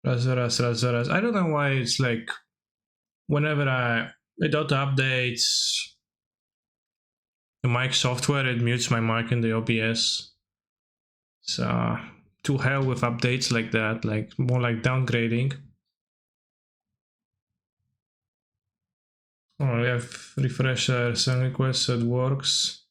I don't know why it's like whenever it auto updates the mic software, it mutes my mic in the OBS. So to hell with updates like that, like more like downgrading. Oh, we have refresher send request, so it works.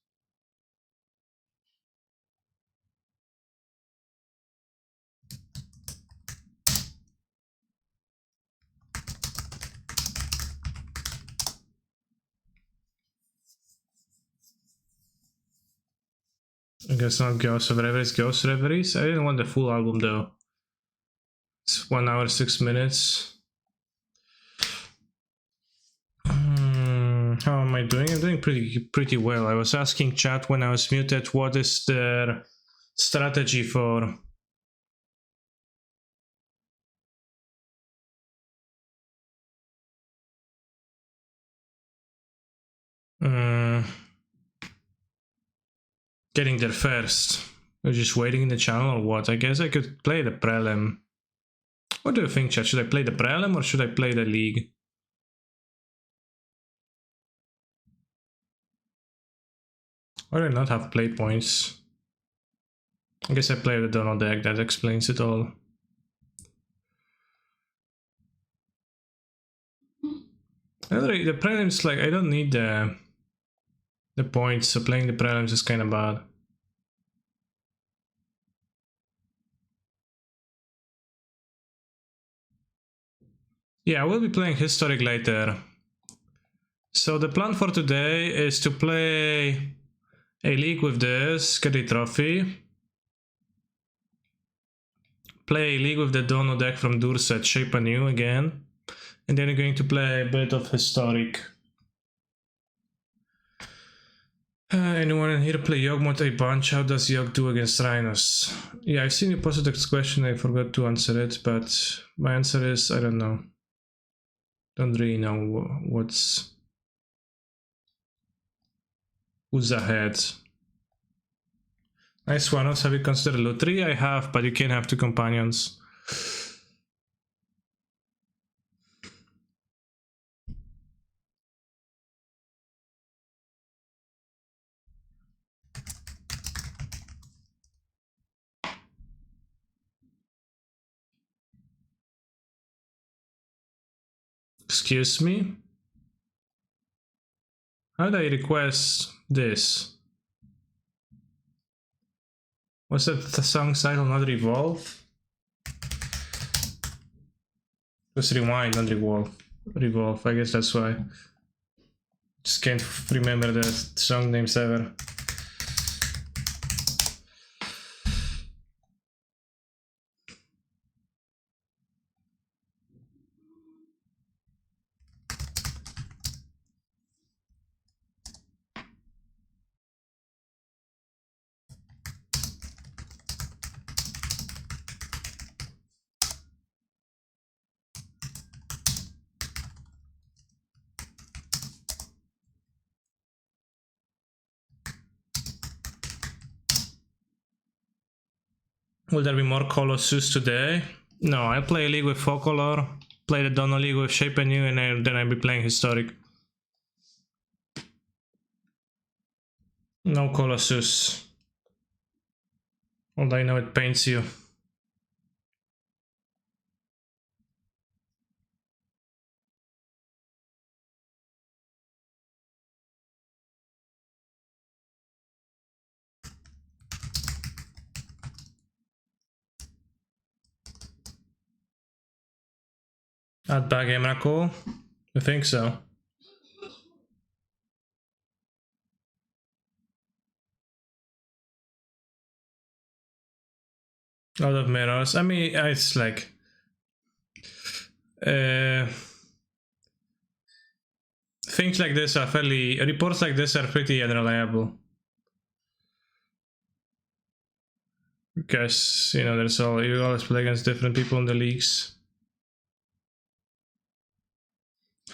I guess not Ghost of Reveries, Ghost Reveries. I didn't want the full album though. It's 1 hour 6 minutes. How am I doing? I'm doing pretty well. I was asking chat when I was muted what is their strategy for getting there first. Or just waiting in the channel or what? I guess I could play the prelim. What do you think, chat? Should I play the prelim or should I play the league? Or do I not have play points? I guess I play the Donald deck, that explains it all. The prelims, like, I don't need the points, so playing the prelims is kind of bad. Yeah, I will be playing Historic later. So the plan for today is to play a league with this, get a trophy. Play a league with the Dono deck from Durset, Shape Anew again. And then we're going to play a bit of Historic. Anyone in here play Yogg-Moth a bunch? How does Yogg do against Rhinos? Yeah, I've seen you posted this question, I forgot to answer it, but my answer is, I don't know. Don't really know who's ahead. Nice one. Have you considered Lutri? I have, but you can't have 2 companions. Excuse me? How do I request this? Was that the song title not Revolve? It was Rewind, not Revolve. Revolve, I guess that's why. Just can't remember the song names ever. Will there be more Colossus today? No, I'll play a league with Folklore, play the Dono league with Shape Anew, and then I'll be playing Historic. No Colossus. Although I know it pains you. At Bag Emrakul? I think so. Out of mirrors. I mean, it's like things like this are reports like this are pretty unreliable. Because, you know, you always play against different people in the leagues.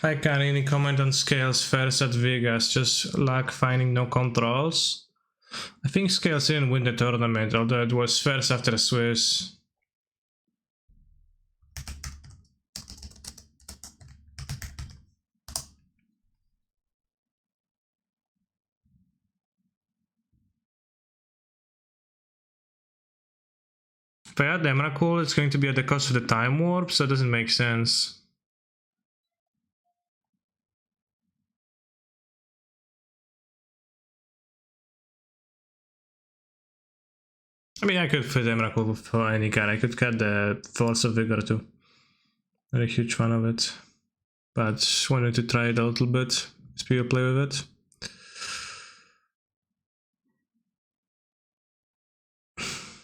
I can't really comment on Scales first at Vegas, just lack finding no controls. I think Scales didn't win the tournament, although it was first after Swiss. I add Emrakul, it's going to be at the cost of the time warp, so it doesn't make sense. I mean, I could fit Emrakul for any card. I could cut the Force of Vigor too. Not a huge fan of it, but just wanted to try it a little bit. Spear play with it.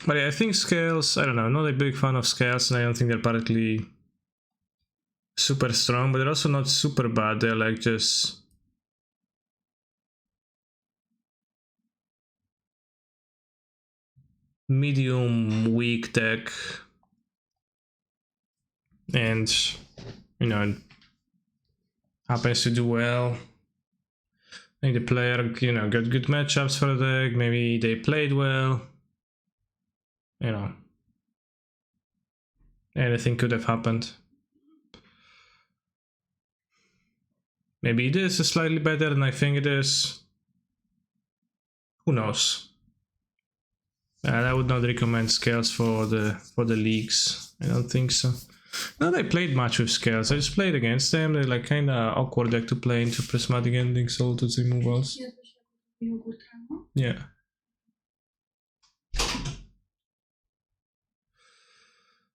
But yeah, I think scales, I don't know, I'm not a big fan of scales, and I don't think they're particularly super strong, but they're also not super bad. They're like just medium weak deck, and you know, it happens to do well. I think the player, you know, got good matchups for the deck. Maybe they played well. You know, anything could have happened. Maybe it is slightly better than I think it is. Who knows? I would not recommend scales for the leagues. I don't think so. Not that I played much with scales. I just played against them. They're like kind of awkward deck to play into prismatic endings, all those removals. Yeah.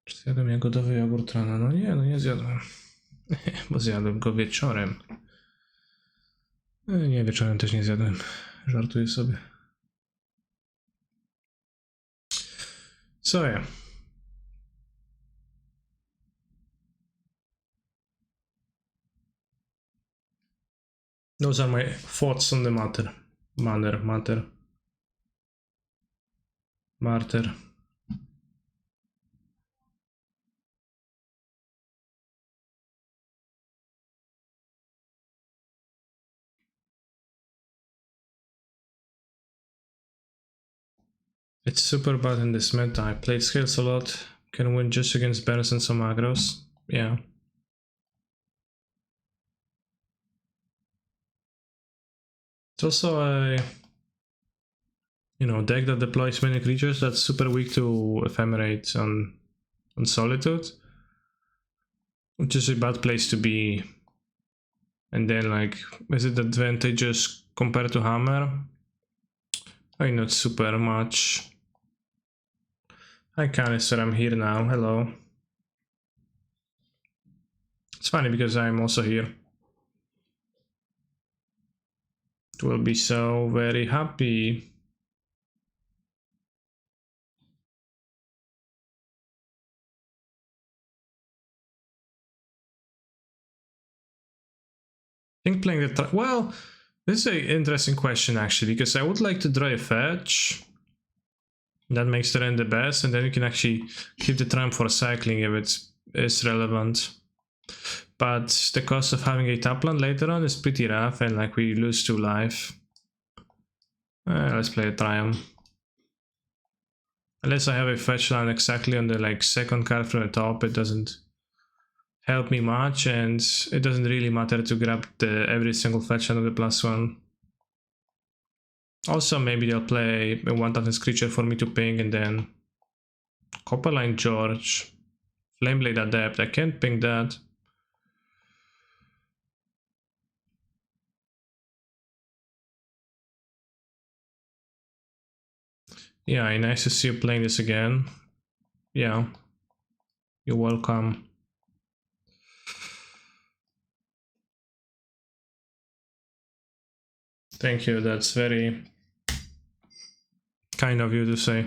Czy zjadłem jagodowy jogurt rano? No nie, no nie zjadłem. Bo zjadłem go wieczorem. Nie, wieczorem też nie zjadłem. Żartuję sobie. So yeah. Those are my thoughts on the matter. Matter. It's super bad in this meta. I played scales a lot. Can win just against banners and some aggros. Yeah. It's also a, you know, deck that deploys many creatures that's super weak to ephemerate on Solitude, which is a bad place to be. And then, like, is it advantageous compared to Hammer? I mean, not super much. Hi Canister, I'm here now, hello. It's funny because I'm also here. It will be so very happy. I think playing the... Well, this is an interesting question actually, because I would like to draw a fetch. That makes the end the best, and then you can actually keep the Triumph for cycling if it is relevant. But the cost of having a Tapland later on is pretty rough, and like we lose 2 life. Let's play a Triumph. Unless I have a fetch line exactly on the like second card from the top, it doesn't help me much, and it doesn't really matter to grab the every single fetch line of the +1. Also, maybe they'll play a 1/10 creature for me to ping, and then Copperline George, Flameblade Adept. I can't ping that. Yeah, nice to see you playing this again. Yeah, you're welcome. Thank you, that's very kind of you to say.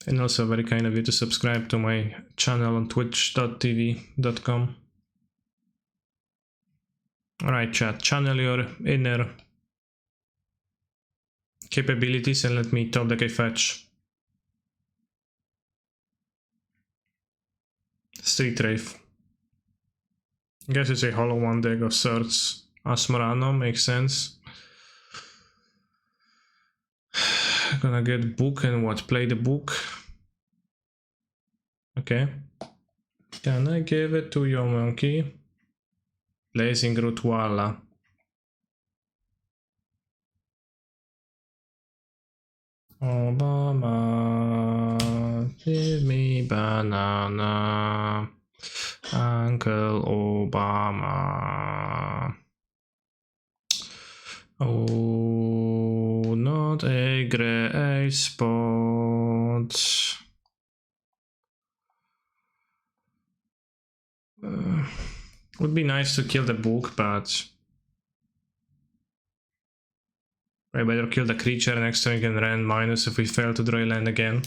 And also very kind of you to subscribe to my channel on twitch.tv.com. Alright chat, channel your inner capabilities and let me top deck a fetch. Street Wraith. I guess it's a hollow one deck of sorts. Asmorano makes sense. Gonna get book and what? Play the book. Okay. Can I give it to your monkey? Blazing Root Walla. Obama. Give me banana, Uncle Obama. Oh, not a grey spot. Would be nice to kill the book, but I better kill the creature next turn and rand minus if we fail to draw a land again.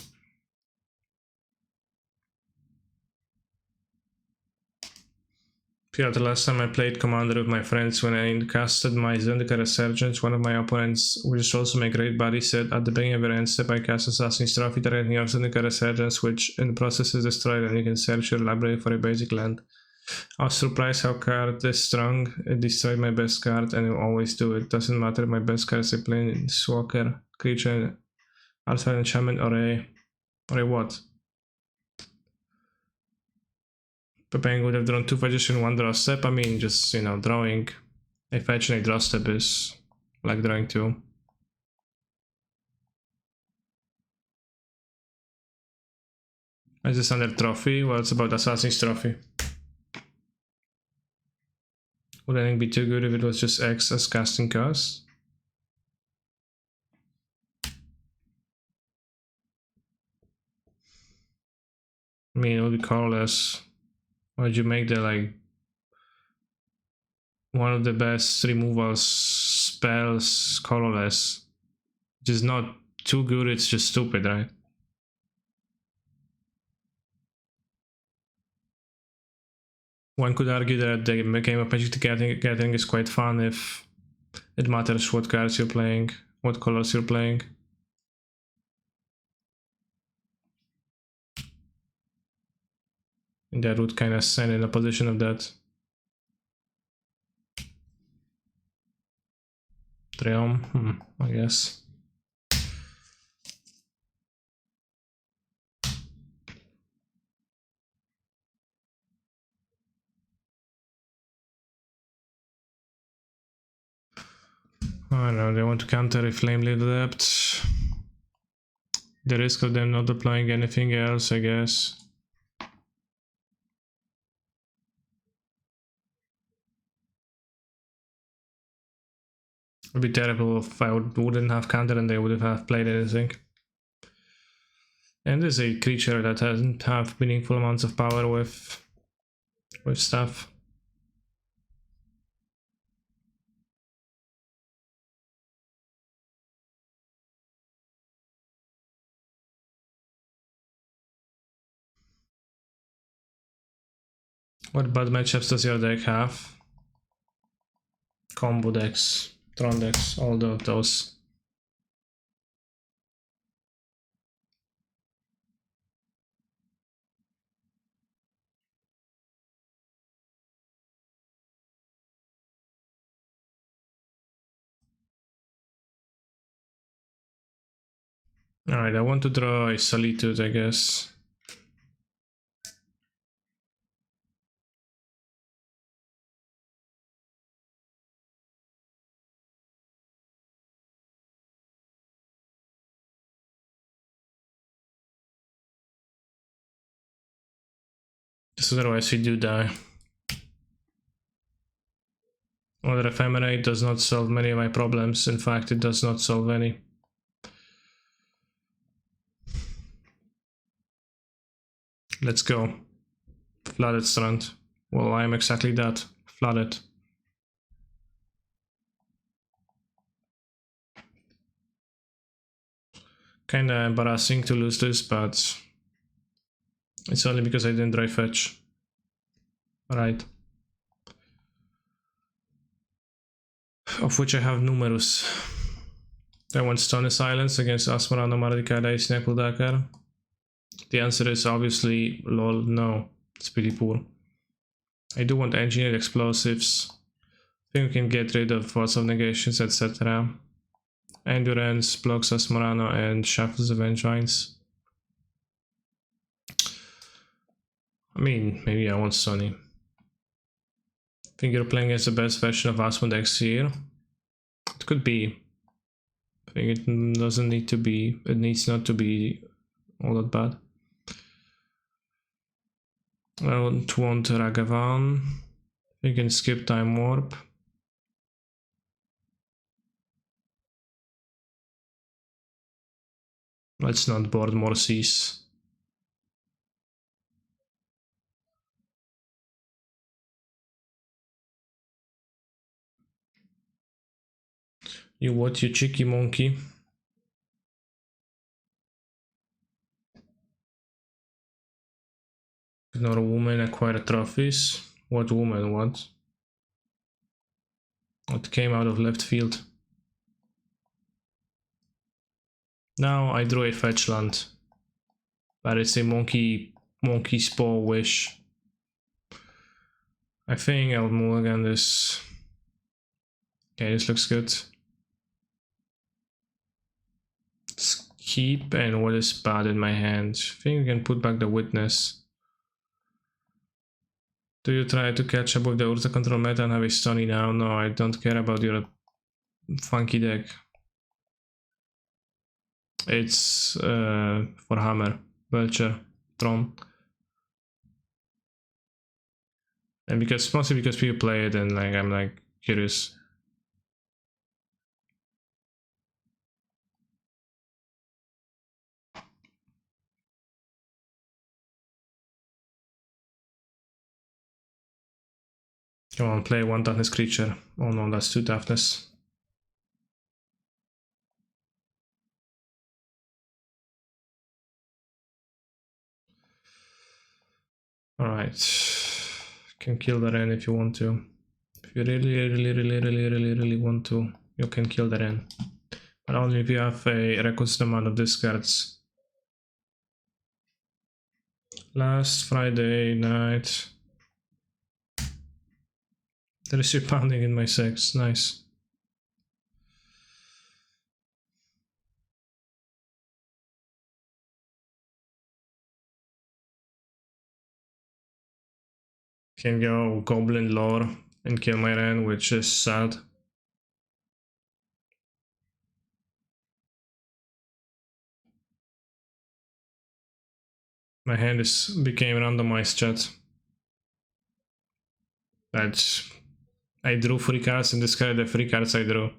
The last time I played Commander with my friends, when I casted my Zendikar Resurgence, one of my opponents, which also my great buddy, said at the beginning of your end step I cast Assassin's Trophy targeting your Zendikar Resurgence, which in the process is destroyed, and you can search your library for a basic land. I was surprised how card is strong. It destroyed my best card, and it will always do it. Doesn't matter if my best card is a Planeswalker, creature, outside enchantment, or a what? Pepeng would have drawn 2 fetches in 1 draw step. I mean, just, you know, drawing a fetch and a draw step is like drawing 2. Is this under trophy? Well, it's about Assassin's Trophy. Would anything be too good if it was just X as casting cost? I mean, it would be colorless. Why'd you make the, like, one of the best removal spells colorless? Which is not too good, it's just stupid, right? One could argue that the game of Magic the Gathering is quite fun if it matters what cards you're playing, what colors you're playing. And that would kind of stand in a position of that. Treom, I guess. I don't know, they want to counter a Flame Lead Adept. The risk of them not applying anything else, I guess. It would be terrible if I wouldn't have countered and they wouldn't have played anything. And there's a creature that doesn't have meaningful amounts of power with stuff. What bad matchups does your deck have? Combo decks, Tron decks, all those. Alright, I want to draw a Solitude, I guess. Because otherwise we do die. Other Ephemerate does not solve many of my problems. In fact, it does not solve any. Let's go. Flooded Strand. Well, I am exactly that. Flooded. Kinda embarrassing to lose this, but it's only because I didn't dry fetch. Right. Of which I have numerous. I want Stony Silence against Asmarano, Mardikada, Snackledakar. The answer is obviously lol, no. It's pretty poor. I do want Engineered Explosives. I think we can get rid of Force of Negations, etc. Endurance blocks Asmarano and shuffles the Vengevines. I mean, maybe I want Stony. I think you're playing as the best version of Asmodex here. It could be. I think it doesn't need to be. It needs not to be all that bad. I don't want Ragavan. We can skip Time Warp. Let's not board more seas. You what, you cheeky monkey? Ignore woman, acquire trophies. What woman, what? What came out of left field? Now I drew a fetch land. But it's a monkey's paw wish. I think I'll mulligan this. Okay, this looks good. Let's keep, and what is bad in my hand? I think we can put back the witness. Do you try to catch up with the Urza control meta and have a Stony now? No, I don't care about your funky deck. It's for Hammer, Belcher, Tron. And because mostly because people play it and like I'm like curious. Come on, play one toughness creature. Oh no, that's 2 toughness. Alright. Can kill the Ren if you want to. If you really want to, you can kill the Ren. But only if you have a requisite amount of discards. Last Friday night. There is your pounding in my sex, nice. Can go Goblin Lore and kill my Ren, which is sad. My hand became randomized, chat. That's... I drew 3 cards and discarded the 3 cards I drew.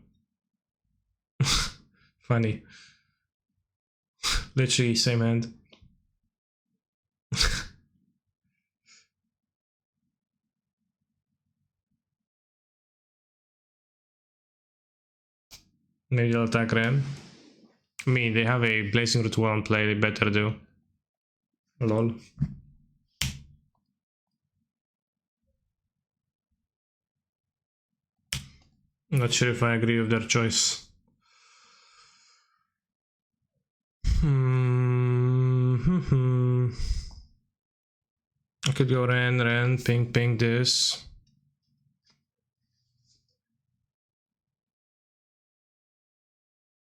Funny. Literally same hand. Maybe they'll attack Ren. I mean, they have a Blazing Root Wall on play, they better do. Lol. I'm not sure if I agree with their choice. I could go Ren, ping this.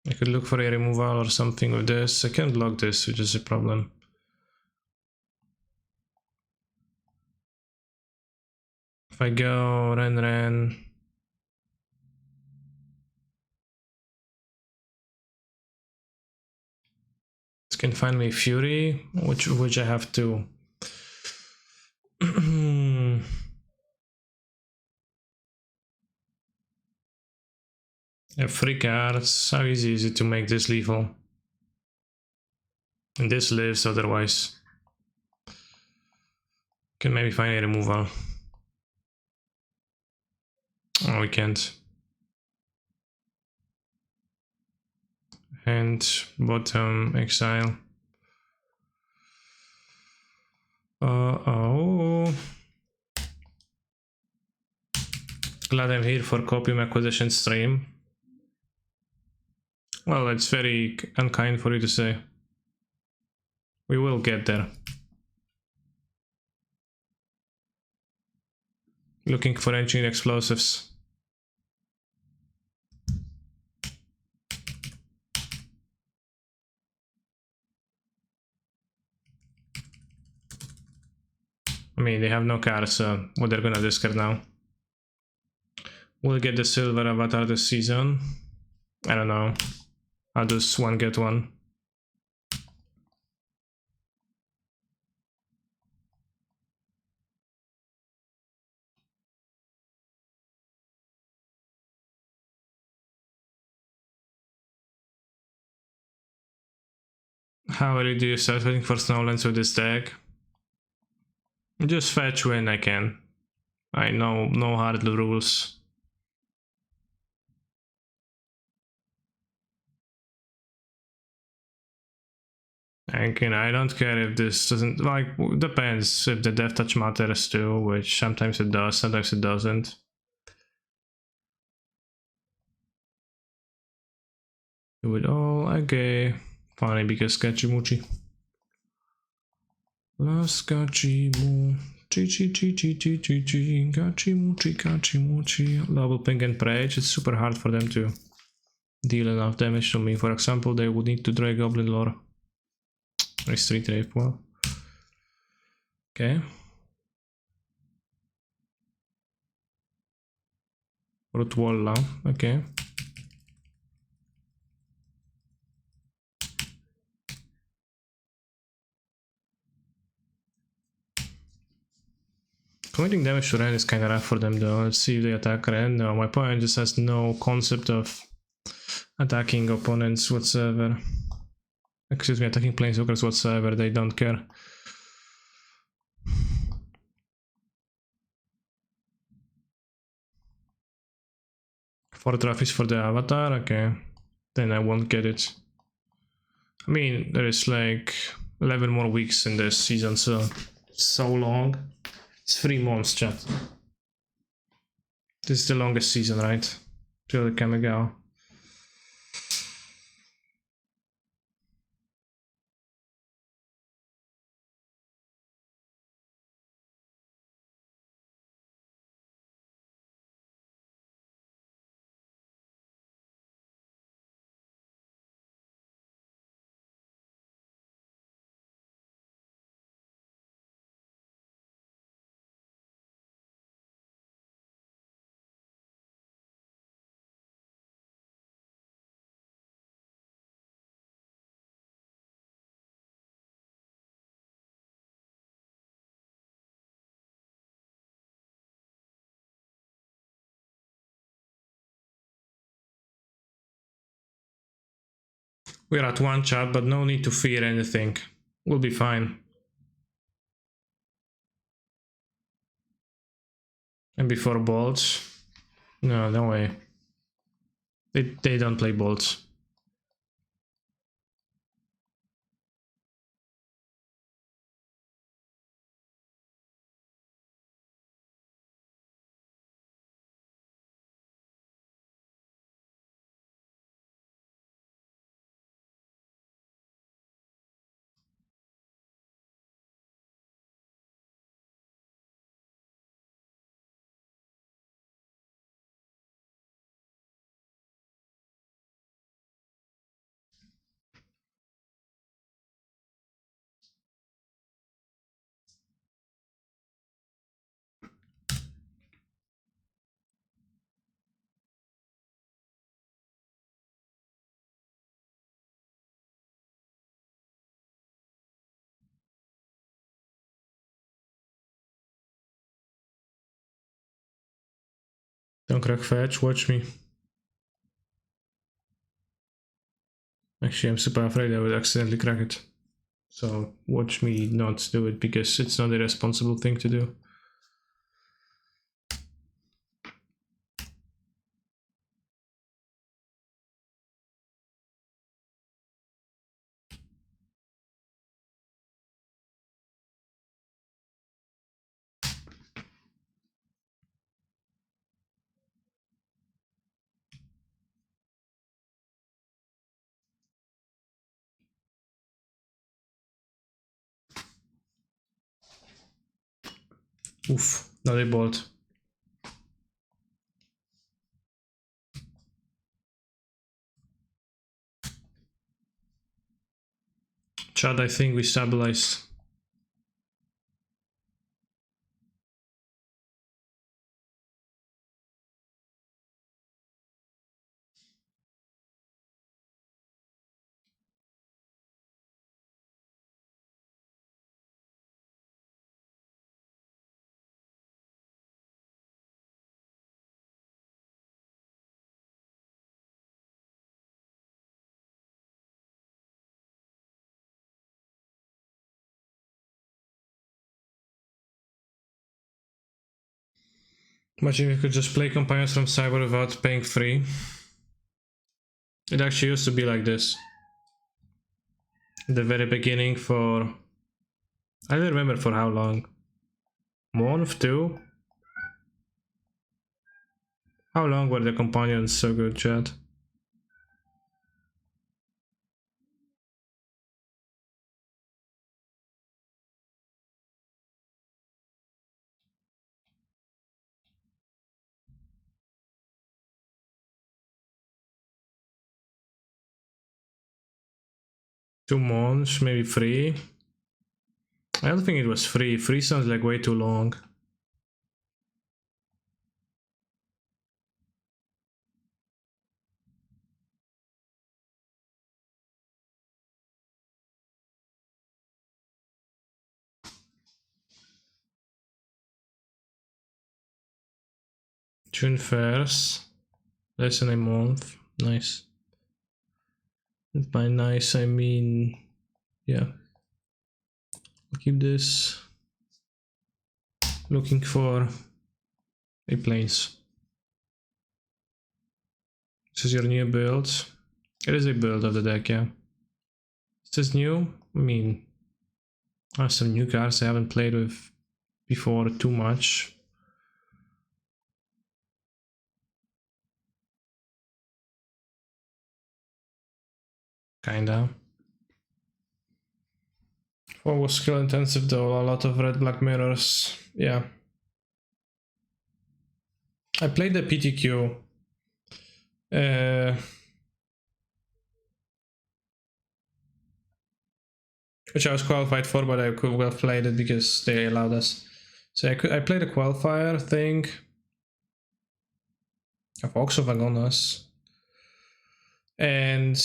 I could look for a removal or something with this. I can't block this, which is a problem. If I go Ren. This can find me Fury, which I have to. I have 3 cards. How easy is it to make this lethal? And this lives otherwise. Can maybe find a removal. Oh, we can't. And bottom exile. Uh-oh. Glad I'm here for Copium Acquisition stream. Well, it's very unkind for you to say. We will get there. Looking for engineered explosives. I mean, they have no cards, so what they're gonna discard now. We'll get the silver avatar this season. I don't know. I'll just one get one. How early do you start waiting for Snowlands with this deck? Just fetch when I can. I know no hard rules. And I don't care if this doesn't, like, depends if the death touch matters too, which sometimes it does, sometimes it doesn't. Do it all, okay. Funny because Gachimuchi. Last Gachimu. Gachimuchi. Level ping and Prage, it's super hard for them to deal enough damage to me. For example, they would need to drag Goblin Lore. Or Street Rape, well. Okay. Rotwalla, okay. Committing damage to Ren is kinda rough for them though. Let's see if they attack Ren. No, my opponent just has no concept of attacking opponents whatsoever. Excuse me, attacking planeswalkers whatsoever, they don't care. Four trophies for the avatar, okay. Then I won't get it. I mean, there is like 11 more weeks in this season, so long. It's 3 months, chat. This is the longest season, right? Till the Kamigawa. We're at 1 chat, but no need to fear anything. We'll be fine. And before bolts? No, no way. They don't play bolts. Don't crack fetch, watch me. Actually, I'm super afraid I would accidentally crack it. So watch me not do it, because it's not a responsible thing to do. Oof, not a bolt. Chad, I think we stabilized. Imagine if you could just play companions from Cyber without paying free. It actually used to be like this. The very beginning for... I don't remember for how long. Month, 2? How long were the companions so good, chat? Two months, maybe 3. I don't think it was 3. 3 sounds like way too long. June 1st. Less than a month. Nice. And by nice, I mean... yeah. I'll keep this. Looking for a planes. This is your new build. It is a build of the deck, yeah. Is this new? I mean, I have some new cards I haven't played with before too much. Kinda. What was skill intensive though? A lot of red black mirrors. Yeah. I played the PTQ. Which I was qualified for, but I could have played it because they allowed us. So I played the qualifier thing. I've also Vagonas. And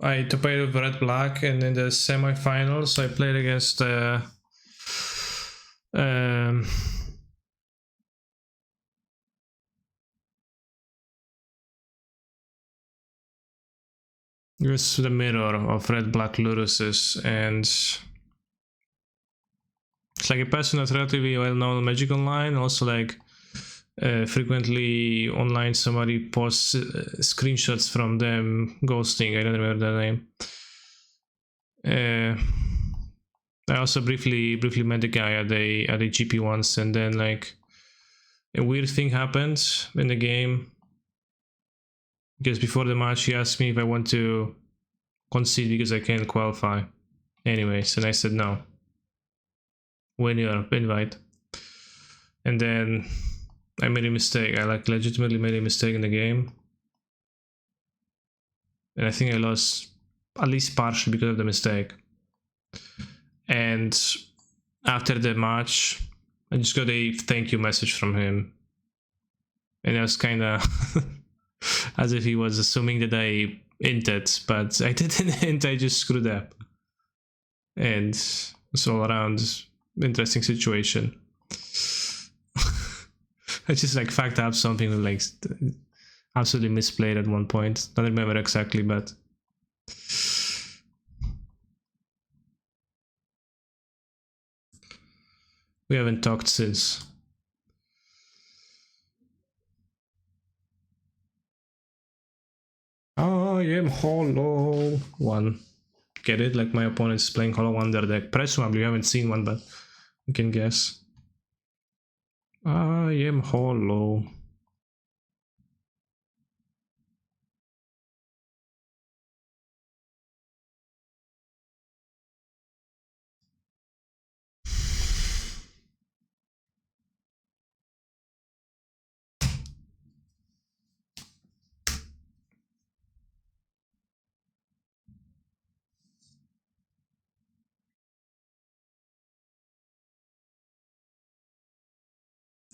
I played with red black, and in the semi-finals I played against it was the mirror of red black Luruses, and it's like a person that's relatively well known on Magic Online, also like frequently online somebody posts screenshots from them ghosting. I don't remember their name. I also briefly met the guy at a GP once, and then like a weird thing happened in the game because before the match he asked me if I want to concede because I can't qualify. Anyways, and I said no. Win your invite. And then I made a mistake. I like legitimately made a mistake in the game. And I think I lost at least partially because of the mistake. And after the match, I just got a thank you message from him. And it was kind of as if he was assuming that I inted, but I didn't hint, I just screwed up. And it's all around interesting situation. I just like fucked up something that like absolutely misplayed at one point. Don't remember exactly, but we haven't talked since. I am hollow. One. Get it? Like my opponent is playing hollow under deck. Presumably, you haven't seen one, but you can guess. I am hollow.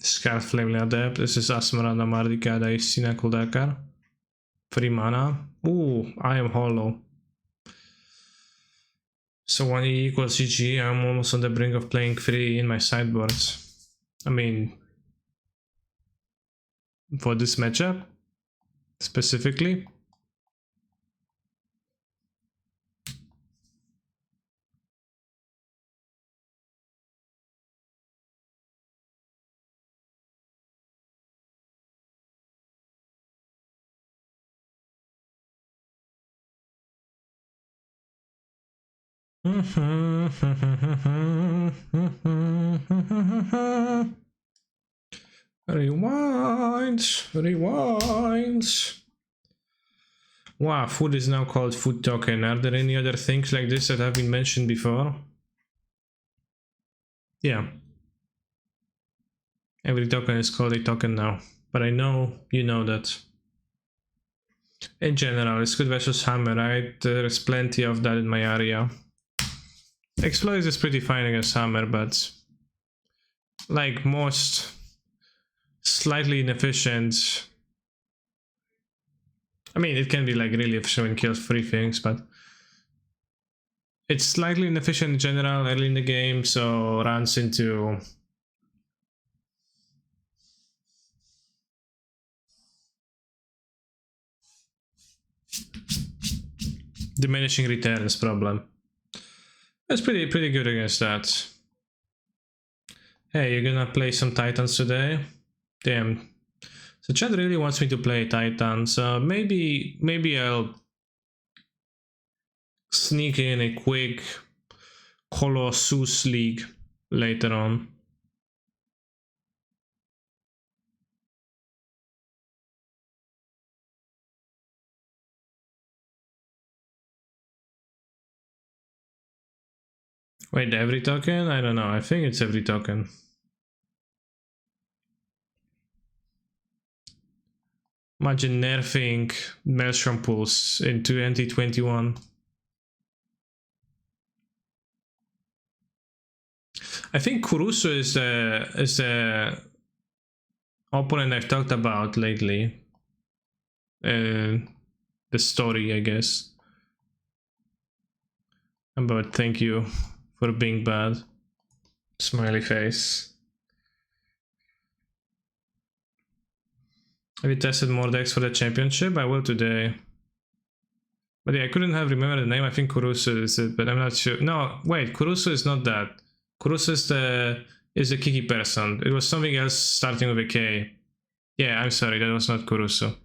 Scarf Flame Adept. This is Asmarana Mardika Daisina Kuldakar. 3 mana. Ooh, I am hollow. So 1E equals GG. I'm almost on the brink of playing 3 in my sideboards. I mean, for this matchup specifically. Rewind, rewind. Wow, food is now called food token. Are there any other things like this that have been mentioned before? Yeah. Every token is called a token now. But I know you know that. In general, it's good versus hammer, right? There's plenty of that in my area. Exploit is pretty fine against hammer, but like most slightly inefficient. I mean, it can be like really efficient when it kills 3 things, but it's slightly inefficient in general early in the game, so runs into diminishing returns problem. That's pretty good against that. Hey, you're gonna play some Titans today? Damn. So Chad really wants me to play Titans. Maybe I'll sneak in a quick Colossus League later on. Wait, every token? I don't know. I think it's every token. Imagine nerfing Maelstrom Pulse in 2021. I think Kurusu is the opponent I've talked about lately. The story, I guess. But thank you for being bad. Smiley face. Have you tested more decks for the championship? I will today. But yeah, I couldn't have remembered the name. I think Kurusu is it, but I'm not sure. No, wait, Kurusu is not that. Kurusu is the Kiki person. It was something else starting with a K. Yeah, I'm sorry, that was not Kurusu.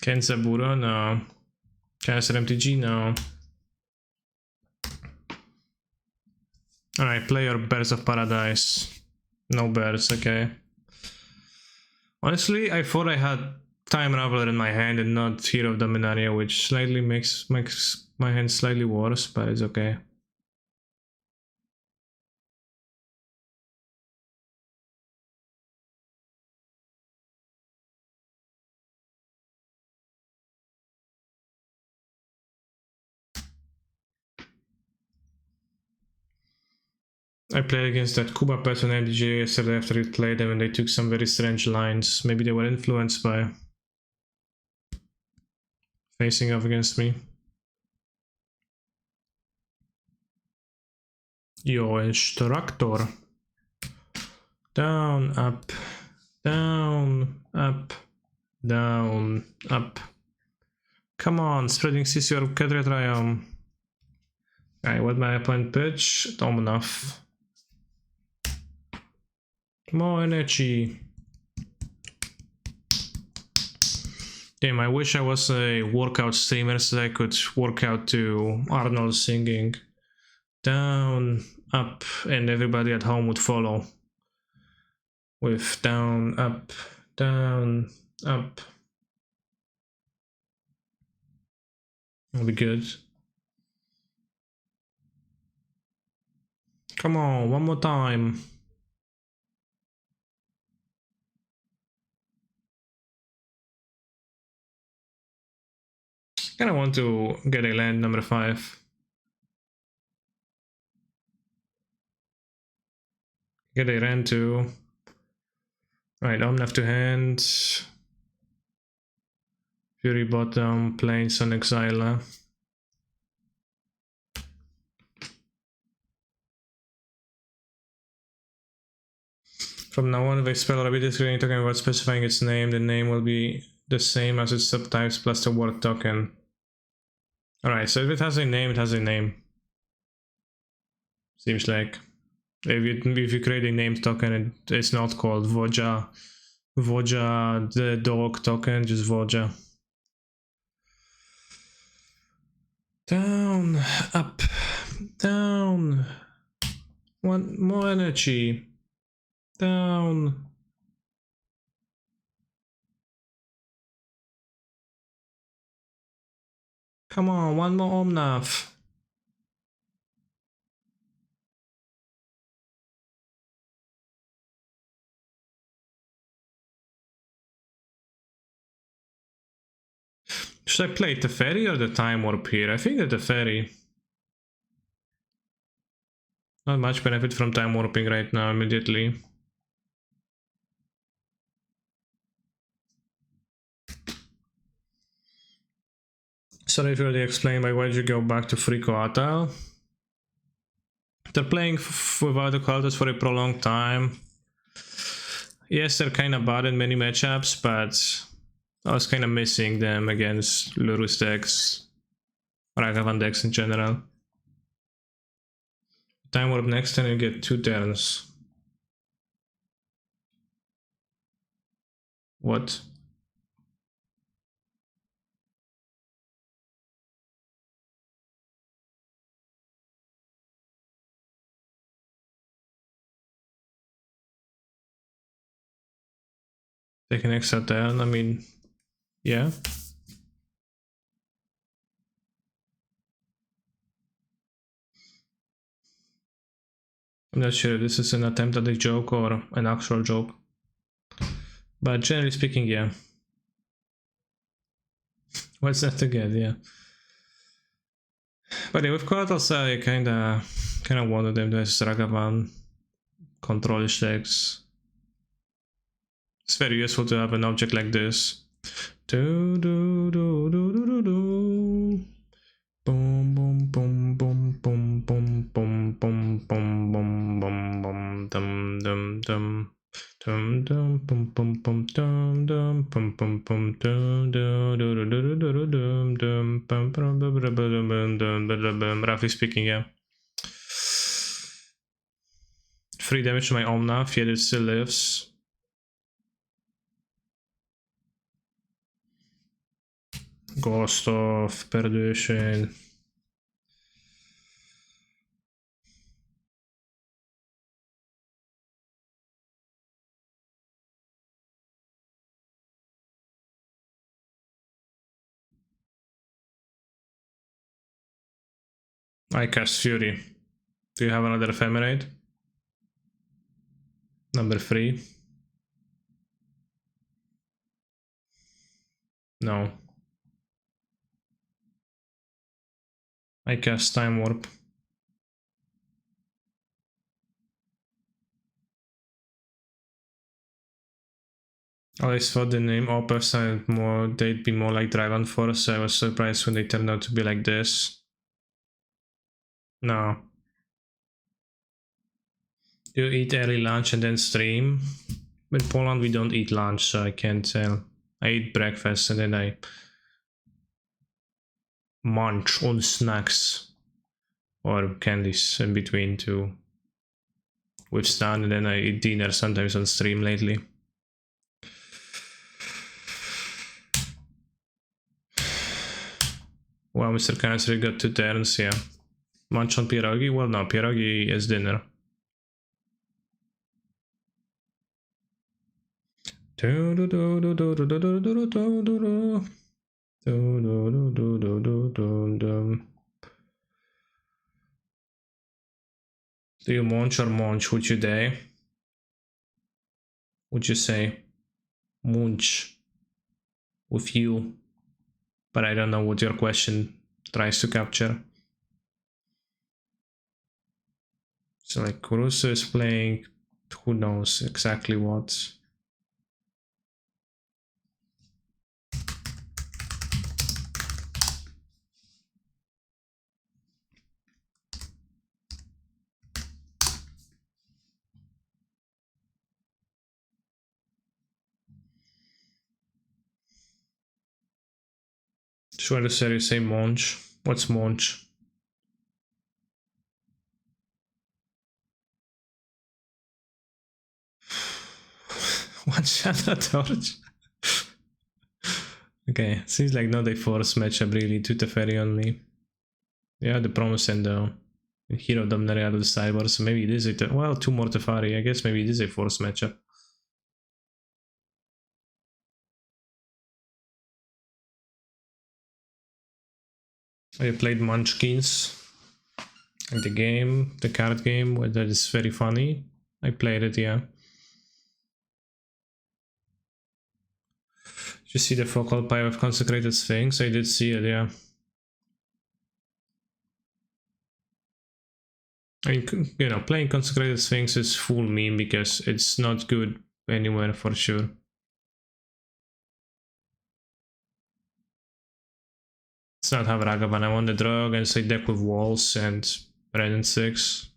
Kenzaburo? No. Cancer MTG? No. Alright, play your Birds of Paradise. No birds, okay. Honestly, I thought I had Time Raveler in my hand and not Hero of Dominaria, which slightly makes my hand slightly worse, but it's okay. I played against that Kuba pet on MDG yesterday after we played them and they took some very strange lines. Maybe they were influenced by facing off against me. Yo, Instructor. Down, up, down, up, down, up. Come on, spreading CC or Kedria Triumph. Alright, what my opponent pitch? Dominov. More energy. Damn, I wish I was a workout streamer so I could work out to Arnold singing. Down, up, and everybody at home would follow. With down, up, down, up. That'll be good. Come on, one more time. I kinda want to get a land number 5. Get a rand too. Right, Omnath to hand. Fury bottom, Plains on Exile. From now on, if I spell or read screen talking about specifying its name, the name will be the same as its subtypes plus the word token. Alright, so if it has a name, it has a name. Seems like. If you create a named token, it's not called Voja the dog token, just Voja. Down, up, down. One more energy. Down. Come on, one more Omnath. Should I play the Teferi or the Time Warp here? I think that the Teferi. Not much benefit from Time Warping right now immediately. Sorry if you already explained, but why did you go back to free Coatl? They're playing without the Cultists for a prolonged time. Yes, they're kind of bad in many matchups, but I was kind of missing them against Lurus decks, Ragavan decks in general. Time Warp next turn, you get 2 turns. What? Take an extra turn, I mean, yeah. I'm not sure if this is an attempt at a joke or an actual joke. But generally speaking, yeah. What's that to get, yeah. But yeah, with Coatls, I kinda wanted them to have Ragavan control-ish decks. It's very useful to have an object like this. Do do do do do do do. Boom boom boom boom boom boom boom boom boom boom boom boom dum dum dum dum dum boom boom boom dum dum boom boom boom dum dum dum dum dum dum dum bum bum bum dum dum. Roughly speaking, yeah. 3 damage to my Omnath, yet it still lives. Ghost of Perdition. I cast Fury. Do you have another Ephemerate? Number 3. No. I cast Time Warp. I always thought the name Opus sounded more, they'd be more like Dragon Force, so I was surprised when they turned out to be like this. No. You eat early lunch and then stream? In Poland we don't eat lunch, so I can't tell. I eat breakfast and then I munch on snacks or candies in between to withstand, and then I eat dinner sometimes on stream lately. Well, Mr. Cancer got 2 turns, yeah. Munch on pierogi? Well, no, pierogi is dinner. Do do do do do do do do do do do. Do, do, do, do, do, do, do. Do you munch or munch? Would you day? Would you say munch with you? But I don't know what your question tries to capture. So like Caruso is playing, who knows exactly what. Sure to say you say munch. What's munch? One shot a torch. Okay, seems like not a force matchup really to Teferi only. Yeah, the promise and the hero dominator out of the sideboard, so maybe it is a well, 2 more Teferi, I guess maybe it is a force matchup. I played Munchkins in the game, the card game, where that is very funny. I played it, yeah. Did you see the focal pie of Consecrated Sphinx? I did see it, yeah. I mean, you know, playing Consecrated Sphinx is full meme because it's not good anywhere for sure. It's not have Ragavan. I want the draw against a deck with walls and red and 6.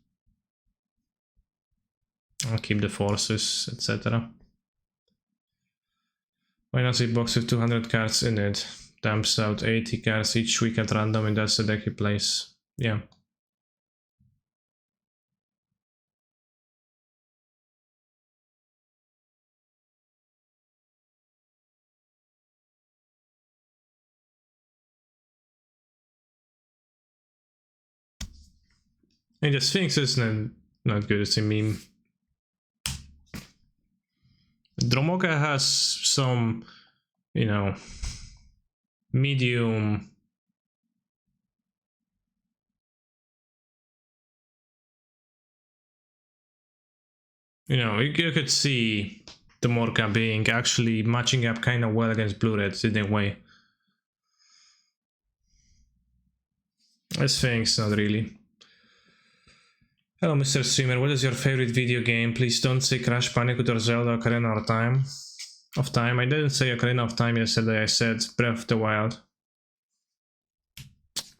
I'll keep the forces, etc. Why not a box with 200 cards in it? Dumps out 80 cards each week at random, and that's the deck he plays. Yeah. And the Sphinx is not good, it's a meme. Dromoka has some, you know, medium you know, you could see the Morka being actually matching up kind of well against blue reds in a way. Sphinx, not really. Hello, Mr. Streamer. What is your favorite video game? Please don't say Crash Bandicoot or Zelda Ocarina of Time. I didn't say Ocarina of Time yesterday. I said Breath of the Wild.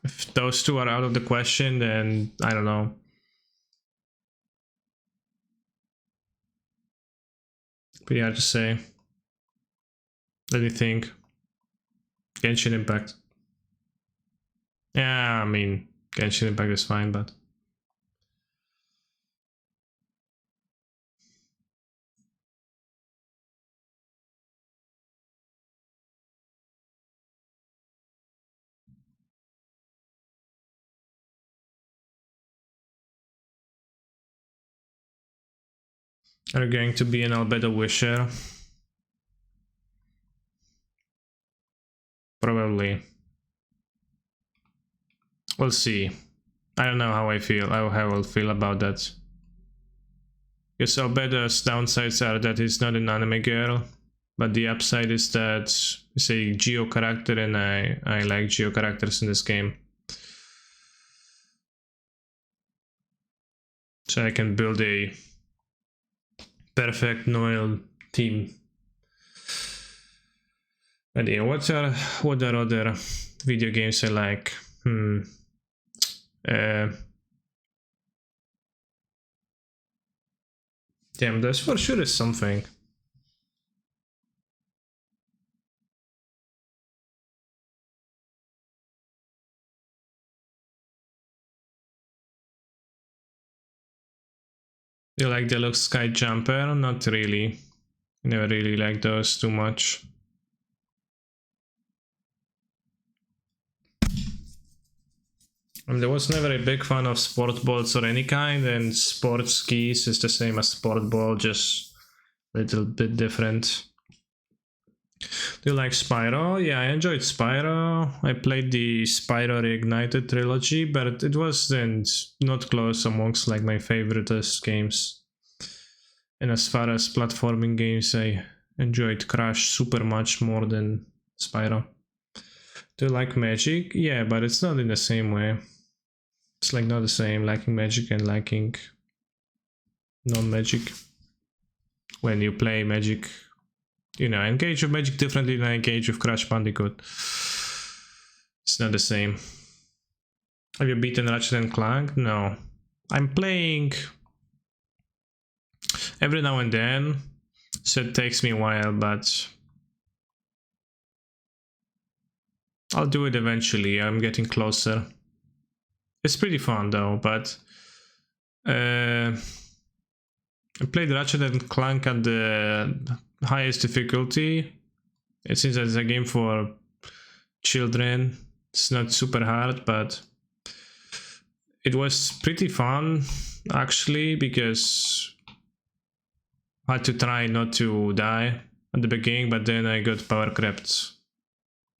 If those two are out of the question, then I don't know. Pretty hard to say. Let me think. Genshin Impact. Yeah, I mean, Genshin Impact is fine, but... Are you going to be an Albedo Wisher? Probably. We'll see. I don't know how I feel, how I will feel about that. Because Albedo's downsides are that he's not an anime girl, but the upside is that it's a Geo character, and I like Geo characters in this game. So I can build a perfect Noel team. And yeah, what are other video games I like? Damn, there's for sure is something. You like Deluxe Sky Jumper? Not really. Never really liked those too much. There was never a big fan of sport balls or any kind, and sport skis is the same as sport ball, just a little bit different. Do you like Spyro? Yeah, I enjoyed Spyro. I played the Spyro Reignited trilogy, but it wasn't not close amongst like my favoriteest games. And as far as platforming games, I enjoyed Crash super much more than Spyro. Do you like Magic? Yeah, but it's not in the same way. It's like not the same, liking Magic and liking non-Magic. When you play Magic, you know, engage with Magic differently than I engage with Crash Bandicoot. It's not the same. Have you beaten Ratchet & Clank? No. I'm playing every now and then, so it takes me a while, but I'll do it eventually. I'm getting closer. It's pretty fun though, but I played Ratchet & Clank at the highest difficulty. It seems that it's a game for children. It's not super hard, but it was pretty fun actually, because I had to try not to die at the beginning, but then I got power crept.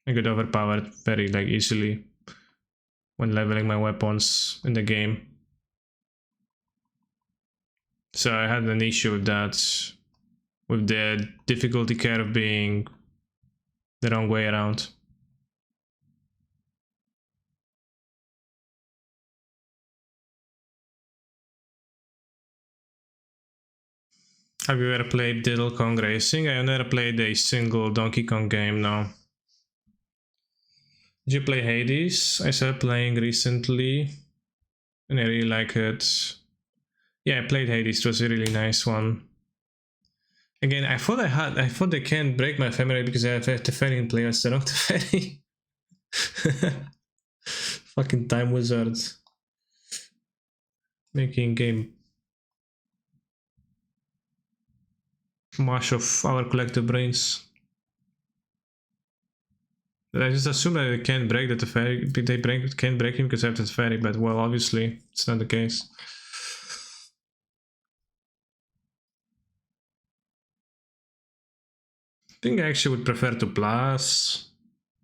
I got overpowered very easily when leveling my weapons in the game. So I had an issue with that, with the difficulty curve being the wrong way around. Have you ever played Diddle Kong Racing? I have never played a single Donkey Kong game, no. Did you play Hades? I started playing recently and I really like it. Yeah, I played Hades, it was a really nice one. Again, I thought they can't break my frame rate because I have Teferi in play. I still don't Teferi. Fucking time wizards. Making game mush of our collective brains. I just assume that they can't break the Teferi. Can't break him because I have the Teferi, but well, obviously it's not the case. I think I actually would prefer to plus.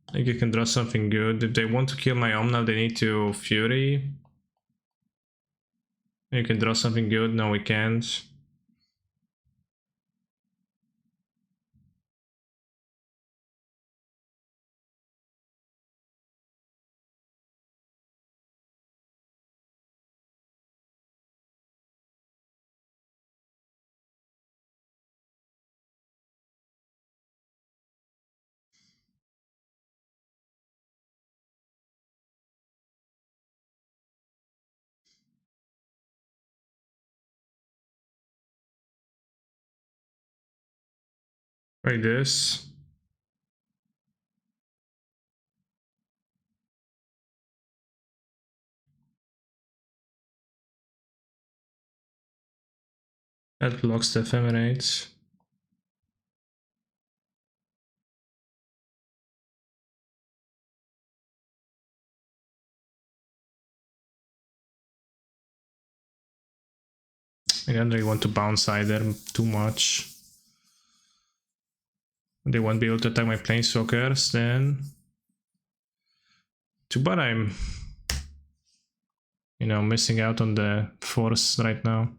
I think you can draw something good. If they want to kill my Omnav, they need to Fury. You can draw something good. No, we can't. Like this. That blocks the ephemerate. I don't really want to bounce either too much. They won't be able to attack my planeswalkers then. Too bad I'm, missing out on the force right now.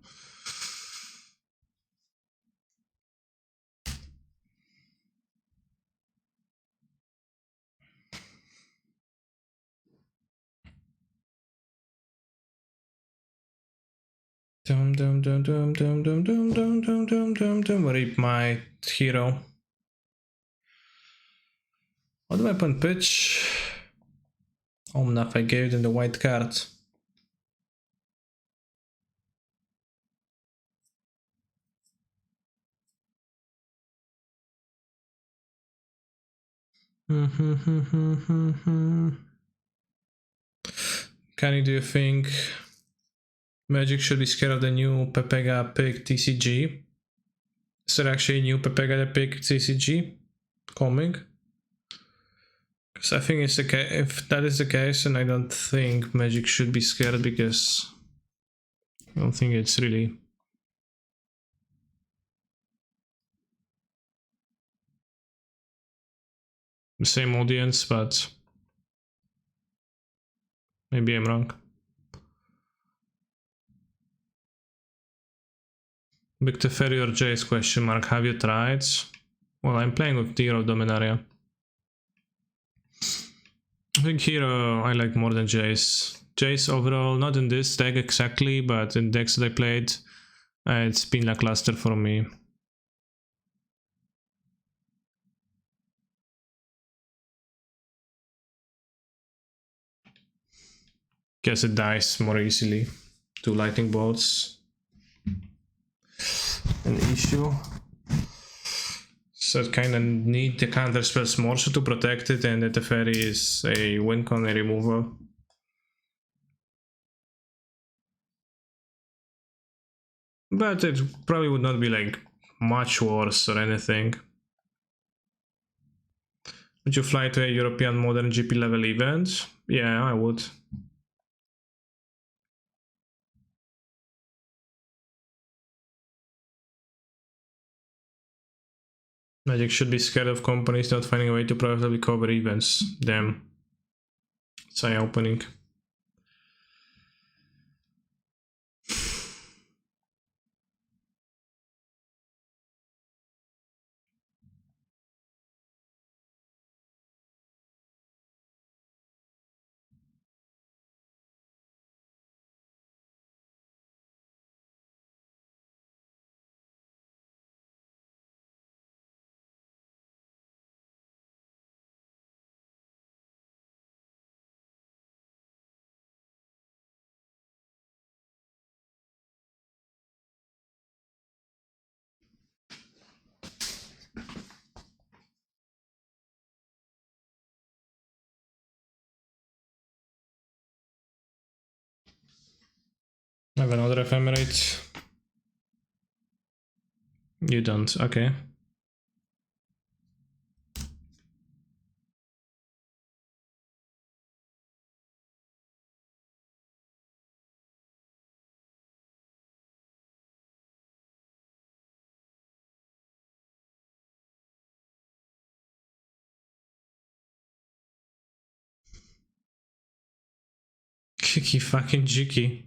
Dum dum dum dum dum dum dum dum dum dum dum dum. Rip my hero. What do I opponent pitch? Omnath, I gave them the white card. Kenny, do you think Magic should be scared of the new Pepega Pig TCG? Is there actually a new Pepega the Pig TCG coming? Because I think it's the case. If that is the case, then I don't think Magic should be scared, because I don't think it's really the same audience, but maybe I'm wrong. Big Teferi or Jace question mark. Have you tried? Well, I'm playing with Hero Dominaria. I think Hero I like more than Jace. Jace overall, not in this deck exactly, but in decks that I played, it's been lackluster for me. Guess it dies more easily to lightning bolts. An issue. So kind of need the counter spells more so to protect it, and the Teferi is a win con removal. But it probably would not be like much worse or anything. Would you fly to a European Modern GP level event? Yeah, I would. Magic should be scared of companies not finding a way to profitably cover events. Damn. It's eye-opening. I have another ephemerate. You don't, okay. Kiki fucking Jiki.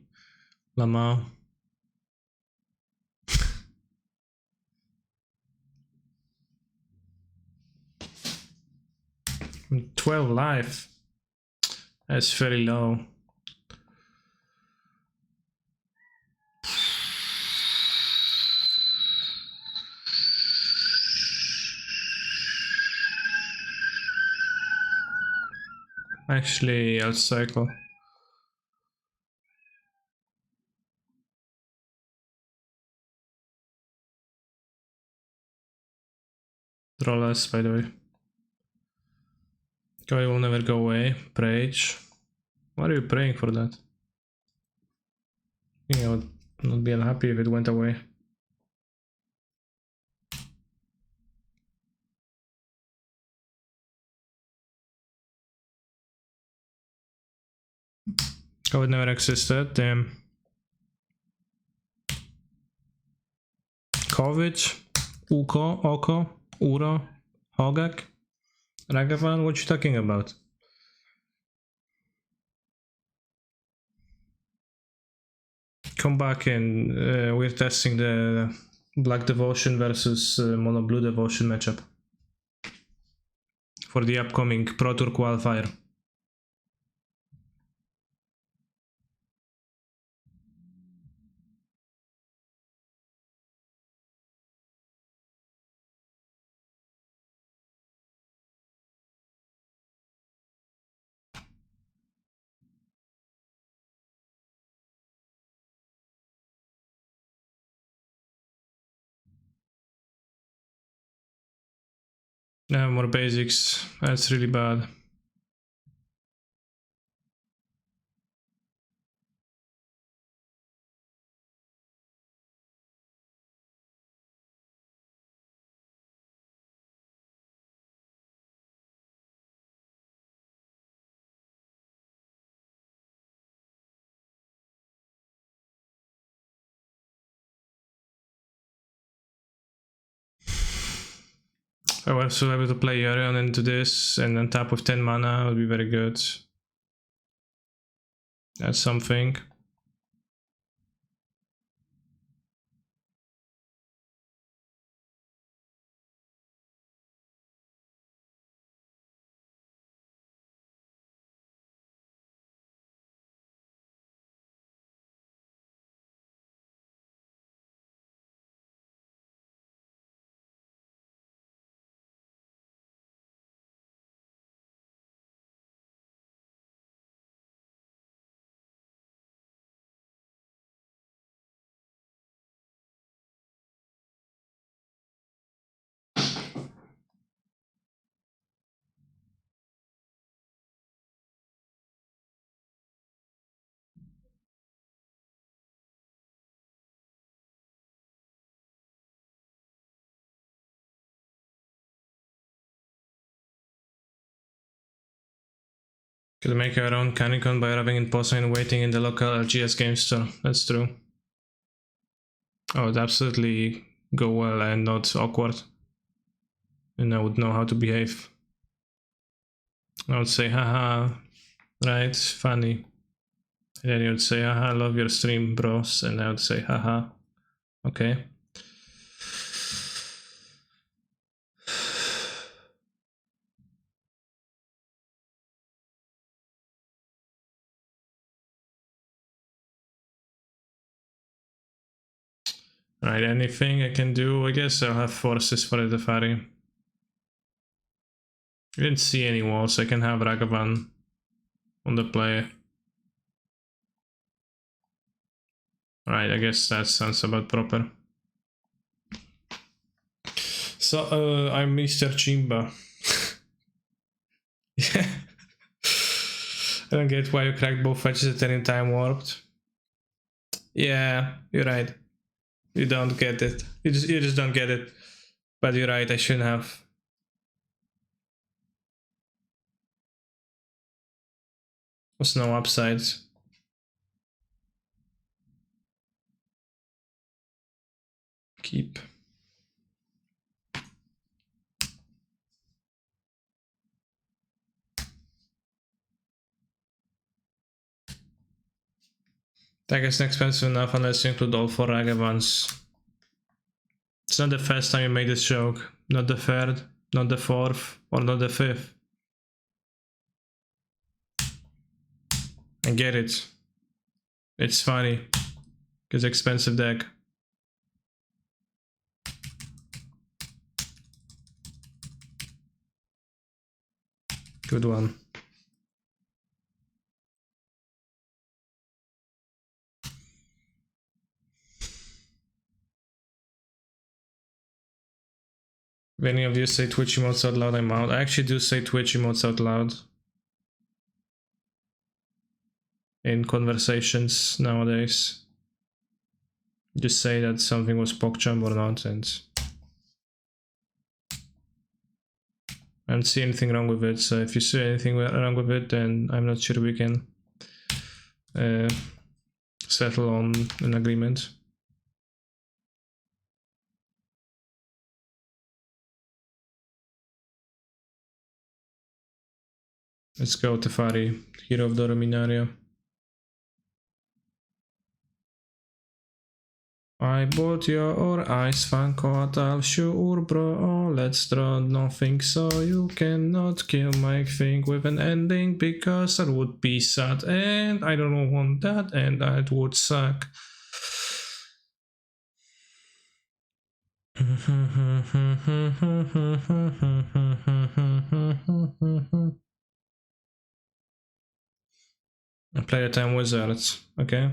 Lamau. 12 life. That's very low. Actually, I'll cycle. Draw less, by the way. Koi will never go away. Prage. Why are you praying for that? I think I would not be unhappy if it went away. Code never existed, damn. Kovic, Uko, Oko, Uro, Hogak, Ragavan, what you talking about? Come back and we're testing the Black Devotion versus Mono Blue Devotion matchup for the upcoming Pro Tour qualifier. More basics, that's really bad. If I was able to play Yorion into this and on top of 10 mana, would be very good. That's something. Could make our own canicon by arriving in Posen and waiting in the local LGS game store. That's true. Oh, it'd absolutely go well and not awkward. And I would know how to behave. I would say, haha, right, funny. And then you would say, haha, love your stream, bros. And I would say, haha, okay. Right, anything I can do? I guess I'll have forces for the Tefari. I didn't see any walls. I can have Ragavan on the play. Right, I guess that sounds about proper. So, I'm Mr. Chimba. Yeah. I don't get why you cracked both fetches at any time warped. Yeah, you're right. You don't get it. You just don't get it. But you're right, I shouldn't have. There's no upsides. Keep. That is expensive enough unless you include all 4 Ragavans. It's not the first time you made this joke. Not the 3rd, not the 4th, or not the 5th. I get it. It's funny. It's expensive deck. Good one. If any of you say Twitch emotes out loud, I'm out. I actually do say Twitch emotes out loud. In conversations nowadays. Just say that something was PogChamp or not, and I don't see anything wrong with it. So if you see anything wrong with it, then I'm not sure we can settle on an agreement. Let's go Tefari, Hero of the Dominaria. I bought your ice fan quartal, sure bro, let's draw nothing, so you cannot kill my thing with an ending, because that would be sad, and I don't want that, and that would suck. I play the time wizards, okay?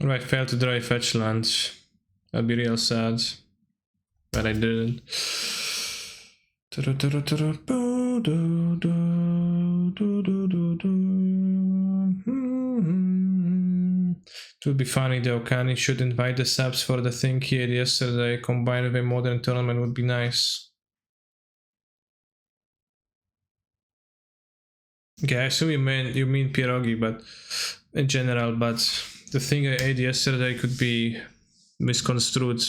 Right, failed to draw a fetch land. That'd be real sad. But I didn't. It would be funny though. Kani should invite the subs for the thing he had yesterday. Combined with a modern tournament would be nice. Okay, I assume you mean pierogi, but in general. But the thing I ate yesterday could be misconstrued.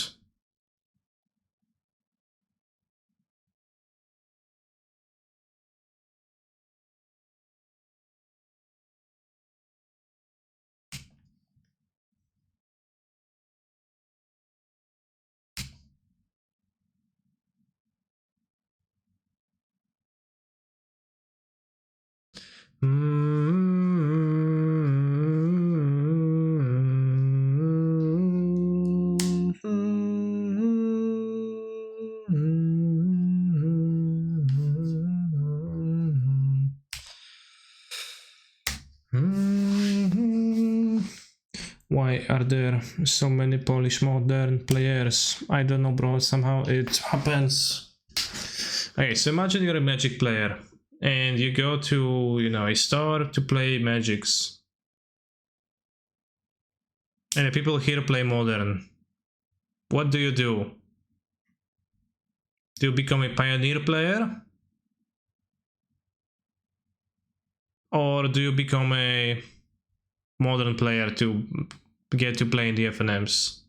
Why are there so many Polish modern players? I don't know, bro. Somehow it happens. Okay, so imagine you're a Magic player and you go to, you know, a store to play Magics. And the people here play modern. What do you do? Do you become a pioneer player? Or do you become a modern player to get to play in the FNMs?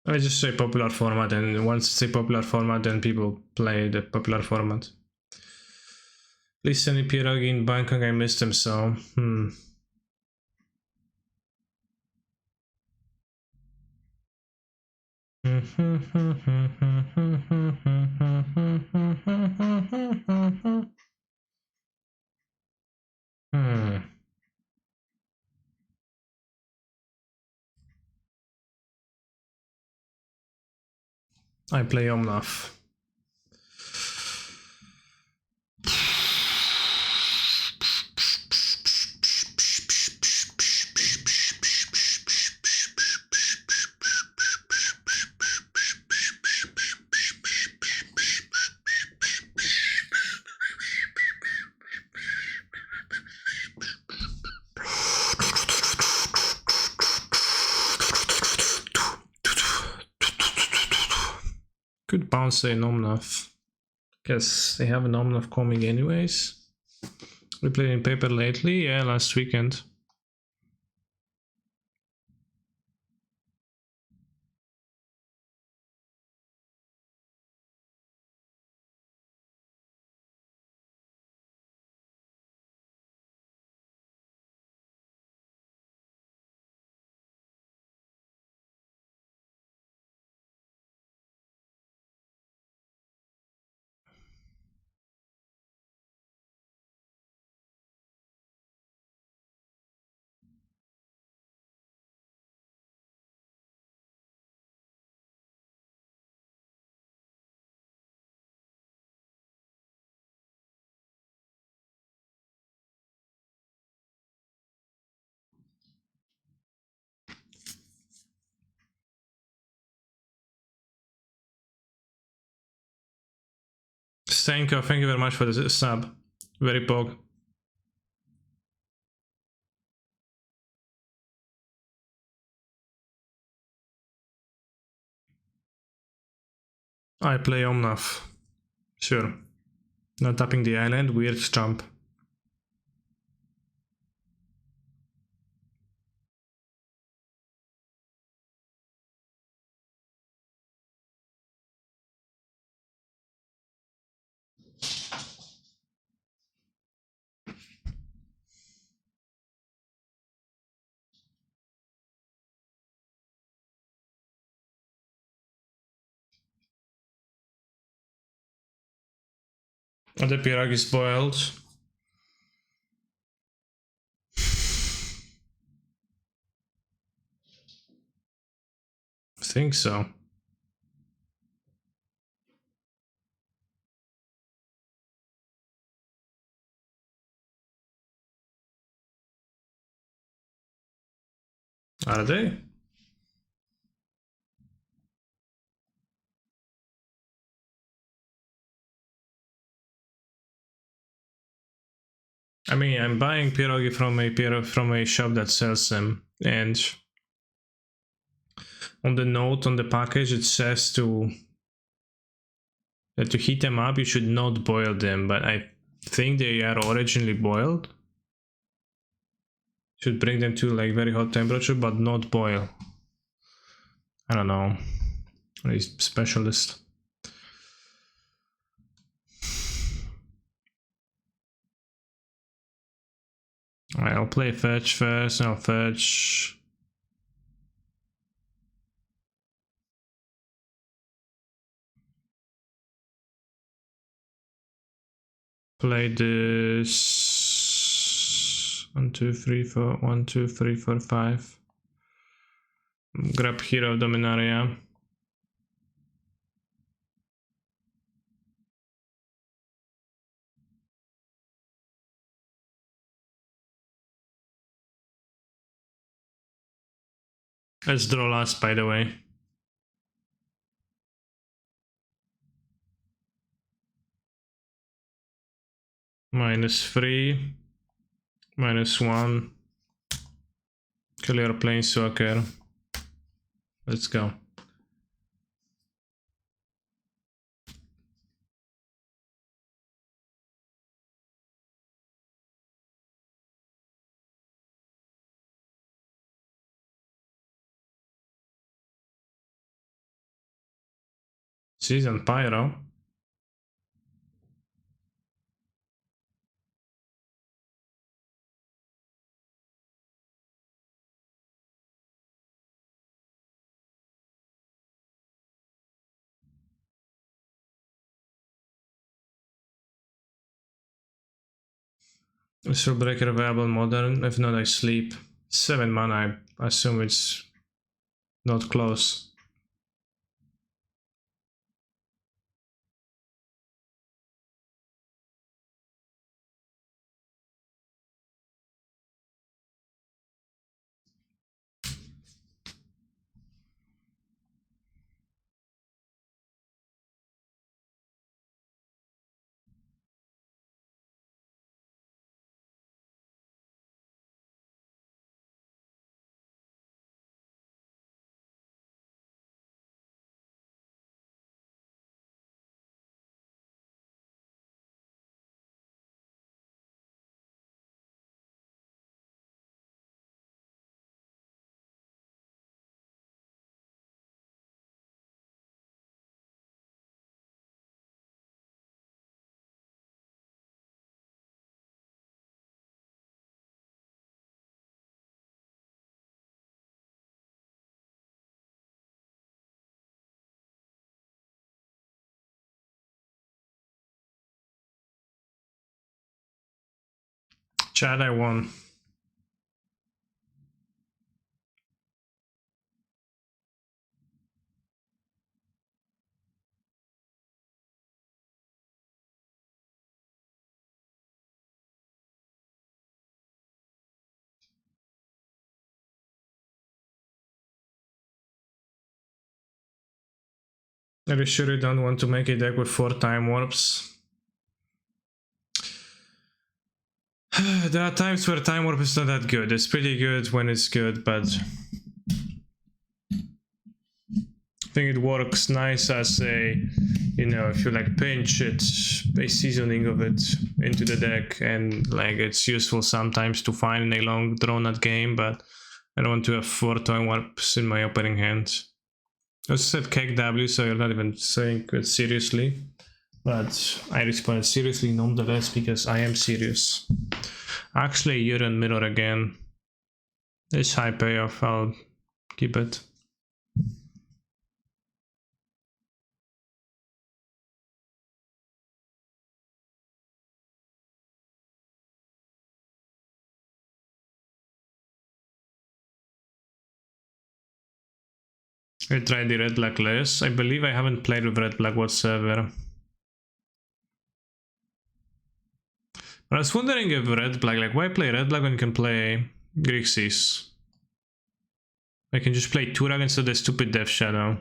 I just say popular format, and once it's a popular format, then people play the popular format. Please send me pierogi in Bangkok, I missed them so. I play Omnath. Could bounce a Omnath. Guess they have an Omnath coming anyways. We played in paper lately, yeah, last weekend. Stanko, thank you very much for the sub. Very pog. I play Omnath. Sure. Not tapping the island, weird jump. And the pirag is boiled. I think so. Are they? I mean, I'm buying pierogi from a shop that sells them, and on the note on the package it says that to heat them up you should not boil them, but I think they are originally boiled. Should bring them to like very hot temperature, but not boil. I don't know. A specialist. Alright, I'll play fetch first, and I'll fetch. Play this. 1, 2, 3, 4. 1, 2, 3, 4, 5. Grab Hero of Dominaria. Let's draw last, by the way. -3. -1. Clear Planeswalker. Let's go. Season Pyro. Shellbreaker available modern. If not, I sleep. 7 mana. I assume it's not close. Chad, I won. Are you sure you don't want to make a deck with 4 time warps? There are times where time warp is not that good. It's pretty good when it's good, but I think it works nice as a, you know, if you like pinch it, a seasoning of it into the deck, and like it's useful sometimes to find in a long drawn out game, but I don't want to have 4 time warps in my opening hand. I also said Cake W, so you're not even saying it seriously, but I responded seriously nonetheless because I am serious. Actually, Yorion Mirror again. It's high payoff, I'll keep it. I tried the red black less. I believe I haven't played with red black whatsoever. But I was wondering if red black, like why play red black when you can play Grixis? I can just play Turak instead of the stupid Death Shadow.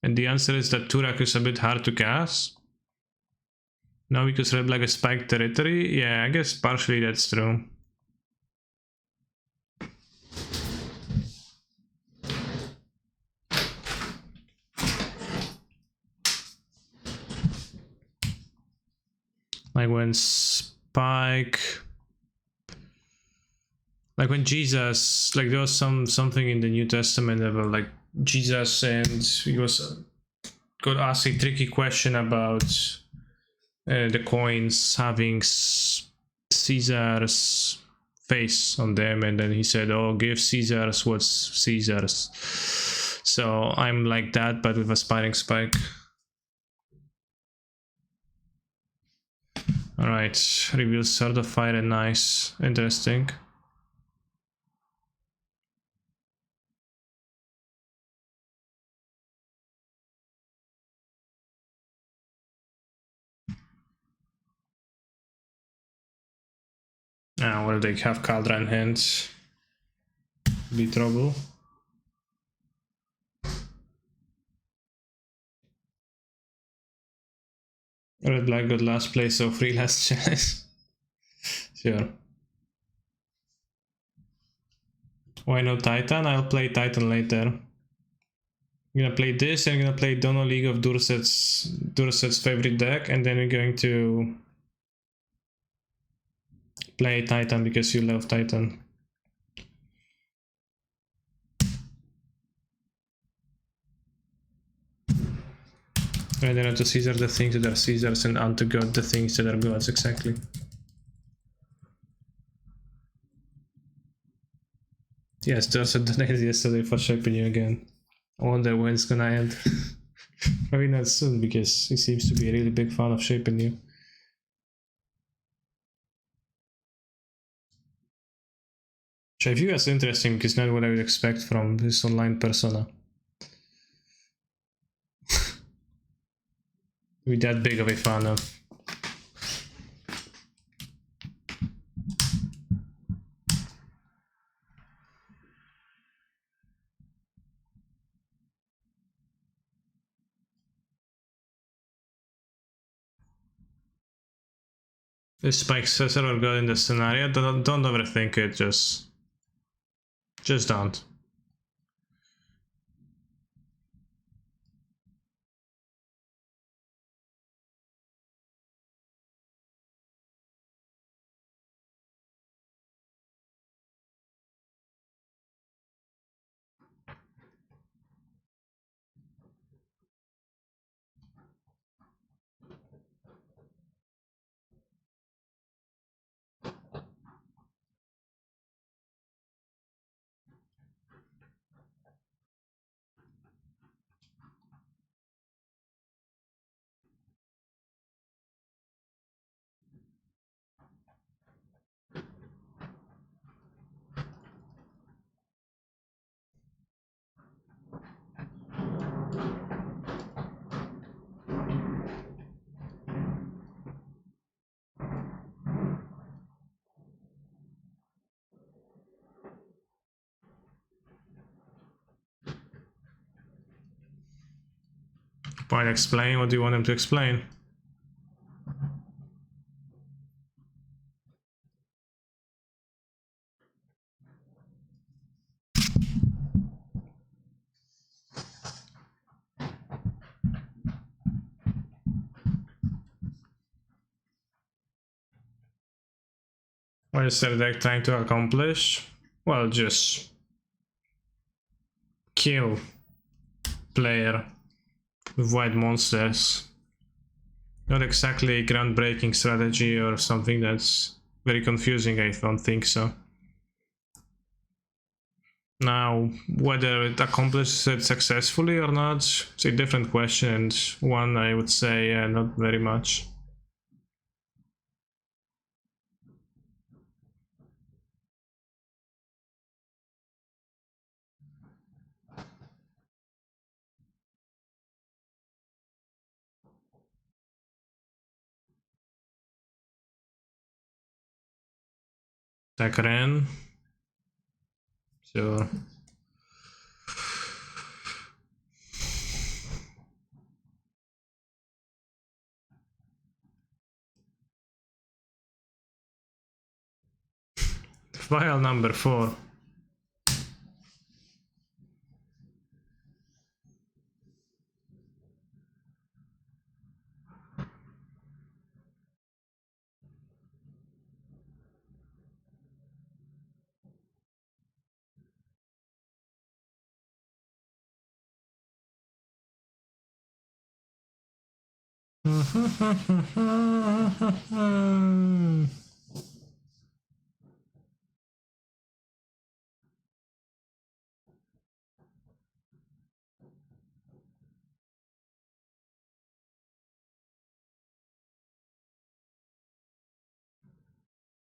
And the answer is that Turak is a bit hard to cast. No, because red black is spiked territory? Yeah, I guess partially that's true. Like when Spike, like when Jesus, like there was something in the New Testament about like Jesus, and he got asked a tricky question about the coins having Caesar's face on them, and then he said, "Oh, give Caesar's what's Caesar's." So I'm like that, but with Aspiring Spike. Alright, reveals Sword of Fire and nice. Interesting. Well, they have Caldra in hands. Be trouble. Red Black got last place, so 3 last chance. Sure. Why no Titan? I'll play Titan later. I'm gonna play this, and I'm gonna play Dono League of Durset's favorite deck, and then we're going to play Titan because you love Titan. I don't know, to Caesar the things that are Caesars, and unto God the things that are gods, exactly. Yes, Dorset donated yesterday for shaping you again. I wonder when it's gonna end. Probably not soon, because he seems to be a really big fan of shaping you. Which I view as interesting, because not what I would expect from this online persona. Be that big of a fan of. This Spike Cesar or God in the scenario, don't overthink it, just don't. Fine, explain. What do you want him to explain? What is the deck trying to accomplish? Well, just kill player with white monsters. Not exactly a groundbreaking strategy or something that's very confusing, I don't think so. Now, whether it accomplishes it successfully or not, it's a different question, and one I would say not very much. Takaren. Sure. File number 4.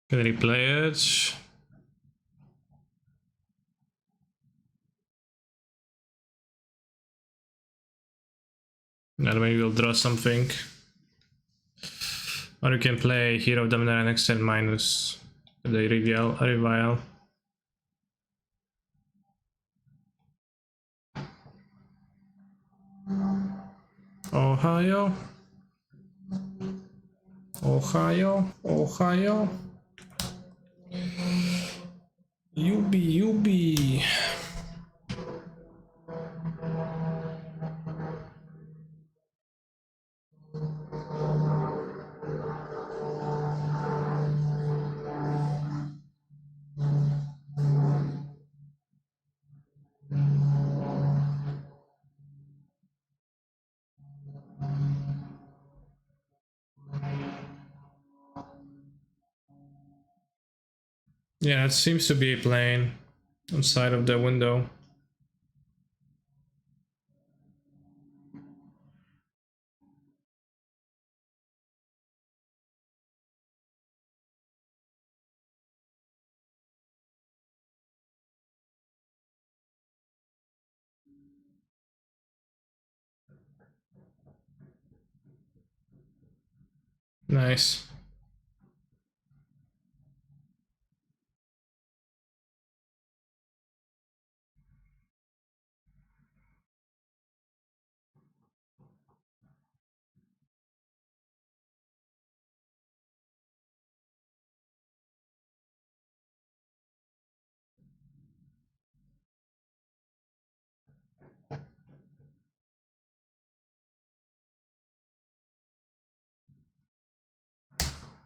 Can replay it. And maybe we'll draw something. Or you can play Hero Dominator and Extend minus. They revile. Ohio. Ohio. Yubi. Yeah, it seems to be a plane inside of the window. Nice.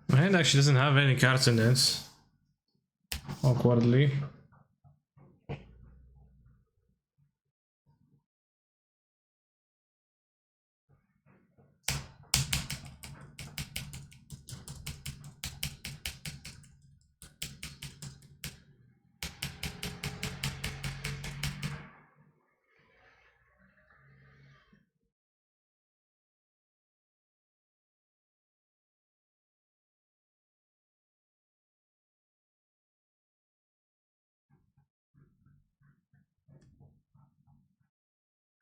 My hand actually doesn't have any cards in this. Awkwardly.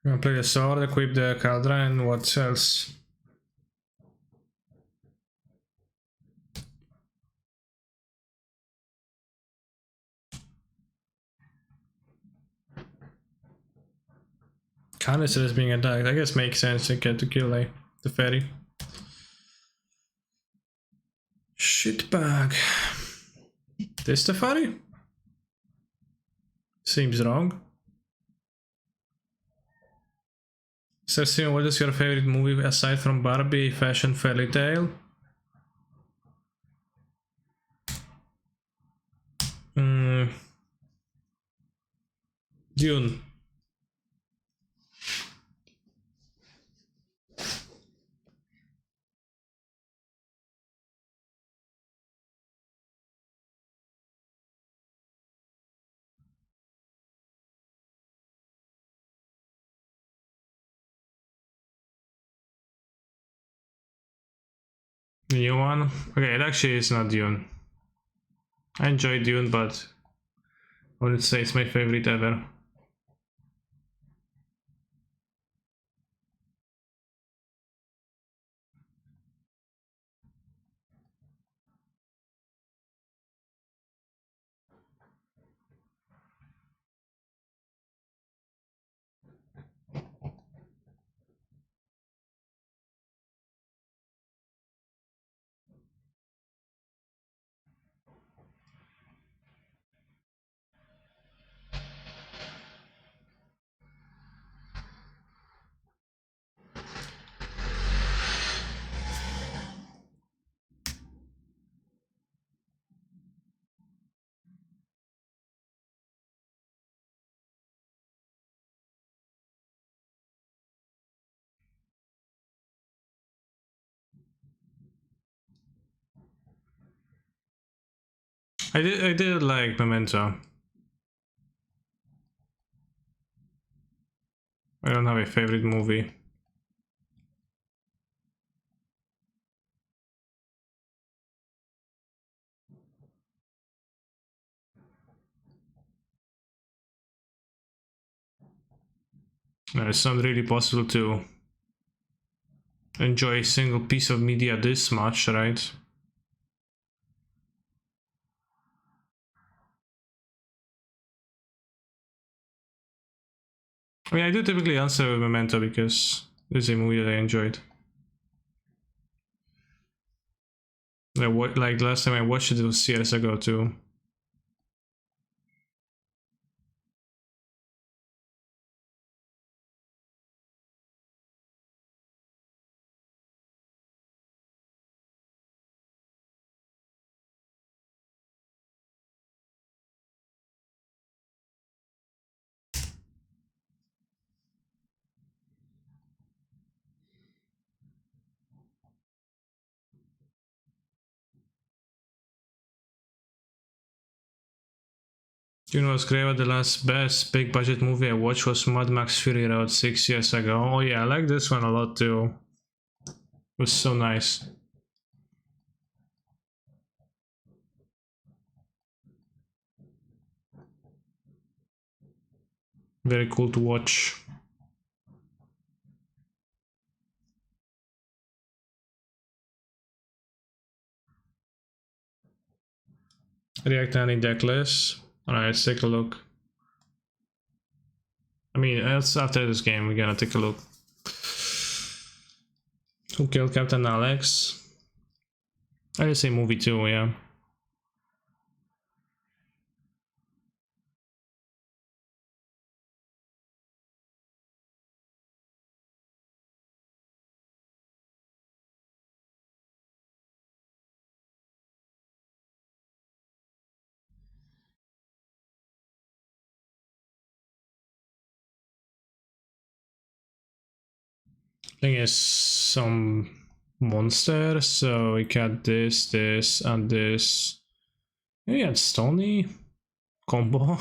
I'm gonna play the sword, equip the Caldra, and what else? Canister is being attacked. I guess makes sense to get to kill like the fairy. Shitbag. This the fairy? Seems wrong. Cersei, what is your favorite movie aside from Barbie, Fashion Fairy Tale? Dune. The new one? Okay, it actually is not Dune. I enjoy Dune, but I wouldn't say it's my favorite ever. I did like Memento. I don't have a favorite movie. It's not really possible to enjoy a single piece of media this much, right? I mean, I do typically answer with Memento because this is a movie that I enjoyed. Like last time I watched it was years ago too. You know what's great about the last best big budget movie I watched was Mad Max Fury Road 6 years ago. Oh yeah, I like this one a lot too. It was so nice. Very cool to watch. React any decklist. Alright, let's take a look. I mean, that's after this game, we're gonna take a look. Who killed Captain Alex? I did say movie too, yeah. Thing is some monster, so we got this, and this. We had Stony combo.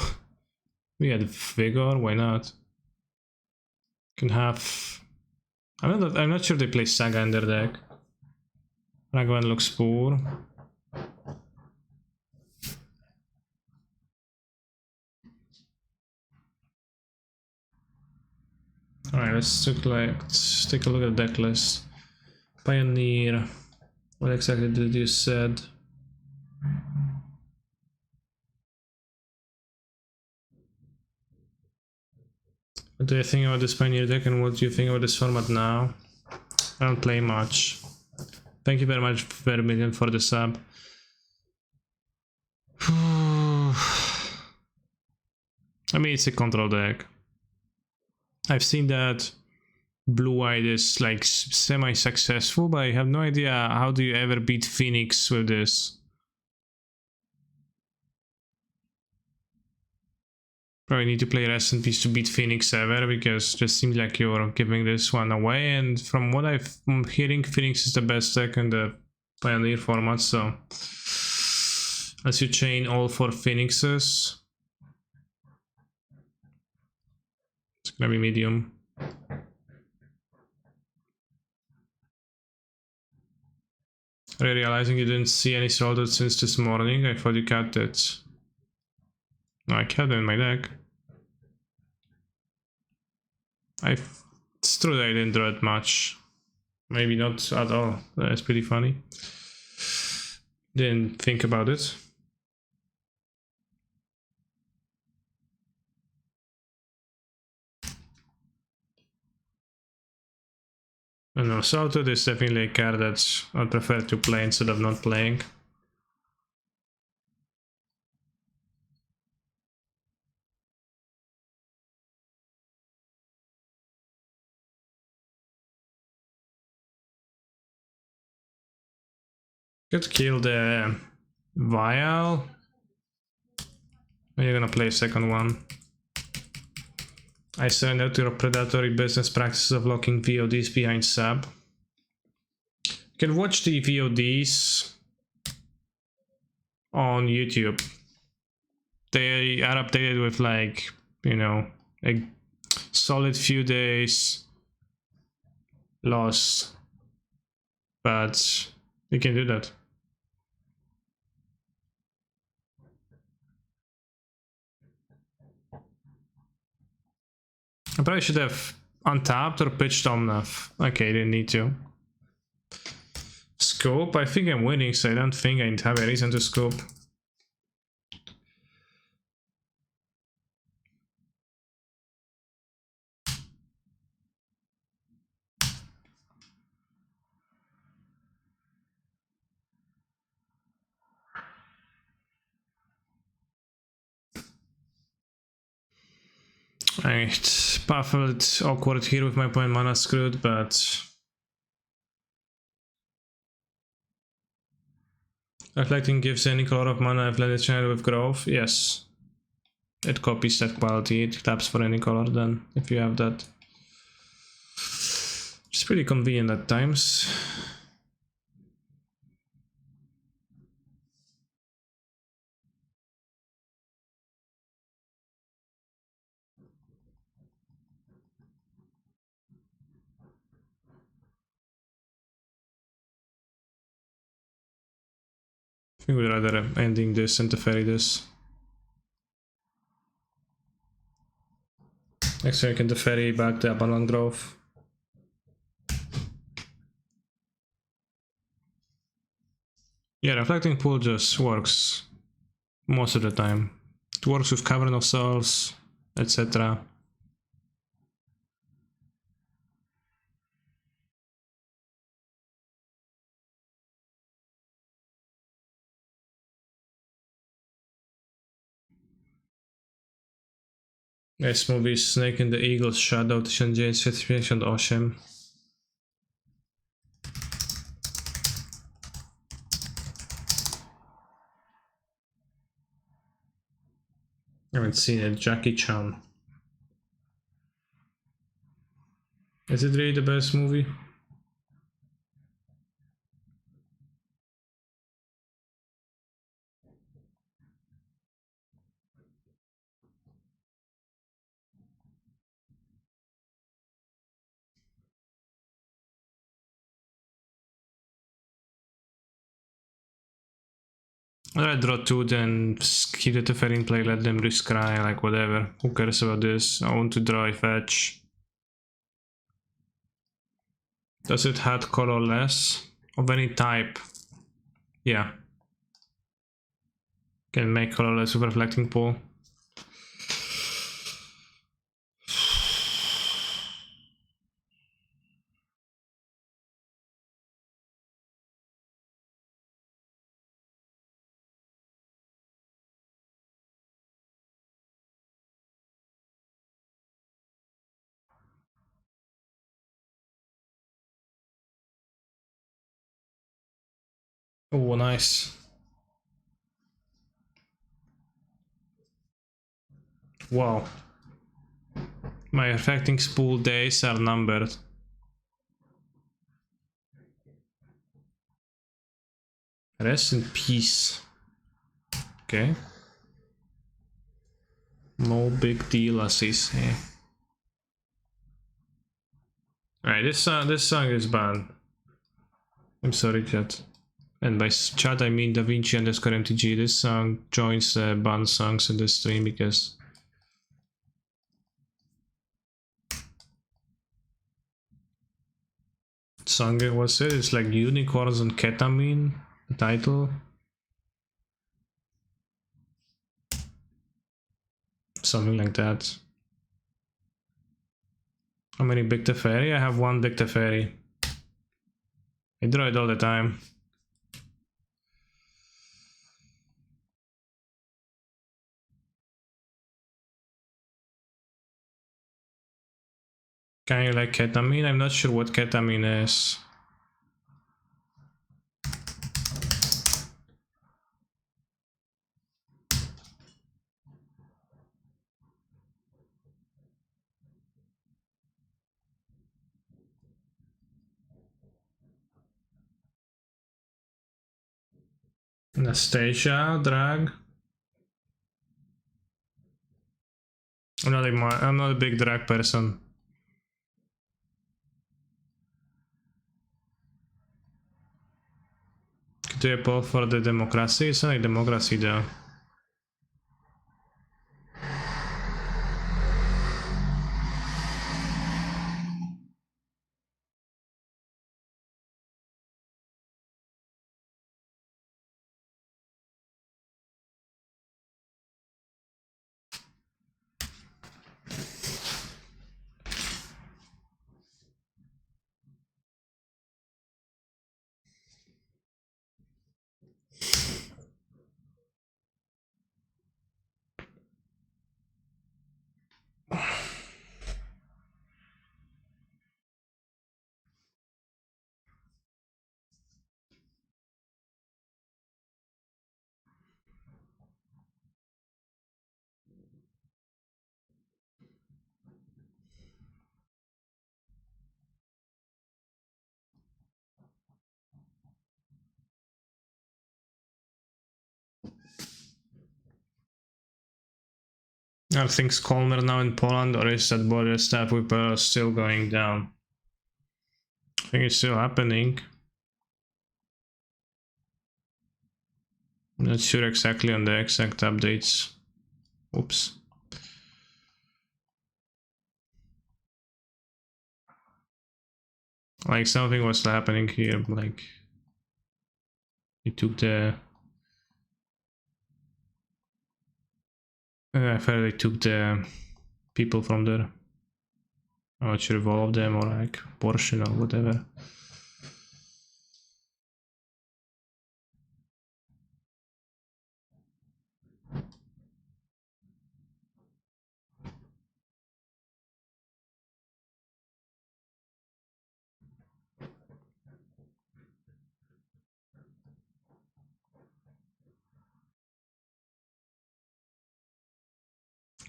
We had Vigor, why not? Can have. I'm not sure they play Saga in their deck. Ragavan looks poor. Alright, let's take a look at the deck list. Pioneer. What exactly did you said? What do you think about this Pioneer deck and what do you think about this format now? I don't play much. Thank you very much, Vermilion, for the sub. I mean, it's a control deck. I've seen that Blue-White is like semi-successful, but I have no idea how do you ever beat Phoenix with this. Probably need to play Rest in Peace to beat Phoenix ever, because it just seems like you're giving this one away, and from what I'm hearing, Phoenix is the best deck in the Pioneer format, so as you chain all 4 Phoenixes, it's gonna be medium. Are you realizing you didn't see any Soldier since this morning? I thought you kept it. No, I kept it in my deck. It's true that I didn't draw it much. Maybe not at all. That's pretty funny. Didn't think about it. I know, Salted is definitely a card that I'd prefer to play instead of not playing. Could kill the Vial. You're gonna play a second one. I surrender to your predatory business practices of locking VODs behind sub. You can watch the VODs on YouTube. They are updated with, like, you know, a solid few days lost, but you can do that. I probably should have untapped or pitched Omnath. Okay, didn't need to. Scope? I think I'm winning, so I don't think I have a reason to scope. It's baffled, awkward here with my point mana screwed, but reflecting gives any color of mana if let it channel with growth. Yes. It copies that quality, it taps for any color then, if you have that. It's pretty convenient at times. I think we'd rather ending this and Teferi this. Next turn I can Teferi back the Abandon Grove. Yeah, Reflecting Pool just works most of the time. It works with Cavern of Souls, etc. Next movie is Snake in the Eagle's Shadow 1958. I haven't seen it. Jackie Chan. Is it really the best movie? I'd draw 2, then keep the Teferi in play, let them rescry, like whatever. Who cares about this? I want to draw a fetch. Does it have colorless? Of any type? Yeah. Can make colorless with Reflecting Pool. Oh, nice. Wow. My Reflecting Pool days are numbered. Rest in peace. Okay. No big deal, as they say. Alright, this song is banned. I'm sorry, chat. And by chat I mean DaVinci underscore MTG. This song joins banned songs in this stream because song was it? It's like Unicorns and Ketamine, the title. Something like that. How many Big Teferi? I have 1 Big Teferi. I draw it all the time. Can you like ketamine? I'm not sure what ketamine is. Anastasia, drag. I'm not a big drag person. Do you pull for the democracy? It's not like democracy though. Are things calmer now in Poland, or is that border staff repair still going down? I think it's still happening. I'm not sure exactly on the exact updates. Oops. Like something was happening here, like he took the I felt they took the people from there. I'm not sure if all of them or like portion or whatever.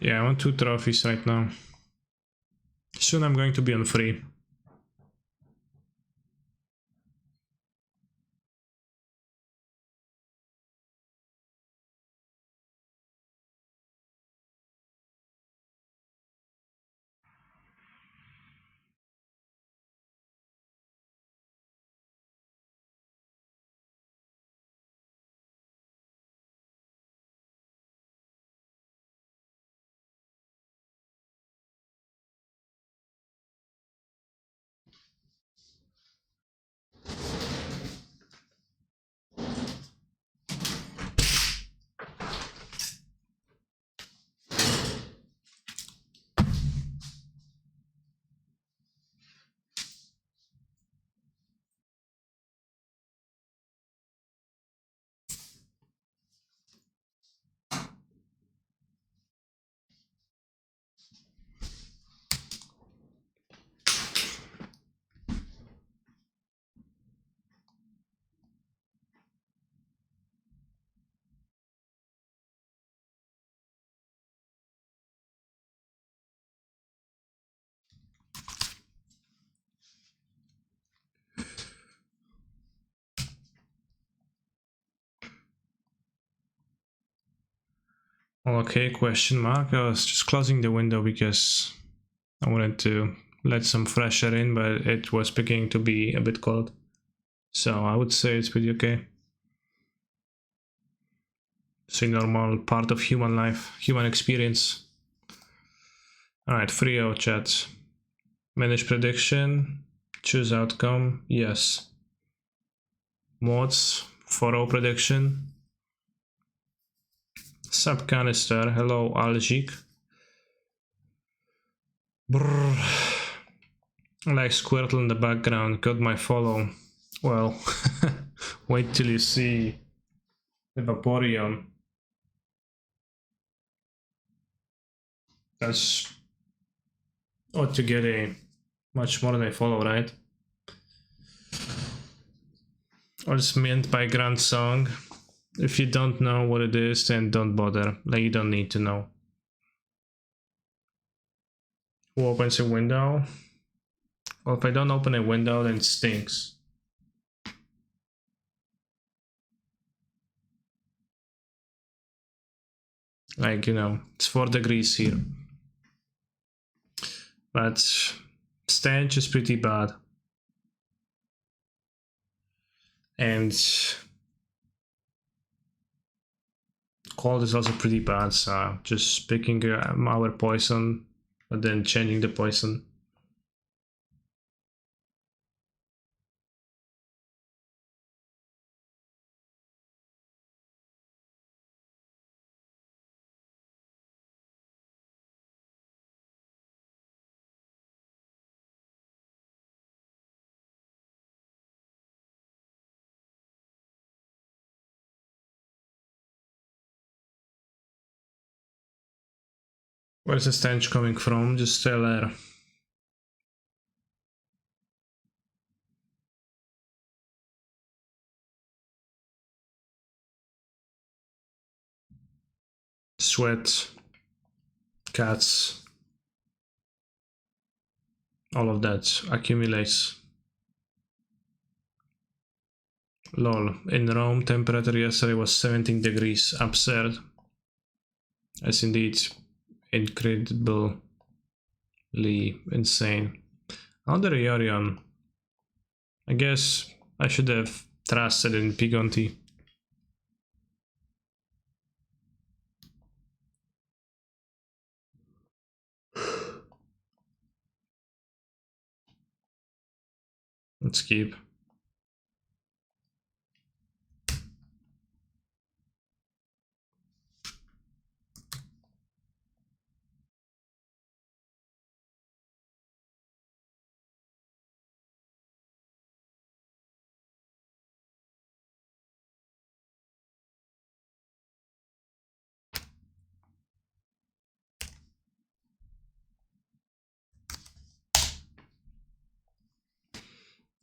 Yeah, I want 2 trophies right now. Soon I'm going to be on free. Okay, question mark. I was just closing the window because I wanted to let some fresh air in, but it was beginning to be a bit cold. So I would say it's pretty okay. It's a normal part of human life, human experience. Alright, 3-0 chat. Manage prediction, choose outcome, yes. Mods, 4-0 prediction. Sub canister, hello Algic. Brrr. Like Squirtle in the background, got my follow. Well, wait till you see the Vaporeon. That's ought to get a much more than a follow, right? What's meant by Grand Song? If you don't know what it is, then don't bother. Like, you don't need to know. Who opens a window? Well, if I don't open a window, then it stinks. Like, you know, it's 4 degrees here. But stench is pretty bad. And cold is also pretty bad, so just picking our poison and then changing the poison. Where's the stench coming from? Just tell her. Sweat, cats, all of that accumulates. Lol, in Rome temperature yesterday was 17 degrees, absurd. As indeed, incredibly insane. Another Yorion. I guess I should have trusted in Pigonti. Let's keep.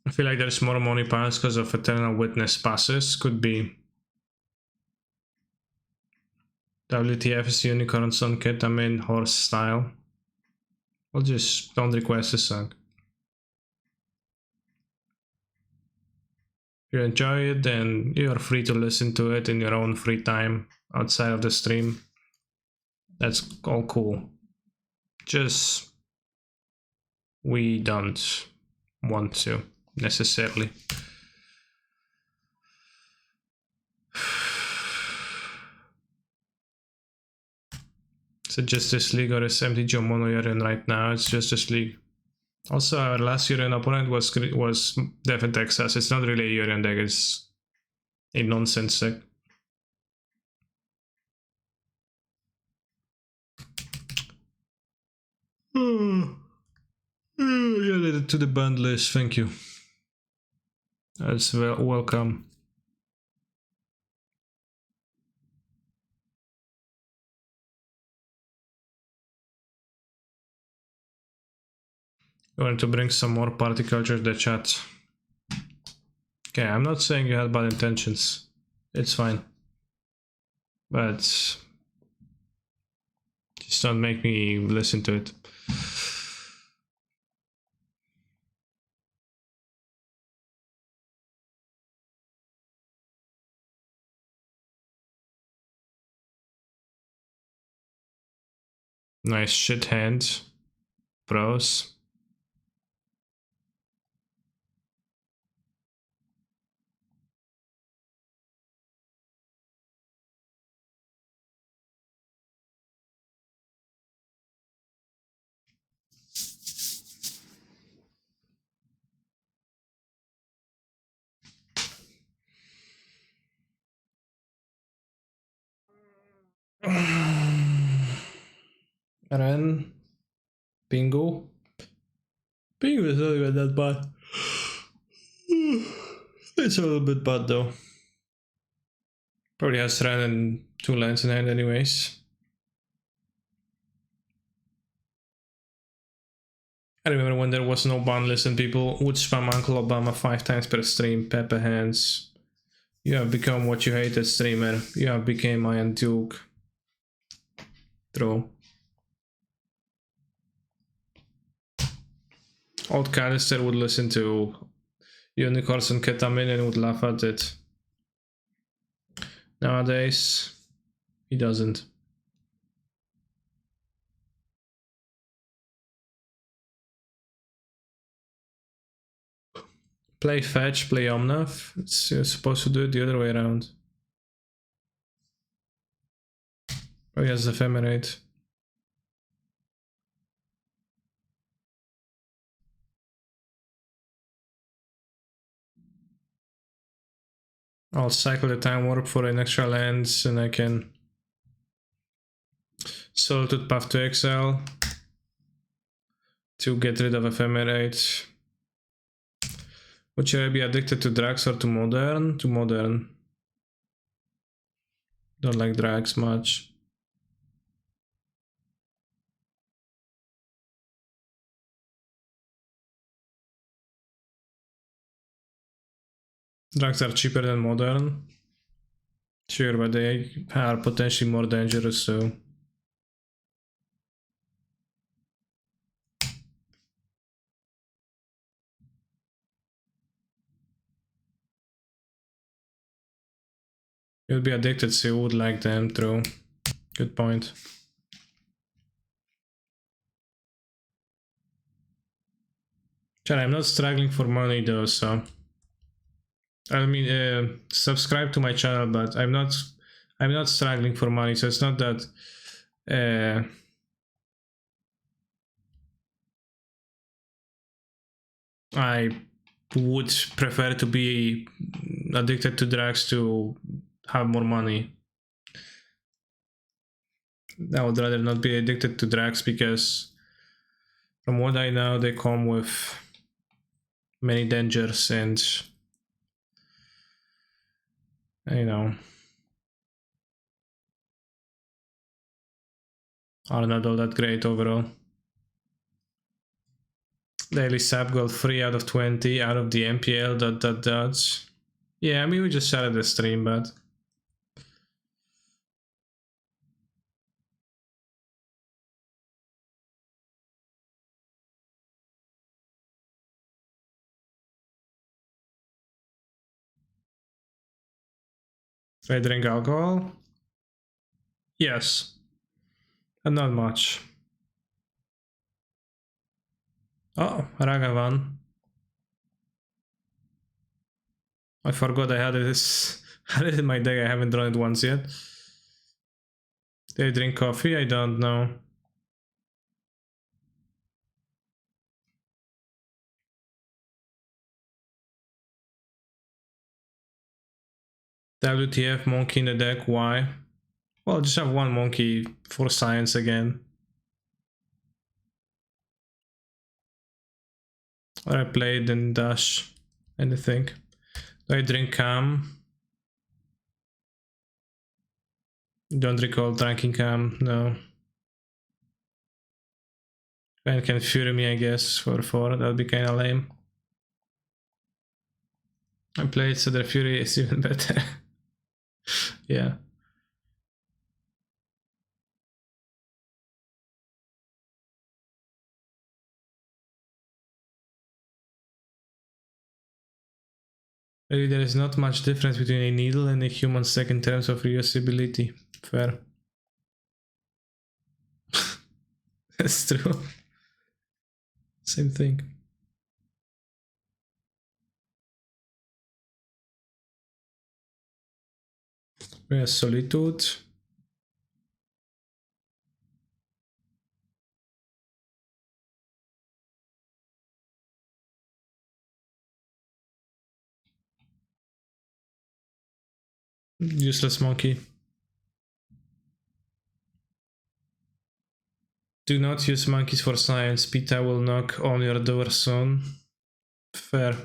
I feel like there's more money piles because of Eternal Witness passes. Could be. WTF is Unicorn Sun Ketamine Horse style. I'll just don't request a song. If you enjoy it, then you are free to listen to it in your own free time outside of the stream. That's all cool. Just we don't want to necessarily. Is it Justice League or is empty Joe Mono Yorion right now? It's Justice League. Also, our last Yorion opponent was Death and Texas. It's not really a Yorion deck, it's a nonsense deck. You added it to the band list, thank you. That's welcome. You want to bring some more party culture to the chat. Okay, I'm not saying you had bad intentions. It's fine. But just don't make me listen to it. Nice shit hand, bros. Ren, Bingo. Bingo is not even that bad. It's a little bit bad though. Probably has Ren and 2 lands in hand anyways. I remember when there was no ban list and people would spam Uncle Obama 5 times per stream. Pepper hands. You have become what you hated, streamer. You have become Iron Duke. True. Old Callister would listen to Unicorns and Ketamine and would laugh at it. Nowadays, he doesn't. Play Fetch, play Omnath. You're supposed to do it the other way around. Oh, he has Ephemerate. I'll cycle the Time Warp for an extra lands and I can Solitude Path to Exile to get rid of Ephemerate. Would you be addicted to Drax or to Modern? To Modern. Don't like Drax much. Drags are cheaper than Modern. Sure, but they are potentially more dangerous, so... You'd be addicted, so you would like them, true. Good point. I'm not struggling for money though, so I mean, subscribe to my channel, but I'm not struggling for money, so it's not that I would prefer to be addicted to drugs to have more money. I would rather not be addicted to drugs because from what I know, they come with many dangers and, you know, are not all that great overall. Daily sub got 3 out of 20 out of the MPL ... Yeah, I mean, we just started the stream, but I drink alcohol. Yes, and not much. Oh, Ragavan. I forgot I had this. Had it in my deck. I haven't drawn it once yet. Do I drink coffee? I don't know. WTF monkey in the deck? Why? Well, just have one monkey for science again. Or I played and dash anything. Do I drink cam? Don't recall drinking cam, no. And can fury me, I guess, for 4. That'd be kinda lame. I played so the fury is even better. Yeah. Really, there is not much difference between a needle and a human stack in terms of reusability. Fair. That's true. Same thing. Yeah, solitude. Useless monkey. Do not use monkeys for science. PETA will knock on your door soon. Fair.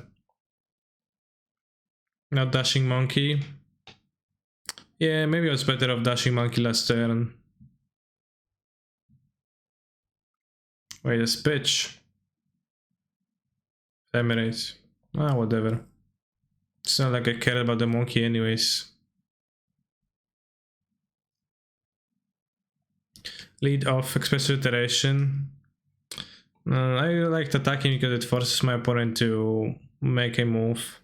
Not dashing monkey. Yeah, maybe I was better off dashing monkey last turn. Wait, a bitch. Emirate. Ah, whatever. It's not like I care about the monkey anyways. Lead off, express iteration. I liked attacking because it forces my opponent to make a move.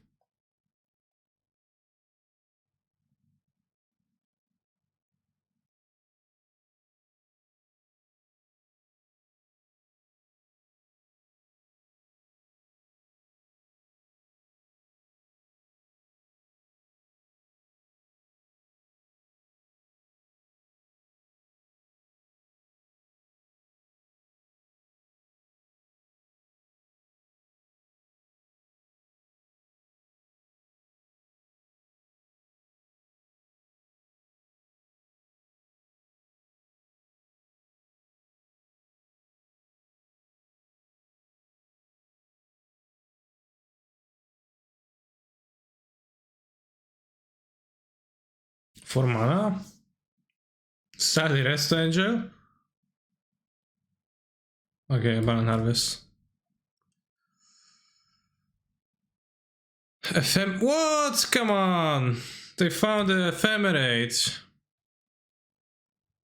For mana? Study Rest Angel? Okay, Baron Harvest. What? Come on! They found the ephemerate.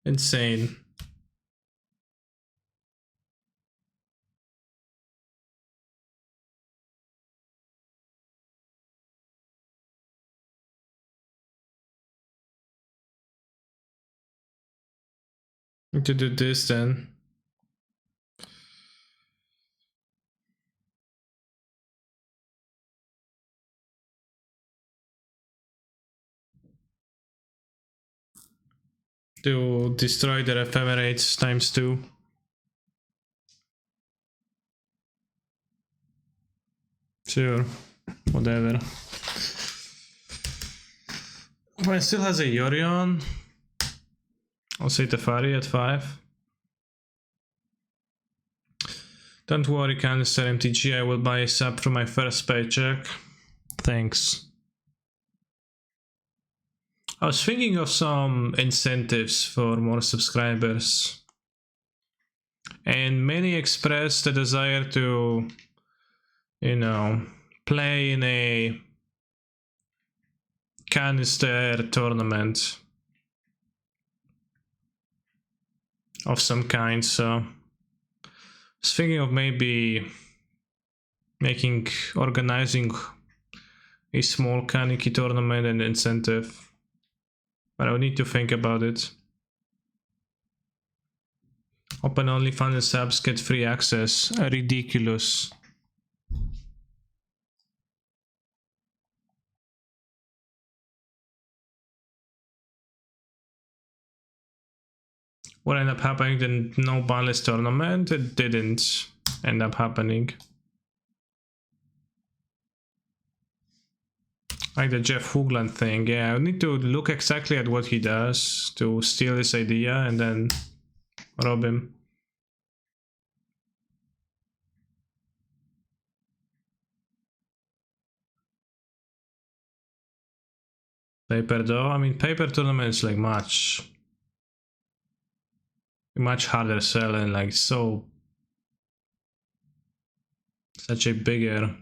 Insane. Need to do this then. to destroy their ephemerates ×2. Sure, whatever. Well, it still has a Yorion. I'll say Tefari at 5. Don't worry, Canister MTG, I will buy a sub from my first paycheck. Thanks. I was thinking of some incentives for more subscribers. And many expressed the desire to, you know, play in a canister tournament of some kind, so I was thinking of maybe organizing a small Kaneki tournament and incentive, but I would need to think about it. Open only fund subs get free access. Ridiculous. What ended up happening? The no banlist tournament? It didn't end up happening. Like the Jeff Hoogland thing, yeah, I need to look exactly at what he does to steal his idea and then rob him. Paper though, I mean, paper tournament is like much harder sell and like such a bigger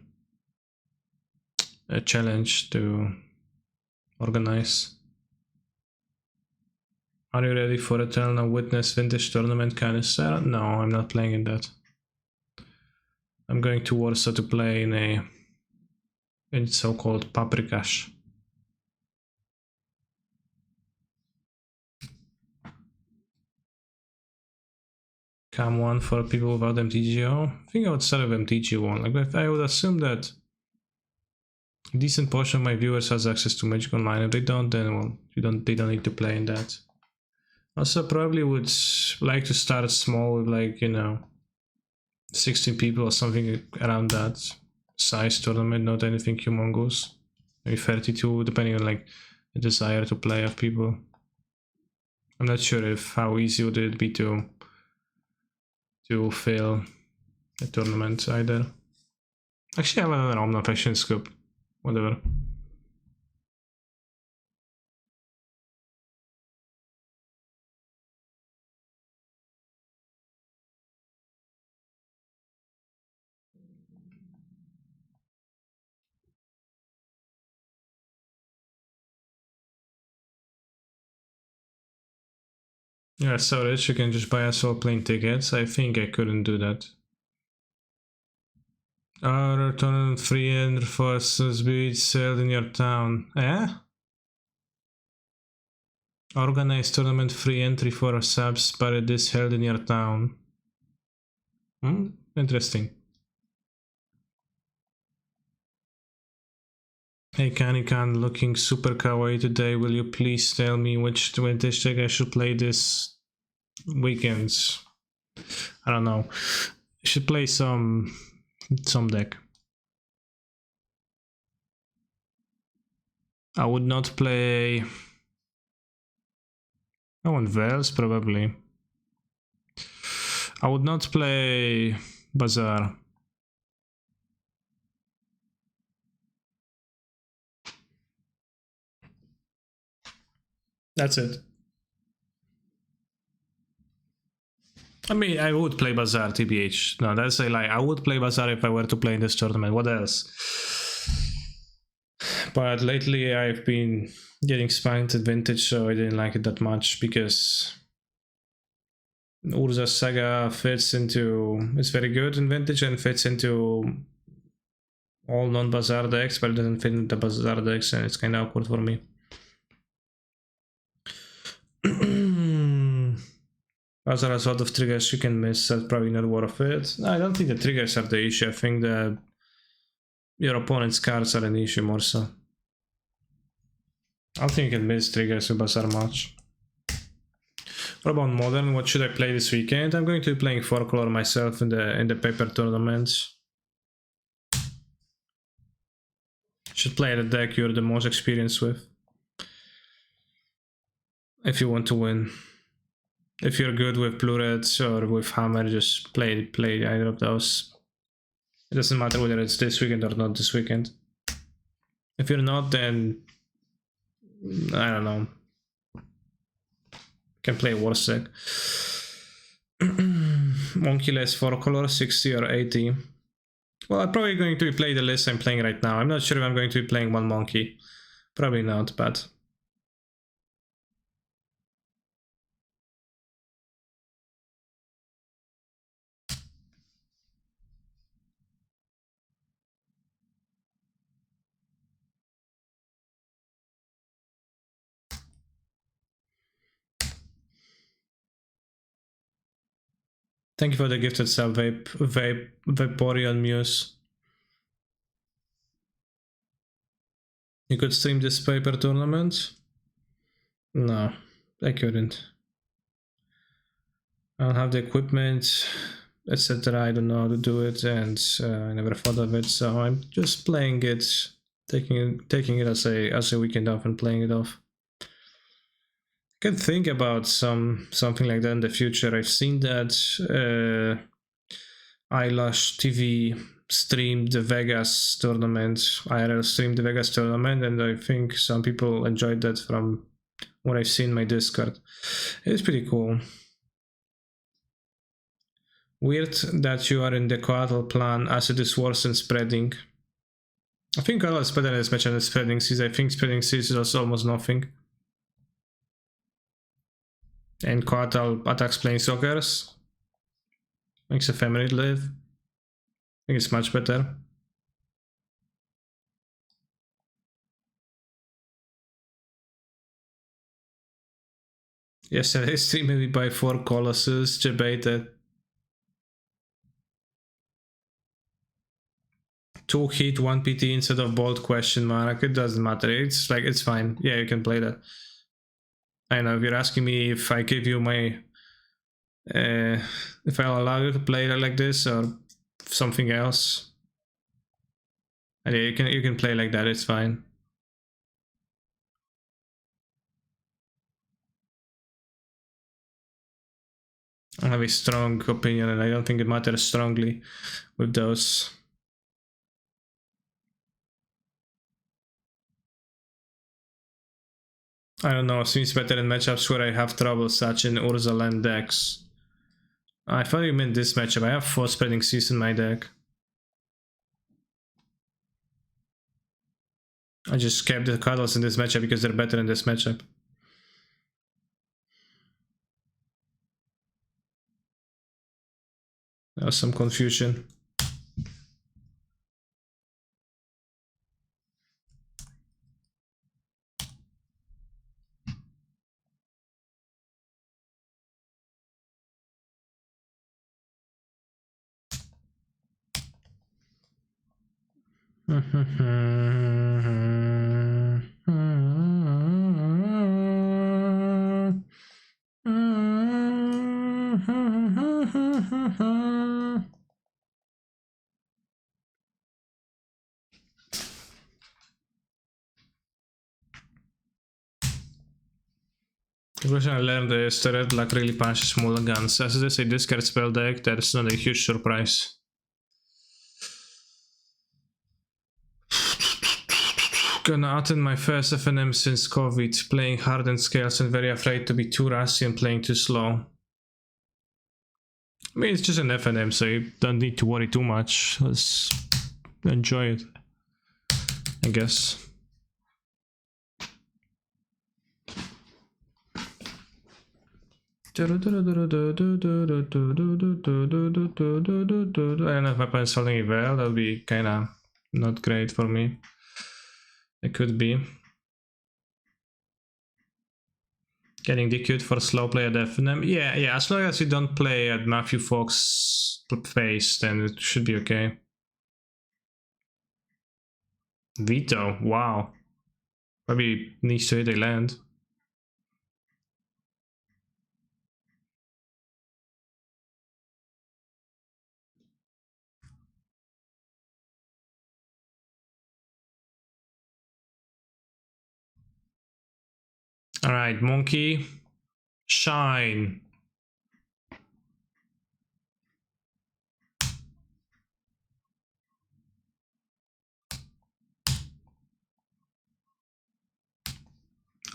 challenge to organize. Are you ready for Eternal Witness Vintage Tournament Canister? No, I'm not playing in that. I'm going to Warsaw to play in so-called Paprikash. Cam 1 for people without MTGO. I think I would start with MTG1. Like, I would assume that a decent portion of my viewers has access to Magic Online. If they don't, then well, they don't need to play in that. Also, probably would like to start small with, like, you know, 16 people or something around that size tournament, not anything humongous. Maybe 32, depending on like the desire to play of people. I'm not sure how easy would it be to fill a tournament either. Actually, I have another Omnifaction scoop. Whatever. Yeah, so rich, you can just buy us all plane tickets. I think I couldn't do that. Our tournament free and forces be sold in your town. Eh? Organize tournament free entry for subs, but it is held in your town. Interesting. Hey Kanikan, looking super kawaii today. Will you please tell me which vintage deck I should play this weekend? I don't know. I should play some deck. I would not play... I want Vels, probably. I would not play Bazaar. That's it. I mean, I would play Bazaar, TBH. No, that's a lie. I would play Bazaar if I were to play in this tournament. What else? But lately I've been getting spanked at Vintage, so I didn't like it that much because Urza's Saga fits into... It's very good in Vintage and fits into all non-Bazaar decks, but it doesn't fit into the Bazaar decks and it's kind of awkward for me. Bazaar has a lot of triggers you can miss, that's probably not worth it. No, I don't think the triggers are the issue, I think that your opponent's cards are an issue more so. I don't think you can miss triggers with Bazaar much. What about Modern? What should I play this weekend? I'm going to be playing 4-color myself in the paper tournaments. Should play the deck you're the most experienced with. If you want to win. If you're good with blue reds or with hammer, just play either of those. It doesn't matter whether it's this weekend or not this weekend. If you're not, then I don't know. Can play Warsec. Monkeyless 4-color, 60 or 80. Well, I'm probably going to play the list I'm playing right now. I'm not sure if I'm going to be playing one monkey. Probably not, but... Thank you for the gifted sub, Vaporeon Muse. You could stream this paper tournament? No, I couldn't. I don't have the equipment, etc. I don't know how to do it, and I never thought of it, so I'm just playing it, taking it as a weekend off and playing it off. I can think about something like that in the future. I've seen that Eyelash TV streamed the Vegas tournament, IRL streamed the Vegas tournament, and I think some people enjoyed that from what I've seen in my Discord. It's pretty cool. Weird that you are in the Coatl plan as it is worse than spreading. I think Coatl is better as much as spreading seas. I think spreading seas is also almost nothing. And Coatl attacks planeswalkers. Makes a family live. I think it's much better. Yesterday stream maybe by 4 Colossus, debated. 2 hit, 1 PT instead of bold question mark. It doesn't matter. It's like, it's fine. Yeah, you can play that. I know if you're asking me if I give you my... if I'll allow you to play it like this or something else. And yeah, you can play like that, it's fine. I have a strong opinion and I don't think it matters strongly with those. I don't know, seems better in matchups where I have trouble, such in Urza land decks. I thought you meant this matchup. I have 4 spreading seas in my deck. I just kept the cuddles in this matchup because they're better in this matchup. There was some confusion. The question I learned is the red luck really punches smaller guns. As it is a discard spell deck, that's not a huge surprise. Gonna attend my first FNM since COVID, playing hardened scales and very afraid to be too rusty and playing too slow. I mean, it's just an FNM, so you don't need to worry too much. Let's enjoy it, I guess. I don't know if my opponent's holding it well, that'll be kinda not great for me. It could be. Getting DQ'd for slow play at FNM. Yeah, as long as you don't play at Matthew Fox pace, then it should be okay. Veto, wow. Probably needs to hit a land. Alright, monkey. Shine.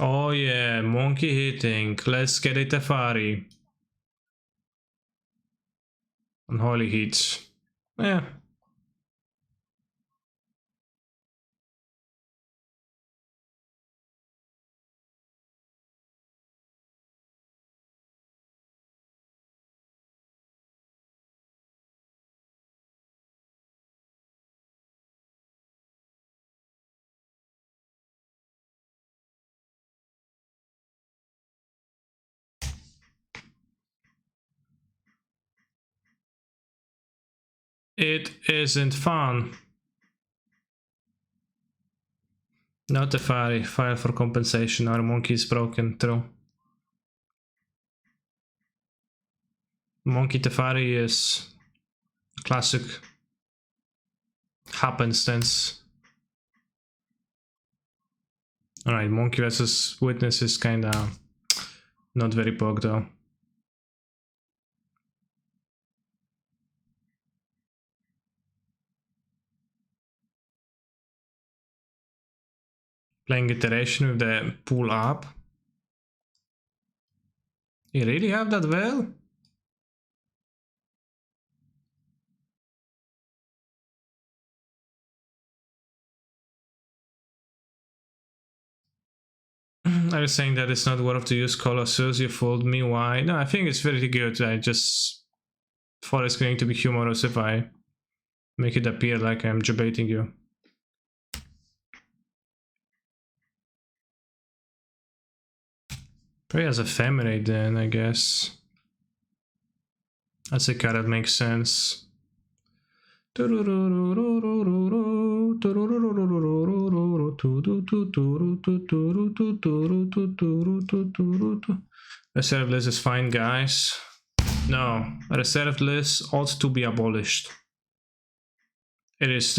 Oh yeah, monkey hitting. Let's get it Tefari. Unholy hits. Yeah. It isn't fun. Not Tefari. File for compensation. Our monkey is broken. True. Monkey Tefari is classic happenstance. Alright, monkey versus witness is kinda not very pog though. Playing iteration with the pull up. You really have that well? Are you saying that it's not worth to use Colossus? You fooled me, why? No, I think it's very good. I just thought it's going to be humorous if I make it appear like I'm debating you. Probably as ephemerate then, I guess. That's a card that makes sense. Reserved list is fine, guys. No, reserved list ought to be abolished. It is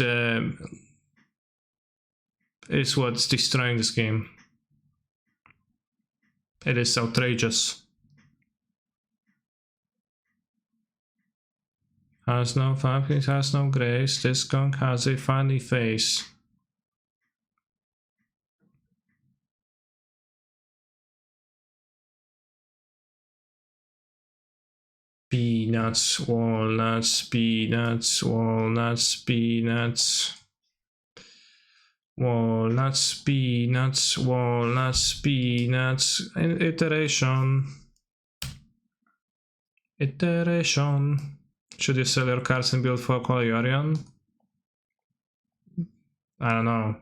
what's destroying this game. It is outrageous. Has no fabric, has no grace. This skunk has a funny face. Peanuts, walnuts, peanuts, walnuts, peanuts. Walnuts, peanuts, walnuts, peanuts. Iteration. Iteration. Should you sell your cards and build for Yorion? I don't know.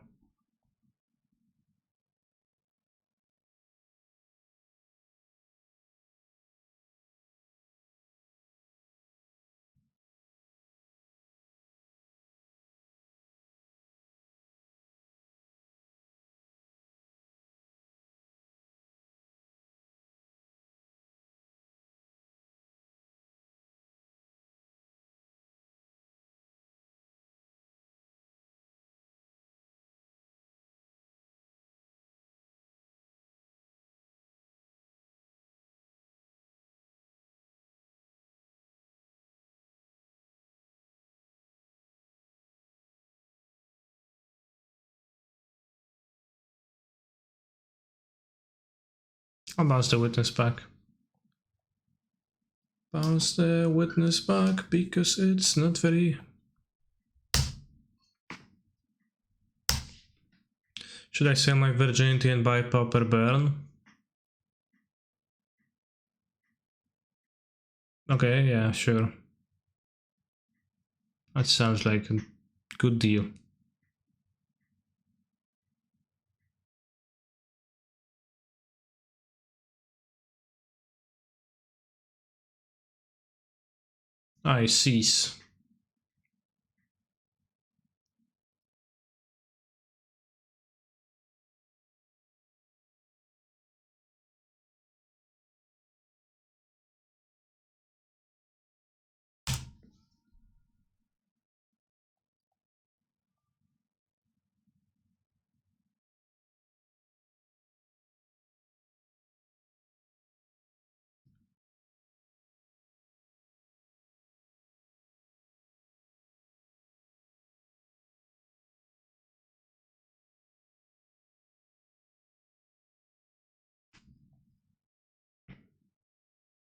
I'll bounce the witness back. Bounce the witness back because it's not very... Should I sell my virginity and buy Pauper Burn? Okay, yeah, sure. That sounds like a good deal. I cease.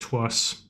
Twas.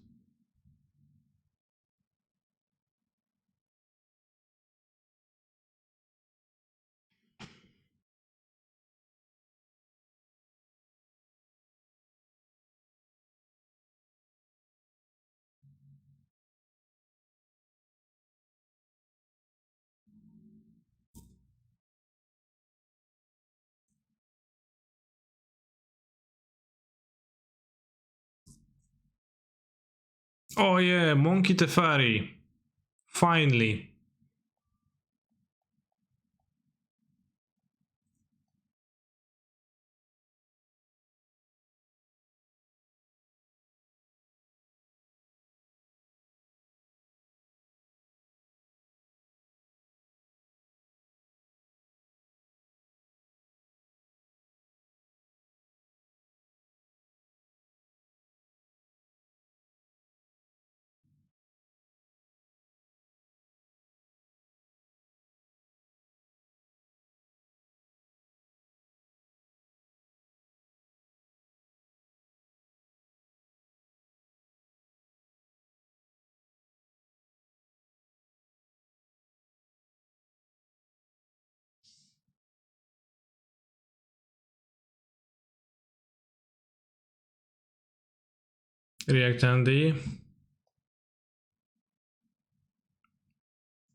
Oh yeah, Monkey Teferi. Finally. React Andy.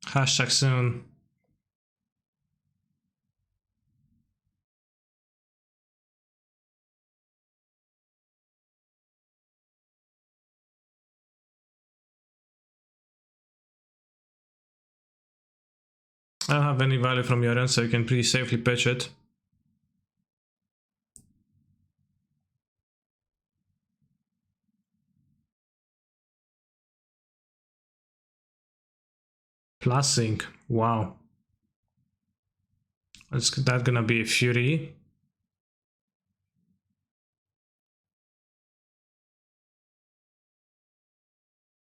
Hashtag soon. I don't have any value from Yorion, so you can pretty safely pitch it. Plus sync. Wow. Is that gonna be a Fury?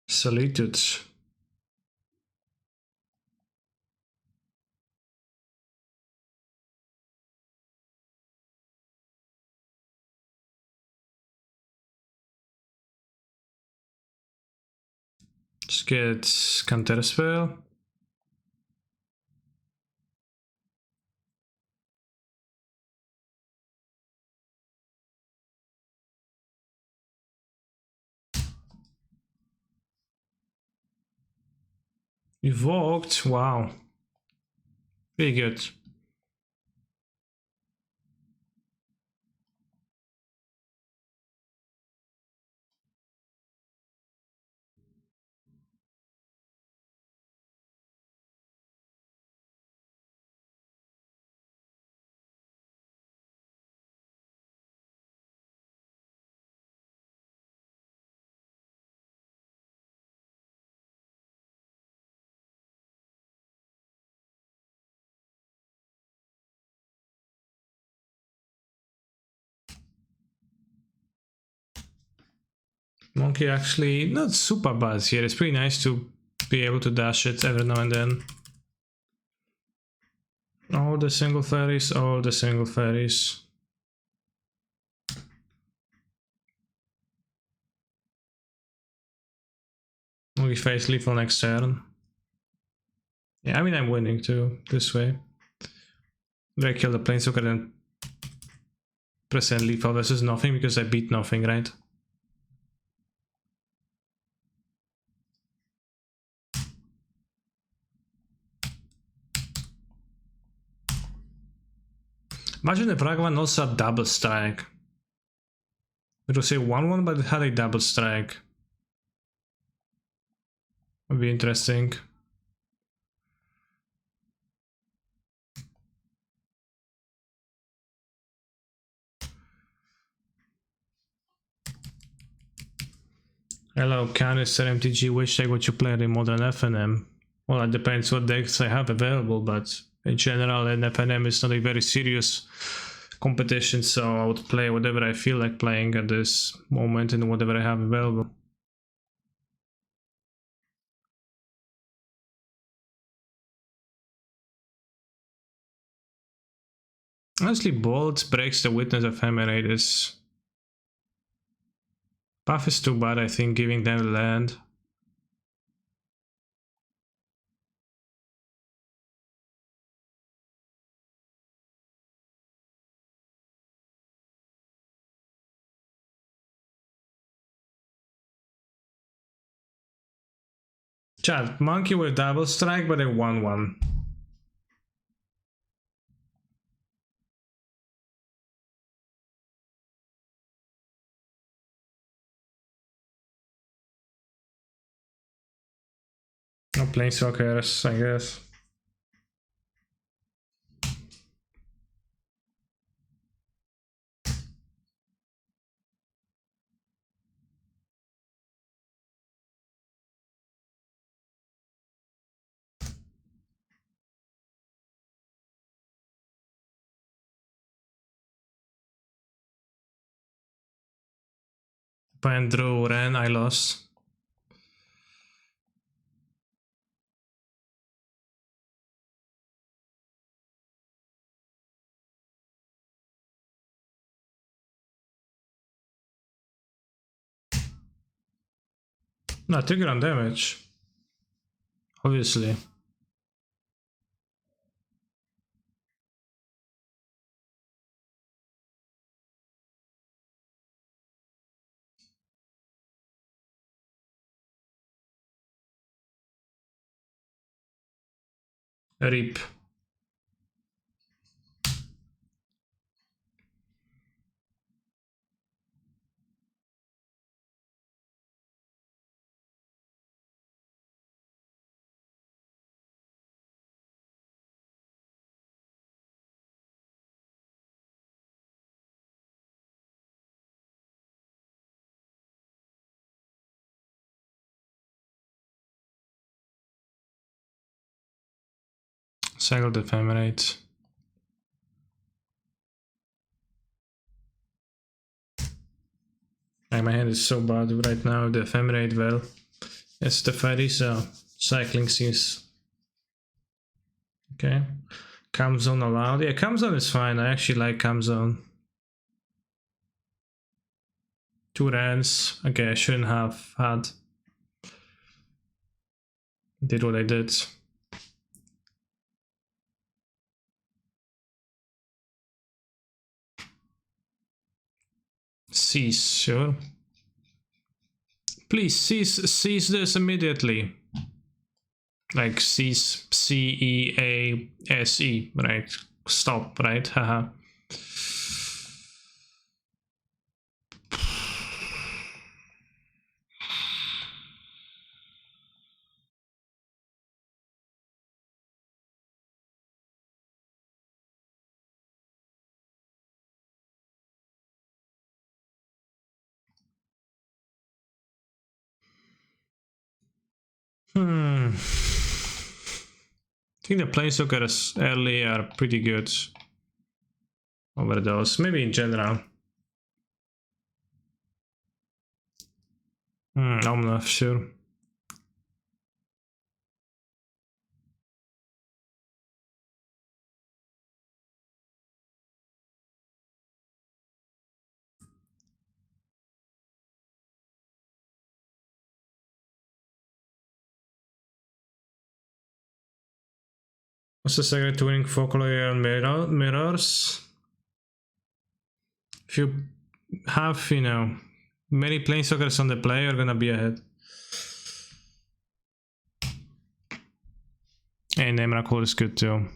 Solitudes. Just get counter spell. Evoked. Wow. Pretty good. Monkey actually not super bad here. It's pretty nice to be able to dash it every now and then. All the single fairies, all the single fairies. We face lethal next turn. Yeah, I mean I'm winning too, this way. I kill the Planeswalker and present lethal versus nothing because I beat nothing, right? Imagine if Ragavan also had double strike. It was a 1-1, but it had a double strike. Would be interesting. Hello, Canister MTG, which deck would you play in Modern FNM? Well, it depends what decks I have available, but in general, an FNM is not a very serious competition, so I would play whatever I feel like playing at this moment and whatever I have available. Honestly, Bolt breaks the Witness of Emerald is Buff is too bad, I think, giving them land. Chat, monkey with double strike, but a 1-1. No planeswalkers, I guess. Pandro ran, I lost. No, trigger on damage. Obviously. Rip. Cycle the ephemerate. My hand is so bad right now, the ephemerate, well, it's the fairy, so cycling seems... Okay. Calm zone allowed. Yeah, calm zone is fine, I actually like calm zone. 2 rans. Okay, I shouldn't have had. Did what I did. Cease, sure. Please cease this immediately. Like cease, C-E-A-S-E, right? Stop, right? Haha. I think the planeswalkers early are pretty good over those, maybe in general. I'm not sure. What's the secret to winning folklore and mirrors? If you have, you know, many planeswalkers on the play, you're gonna be ahead. And Emrakul is good too.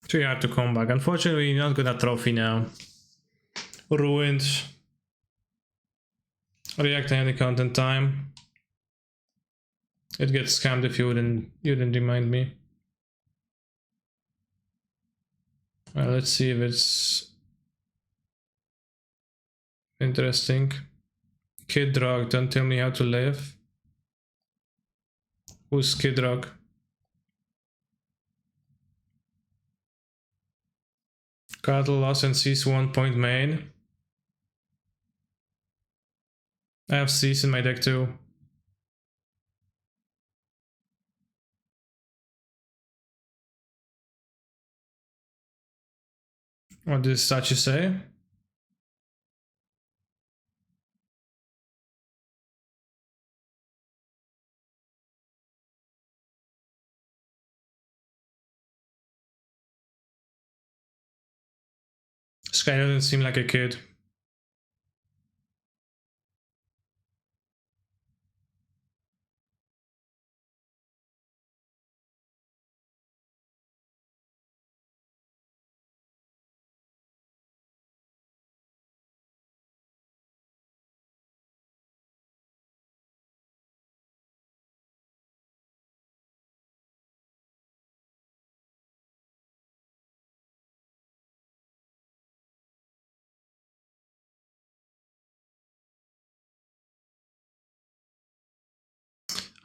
Too hard to come back. Unfortunately, not gonna trophy now. Ruined. React any content time. It gets scammed if you didn't remind me. Let's see if it's interesting. Kid drug, don't tell me how to live. Who's Kid Rock? Cattle lost and sees 1 point main. I have C's in my deck too. What does Sachi say? This guy doesn't seem like a kid.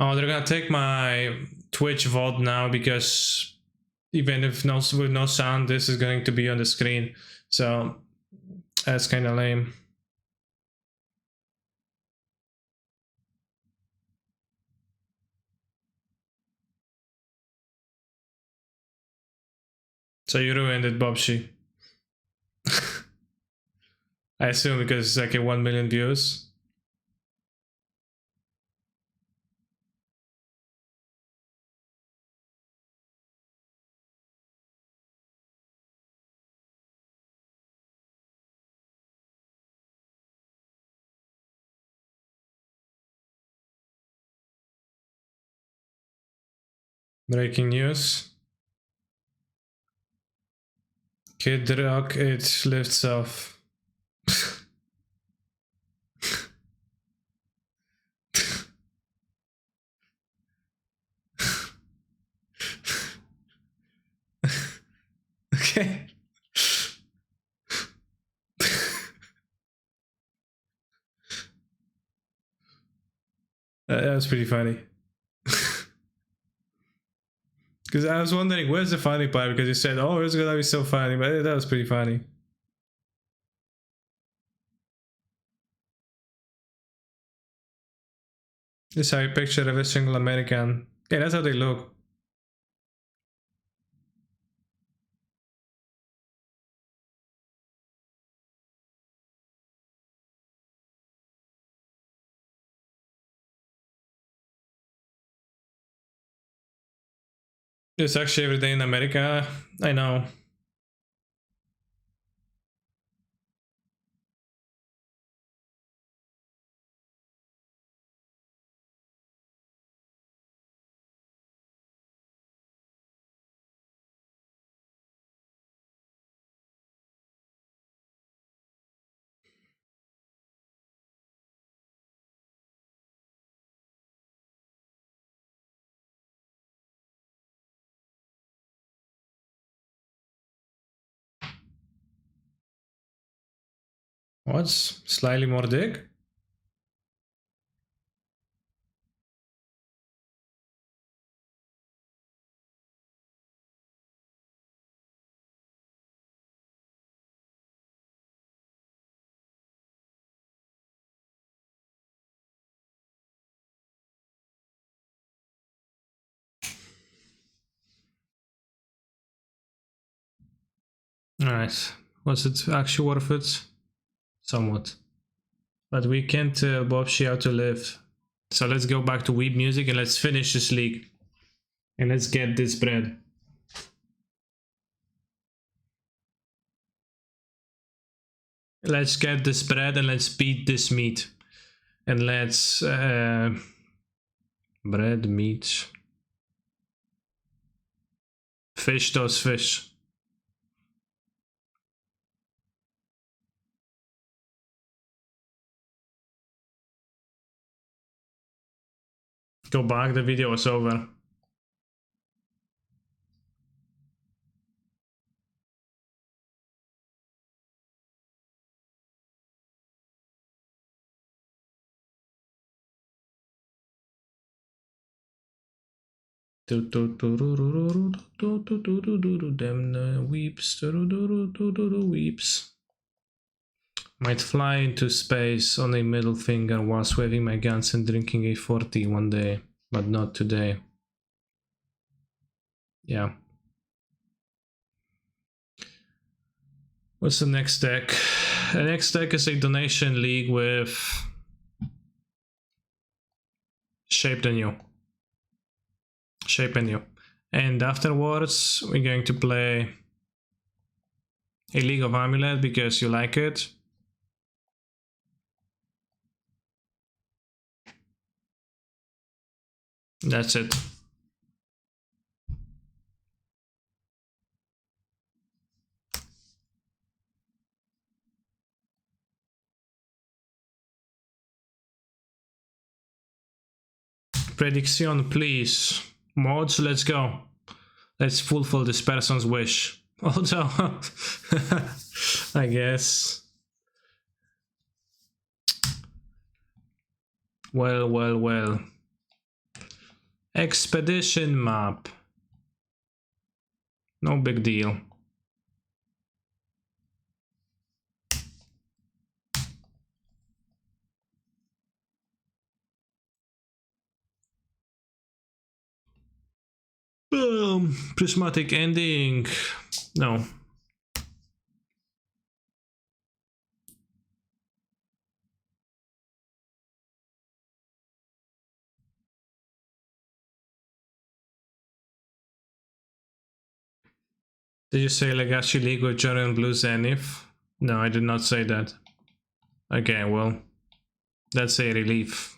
Oh, they're gonna take my Twitch VOD now because even if with no sound, this is going to be on the screen. So that's kind of lame. So you ruined it, Bobshi. I assume because it's like a 1 million views. Breaking news. Kid Rock, it lifts off. Okay. That was pretty funny. Because I was wondering, where's the funny part? Because you said, oh, it's gonna be so funny, but that was pretty funny. This is how I picture every single American. Yeah, that's how they look. It's actually every day in America. I know. What's slightly more dig? Nice. Was it actually worth it? Somewhat. But we can't Bobshi how to live. So let's go back to weed music and let's finish this league. And let's get this bread. Let's get this bread and let's beat this meat. And let's... bread, meat... Fish those fish. Go back, the video was over. Them weeps. Weeps. Might fly into space on a middle finger while waving my guns and drinking a 40 one day, but not today. Yeah. What's the next deck? The next deck is a donation league with Shape Anew. And afterwards, we're going to play a League of Amulet because you like it. That's it. Prediction, please. Mods, let's go. Let's fulfill this person's wish. Although, I guess. Well. Expedition map. No big deal. Prismatic ending. No. Did you say Legacy League with Yorion Blue Zenith? No, I did not say that. Okay, well, that's a relief.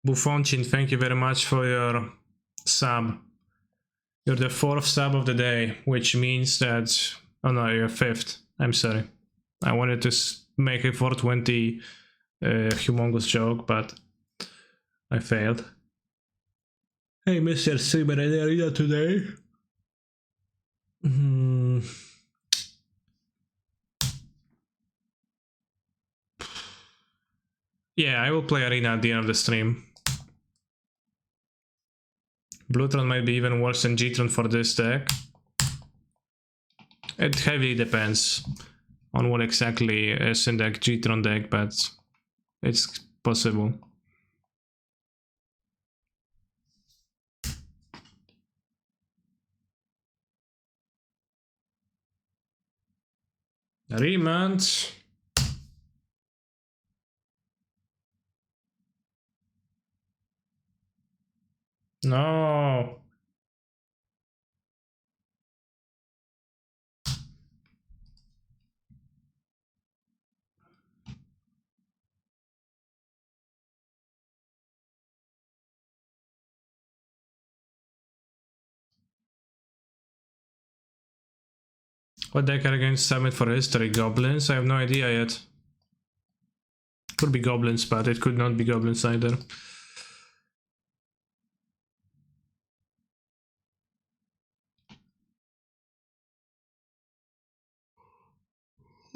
Buffonchin, thank you very much for your sub. You're the 4th sub of the day, which means that... Oh no, you're 5th. I'm sorry. I wanted to make a 420 humongous joke, but I failed. Hey, Mr. Streamer, any arena today? Yeah, I will play arena at the end of the stream. Blue-Tron might be even worse than G-Tron for this deck. It heavily depends on what exactly is in the G-Tron deck, but it's possible. Remand. No. What deck are going to submit for history? Goblins? I have no idea yet. Could be goblins, but it could not be goblins either.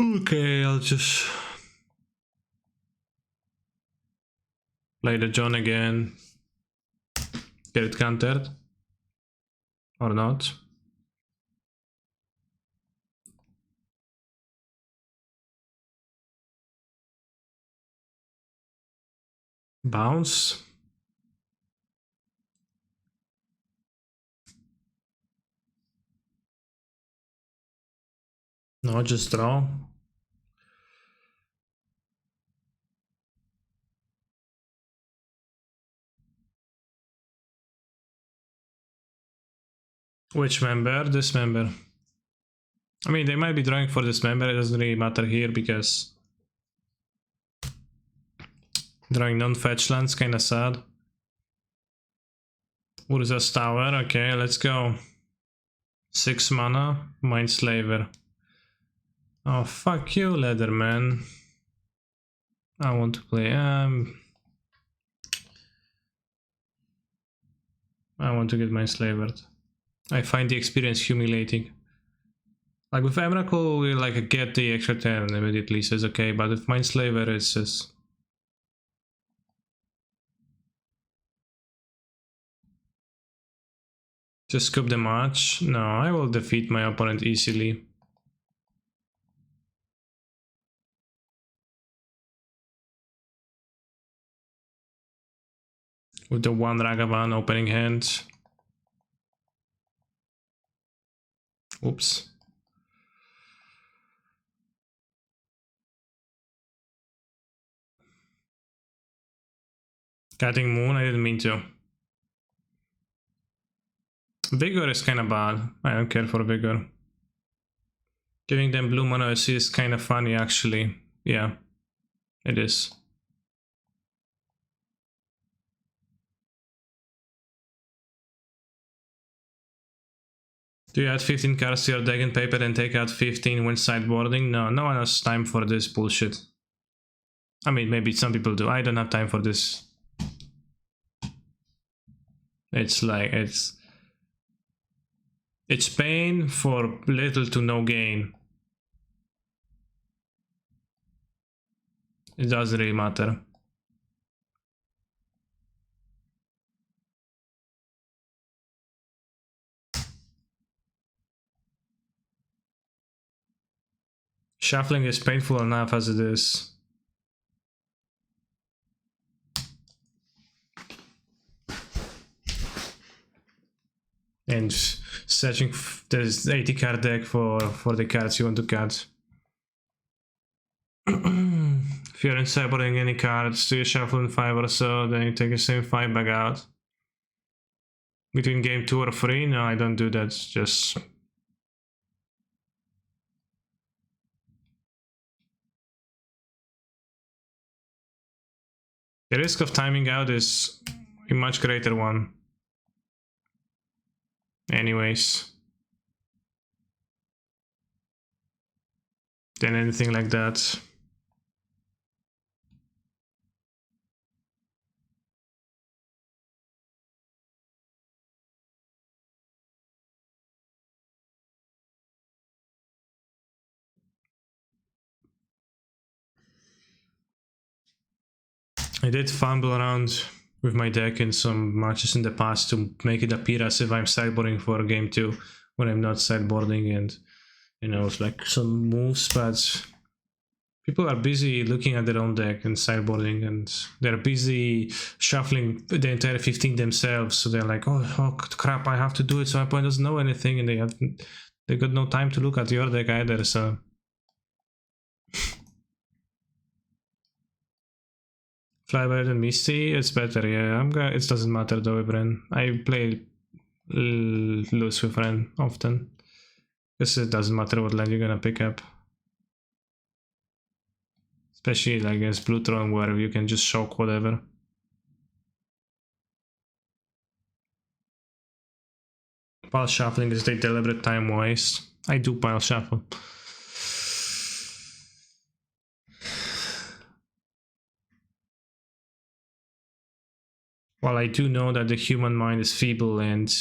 Okay, I'll just play the John again. Get it countered. Or not. Bounce. No, just draw. Which member? This member. I mean, they might be drawing for this member, it doesn't really matter here because drawing non-fetch lands kinda sad. Urza's Tower, okay, let's go. 6 mana, Mindslaver. Oh, fuck you, Leatherman. I want to play, I want to get Mindslavered. I find the experience humiliating. Like with Emrakul, we like get the extra turn immediately, so it's okay, but with Mindslaver, it's just... Just scoop the match? No, I will defeat my opponent easily. With the one Ragavan opening hand. Oops. Cutting Moon, I didn't mean to. Vigor is kinda bad. I don't care for Vigor. Giving them blue mana is kinda funny actually. Yeah, it is. Do you add 15 cards to your deck in paper and take out 15 when sideboarding? No, no one has time for this bullshit. I mean, maybe some people do. I don't have time for this. It's like, it's pain for little to no gain. It doesn't really matter. Shuffling is painful enough as it is. And searching, there's 80 card deck for the cards you want to cut. If you're in sideboarding any cards, do you shuffle in 5 or so, then you take the same 5 back out. Between game 2 or 3? No, I don't do that, just... The risk of timing out is a much greater one. Anyways. Than anything like that. I did fumble around with my deck in some matches in the past to make it appear as if I'm sideboarding for game 2 when I'm not sideboarding, and you know, it's like some moves, but people are busy looking at their own deck and sideboarding, and they're busy shuffling the entire 15 themselves, so they're like, oh crap, I have to do it, so my opponent doesn't know anything, and they got no time to look at your deck either, so... Flybird and Misty, it's better, yeah. It doesn't matter though with Ren. I play loose with Ren often. Because it doesn't matter what land you're gonna pick up. Especially like against Blue Tron where you can just shock whatever. Pile shuffling is a deliberate time waste. I do pile shuffle. While I do know that the human mind is feeble and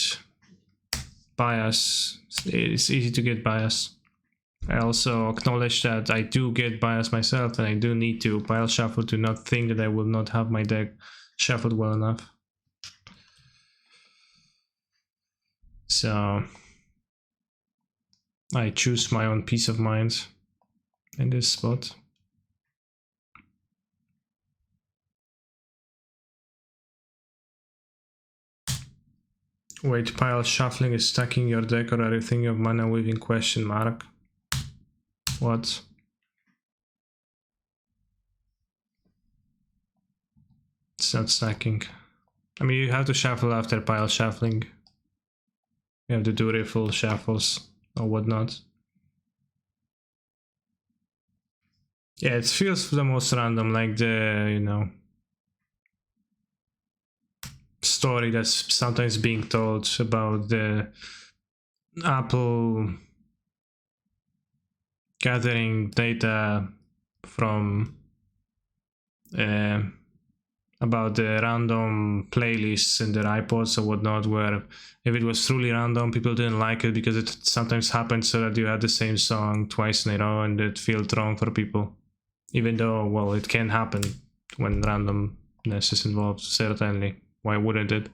bias, it's easy to get bias. I also acknowledge that I do get bias myself, and I do need to pile shuffle to not think that I will not have my deck shuffled well enough. So I choose my own peace of mind in this spot. Wait, pile shuffling is stacking your deck, or are you thinking of mana weaving question mark? What? It's not stacking. I mean, you have to shuffle after pile shuffling. You have to do riffle shuffles or whatnot. Yeah, it feels the most random, like the, you know, story that's sometimes being told about the Apple gathering data from about the random playlists in their iPods or whatnot, where if it was truly random, people didn't like it because it sometimes happens so that you had the same song twice in a row and it felt wrong for people. Even though, well, it can happen when randomness is involved, certainly. Why wouldn't it?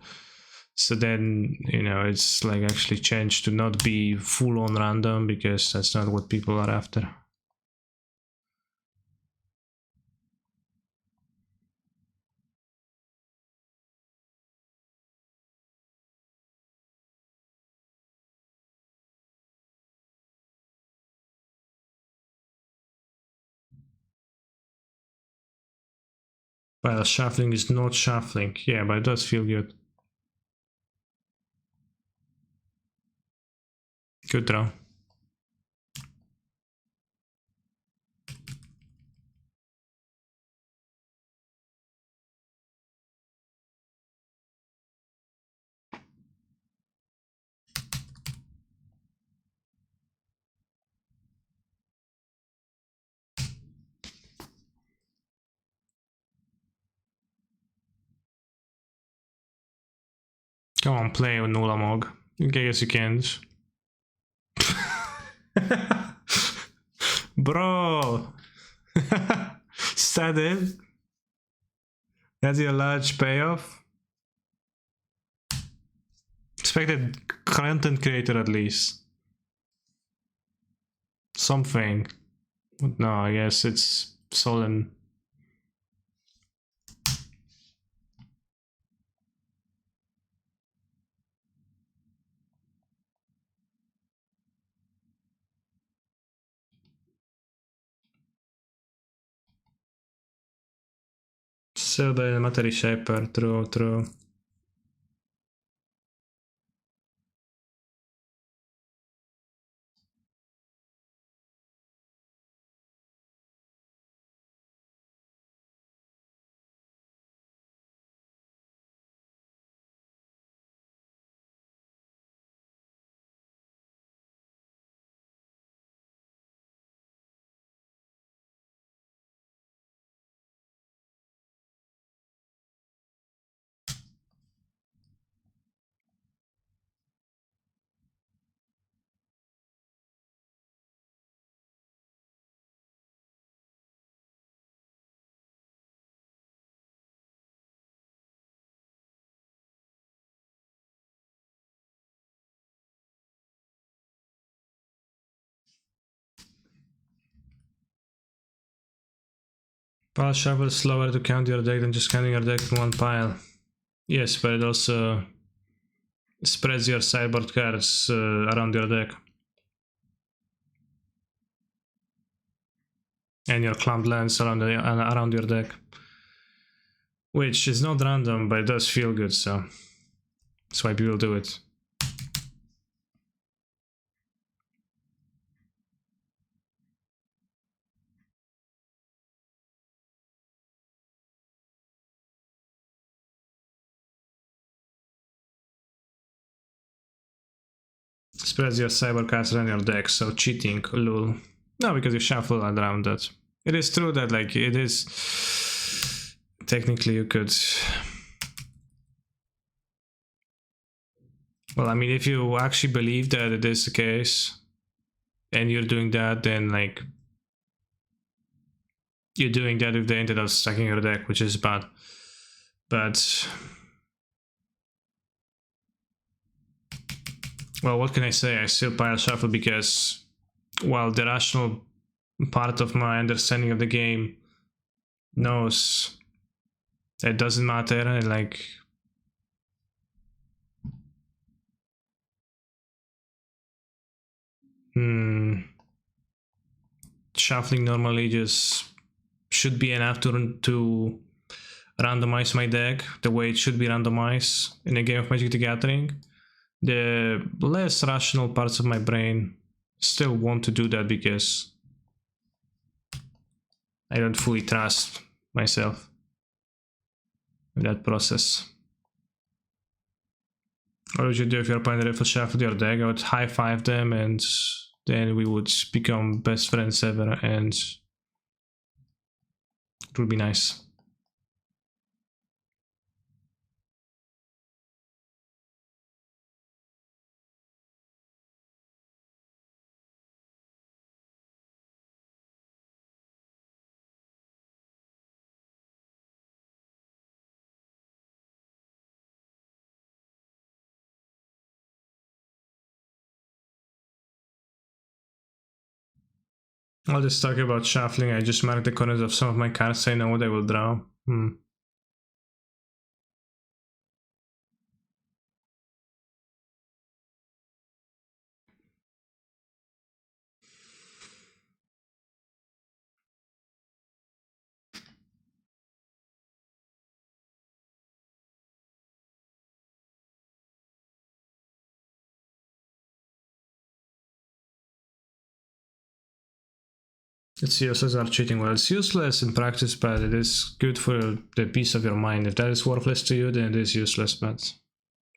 So then, you know, it's like actually changed to not be full-on random because that's not what people are after. Well, shuffling is not shuffling. Yeah, but it does feel good. Good draw. Come on, play with Nula Mog. I guess you can. Bro! Is that it? That's your large payoff? Expected content creator at least. Something. No, I guess it's Solon. So the Materi Shaper, true. Pile shuffle is slower to count your deck than just counting your deck in one pile. Yes, but it also spreads your sideboard cards around your deck. And your clumped lands around your deck. Which is not random, but it does feel good, so that's why people do it. Spreads your cyber cards around your deck, so cheating, lol. No, because you shuffle around that. It is true that, like, it is... Technically, you could... Well, I mean, if you actually believe that it is the case, and you're doing that, then, like... You're doing that with the intent of stacking your deck, which is bad. But... Well, what can I say? I still pile shuffle because, while the rational part of my understanding of the game knows it doesn't matter, and like shuffling normally just should be enough to randomize my deck the way it should be randomized in a game of Magic the Gathering. The less rational parts of my brain still want to do that because I don't fully trust myself in that process. What would you do if your opponent riffle shuffled your deck? I would high five them and then we would become best friends ever and it would be nice. I'll just talk about shuffling. I just mark the corners of some of my cards so I know what I will draw. It's useless or cheating. Well, it's useless in practice, but it is good for the peace of your mind. If that is worthless to you, then it is useless, but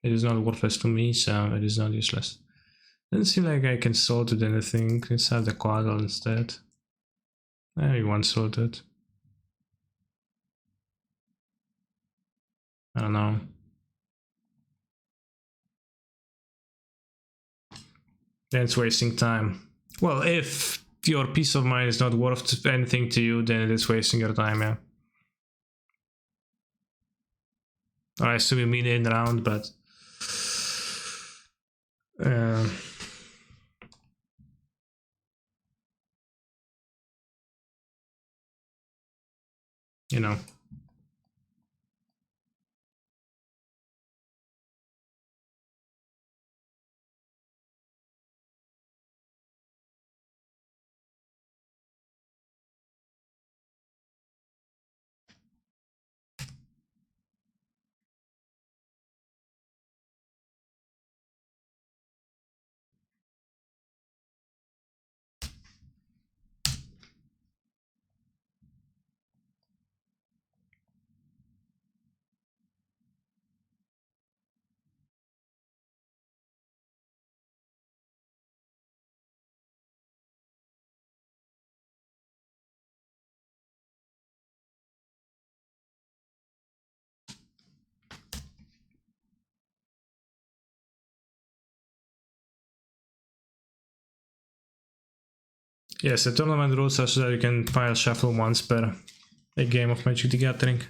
it is not worthless to me, so it is not useless. Doesn't seem like I can sort it anything. Let's have the quaddle instead. Maybe one sorted. I don't know. Then it's wasting time. Well, if your peace of mind is not worth anything to you, then it is wasting your time, yeah. I assume you mean in round, but you know. Yes, the tournament rules are so that you can pile shuffle once per a game of Magic the Gathering.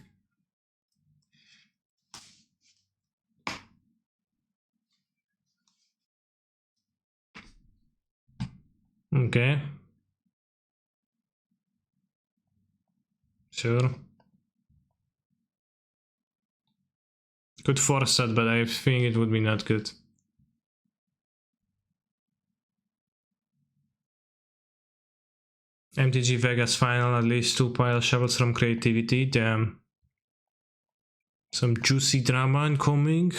Okay. Sure. Could force that, but I think it would be not good. MTG Vegas final, at least 2 pile shovels from creativity. Damn. Some juicy drama incoming.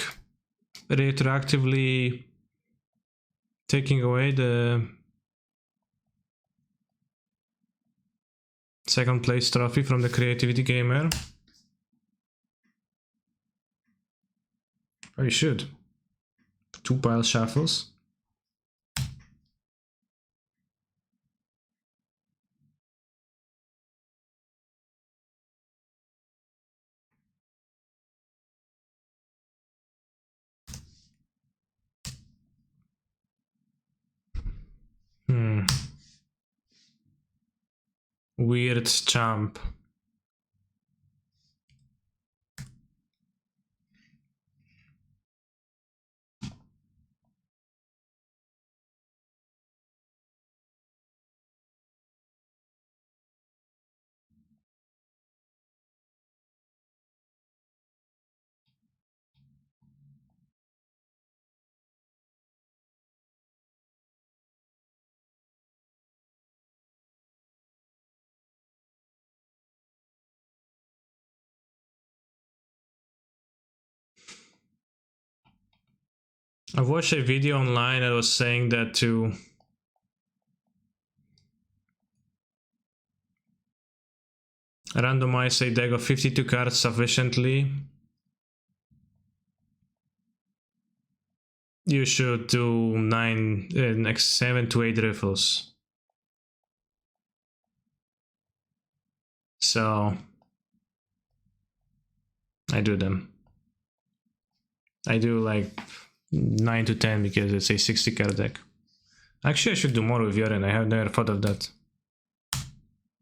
Retroactively taking away the second place trophy from the creativity gamer. Oh, you should. 2 pile shuffles. Weird champ. I've watched a video online that was saying that to randomize a deck of 52 cards sufficiently, you should do 7 to 8 riffles. So I do them. I do like 9 to 10 because it's a 60 card deck. Actually, I should do more with Yorion. I have never thought of that.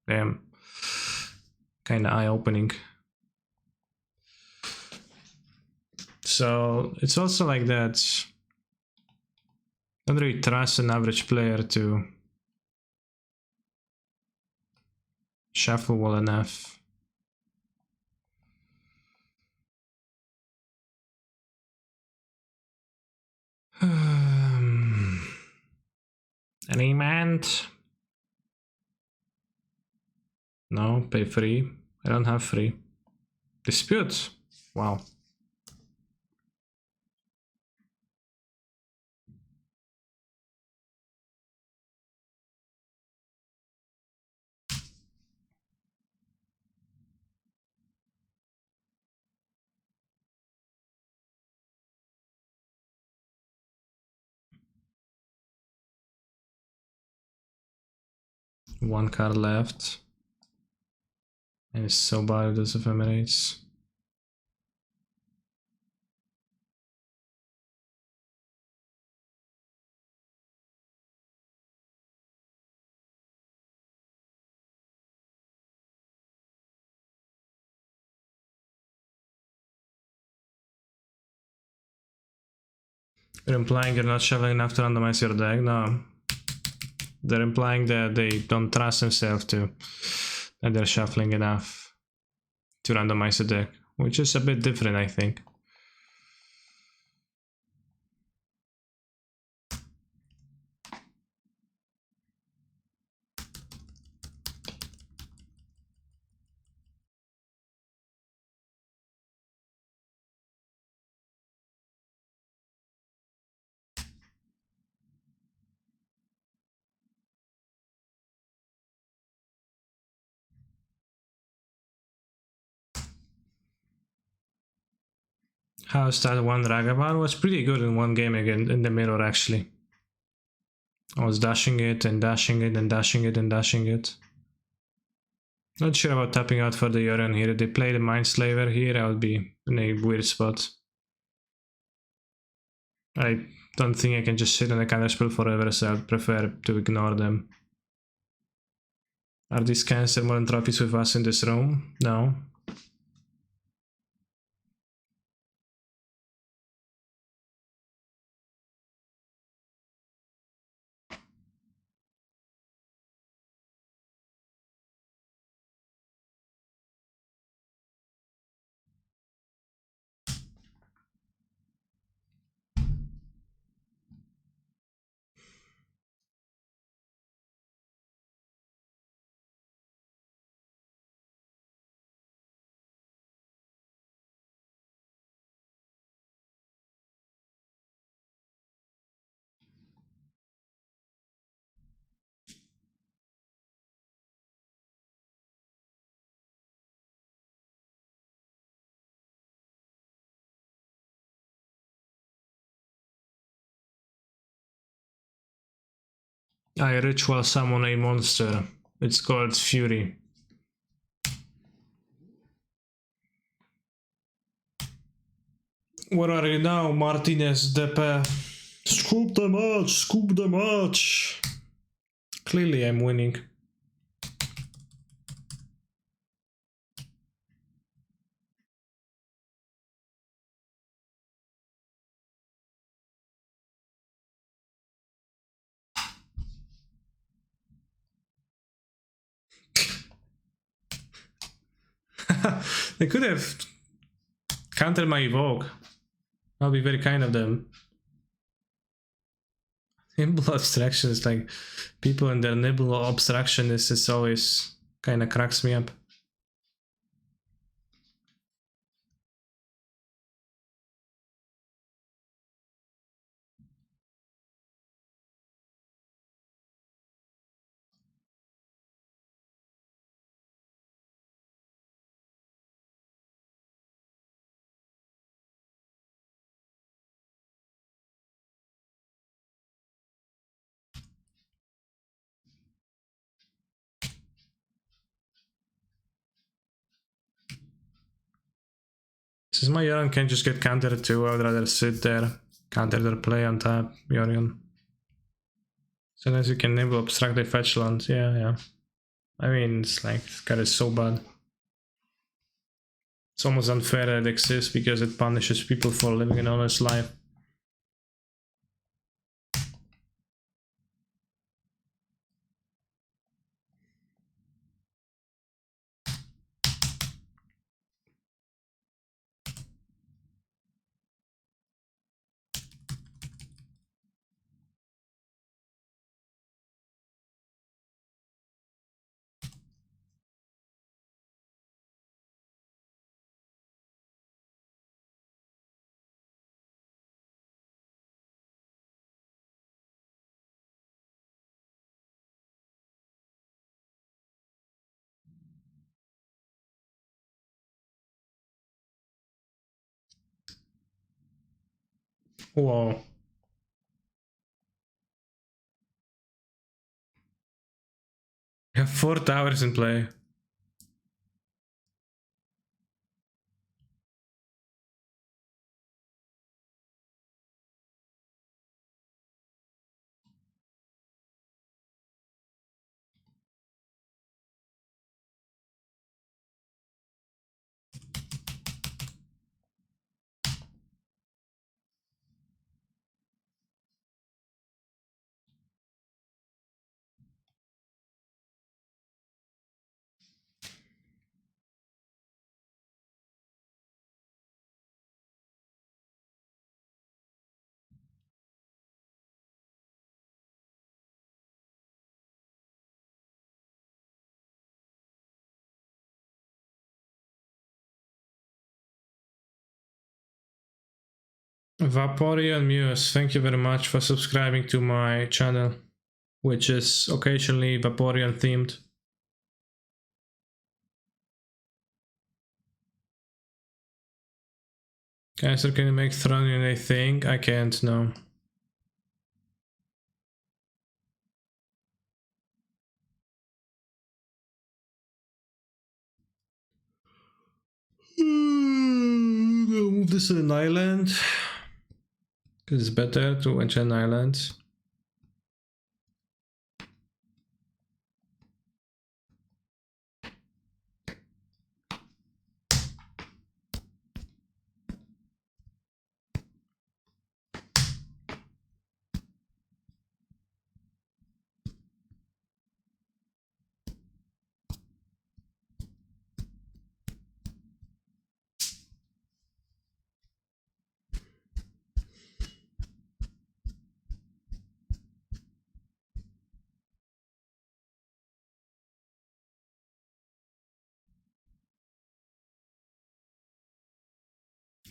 Damn. Kinda eye-opening. So it's also like that. I don't really trust an average player to shuffle well enough. Any man? No, pay free. I don't have free. Dispute. Wow. One card left. And it's so bad with those ephemerate. You're implying you're not shuffling enough to randomize your deck? No. They're implying that they don't trust themselves to, that they're shuffling enough to randomize the deck, which is a bit different, I think. How's that one Ragavan? Was pretty good in one game again in the mirror, actually. I was dashing it and dashing it and dashing it and dashing it. Not sure about tapping out for the Yorion here. If they play the Mindslaver here, I would be in a weird spot. I don't think I can just sit on the counterspell forever, so I'd prefer to ignore them. Are these cancer more trophies with us in this room? No. I ritual summon a monster. It's called Fury. Where are you now, Martinez Depe? Scoop the match! Scoop the match! Clearly I'm winning. They could have countered my evoke. I'll be very kind of them. Nimble abstraction is like people and their nimble abstraction is always kind of cracks me up. Since my Yorion can just get countered too, I would rather sit there, counter their play on tap, Yorion. Sometimes you can enable obstruct the fetch land, yeah. I mean, it's like, this card is so bad. It's almost unfair that it exists because it punishes people for living an honest life. Whoa. You have 4 towers in play. Vaporeon Muse, thank you very much for subscribing to my channel, which is occasionally Vaporeon themed. Kaiser, can you make Tron in a thing? I can't, no. I'll move this to an island. Because it's better to enchant islands.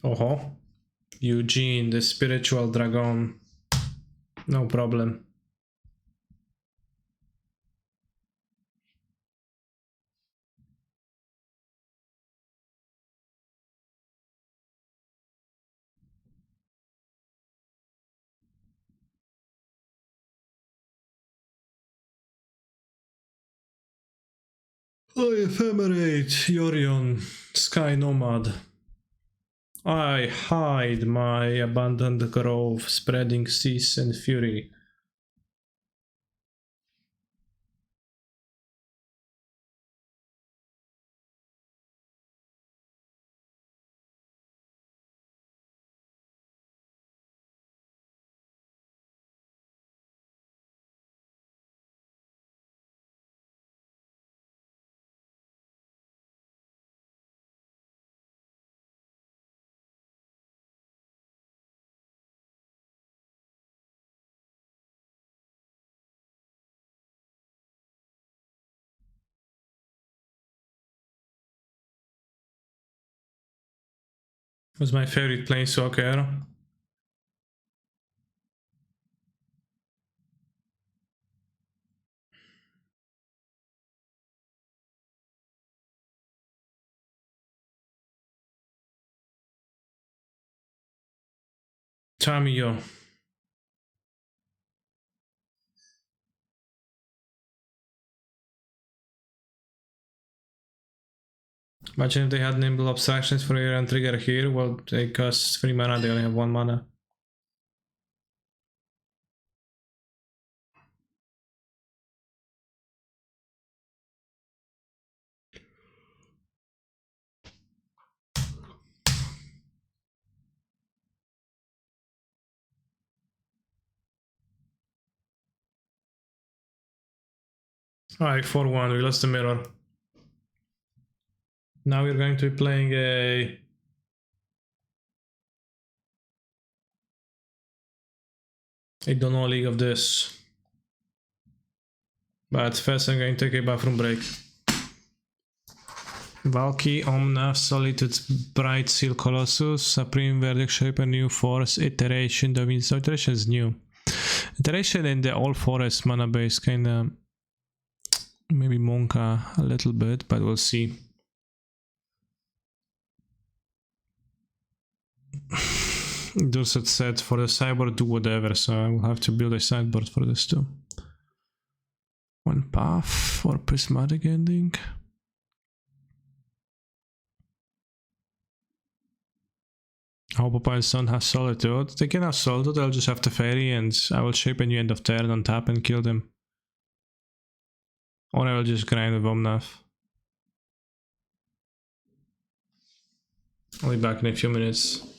Oh, Eugene, the spiritual dragon. No problem. Oh, ephemerate, Yorion, sky nomad. I hide my abandoned grove, spreading cease and fury. Was my favorite planeswalker. Tamiyo. Imagine if they had nimble abstractions for your and trigger here. Well, they cost 3 mana, they only have 1 mana. Alright, 4-1, we lost the mirror. Now we're going to be playing a... I don't know a league of this. But first I'm going to take a bathroom break. Valky, Omna, Solitude, Bright Seal, Colossus, Supreme Verdict, Shape, New Force, Iteration, the means Iteration is new. Iteration in the All Forest mana base kinda maybe Monka a little bit, but we'll see. Dorset said for the sideboard do whatever, so I will have to build a sideboard for this too. One path for prismatic ending. I hope opponent's son has Solitude. They can have Solitude, I'll just have the fairy and I will shape a new end of turn on tap and kill them. Or I will just grind with Omnath. I'll be back in a few minutes.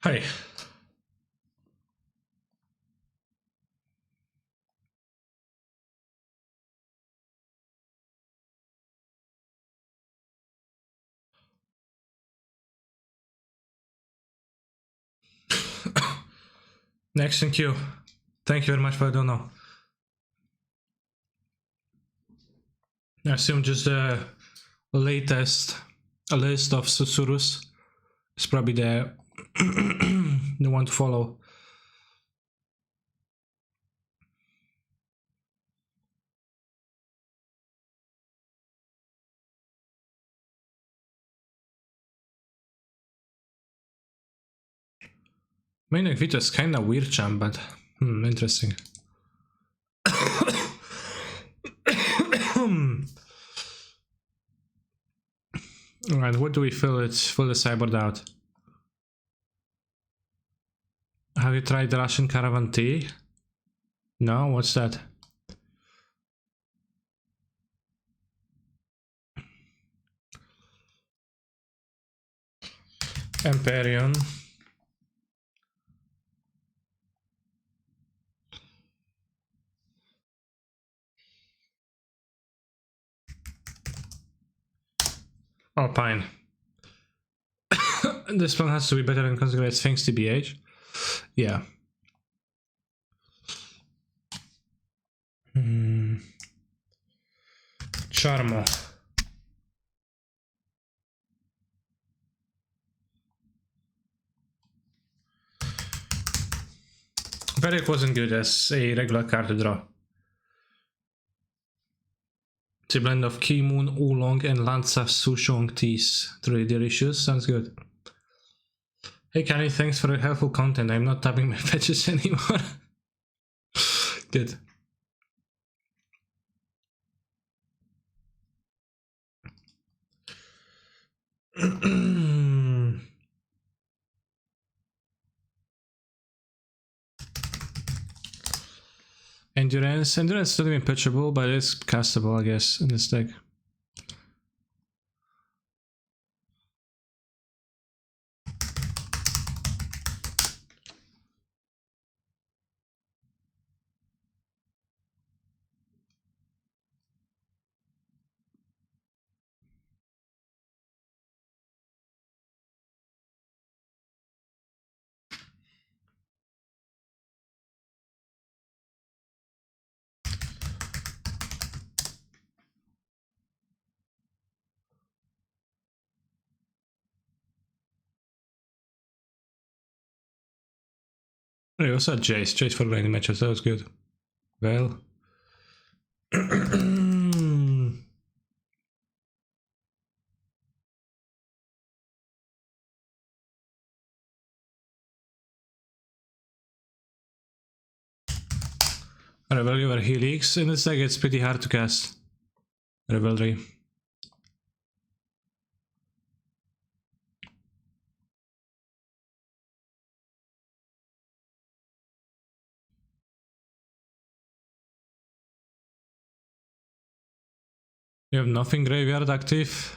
Hey. Next in queue. Thank you very much for the dono. I assume just the latest list of Susurus is probably the the one to follow. Maniac Vito is kinda weird champ, but interesting. Alright, what do we fill it? Fill the cyborg out. Have you tried the Russian caravan tea? No, what's that? Empyrean. Alpine. This one has to be better than Consecrated Sphinx TBH. Yeah. Charmo. Varric wasn't good as a regular card to draw. It's a blend of Keymoon, Oolong, and Lanza Sushong teas. Really delicious, sounds good. Hey Kenny, thanks for the helpful content. I'm not tapping my fetches anymore. Good. Endurance is still even pitchable, but it's castable, I guess, in this deck. I also had Jace. Jace for random matches, that was good. Well. Revelry over Helix. In this deck it's pretty hard to cast Revelry. You have nothing graveyard active?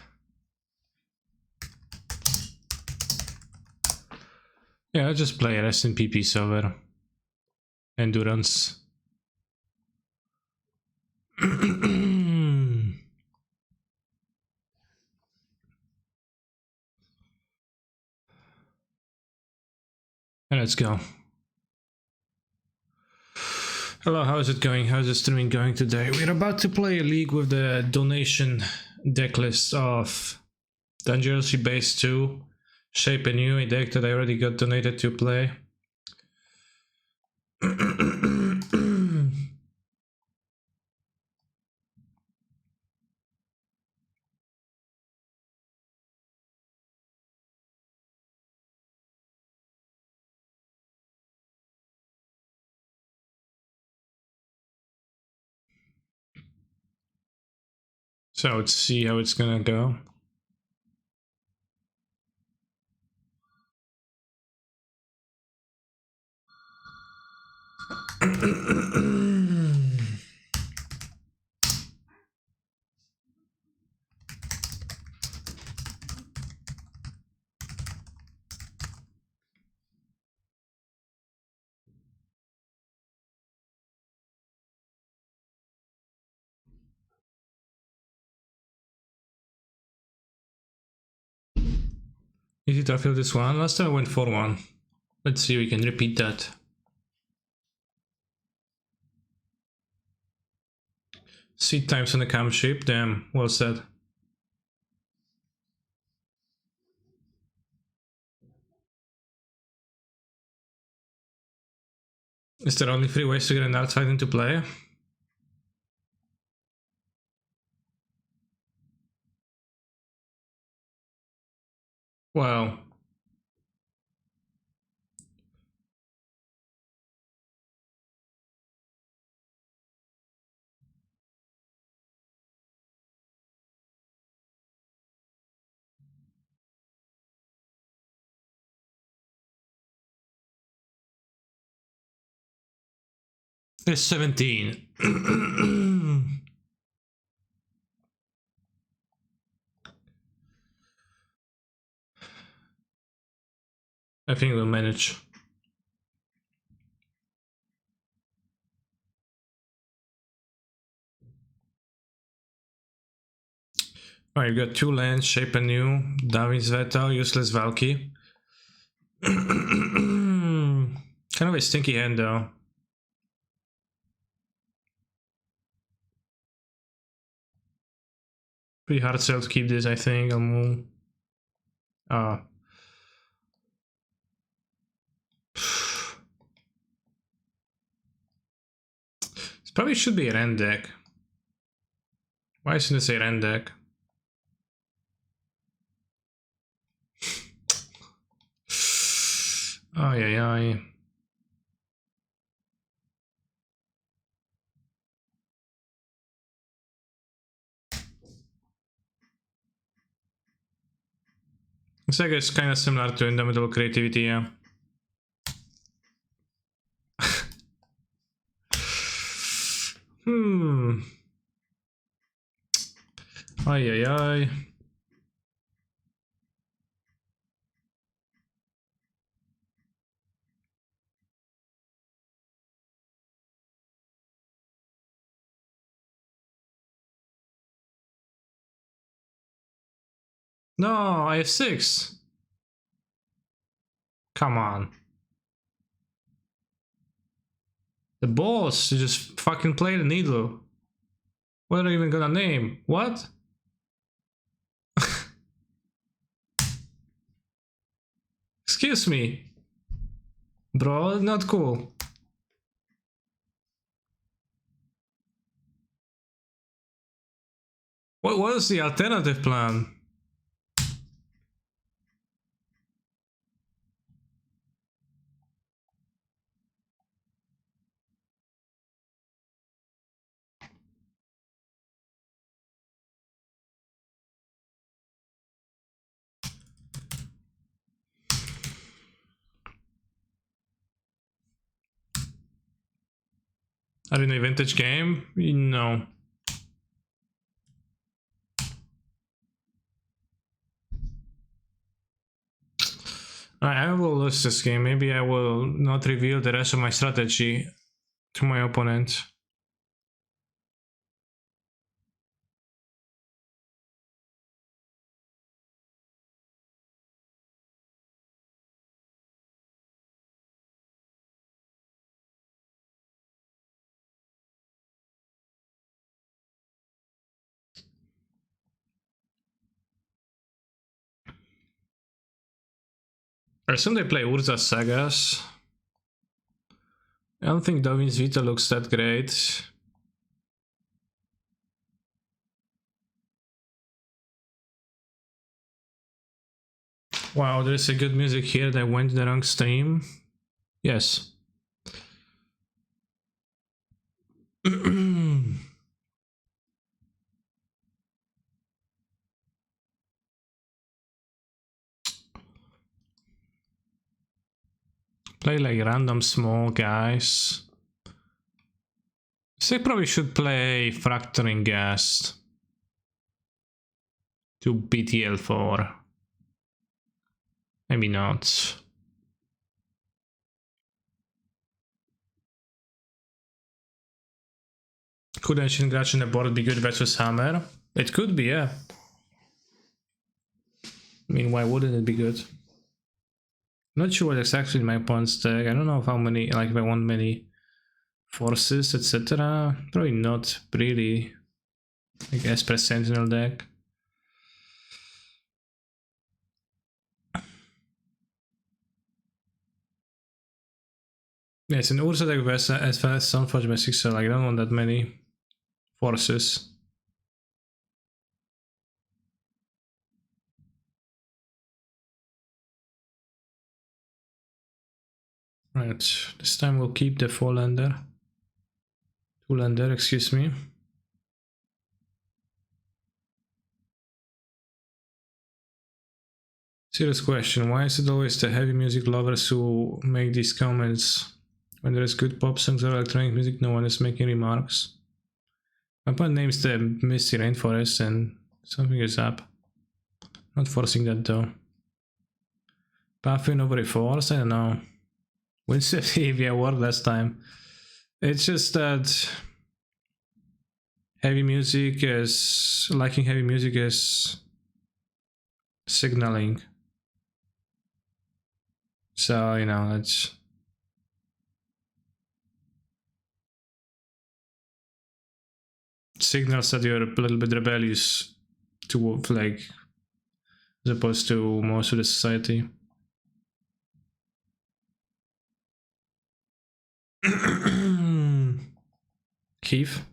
Yeah, I'll just play rest in PP over Endurance. And let's go. Hello, how is it going? How's the streaming going today? We're about to play a league with the donation deck list of Dangerously Base 2, Shape Anew, a deck that I already got donated to play. So let's see how it's gonna go. Easy trophy of this one. Last time I went 4-1. Let's see if we can repeat that. Seat times on the cam ship. Damn, well said. Is there only 3 ways to get an outside into play? Well, there's 17. I think we'll manage. Alright, we got 2 lands, Shape Anew, Davin's Veto, Useless Valky. Kind of a stinky hand though. Pretty hard sell to keep this, I think. I'll move. This probably should be a Ren deck. Why isn't this a Ren deck? Ay, ay, ay. This deck is kind of similar to Indomitable Creativity, yeah. Ay, ay, ay. No, I have 6. Come on. The boss, you just fucking play the needle. What are you even gonna name? What? Excuse me. Bro, not cool. What was the alternative plan? Are you in a vintage game? No. I will lose this game. Maybe I will not reveal the rest of my strategy to my opponent. I assume they play Urza Sagas. I don't think Davin's Vita looks that great. Wow, there's a good music here that went to the wrong stream. Yes. Play like random small guys. So they probably should play Fracturing Gas to BTL4. Maybe not. Could Ancient Grudge in the board be good versus Hammer? It could be, yeah. I mean, why wouldn't it be good? Not sure what exactly my opponent's deck. I don't know how many, like if I want many forces, etc. Probably not really. Like Esper Sentinel deck. Yeah, it's an Ursa deck as well as Sunforge Basic, so like I don't want that many forces. Right, this time we'll keep the 4-lander. 2-lander, excuse me. Serious question, why is it always the heavy music lovers who make these comments? When there is good pop songs or electronic music, no one is making remarks. My opponent names the Misty Rainforest and something is up. Not forcing that though. Pathway nobody forced? I don't know. Winston EV award last time. It's just that heavy music is... liking heavy music is signaling. So, you know, it's... signals that you're a little bit rebellious to, like, as opposed to most of the society. Keith?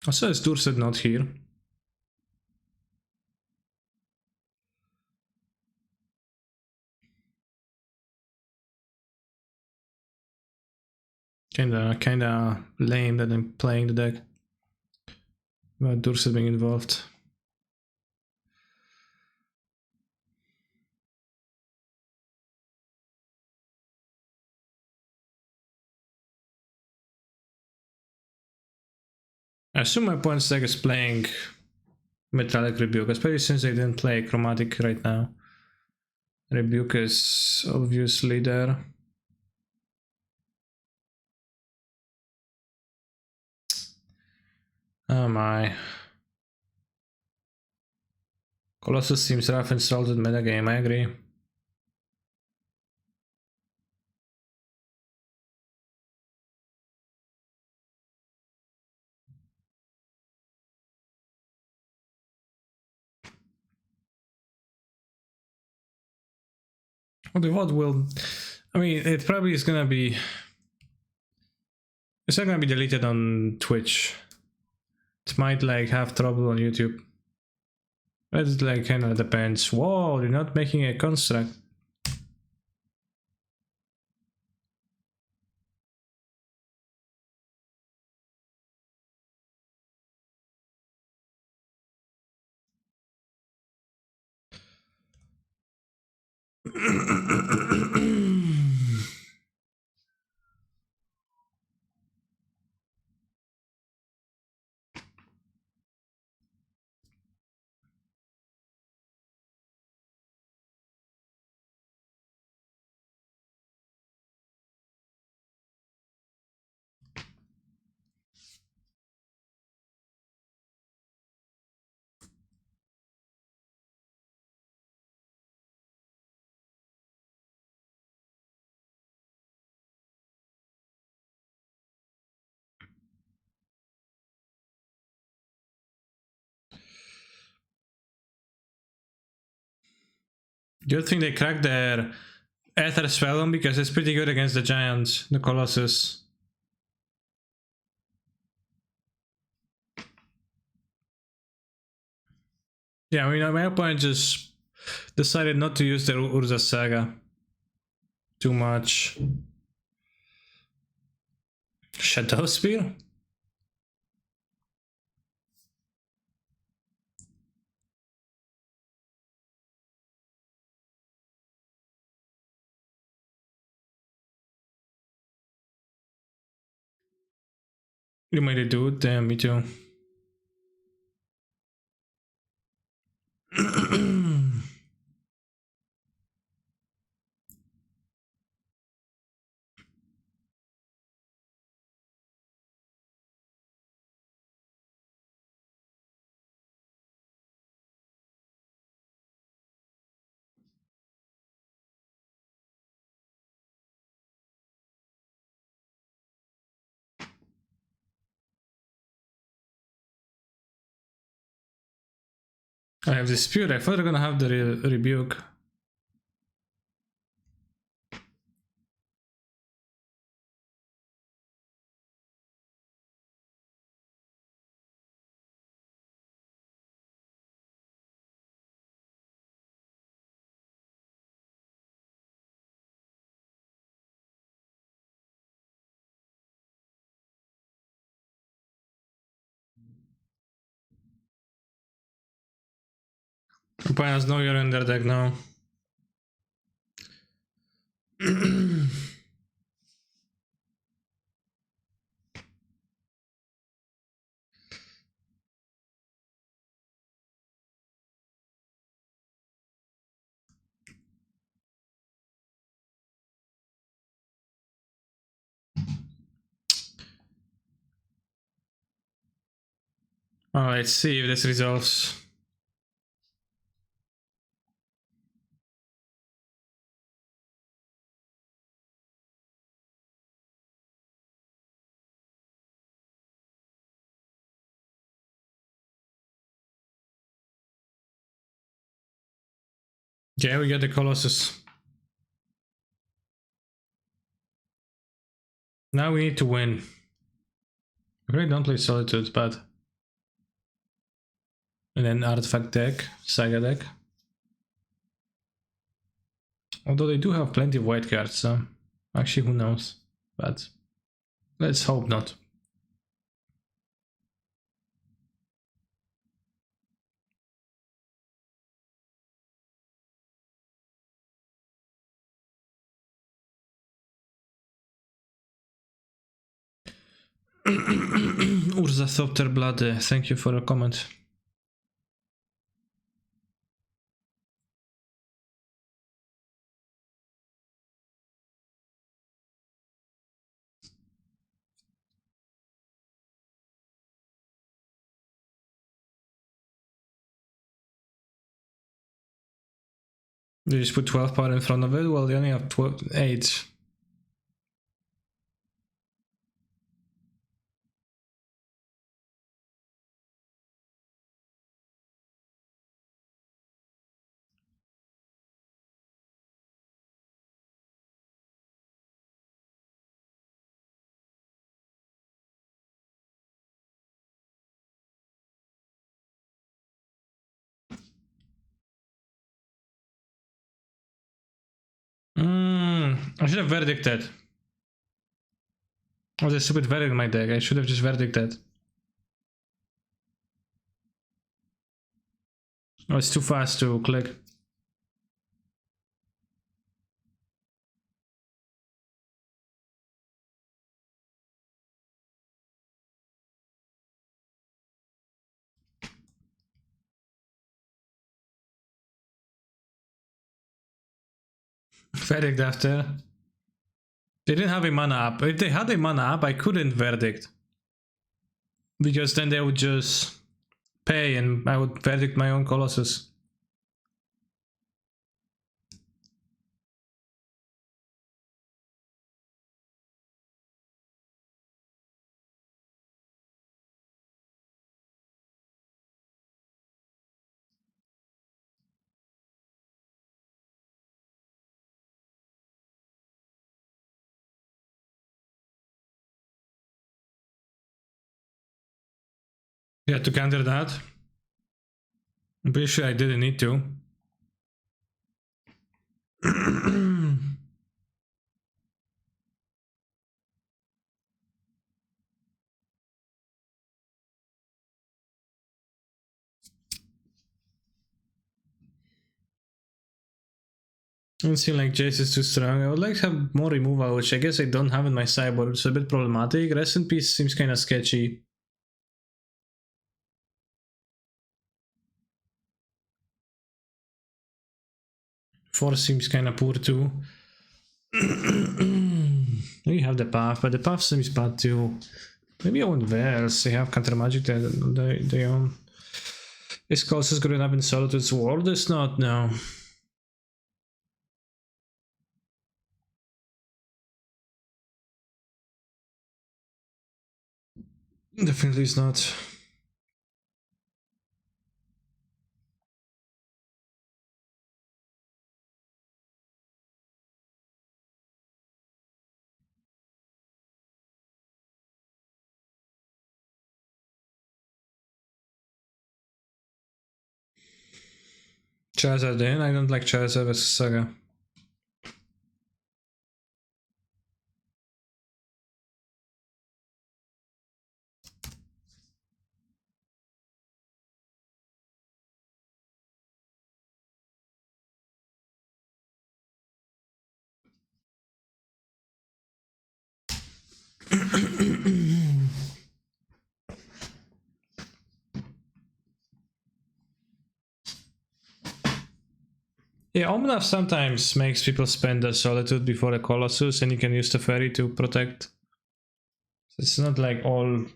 Also, is Dorset not here? Kinda lame that I'm playing the deck without Dorset being involved. I assume my opponent's deck is playing Metallic Rebuke, especially since they didn't play Chromatic right now. Rebuke is obviously there. Oh my. Colossus seems rough and salted metagame, I agree. What will... I mean, it probably is gonna be... It's not gonna be deleted on Twitch. It might like have trouble on YouTube. It like kinda depends. Whoa, you're not making a construct. Do you think they cracked their Aether Spellbomb? Because it's pretty good against the Giant, the Colossus. Yeah, I mean, my opponent just decided not to use the Urza Saga too much. Shadow Spear? You made it do it? Damn, me too. I have Dispute. I thought they're gonna have the Rebuke. Opponents know you're in their deck now. Let's see if this resolves. Yeah, we get the Colossus. Now we need to win. I really don't play Solitude, but... And then Artifact deck, Saga deck. Although they do have plenty of white cards, so... Actually, who knows? But... Let's hope not. Urzathopter Blood, thank you for a comment. You just put 12 power in front of it? Well, you only have 8. I should have verdicted. Oh, there's a stupid verdict in my deck. I should have just verdicted. Oh, it's too fast to click. Verdict after. They didn't have a mana up. If they had a mana up, I couldn't verdict. Because then they would just pay and I would verdict my own Colossus. Yeah, to counter that. I'm pretty sure I didn't need to. Doesn't seem like Jace is too strong. I would like to have more removal, which I guess I don't have in my sideboard. It's a bit problematic. Rest in Peace seems kind of sketchy. Force seems kind of poor too. We have the Path, but the Path seems bad too. Maybe I want Veils. They have counter magic they own. Is Colossus good enough in Solitude's world? It's not, no. Definitely is not. Charizard in? I don't like Charizard vs Saga. Yeah, Omnath sometimes makes people spend a Solitude before a Colossus, and you can use the Fairy to protect. It's not like all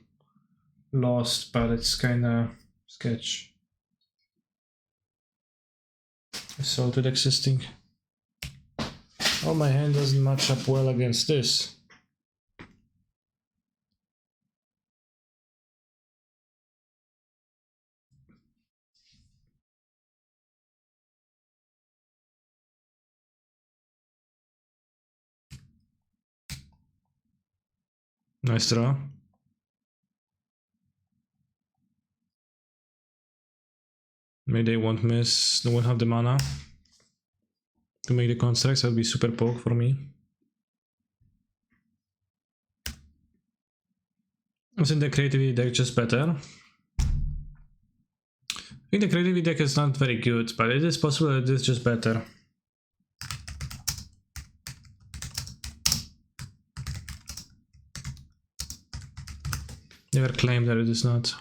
lost, but it's kinda sketch. Solitude existing. Oh, my hand doesn't match up well against this. Nice draw. Maybe they won't miss, they won't have the mana to make the constructs. That would be super poke for me. Isn't the creativity deck just better? I think the creativity deck is not very good, but it is possible that it is just better. Never claim that it is not.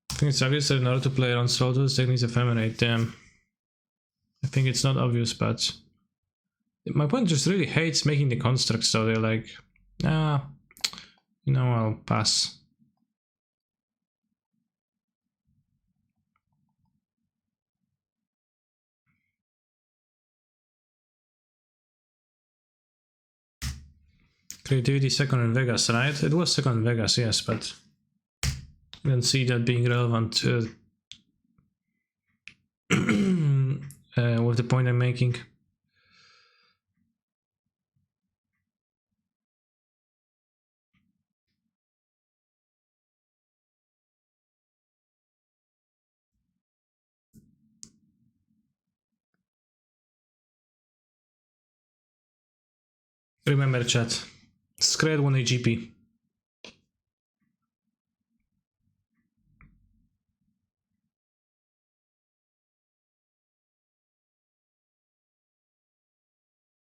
I think it's obvious that in order to play around Soldiers, deck needs Ephemerate. Damn. I think it's not obvious, but my opponent just really hates making the constructs, so they're like, ah, you know, I'll pass. Creativity second in Vegas, right? It was second in Vegas, yes, but I don't see that being relevant with the point I'm making. Remember, chat. Scred 1 AGP.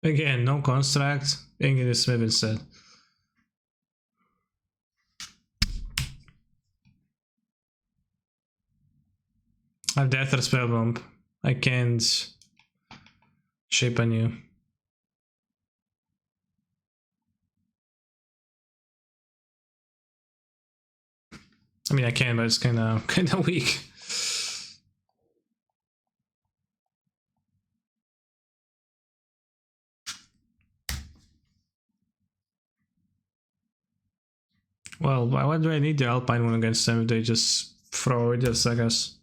Again, no construct. Ingrid is Smith instead. I have Death or Spellbomb. I can't shape Anew. I mean, I can, but it's kind of weak. Well, why do I need the Alpine one against them if they just throw away their sagas?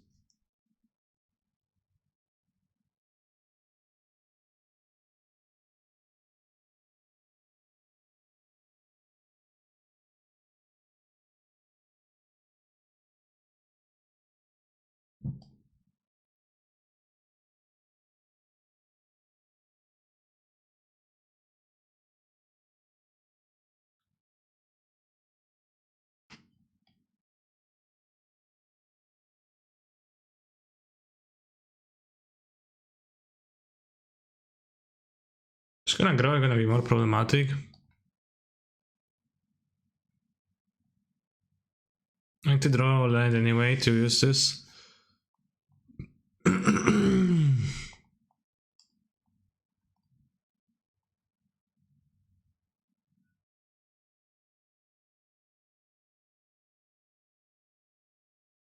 It's gonna grow, gonna be more problematic. I need to draw a land anyway to use this.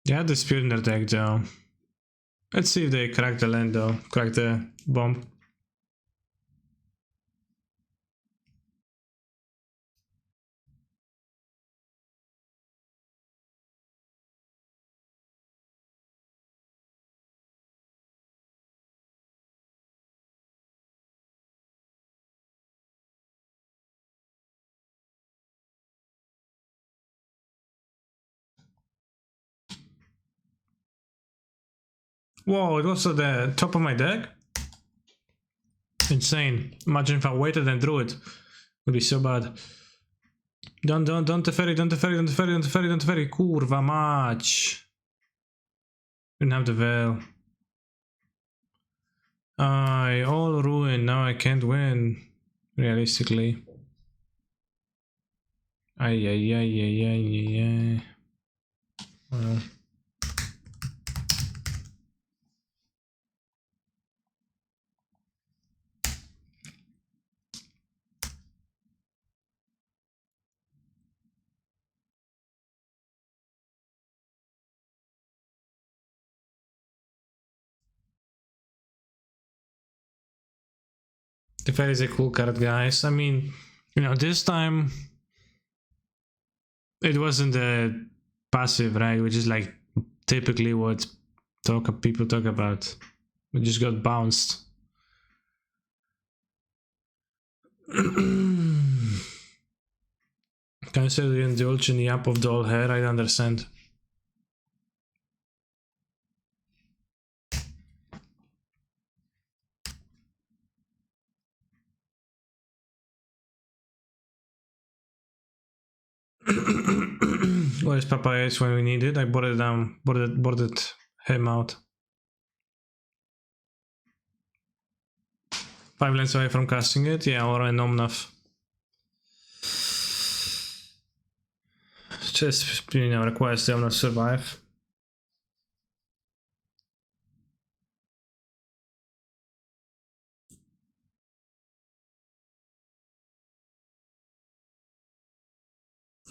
They had the Spirit in their deck though. Let's see if they crack the land though. Crack the bomb. Whoa, it was at the top of my deck? Insane. Imagine if I waited and drew it. Would be so bad. Don't Teferi, don't Teferi, don't Teferi, don't Teferi, don't Teferi. Kurwa mać. Didn't have the veil. I all ruined, now I can't win. Realistically. Ay, ay, ay, ay, ay, ay, ay. Well. The Fair is a cool card, guys. I mean, you know, this time it wasn't a passive, right? Which is like typically what people talk about. We just got bounced. Consider indulging the up of doll hair, I understand. Where's Papayas when we need it? I boarded him out. 5 lands away from casting it? Yeah, or an Omnath. Just, you know, requires the Omnath survive.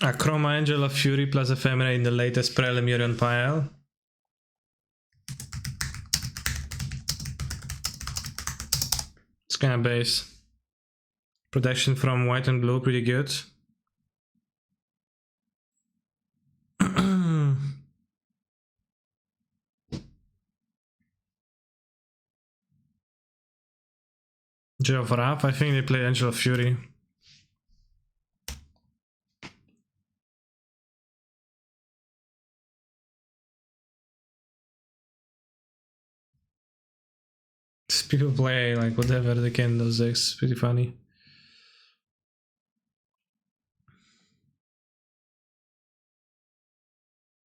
A Chroma Angel of Fury plus Ephemera in the latest prelim Yorion pile. It's kinda base. Protection from white and blue, pretty good. Joy of Wrath, I think they play Angel of Fury. People play like whatever they can in those decks, pretty funny.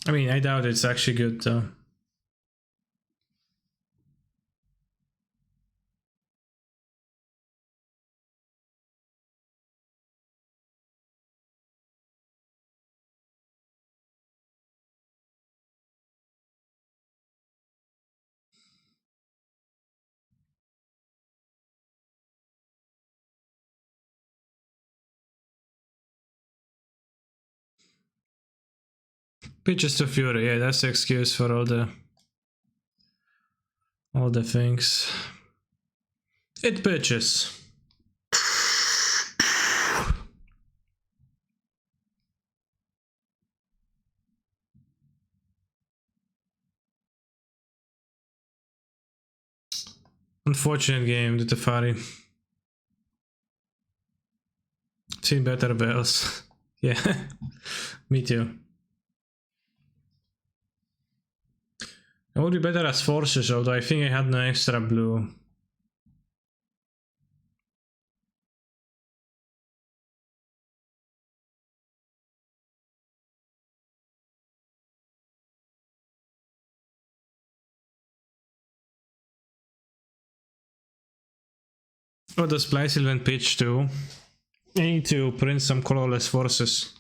I mean, I doubt it's actually good though. Pitches to Fury, yeah, that's the excuse for all the things. It pitches. Unfortunate game, the Tefari. Seen better bells. Yeah, me too. It would be better as forces, although I think I had no extra blue. Oh, does Blysilvan pitch too? I need to print some colorless forces.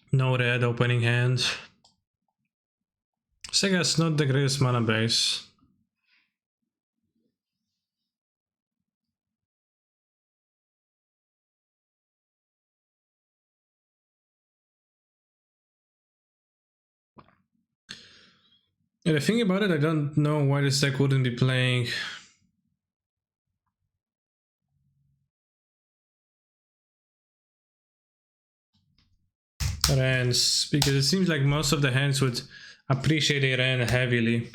No red opening hand. Sega's not the greatest mana base. Yeah, the thing about it, I don't know why this deck wouldn't be playing Rens, because it seems like most of the hands would appreciate a Ren heavily.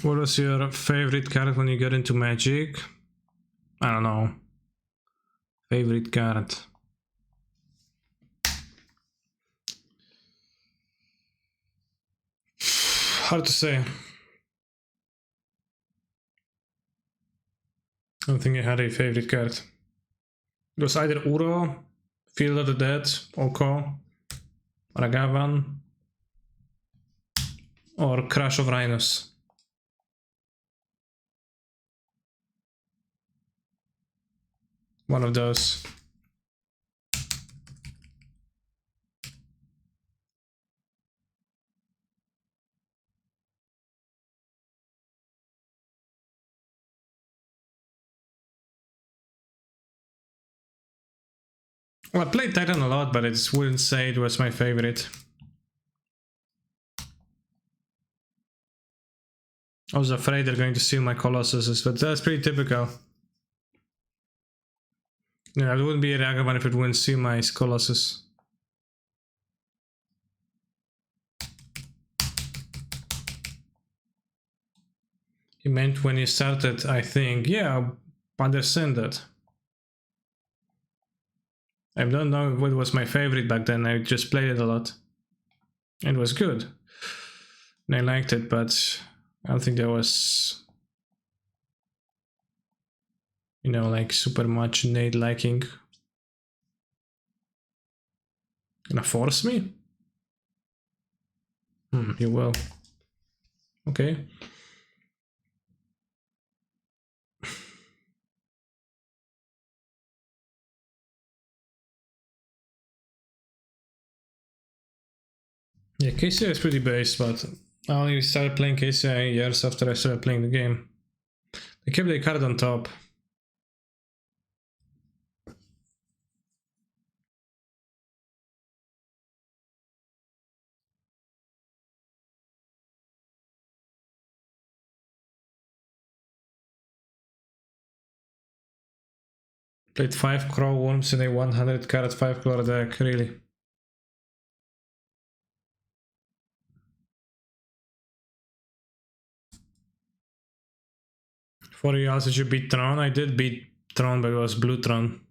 What was your favorite card when you got into Magic? I don't know. Favorite card. Hard to say. I don't think I had a favorite card. It was either Uro, Field of the Dead, Oko, Ragavan, or Crash of Rhinos. One of those. Well, I played Titan a lot, but I just wouldn't say it was my favorite. I was afraid they're going to steal my Colossuses, but that's pretty typical. Yeah, it wouldn't be a Ragavan if it wouldn't steal my Colossus. You meant when you started, I think. Yeah, I understand that. I don't know what was my favorite back then, I just played it a lot. It was good. And I liked it, but I don't think there was, you know, like super much innate liking. Gonna force me? You will. Okay. Yeah, KCI is pretty base, but I only started playing KCI years after I started playing the game. They kept the card on top. Played 5 Crow Worms in a 100 card 5 color deck, really. For you also, did you beat Tron? I did beat Tron, but it was Blue Tron.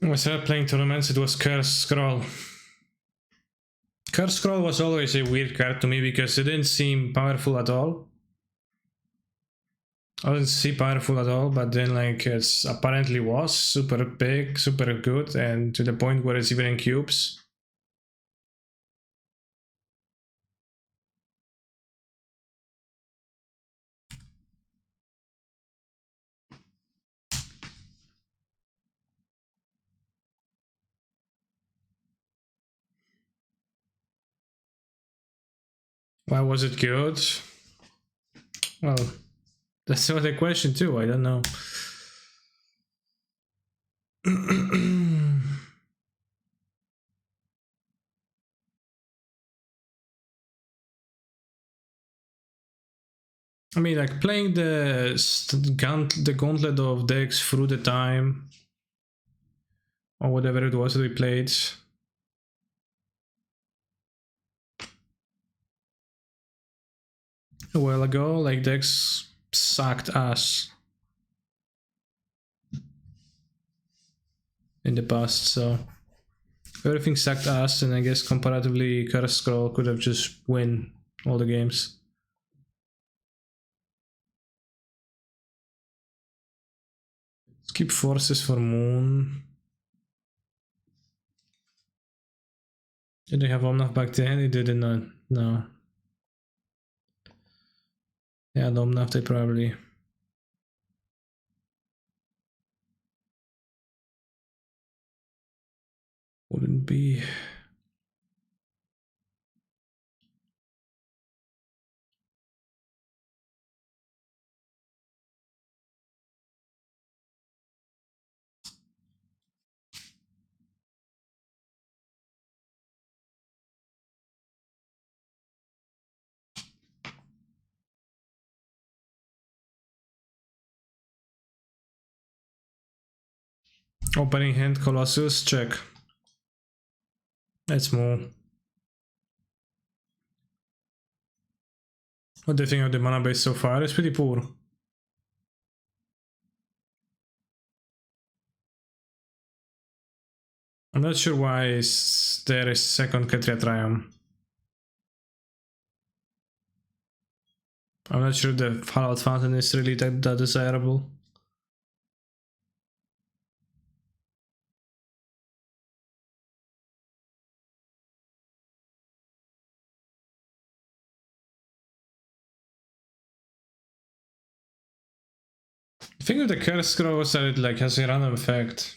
When I started playing tournaments, it was Curse Scroll. Curse Scroll was always a weird card to me because it didn't seem powerful at all. I didn't see powerful at all, but then like it apparently was super big, super good, and to the point where it's even in cubes. Why was it good? Well, that's not a question too, I don't know. I mean, like playing the gauntlet of decks through the time, or whatever it was that we played. A while ago, like decks sucked ass in the past, so everything sucked ass, and I guess comparatively Curse Scroll could have just win all the games. Skip Forces for Moon. Did they have Omnath back then? They didn't, no. Yeah, the Omnath they probably. Wouldn't be. Opening hand Colossus, check. That's more. What do you think of the mana base so far? It's pretty poor. I'm not sure why there is second Ketria Triumph. I'm not sure the Fallout Fountain is really that desirable. The thing with the Curse Scroll is that it like has a random effect.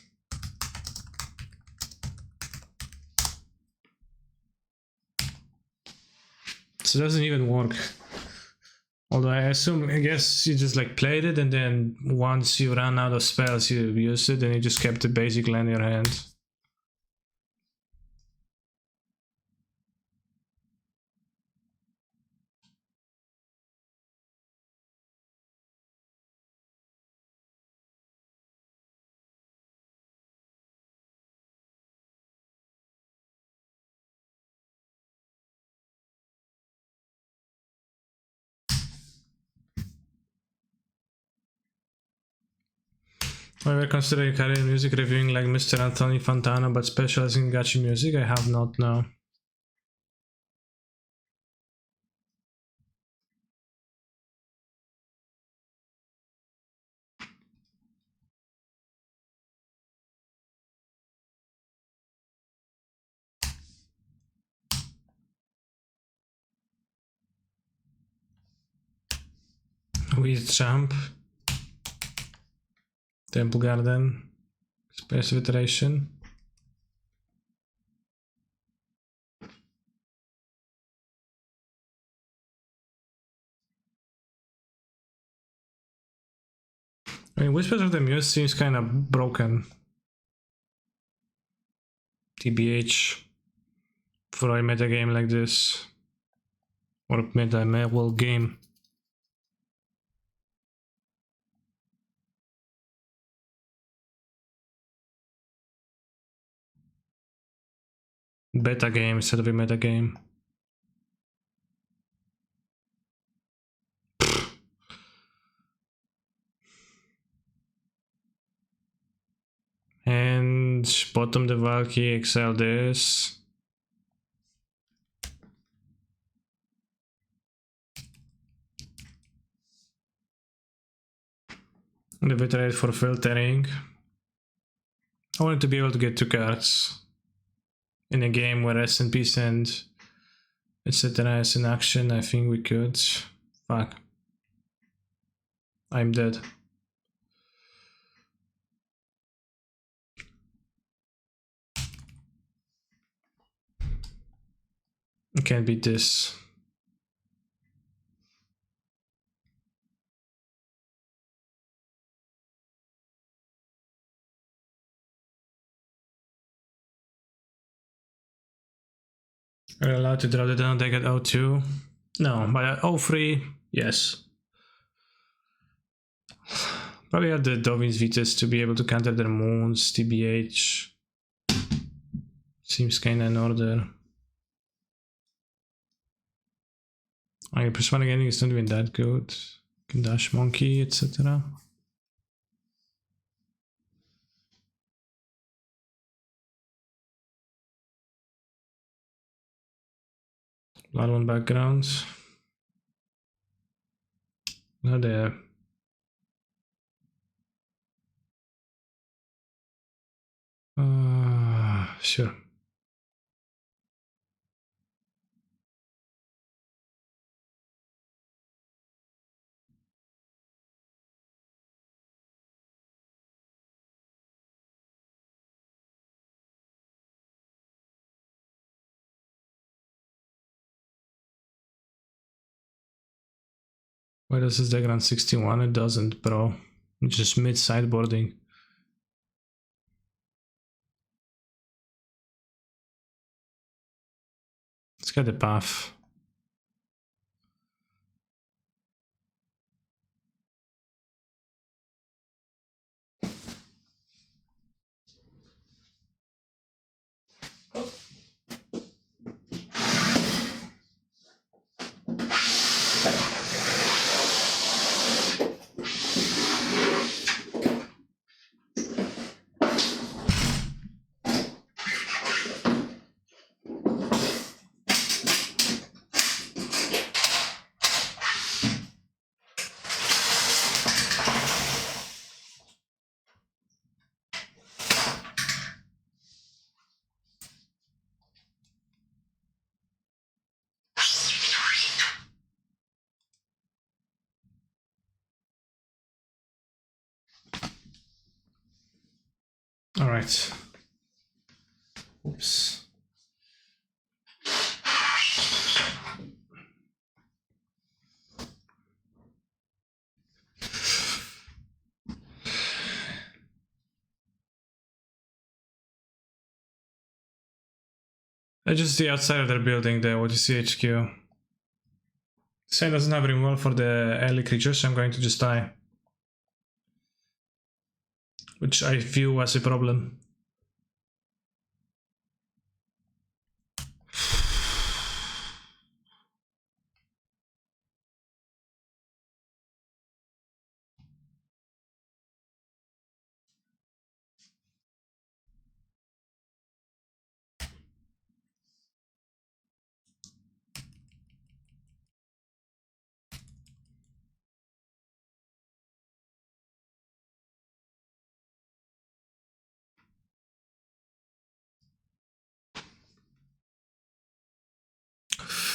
So it doesn't even work. Although I guess you just like played it and then once you ran out of spells you used it and you just kept the basic land in your hand. I were considering career music reviewing like Mr. Anthony Fantano but specializing in gacha music. I have not now. Weird Champ, Temple Garden, Space of Iteration. I mean, Whispers of the Muse seems kind of broken. TBH for a meta game like this, or a meta game. Beta game instead of a meta game. And bottom the Valky, exile this. Levitate for filtering. I wanted to be able to get 2 cards in a game where SNPs and etc. is in action. I think we could. Fuck. I'm dead. I can't beat this. Are you allowed to draw the down deck at 02? No, but at 03, yes. Probably have the Dovin's Vitas to be able to counter their moons, TBH. Seems kinda in order. I Prismatic Ending is not even that good. Can dash Monkey, etc. Blood one backgrounds. Not there. Sure. Why does this deck run 61? It doesn't, bro. It's just mid sideboarding. Let's get the path. All right. Oops. I just the outside of their building there, what you see HQ. Same doesn't have removal for the early creatures, so I'm going to just die. Which I view as a problem.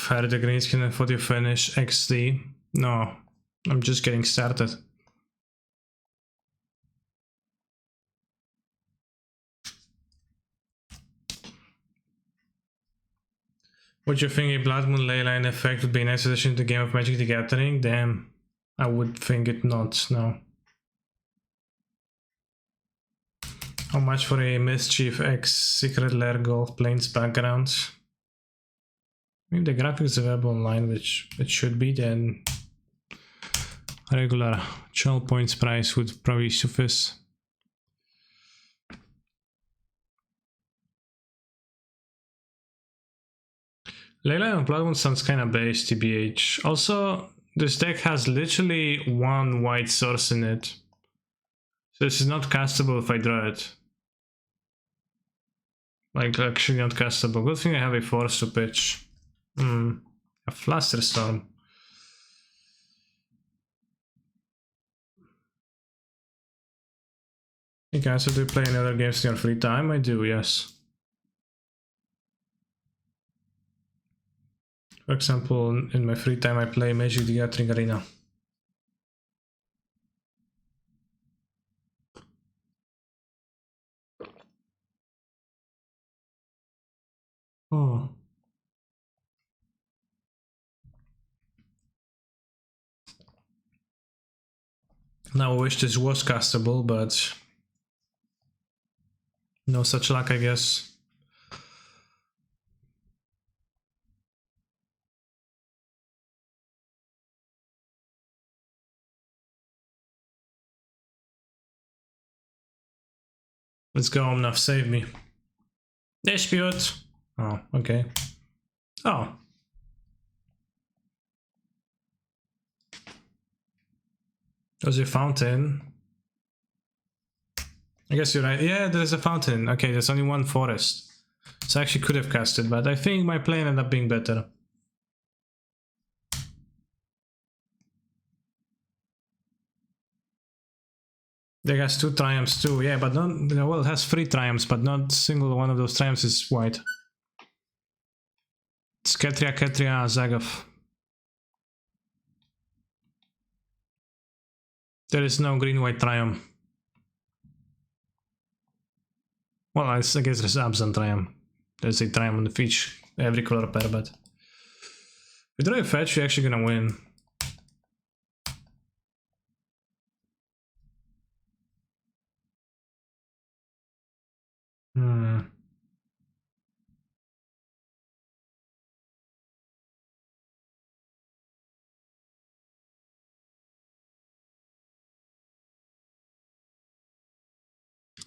Fire the greenskin and for you finish XD. No, I'm just getting started. Would you think a Blood Moon Leyline effect would be a nice addition to the game of Magic the Gathering? Damn, I would think it not, no. How much for a Mischief X Secret Lair Gold Plains background? If the graphic is available online, which it should be, then a regular channel points price would probably suffice. Leyline on Blood Moon sounds kinda base, TBH. Also, this deck has literally one white source in it. So this is not castable if I draw it. Like, actually not castable. Good thing I have a force to pitch. A Flusterstorm. Okay, so do you play any other games in your free time? I do, yes. For example, in my free time I play Magic the Gathering Arena. Oh. Now I wish this was castable, but no such luck, I guess. Let's go, Omnav, save me. Dispute! Oh, okay. Oh. There's a fountain. I guess you're right. Yeah, there's a fountain. Okay, there's only one forest. So I actually could have cast it, but I think my plane ended up being better. It has 2 triumphs too, yeah, but not, well, it has 3 triumphs, but not single one of those triumphs is white. It's Ketria, Zagov. There is no green-white triumph. Well, I guess there's absent triumph. There's a triumph on the each, every color pair, but... If we draw a fetch, we're actually gonna win.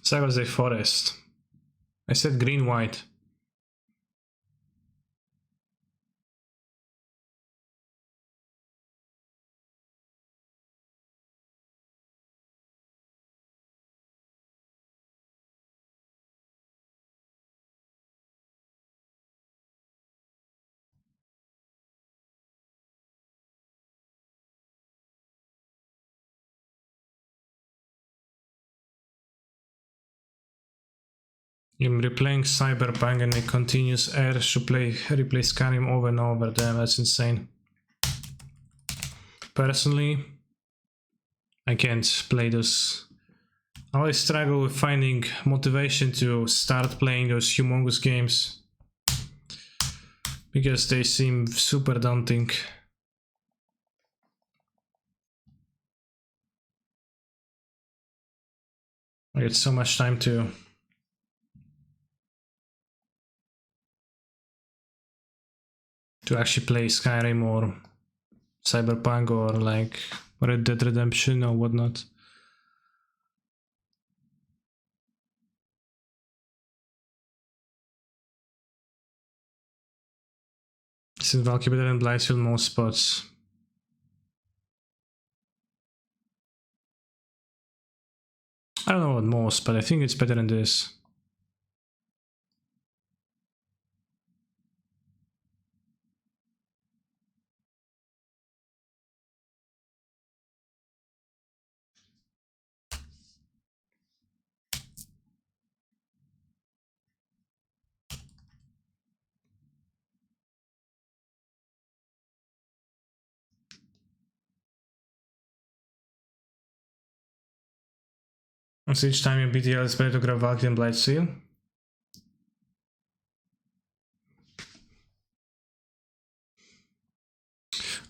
So that was a forest. I said green-white. I'm replaying Cyberpunk and it continues air to replay Skyrim over and over. Damn, that's insane. Personally, I can't play those. I always struggle with finding motivation to start playing those humongous games because they seem super daunting. I get so much time to actually play Skyrim or Cyberpunk or like Red Dead Redemption or whatnot. Since Valkyrie better than Blightfield most spots. I don't know what most, but I think it's better than this. So each time you BTL, it's better to grab Valkyrie and Blightsteel.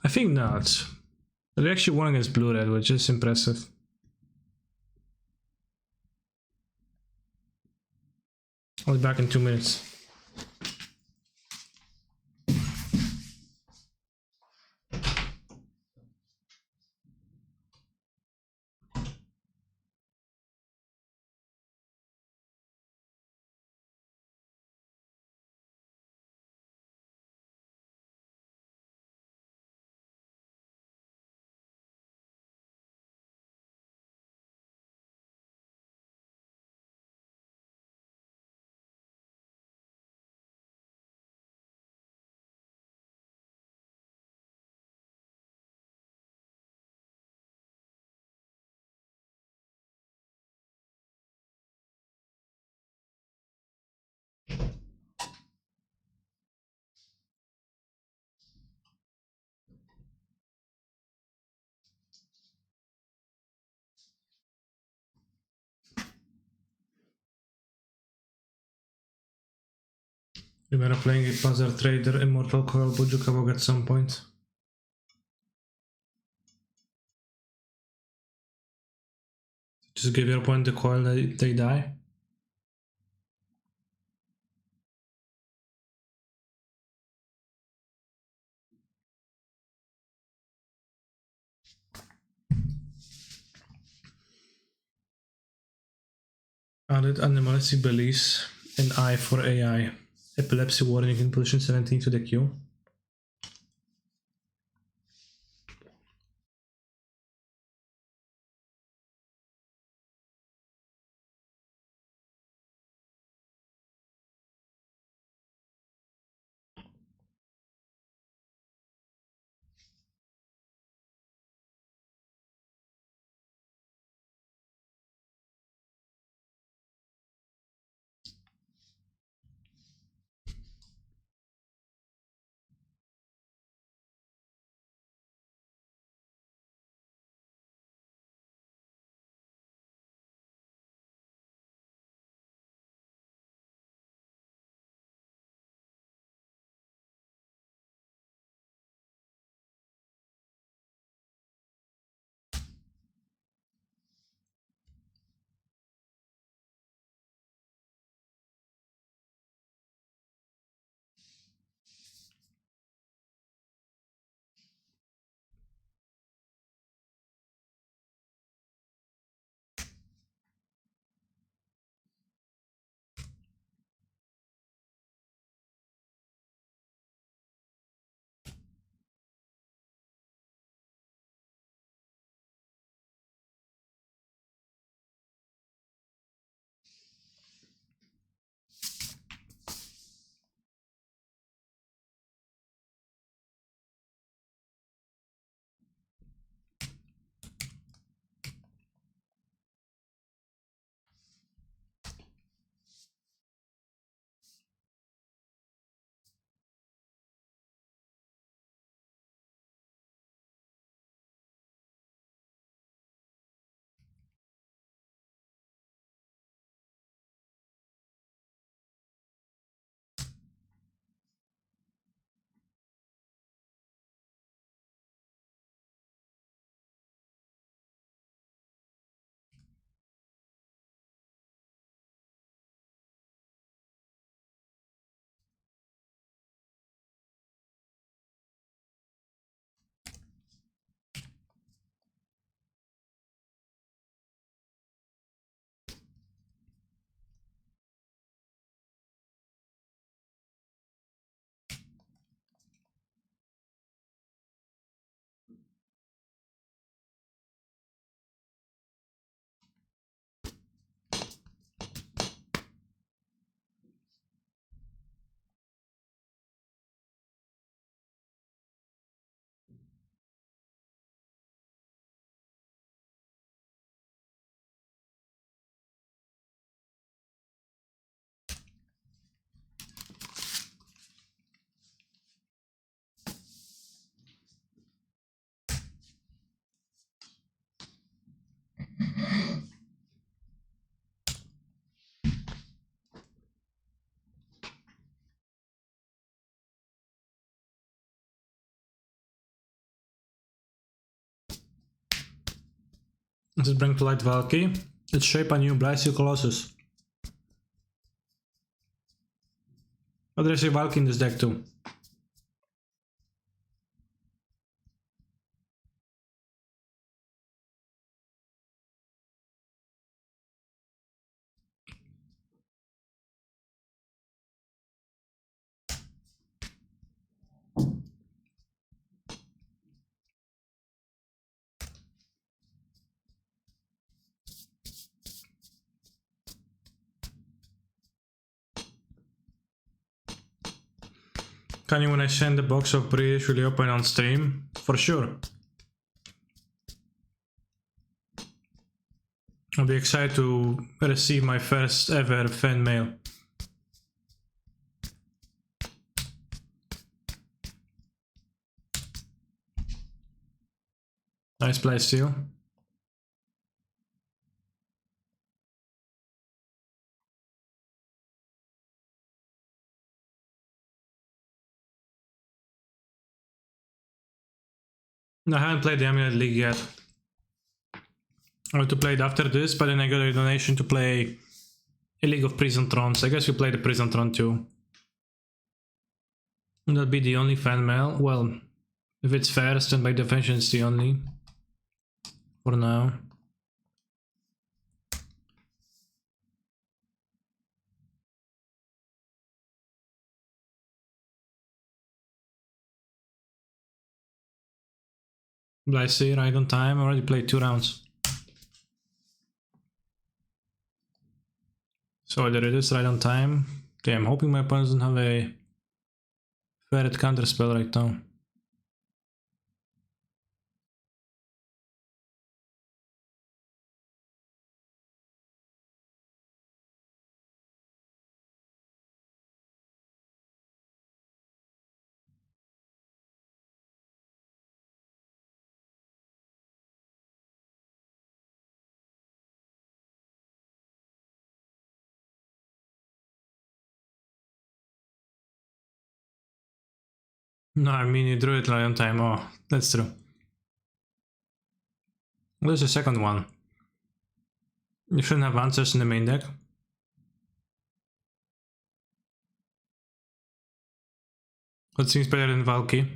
I think not. But we actually won against Blue Red, which is impressive. I'll be back in 2 minutes. Remember playing a Buzzer Trader Immortal Coil Bujukabog at some point? Just give your opponent the coil that they die? Added animalistic beliefs and I for AI. Epilepsy warning in position 17 to the queue. This is bring to light Valky. Let's shape Anew, bless you, Colossus. But there's a Valky in this deck too. Can you, when I send the box of British, will you open on stream? For sure. I'll be excited to receive my first ever fan mail. Nice play, Steel. I haven't played the Amulet League yet. I want to play it after this, but then I got a donation to play a League of Prison Trons. I guess we play the Prison Tron too. Will that be the only fan mail? Well, if it's first, then by definition it's the only. For now. Blythe, right on time. Already played 2 rounds. So there it is, right on time. Okay, I'm hoping my opponent doesn't have a Ferret counter spell right now. No, I mean you drew it right on time. Oh, that's true. There's the second one. You shouldn't have answers in the main deck. That seems better than Valky.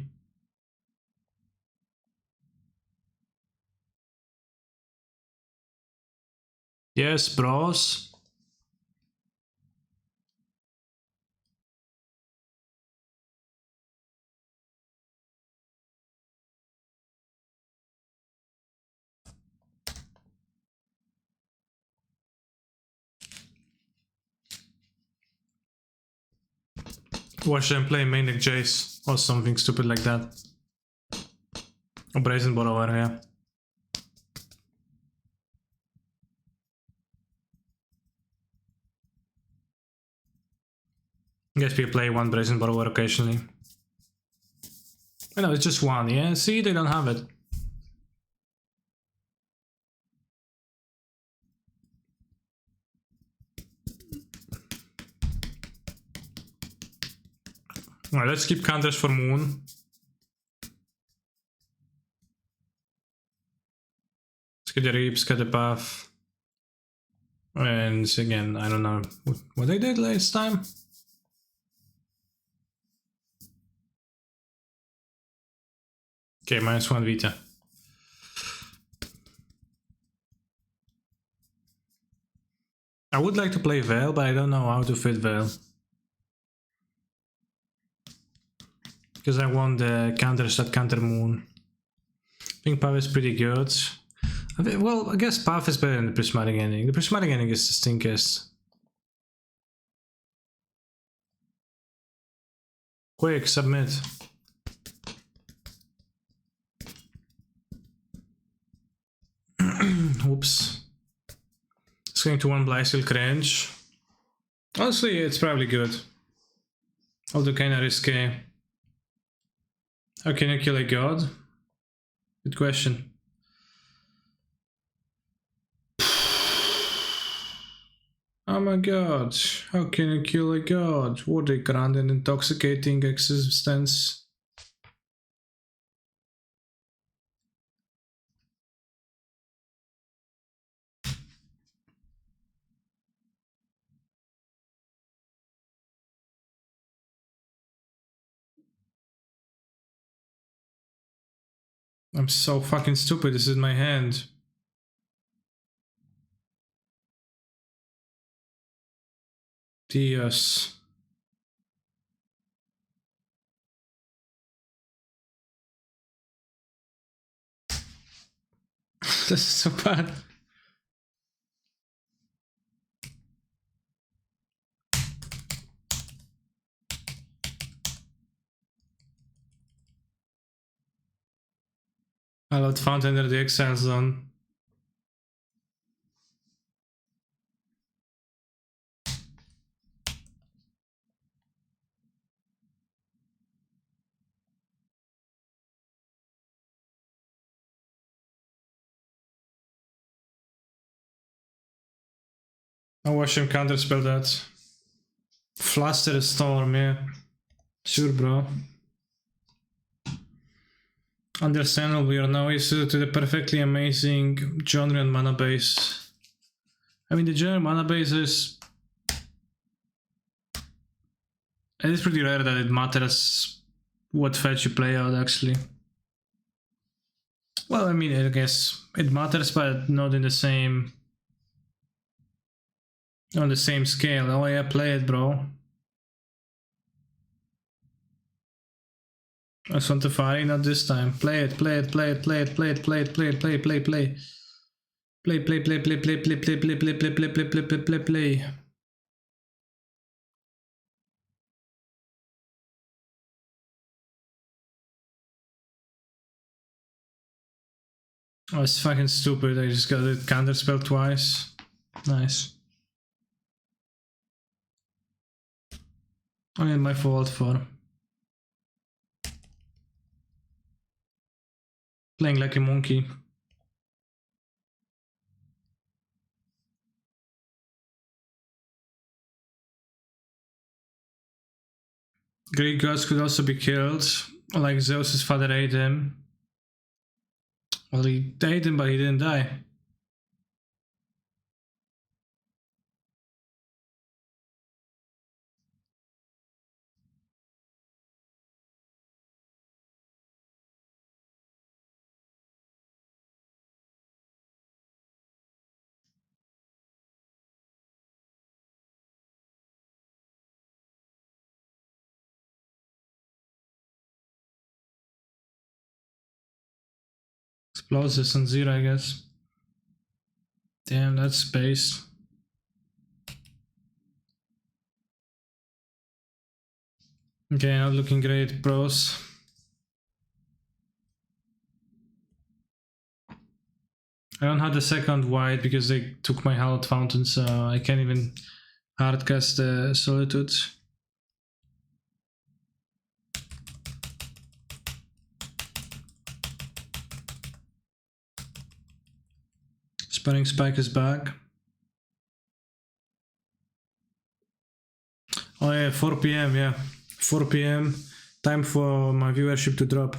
Yes, bros. Watch them play main deck Jace or something stupid like that. Or Brazen Borrower, yeah. Guess we play one Brazen Borrower occasionally. I know, it's just one, yeah? See, they don't have it. Alright, let's keep counters for Moon. Let's get the Reaps, get the Path. And again, I don't know what they did last time. Okay, -1 Vita. I would like to play Veil, but I don't know how to fit Veil. Because I want the counters that counter Moon. I think Path is pretty good. Well, I guess Path is better than the Prismatic Ending. The Prismatic Ending is the stinkest. Quick, submit. Oops. It's going to 1 Blythe Cringe. Honestly, it's probably good. Although kinda risky. How can you kill a god? Good question. Oh my god, how can you kill a god? What a grand and intoxicating existence. I'm so fucking stupid, this is my hand. Dios. This is so bad. I got found under the exile zone. I'll watch him counterspell that. Fluster Storm, yeah. Sure, bro. Understandable, we are now used to the perfectly amazing Yorion mana base. I mean, the general mana base is... It is pretty rare that it matters what fetch you play out, actually. Well, I mean, I guess it matters, but not in the same... on the same scale. Oh yeah, play it, bro. I just want to fire, not this time. Play it, play it, play it, play it, play it, play it, play it, play, play, play. Play, play, play, play, play, play, play, play, play, play, play, play, play, play, play. Oh, it's fucking stupid. I just got a counter spell twice. Nice. I mean, my fault for playing like a monkey. Greek gods could also be killed, like Zeus's father ate him. Well, he ate him, but he didn't die. Explosives on 0, I guess. Damn, that's space. Okay, not looking great, pros. I don't have the second white because they took my Hallowed Fountain, so I can't even hardcast the Solitude. Sparring Spike is back. Oh yeah, 4 PM, yeah. 4 PM. Time for my viewership to drop.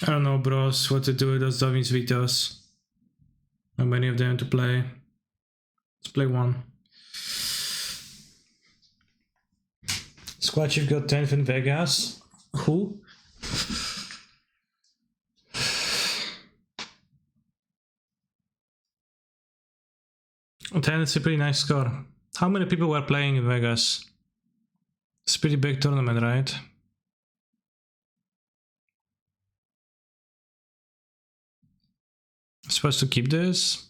I don't know, bros, what to do with those Dovin's Vetoes. How many of them to play? Let's play one. Squad Chief got 10th in Vegas. Who? Oh, 10 is a pretty nice score. How many people were playing in Vegas? It's a pretty big tournament, right? I'm supposed to keep this?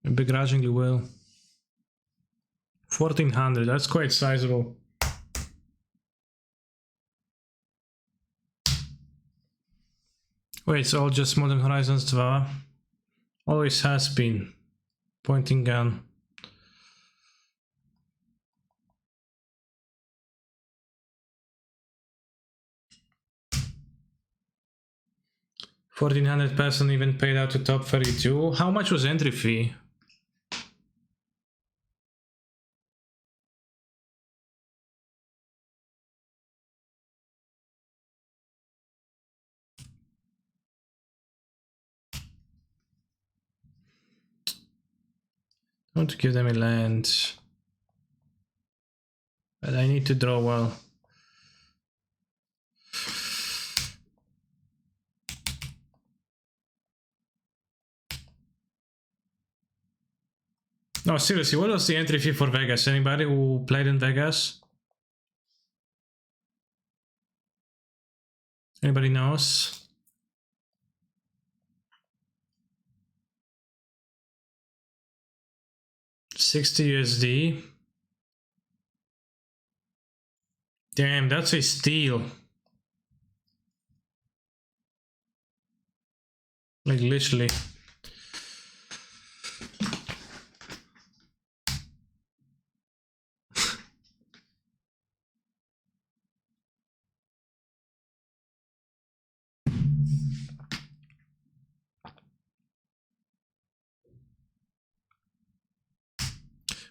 I begrudgingly will. 1400, that's quite sizable. Wait, it's all just Modern Horizons 2? Always has been. Pointing gun. $1,400 even paid out to top 32. How much was entry fee? I want to give them a land. But I need to draw well. No, seriously, what was the entry fee for Vegas? Anybody who played in Vegas? Anybody knows? $60 USD. Damn, that's a steal. Like literally.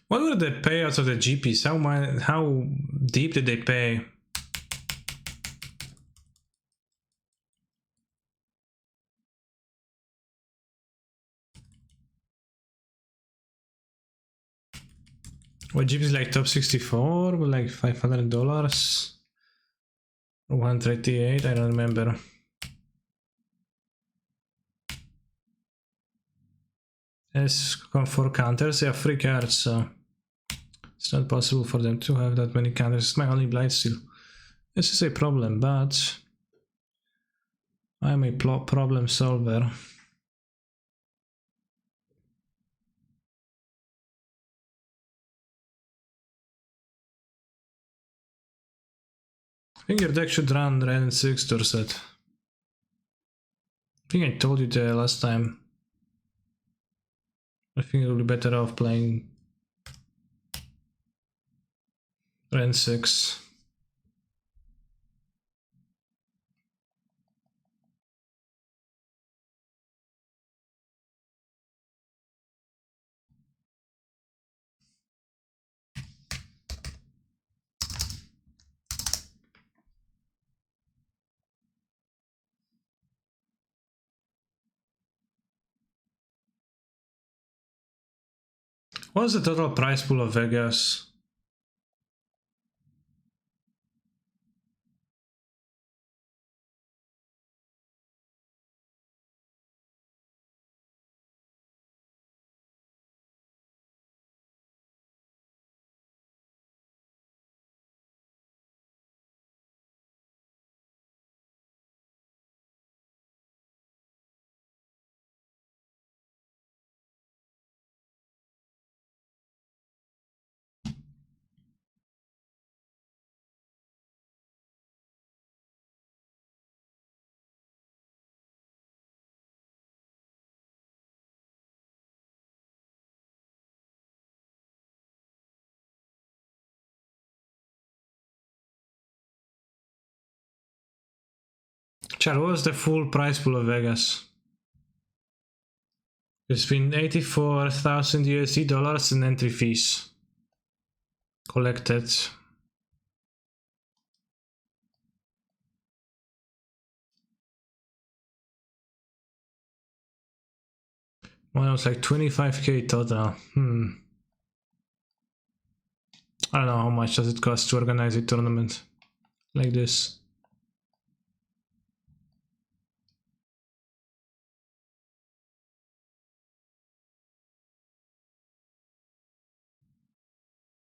What were the payouts of the GPs? How deep did they pay? What GPs like top 64 with like $500? 138, I don't remember. As for counters, they have 3 cards, so it's not possible for them to have that many counters. It's my only blind steal. This is a problem, but I'm a problem solver. I think your deck should run red and 6 Dorset. I think I told you the last time. I think it'll be better off playing red and 6. What's the total prize pool of Vegas? Chad, what was the full prize pool of Vegas? It's been 84,000 USD dollars in entry fees collected. Well, it was like 25k total. I don't know how much does it cost to organize a tournament like this.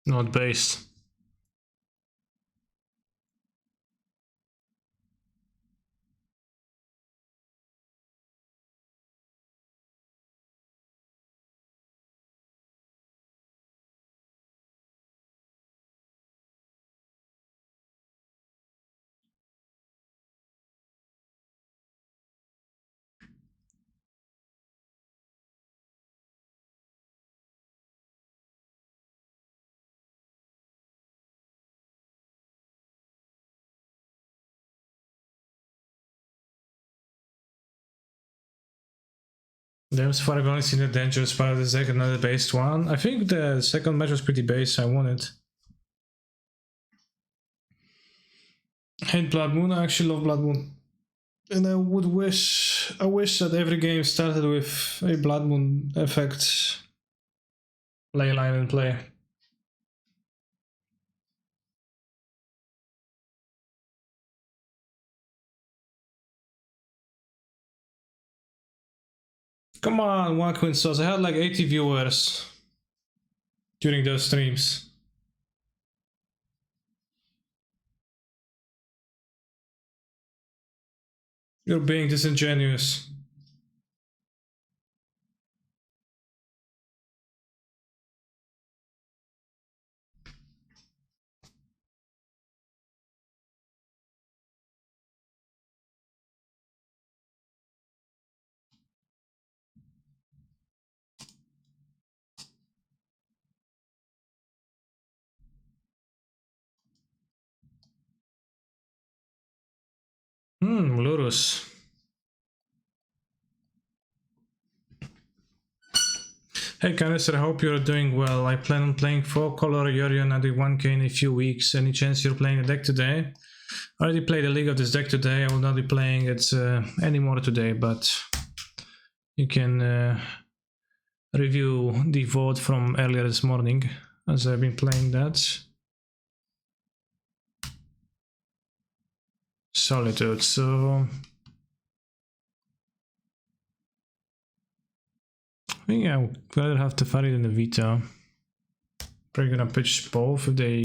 Not based. Damn, far going in the dangerous part of the deck, another based one. I think the second match was pretty base, I won it. I hate Blood Moon, I actually love Blood Moon. And I wish that every game started with a Blood Moon effect ley line in play. Come on, one Queen Sauce. I had like 80 viewers during those streams. You're being disingenuous. Lurus. Hey Canister, I hope you're doing well. I plan on playing 4-color Yorion at the 1k in a few weeks. Any chance you're playing the deck today? I already played a league of this deck today. I will not be playing it anymore today, but you can review the vote from earlier this morning, as I've been playing that. Solitude, so I think I would rather have Teferi than the Vita. Probably gonna pitch both if they...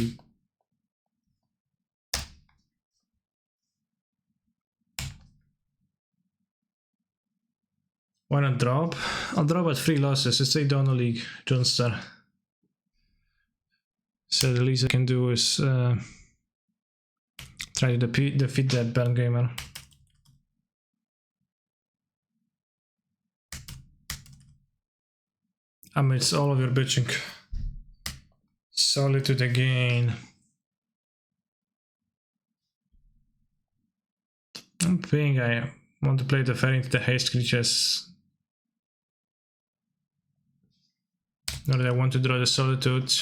Why not drop? I'll drop at 3 losses. It's a Donald League, Johnstar. So the least I can do is try to defeat that Burn Gamer. Amidst all of your bitching. Solitude again. I'm thinking I want to play the Fairy into the haste creatures. Nor that I want to draw the Solitude.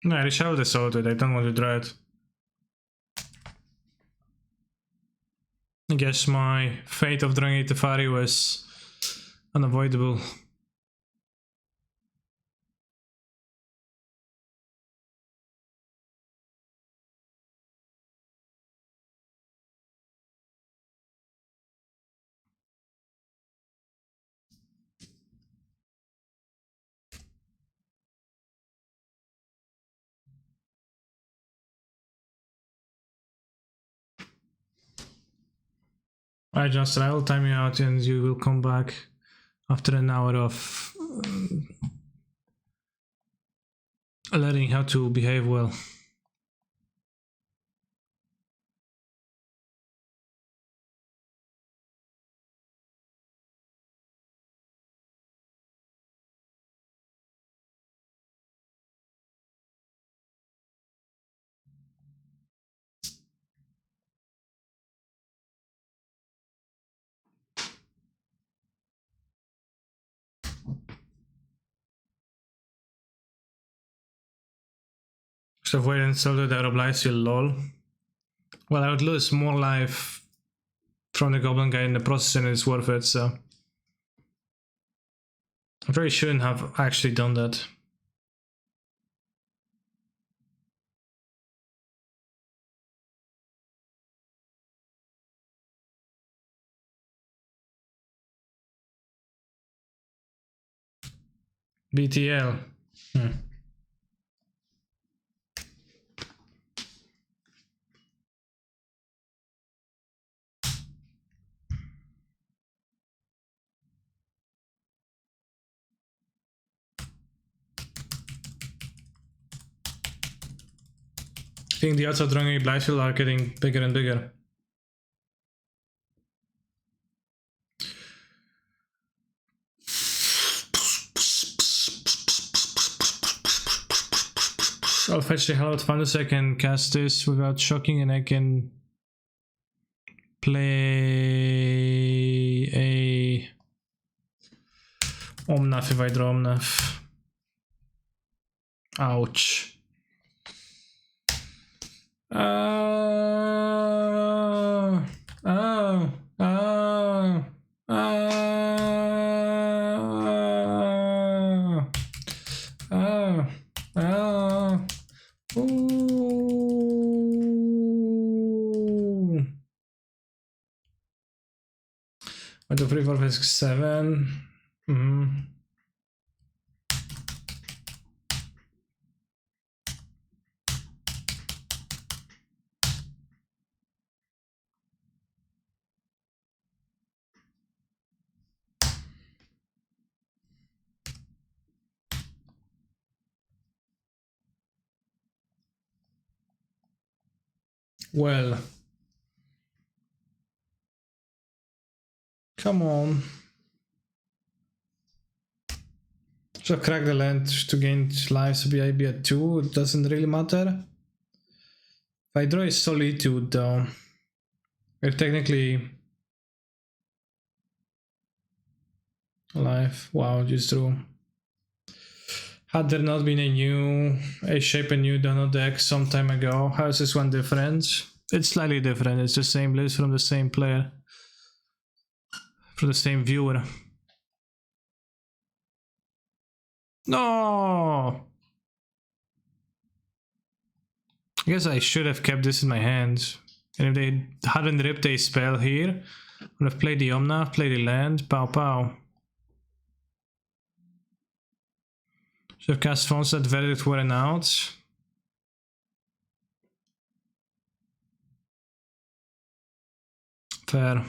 No, I reshuffled the Solitude, I don't want to draw it. I guess my fate of drawing a Teferi was unavoidable. Alright, Justin, I will time you out and you will come back after an hour of learning how to behave well. So wait until the obliges you, lol. Well, I would lose more life from the Goblin guy in the process and it's worth it, so... I probably shouldn't have actually done that. BTL. I think the odds of drawing a Blyfield are getting bigger and bigger. I'll fetch the hell out of Fantasy, I can cast this without shocking and I can play a Omnath if I draw Omnath. Ouch. 1, 2, 3, 4, 5, 6, 7. Well, come on. So crack the land to gain lives to be maybe at 2, it doesn't really matter. If I draw a Solitude though, we're technically alive. Wow, just drew. Had there not been a shape Anew Dono deck some time ago, how is this one different? It's slightly different, it's the same list from the same player. From the same viewer. No! I guess I should have kept this in my hand. And if they hadn't ripped a spell here, I would have played the Omna, played the land, pow pow. Should have cast Fonts that Verdict weren't out. Fair.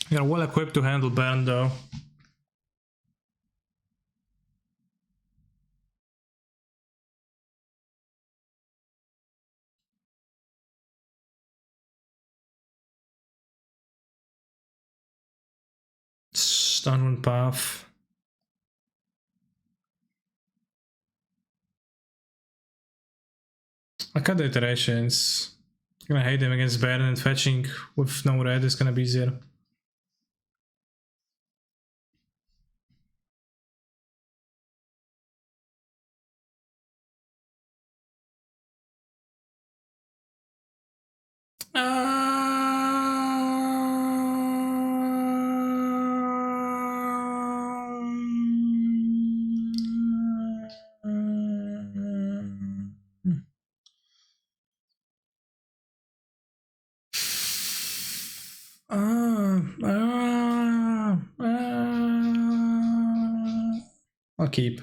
You're well equipped to handle burn though. Downwind Path. I cut the iterations. I'm gonna hate them against Baron, and fetching with no red is gonna be easier. I'll keep.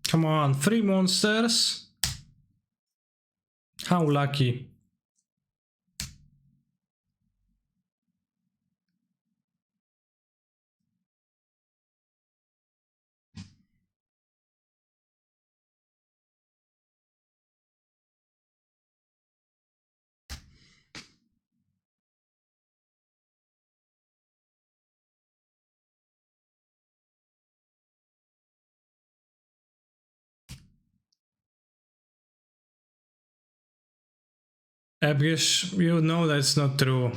Come on, 3 monsters? How lucky. Because you know that's not true.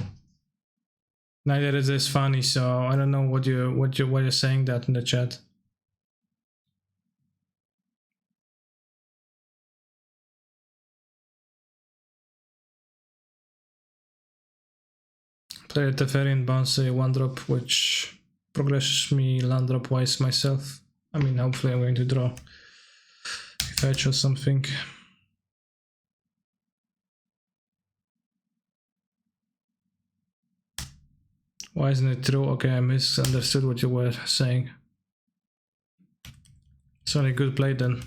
Neither is this funny, so I don't know what you're saying that in the chat. Play a Teferian bounce a 1-drop, which progresses me land drop wise myself. I mean, hopefully I'm going to draw a fetch or something. Why isn't it true? Okay, I misunderstood what you were saying. It's only good play then.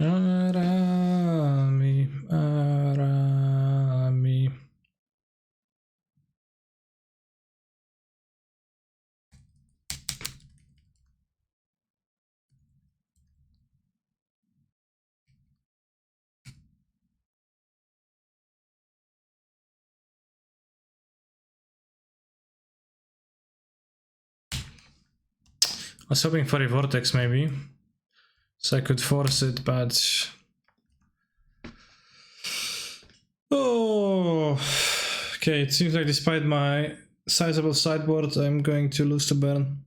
Arami, Arami. I was hoping for a vortex maybe, so I could force it, but... Oh, okay, it seems like despite my sizable sideboard, I'm going to lose the burn.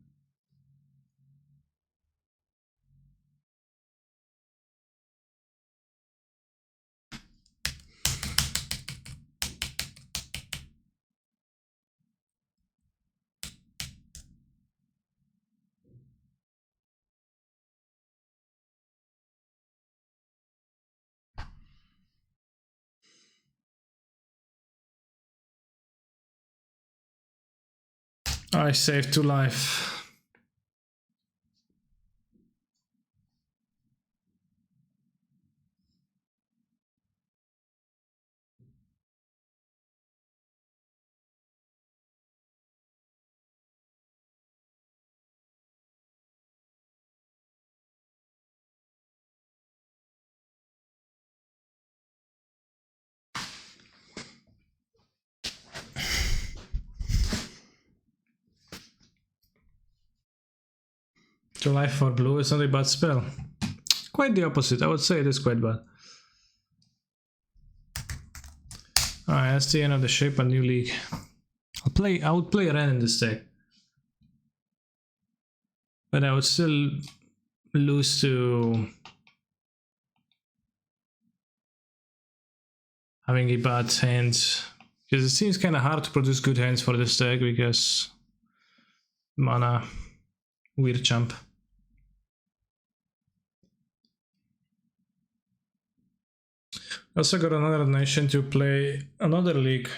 I saved 2 life. To life for blue is not a bad spell. Quite the opposite, I would say it is quite bad. Alright, that's the end of the shape and new league. I would play Ren in this deck. But I would still lose to having a bad hand. Because it seems kinda hard to produce good hands for this deck because mana, weird champ. I also got another donation to play another league.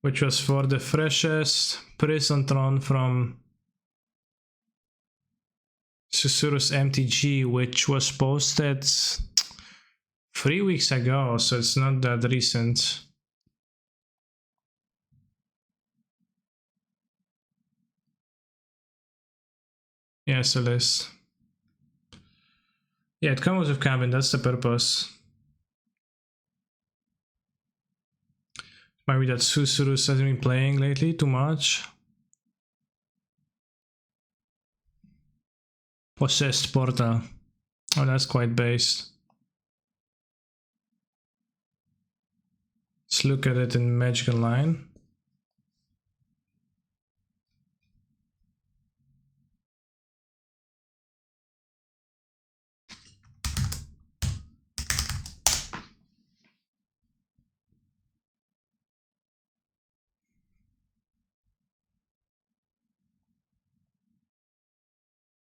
Which was for the freshest Prison Tron from Susurrus MTG, which was posted 3 weeks ago, so it's not that recent. Yes, it is. Yeah, it comes with cabin, that's the purpose. Maybe that Susurrus hasn't been playing lately too much. Possessed Portal. Oh, that's quite based. Let's look at it in Magic Online.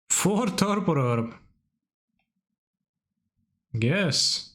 For Torpor Orb. Yes.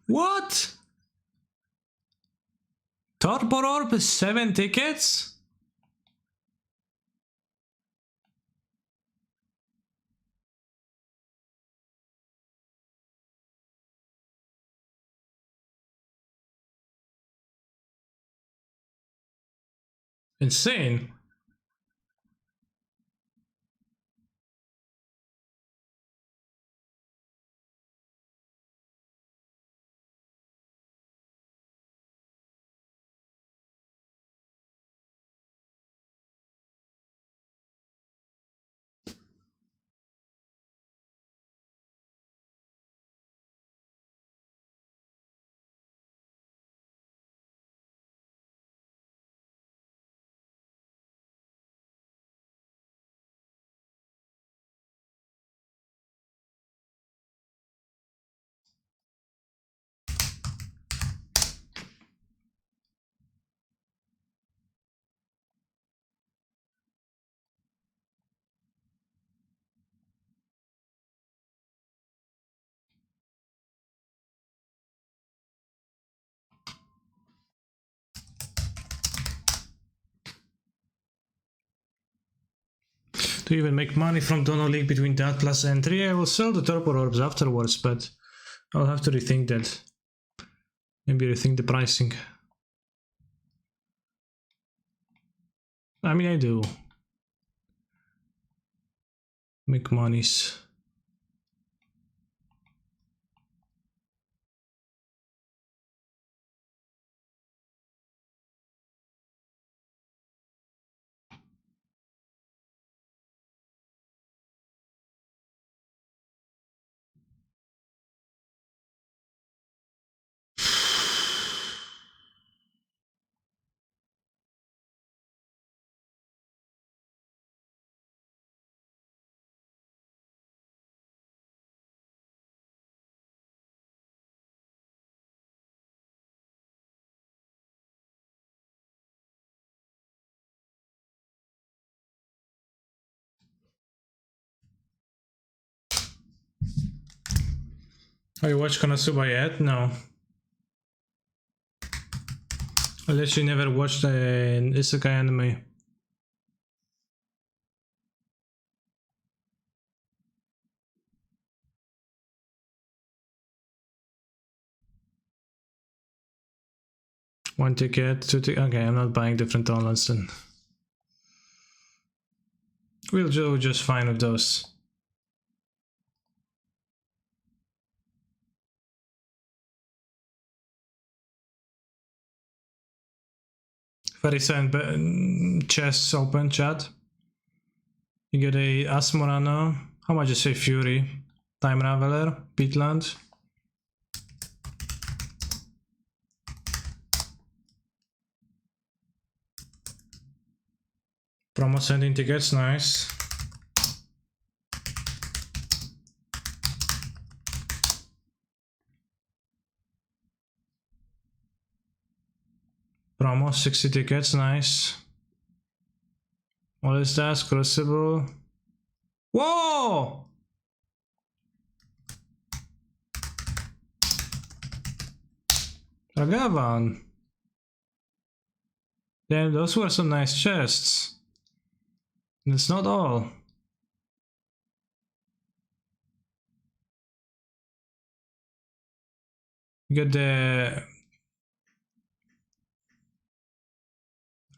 What? Torpor Orb is 7 tickets? insane. To even make money from Dono League between that plus entry, I will sell the Turbo Orbs afterwards, but I'll have to rethink that. Maybe rethink the pricing. I mean, I do. Make monies. Have you watched Konosuba yet? No. Unless you never watched an isekai anime. One ticket, two tickets. Okay, I'm not buying different downloads then. We'll do just fine with those. Chests open, chat. You get a Asmorano. How much is a Fury? Time Raveler, Peatland. Promo sending tickets, nice. Promo 60 tickets, nice. What is that? Crucible. Whoa! Ragavan. Damn, those were some nice chests. And it's not all. You get the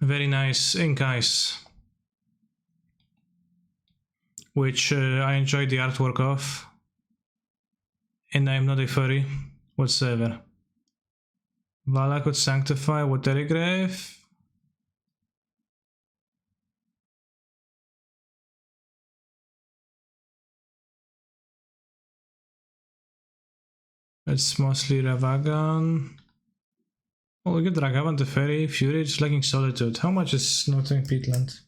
very nice ink ice, which I enjoyed the artwork of, and I'm not a furry whatsoever. Vala could sanctify Watery Grave. It's mostly Ravagan. Oh, look at Ragavan the Fairy, Fury, it's lacking Solitude. How much is Northern Peatland?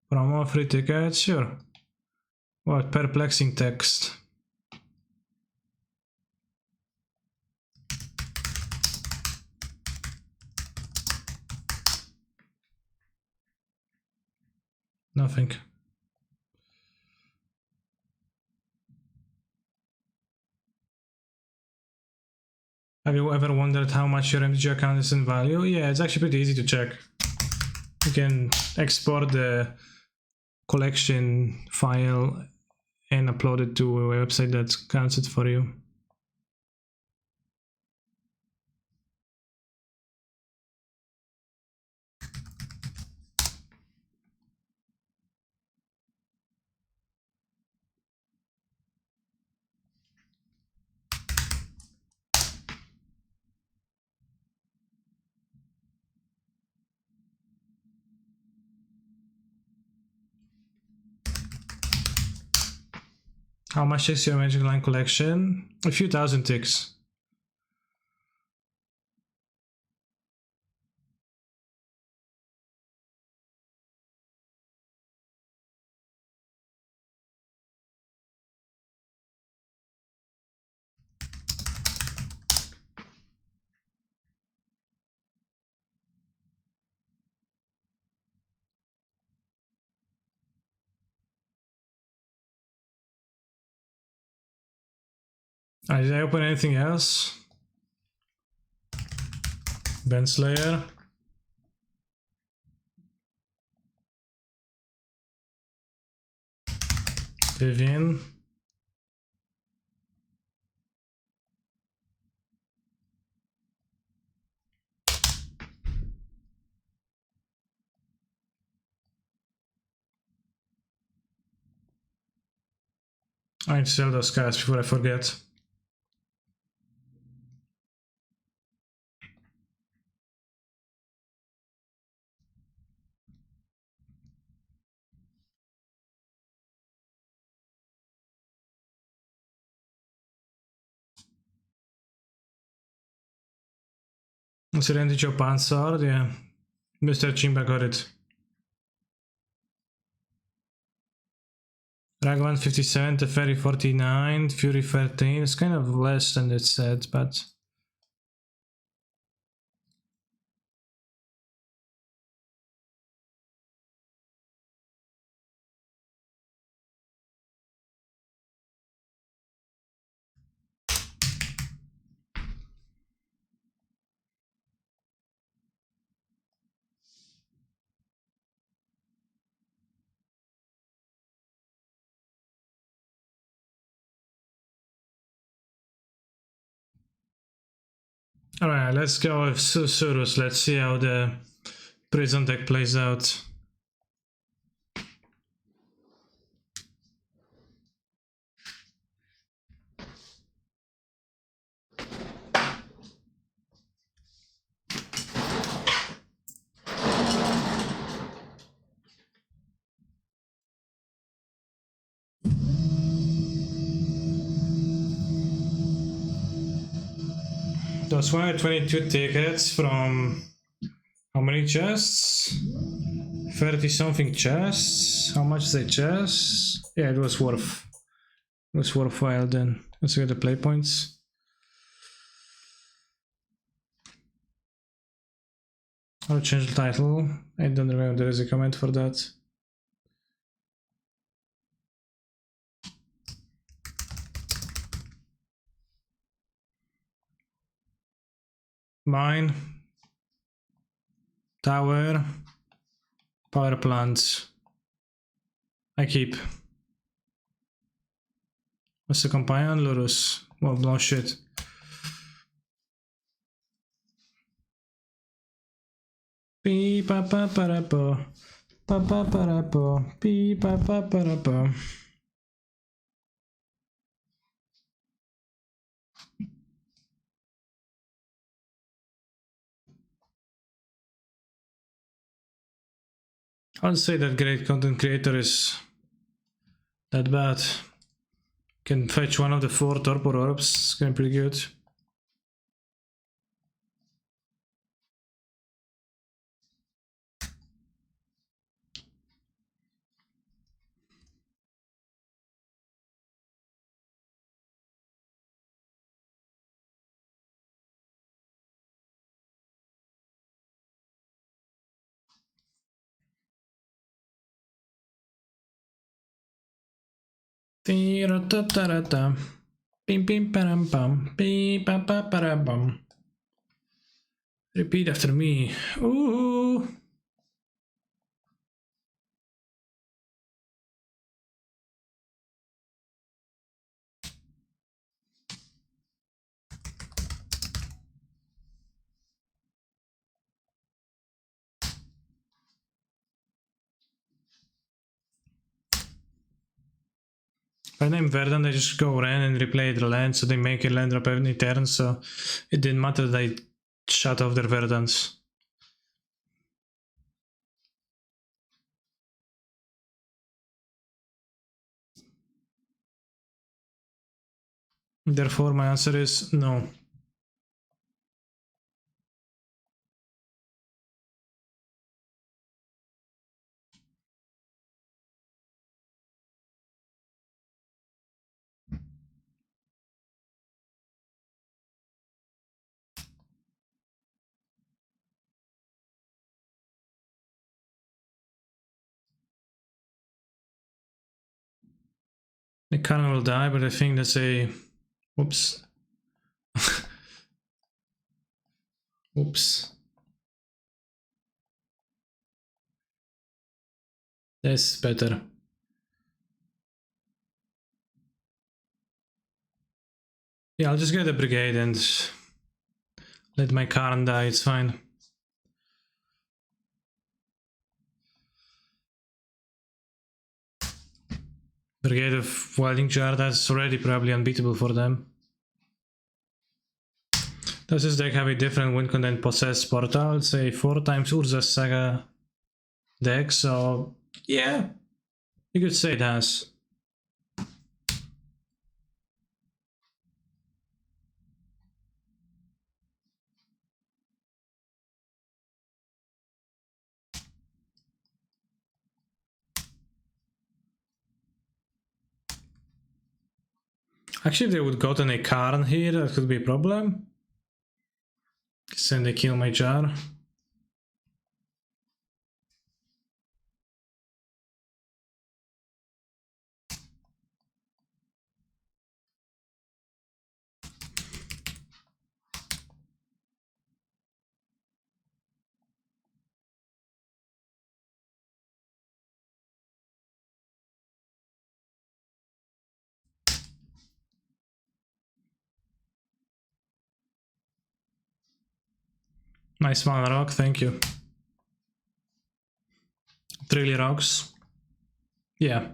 Promo, free tickets, sure. What perplexing text. Nothing. Have you ever wondered how much your MTG account is in value? Yeah, it's actually pretty easy to check. You can export the collection file and upload it to a website that counts it for you. How much is your Magic Line collection? A few thousand ticks. Did I open anything else? Benslayer. Vivian. I need to sell those cards before I forget. Serenity of Pansard, yeah. Mr. Chimba got it. Ragavan 57, Teferi 49, Fury 13. It's kind of less than it said, but... Alright, let's go with Susurrus. Let's see how the prison deck plays out. Those 122 tickets from how many chests? 30 something chests. How much is a chest? Yeah, it was worthwhile then. Let's get the play points. I'll change the title. I don't remember there is a comment for that. Mine. Tower. Power plants. I keep. What's the companion? Lurus. Well, no shit. Beep pa pa para po. Pa pa para po. Beep pa pa para po. I wouldn't say that great content creator is that bad. Can fetch one of the 4 torpor orbs, it's going pretty good. Pim pim param pam. Pim pa pa para bum. Repeat after me. Ooh. If I name Verdant, they just go Ren and replay the land, so they make a land drop every turn, so it didn't matter that I shut off their Verdants. Therefore, my answer is no. The cannon will die, but I think that's a... Oops. Oops. That's better. Yeah, I'll just get a brigade and let my Karen die, it's fine. Brigade of Wilding Jar, that's already probably unbeatable for them. Does this deck have a different win content possessed portal? I'd say 4 times Urza's Saga deck, so yeah, you could say it has. Actually, if they would gotten a Karn here, that could be a problem. Then they kill my jar. Nice mana rock, thank you. 3 rocks. Yeah.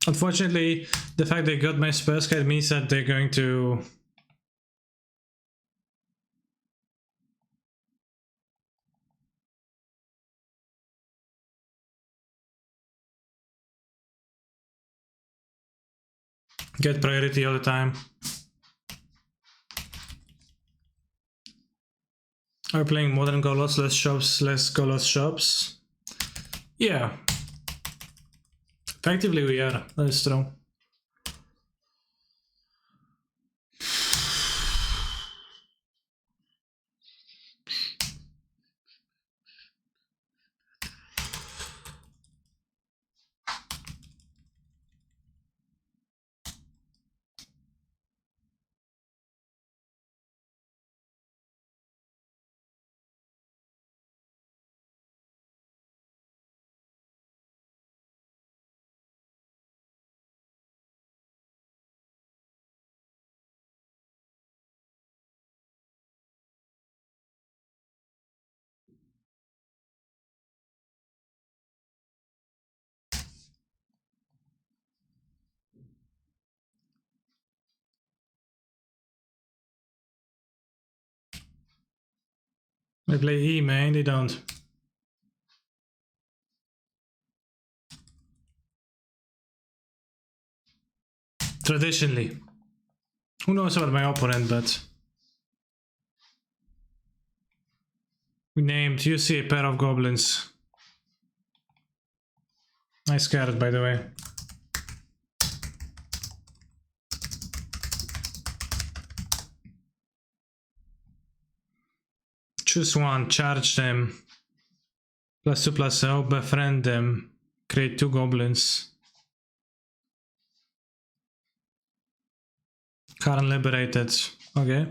Unfortunately, the fact they got my spell guide means that they're going to... get priority all the time. Are we playing modern Colossus, less shops, less Colossus shops? Yeah. Effectively we are, that is true. They play E main, they don't. Traditionally. Who knows about my opponent, but... we named, you see a pair of goblins. Nice card, by the way. Choose one, charge them. +2/+0, befriend them. Create 2 goblins. Karn liberated. Okay.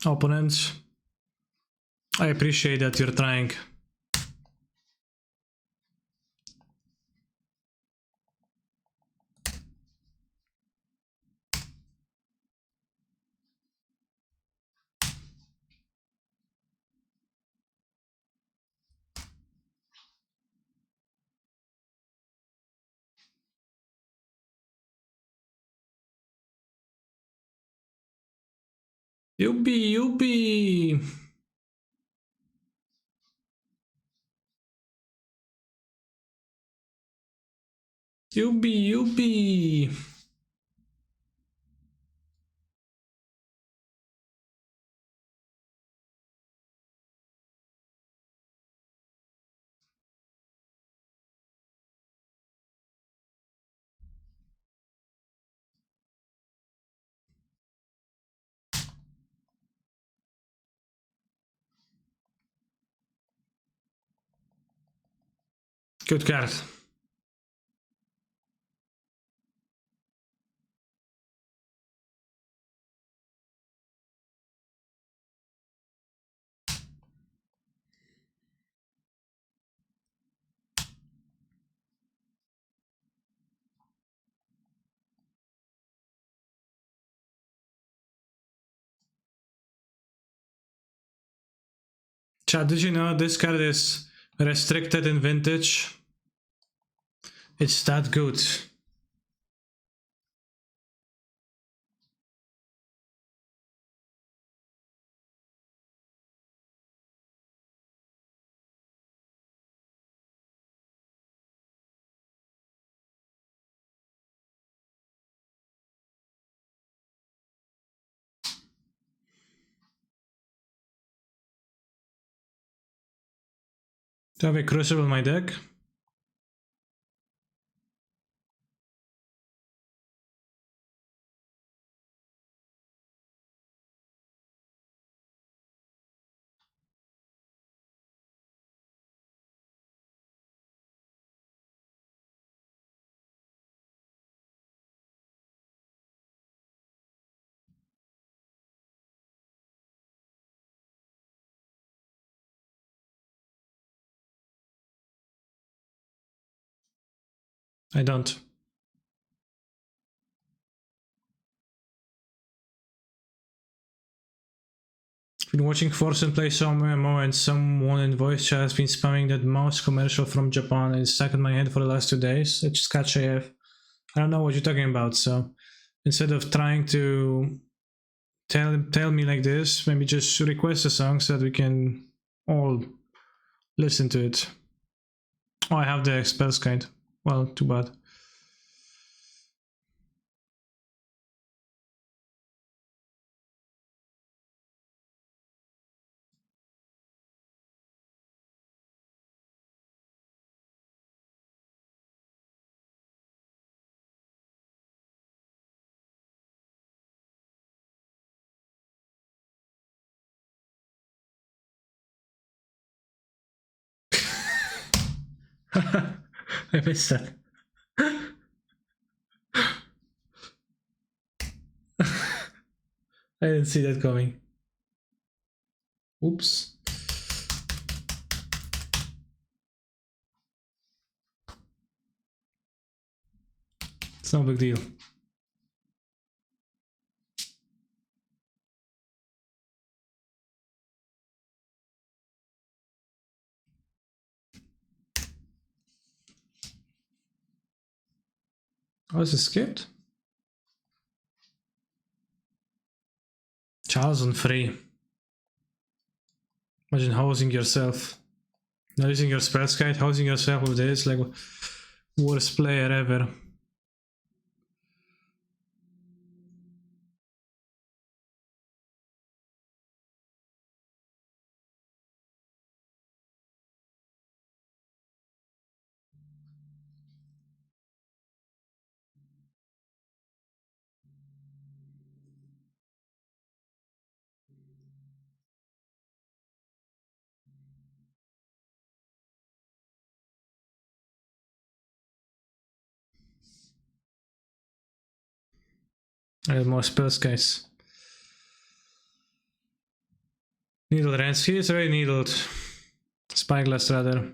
Opponent. I appreciate that you're trying. Yuppie, yuppie! Yuppie, yuppie! Good card. Chat, did you know this card is restricted in Vintage? It's that good. Do I have a Crucible in my deck? I don't. Been watching Forsen play some MMO and someone in voice chat has been spamming that mouse commercial from Japan and it's stuck in my head for the last 2 days. It's just catch AF. I don't know what you're talking about, so instead of trying to tell me like this, maybe just request a song so that we can all listen to it. Oh, I have the spells kind. Well, too bad. I missed that. I didn't see that coming. Oops. It's no big deal. Oh, is it skipped? Charles on free. Imagine housing yourself. Not using your spell guide, housing yourself with this, like worst player ever. I have more spells, guys. Needle Rance. He is already needled. Spyglass, rather.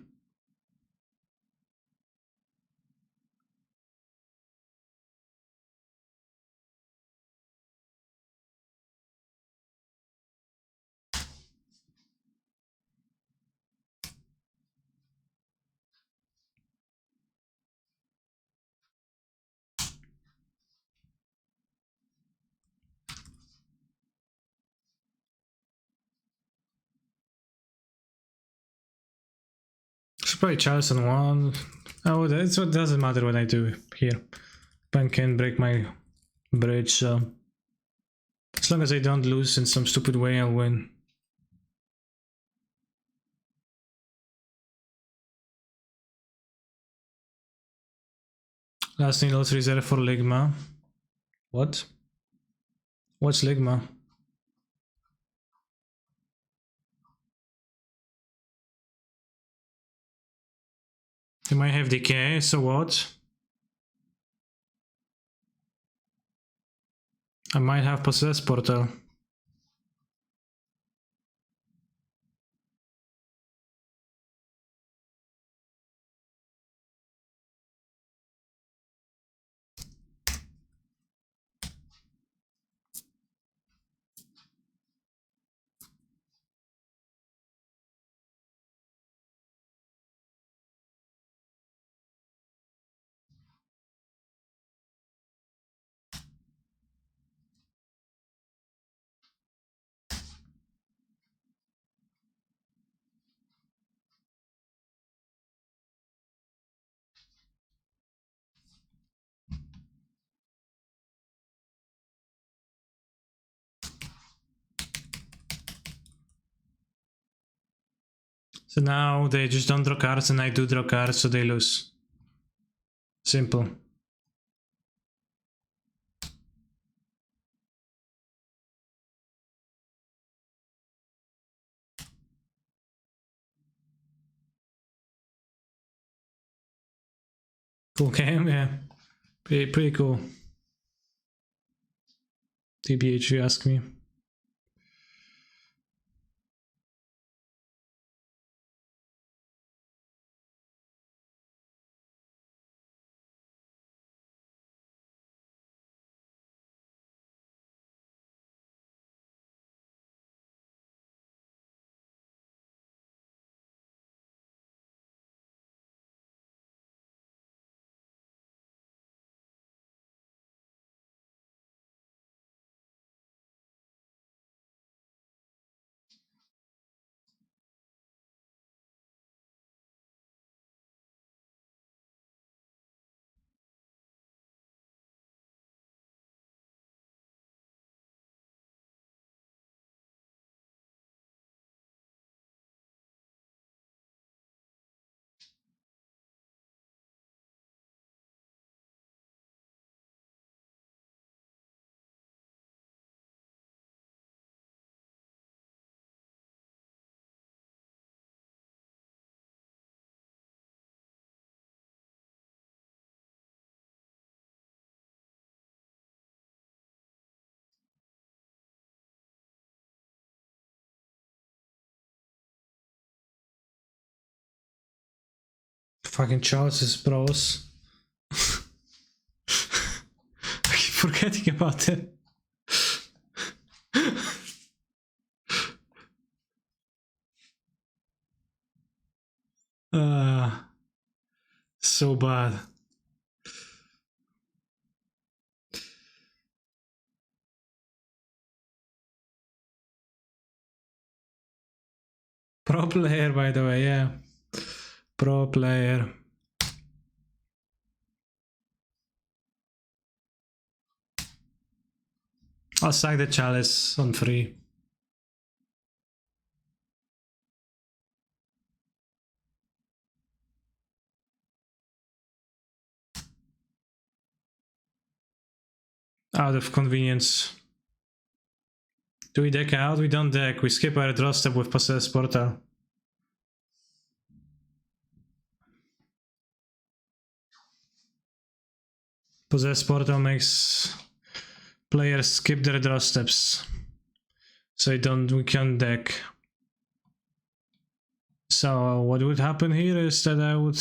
Should probably chalice on one. Oh, that's what doesn't matter what I do here. Pen can break my bridge, so as long as I don't lose in some stupid way, I'll win. Last needles reserved for Ligma. What? What's Ligma? You might have decay, so what? I might have possess portal. So now they just don't draw cards and I do draw cards, so they lose. Simple. Cool game, yeah. Pretty cool. TBH, you ask me. Fucking Charles's bros. I keep forgetting about it. So bad. Pro player, by the way, yeah. Pro player. I'll sack the chalice on free. Out of convenience. Do we deck out? We don't deck. We skip our draw step with Possess Portal. Possess Portal makes players skip their draw steps. So we can't deck. So what would happen here is that I would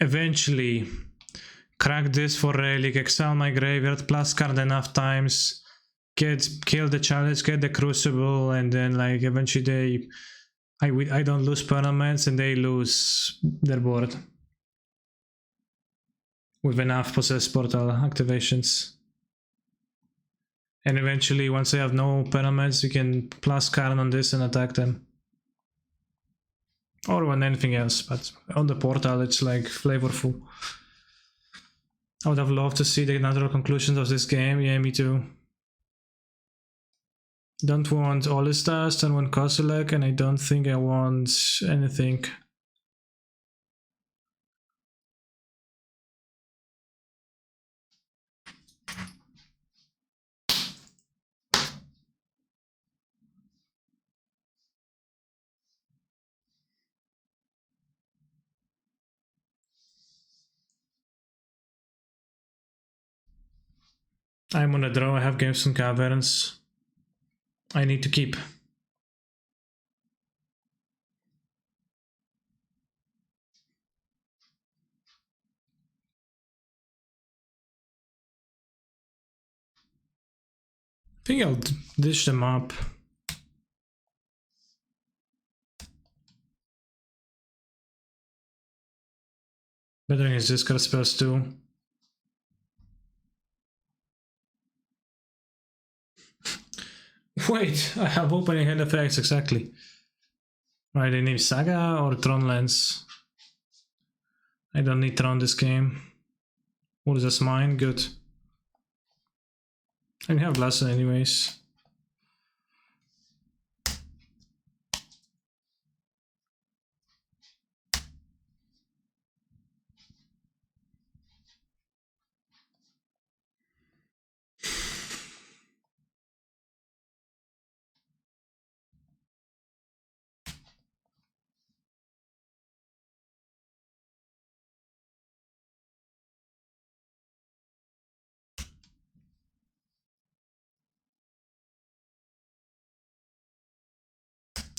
eventually crack this for Relic, exile my graveyard, plus card enough times, kill the challenge, get the Crucible, and then like eventually I don't lose permanents and they lose their board. With enough Possess Portal activations. And eventually, once I have no permanents, you can plus card on this and attack them. or on anything else, but on the portal it's like flavorful. I would have loved to see the natural conclusions of this game. Yeah, me too. Don't want All-Stars, don't want Kozilek, and I don't think I want anything. I'm on a draw, I have games on Caverns. I need to keep. I think I'll dish them up. Bettering his discard spells too. Wait, I have opening hand effects, exactly. Right, I need Saga or Tron Lens. I don't need Tron this game. What is this mine? Good. I have Glass anyways.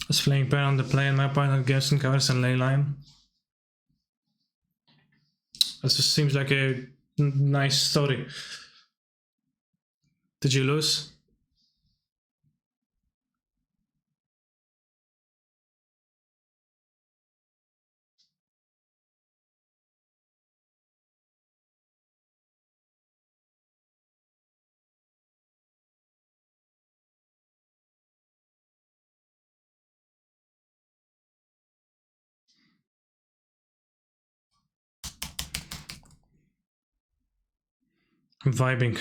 I was playing pen on the play and my opponent games and covers and leyline. That just seems like a nice story. Did you lose? I'm vibing.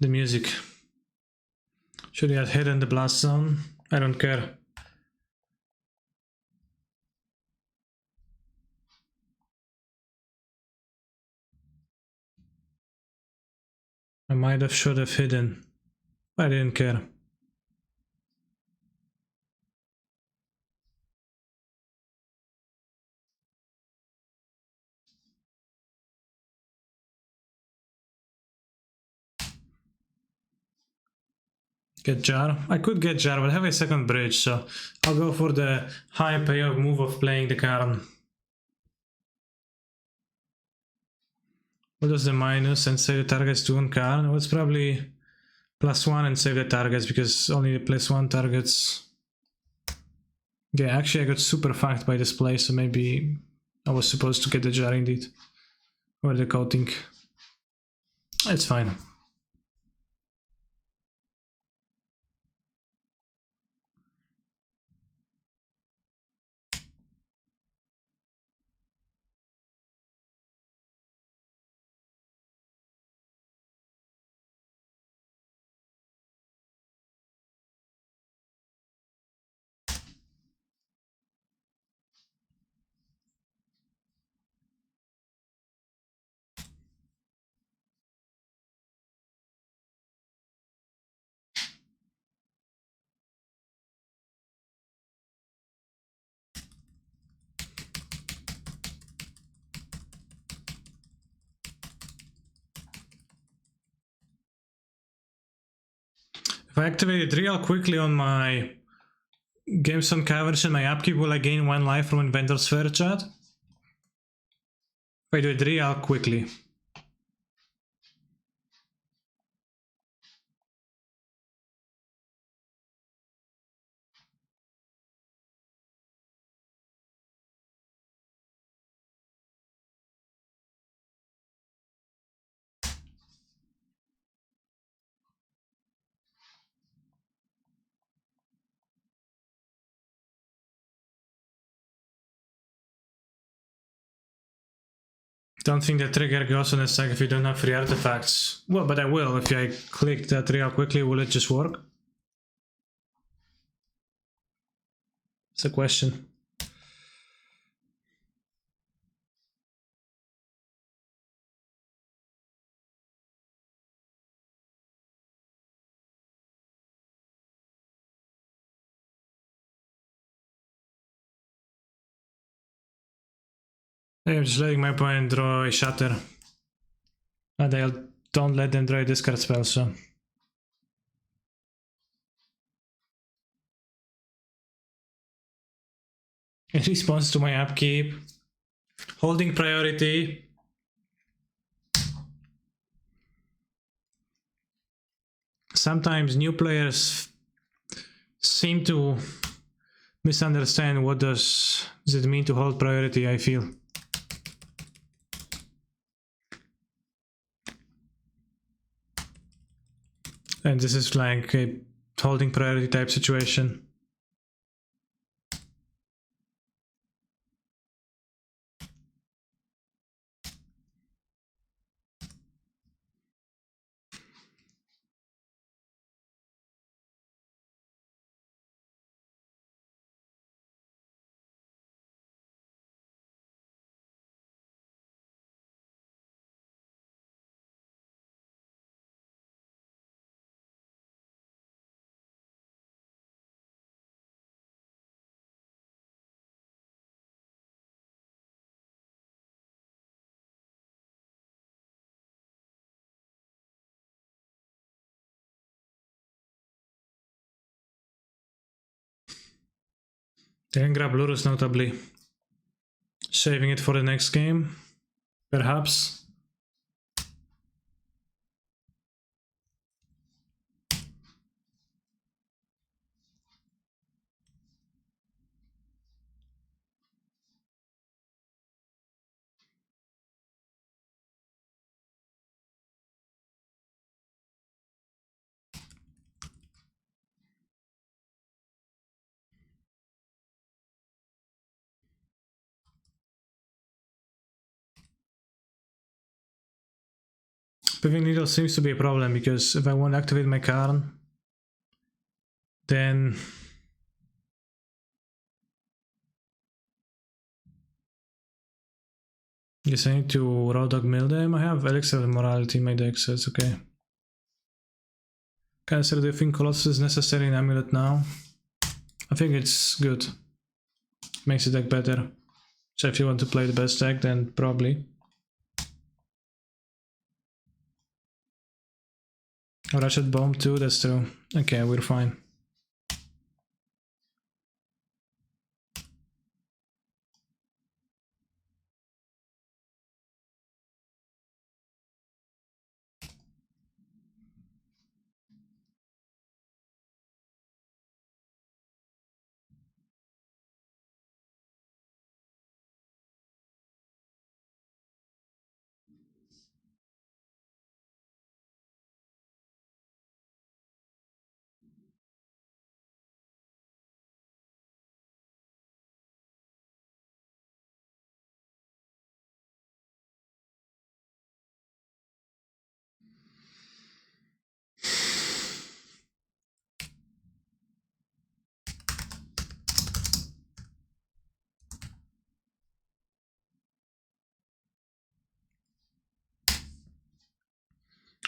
The music. Should he have hidden the blast zone? I don't care. I might have should have hidden. I didn't care. Get Jar? I could get Jar, but I have a second bridge, so I'll go for the high payoff move of playing the Karn. What does the minus and save the targets do on Karn? Well, it's probably +1 and save the targets, because only the +1 targets. Yeah, actually I got super fucked by this play, so maybe I was supposed to get the Jar indeed. Or the coating. It's fine. If I activate it real quickly on my Games on Caverns and my upkeep, will I gain 1 life from Inventor Sphere, chat? If I do it real quickly. Don't think the trigger goes on a stack if you don't have free artifacts. Well, but I will. If I click that real quickly, will it just work? It's a question. I'm just letting my opponent draw a shatter. And I don't let them draw a discard spell, so. In response to my upkeep, holding priority. Sometimes new players seem to misunderstand what does it mean to hold priority, I feel. And this is like a holding priority type situation. They can grab Lurus notably. Saving it for the next game, perhaps. Piving Needle seems to be a problem because if I want to activate my Karn, then guess I need to Raw Dog mill them. I have Elixir of Morality in my deck, so it's okay. Cancer, do you think Colossus is necessary in Amulet now? I think it's good. Makes the deck better. So if you want to play the best deck, then probably. Ratchet Bomb too, that's true. Okay, we're fine.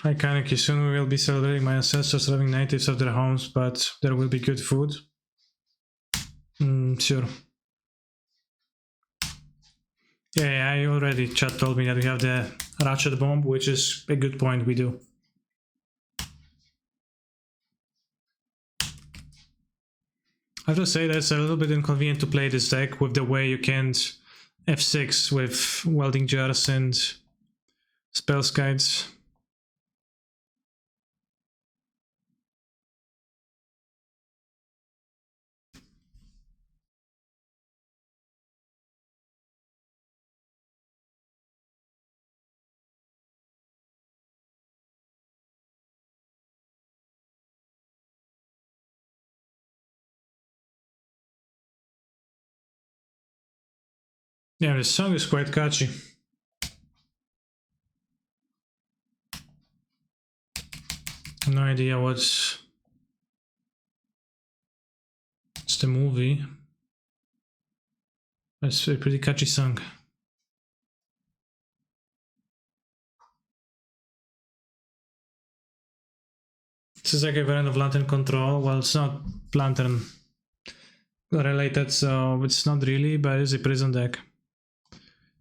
Hi Kaneki, soon we will be celebrating my ancestors robbing natives of their homes, but there will be good food. Sure. Yeah, I already, chat told me that we have the Ratchet Bomb, which is a good point, we do. I have to say that's a little bit inconvenient to play this deck with the way you can't F6 with Welding Jars and Spells Guides. Yeah, the song is quite catchy. No idea what's the movie. It's a pretty catchy song. This is like a variant of Lantern Control. Well, it's not Lantern related, so it's not really, but it's a prison deck.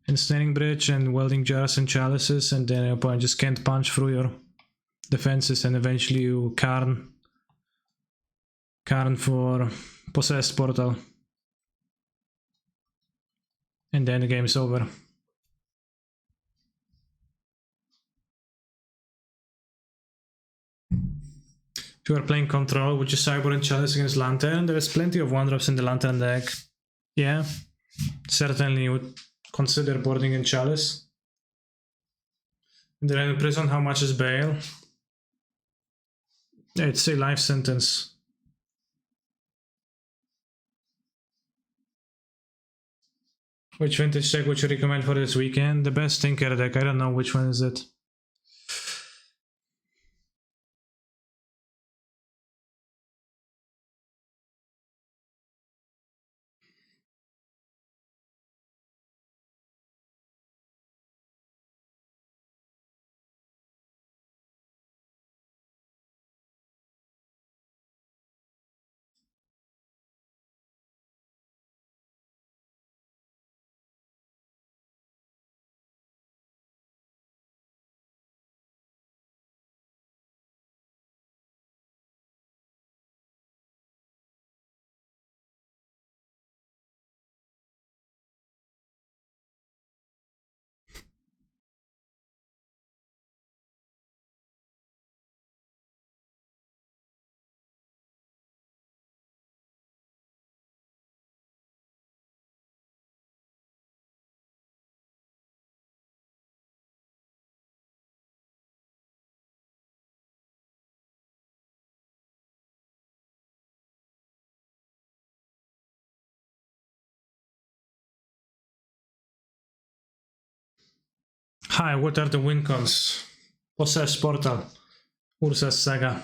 Ensnaring Bridge and Welding Jars and Chalices, and then your opponent just can't punch through your defenses, and eventually you Karn for Possessed Portal. And then the game is over. If you are playing Control, which is Cyber and Chalice against Lantern, there is plenty of 1-drops in the Lantern deck. Yeah, certainly you would consider boarding in Chalice. And then in prison, how much is bail? It's a life sentence. Which vintage deck would you recommend for this weekend? The best Tinker deck, I don't know which one is it. Hi, what are the win cons? Possessed Portal, Urza's Saga.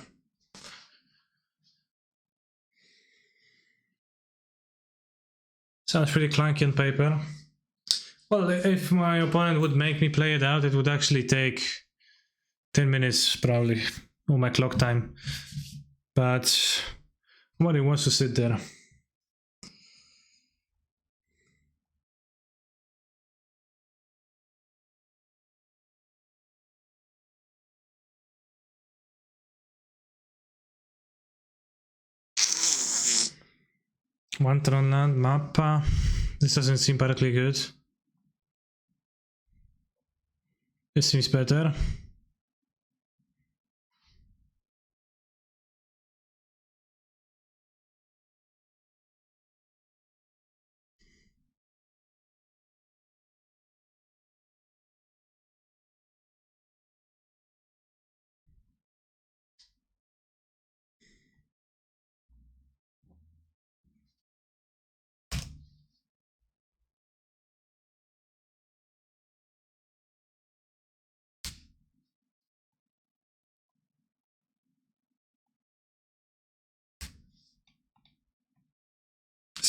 Sounds pretty clunky on paper. Well, if my opponent would make me play it out, it would actually take 10 minutes probably, on my clock time. But nobody wants to sit there. One Tron land, Mappa. This doesn't seem particularly good. This seems better.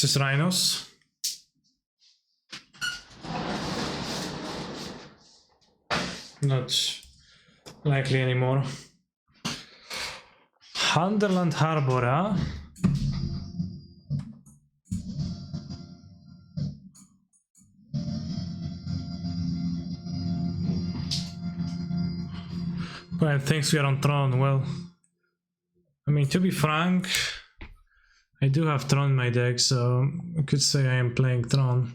This is Rhinos. Not likely anymore. Hunterland Harbor. Well, thanks we are on Tron. Well, I mean, to be frank, I do have Tron in my deck, so I could say I am playing Tron.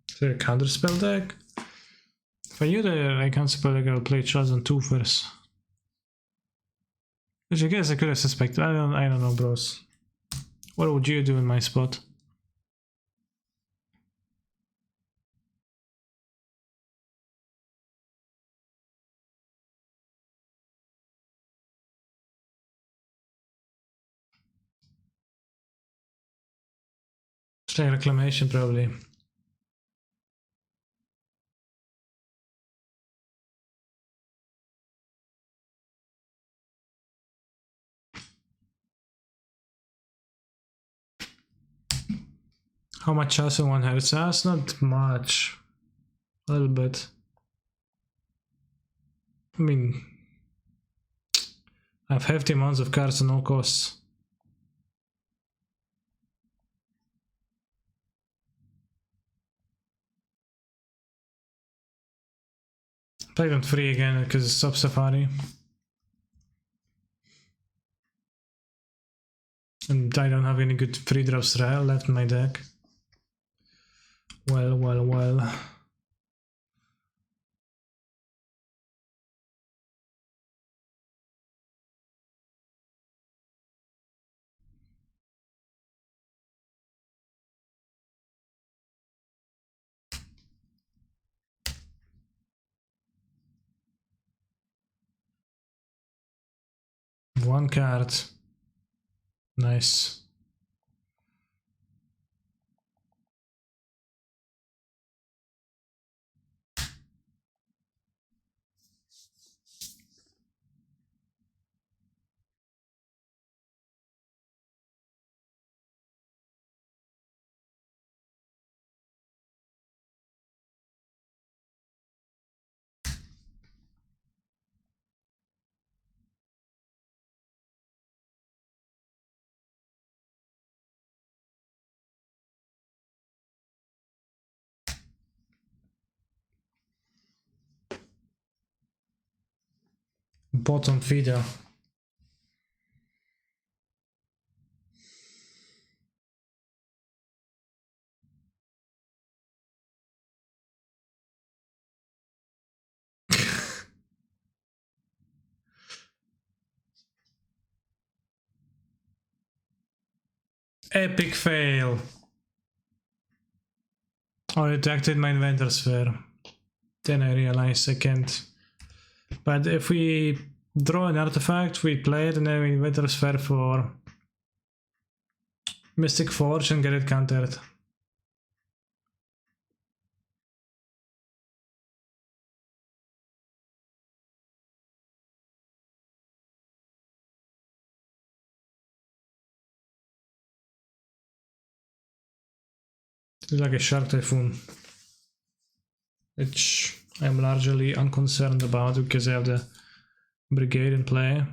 So a counterspell deck? If I knew the counterspell deck, I would play Charles on 2 first. Which I guess I could have suspected. I don't know, bros. What would you do in my spot? Take reclamation probably. How much else in one hertz? That's not much. A little bit. I mean, I have hefty amounts of cards at no costs. Play them free again because it's Sub Safari. And I don't have any good free drops left in my deck. Well. One card. Nice. Bottom feeder. Epic fail. Oh, I detected my inventor sphere. Then I realized I can't. But if we draw an artifact, we play it and then we inventor sphere for Mystic Forge and get it countered. It's like a Shark Typhoon, which I'm largely unconcerned about because I have the Brigade in play.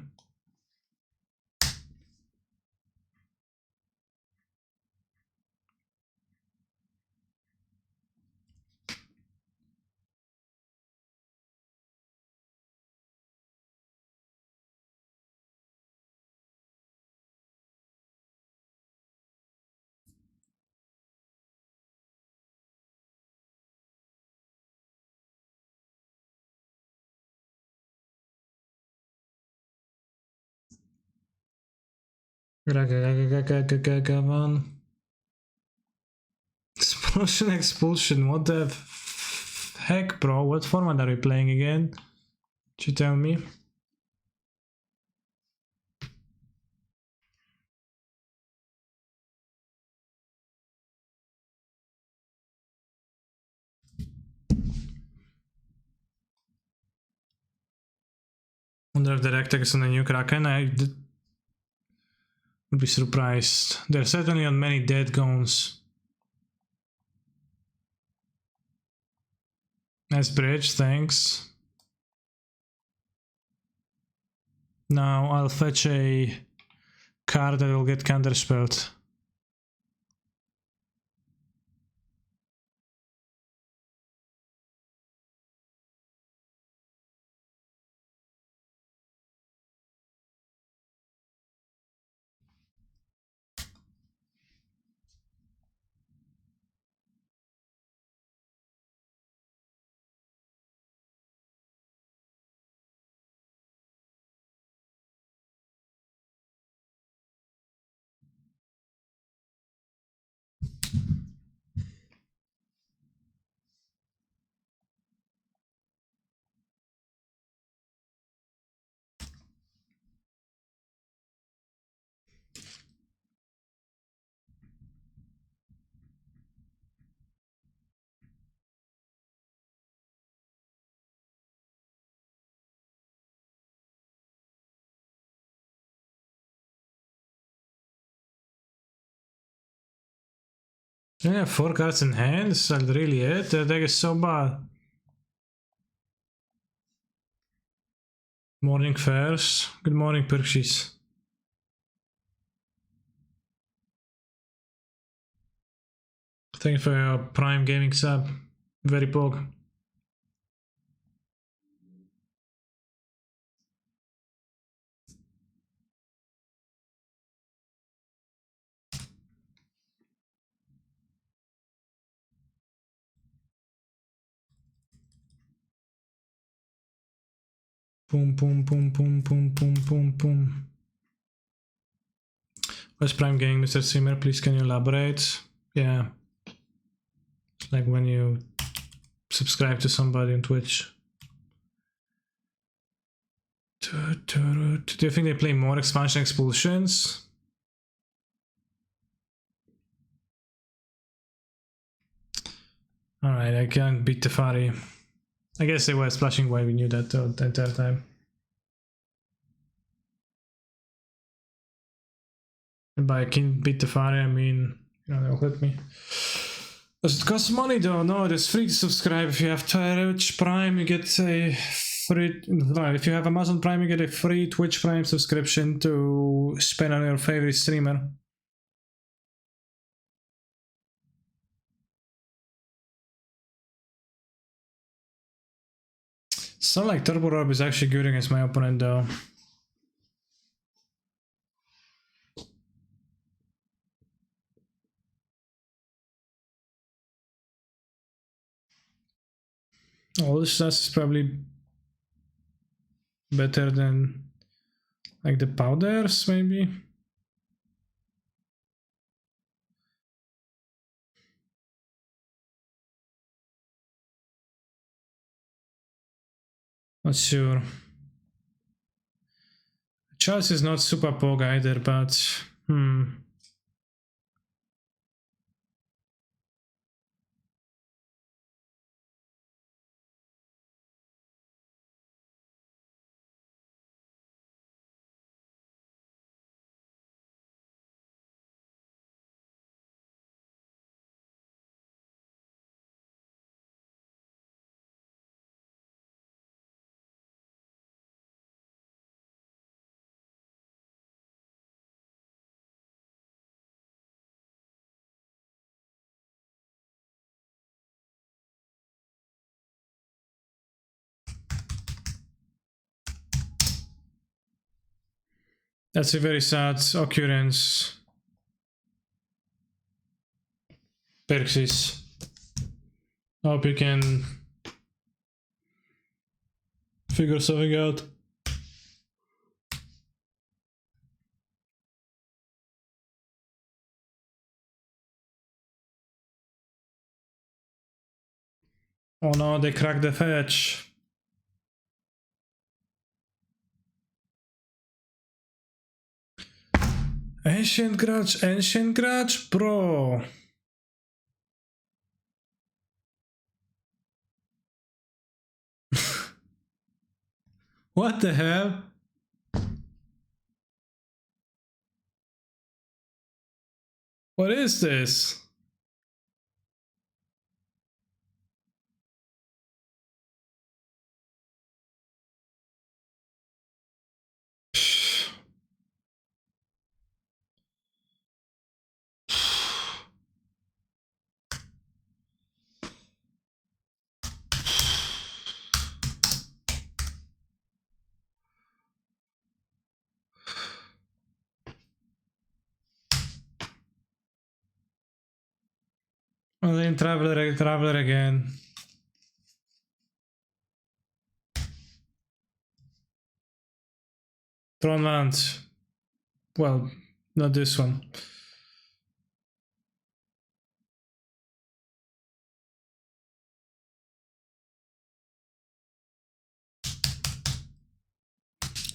Come on. Expulsion, what the heck, bro? What format are we playing again? Could you tell me? Wonder if the Rectech is on the new Kraken. I would be surprised. They're certainly on many dead goons. Nice bridge, thanks. Now I'll fetch a card that will get counterspelled. Yeah, 4 cards in hand, is that really it? That deck is so bad. Morning Fairs. Good morning, Perksies. Thank you for your Prime Gaming sub. Very pog. Boom, boom, boom, boom, boom, boom, boom, boom. What's Prime Gaming, Mr. Simmer? Please, can you elaborate? Yeah. It's like when you subscribe to somebody on Twitch. Do you think they play more expansion expulsions? Alright, I can't beat Teferi. I guess they were splashing while we knew that the entire time. And by can't beat Teferi, I mean, you know, they'll hit me. Does it cost money though? No, it is free to subscribe. If you have Twitch Prime, you get a free... Right, if you have Amazon Prime, you get a free Twitch Prime subscription to spend on your favorite streamer. It's not like Turbo Rob is actually good against my opponent though. All this stuff is probably better than like the powders, maybe. Not sure. Charles is not super pog either, but that's a very sad occurrence. Perxis. Hope you can figure something out. Oh no, they cracked the fetch. Ancient Grudge, bro. What the hell? What is this? Oh, then Traveler again. Tron lands. Well, not this one.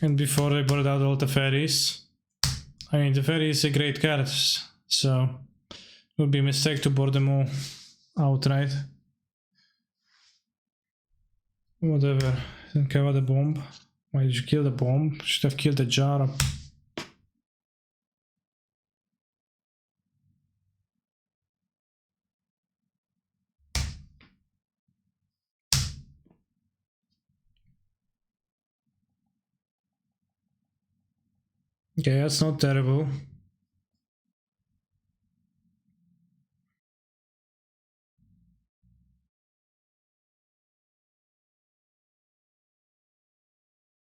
And before they brought out all the fairies. I mean, the fairy is a great card, so it would be a mistake to board them all outright. Whatever. Didn't cover the bomb. Why did you kill the bomb? Should have killed the jar. Okay, that's not terrible.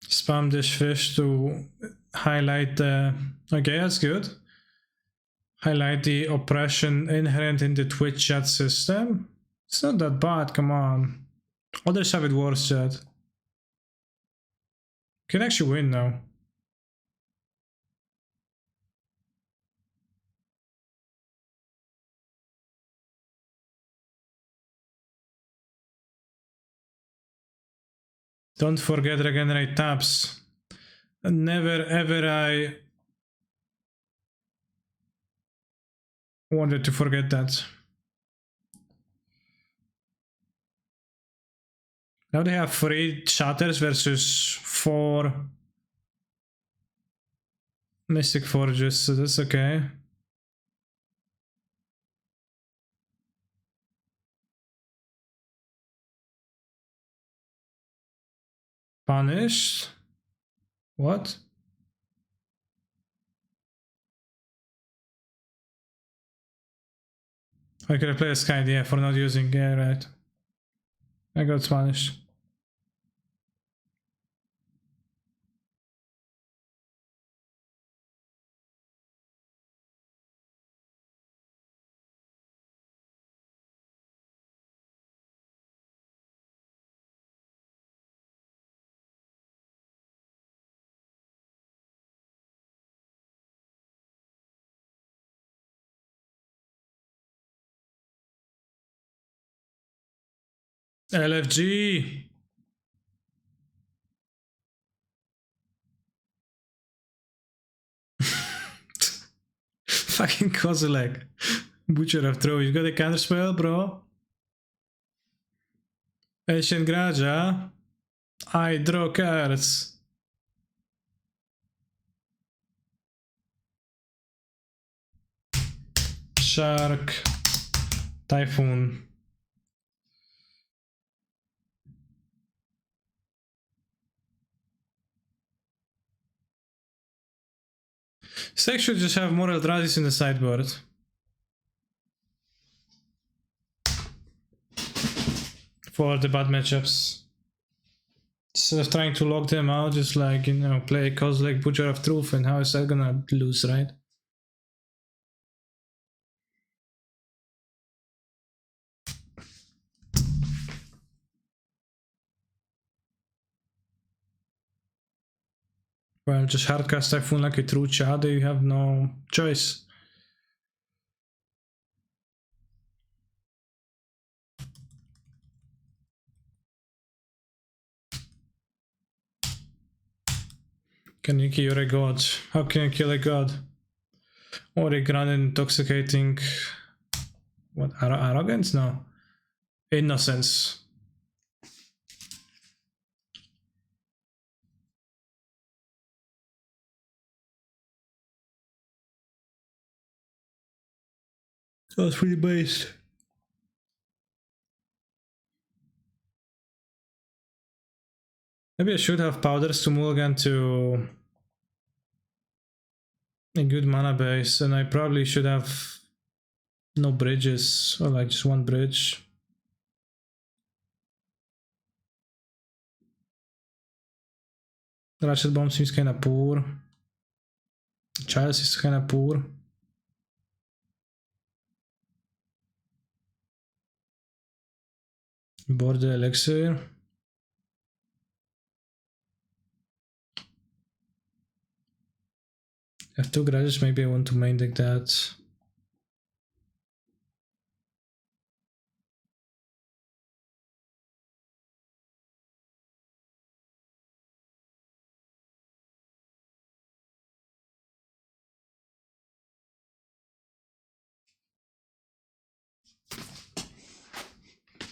Spam this fish to highlight the... Okay, that's good. Highlight the oppression inherent in the Twitch chat system. It's not that bad, come on. Others have it worse, chat. Can actually win now. Don't forget regenerate tabs. Never ever I wanted to forget that. Now they have 3 shatters versus 4 Mystic Forges, so that's okay. Punished? What? I could have played a Sky, yeah, for not using, yeah, right. I got punished. LFG! Fucking Kozilek. Butcher of Throw, you got a counterspell, bro? Ancient Graja. I draw cards. Shark. Typhoon. Six should just have more Eldrazi's in the sideboard. For the bad matchups. Instead of trying to lock them out, just like, you know, play Kozilek, Butcher of Truth, and how is that gonna lose, right? Well, just hardcast Typhoon like a true Chad, you have no choice. Can you kill a god? How can you kill a god? Or a grand intoxicating... What, arrogance? No. Innocence. That's pretty based. Maybe I should have powders to mulligan to a good mana base, and I probably should have no bridges, or like just one bridge. Ratchet Bomb seems kinda poor. Chalice is kinda poor. Board the Elixir. I have 2 garages, maybe I want to main deck that.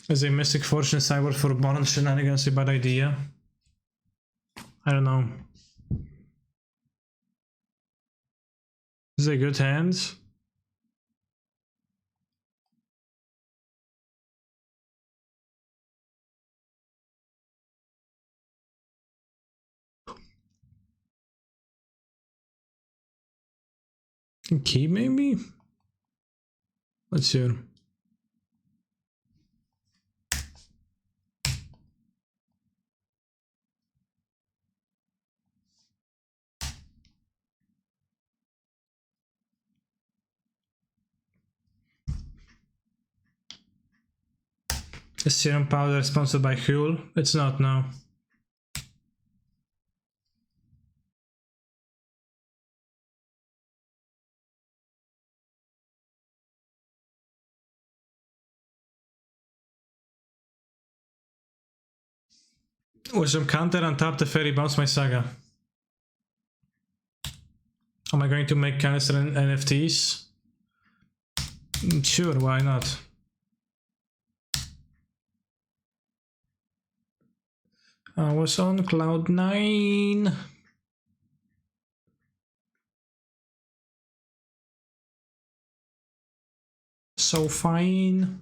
Is a Mystic Fortune sideboard for modern shenanigans a bad idea? I don't know. Is it a good hand? Key maybe? Let's see. Is serum powder sponsored by Huel? It's not, no. With some counter on top, the fairy bounce my saga. Am I going to make canister NFTs? Sure, why not? I was on cloud 9. So fine.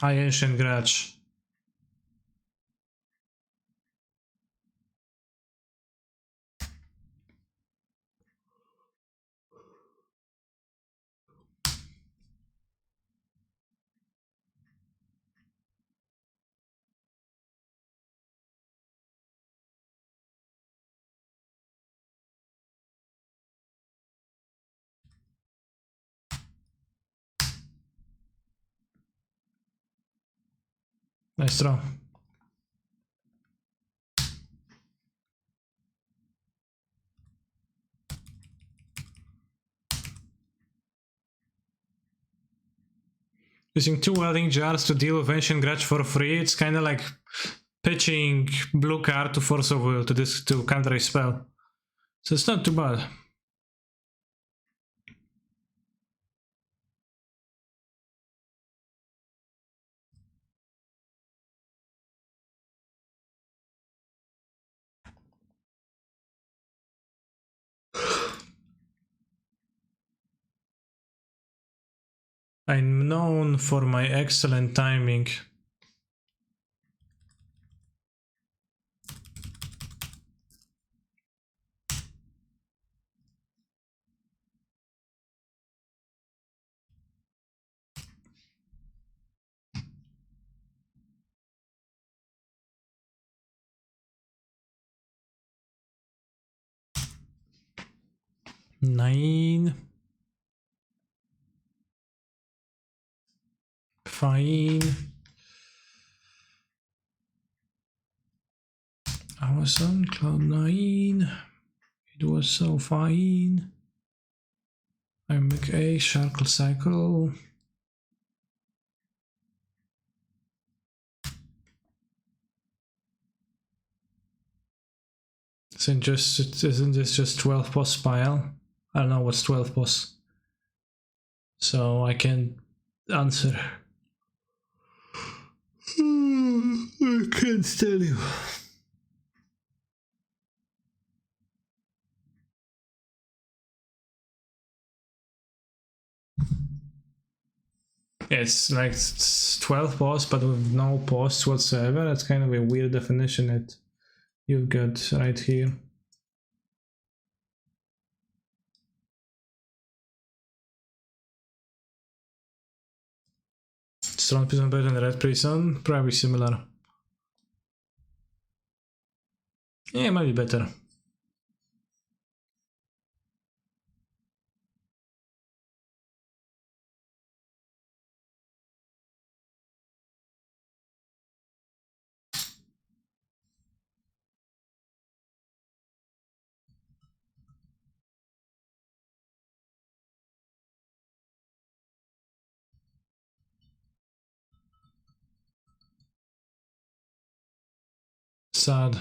I ancient grudge. Nice draw. Using 2 welding jars to deal with ancient grudge for free, it's kinda like pitching blue card to Force of Will to counter a spell. So it's not too bad. I'm known for my excellent timing. Nine. Fine. I was on cloud 9. It was so fine. I make a Sharkle cycle. Isn't this just 12 boss pile? I don't know what's 12 boss. So I can answer. I can't tell you. It's like 12 boss, but with no posts whatsoever. That's kind of a weird definition that you've got right here. Strong prison better than red prison? Probably similar. Yeah, it might be better. Sad.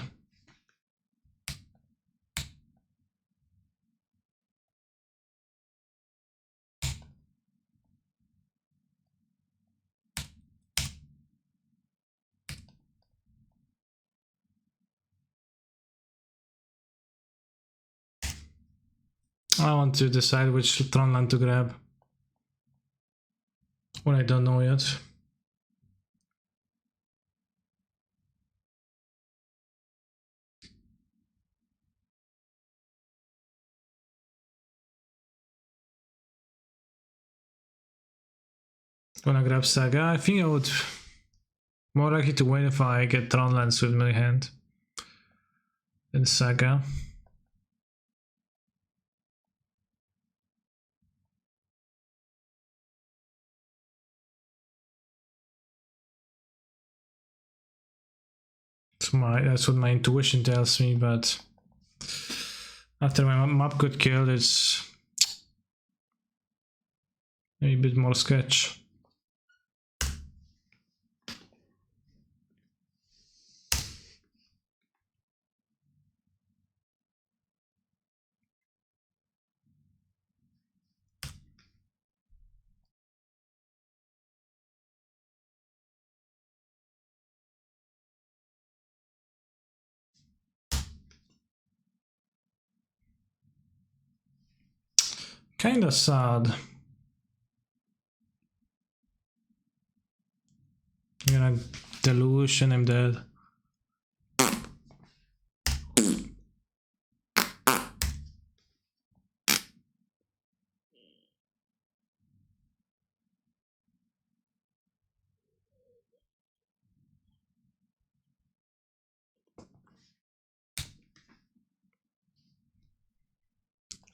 I want to decide which Tron land to grab. When I don't know yet. Gonna grab Saga. I think I would more likely to win if I get Tron lands with my hand than Saga. That's what my intuition tells me, but after my map got killed, it's maybe a bit more sketch. Kinda sad. I'm gonna deluge and I'm dead.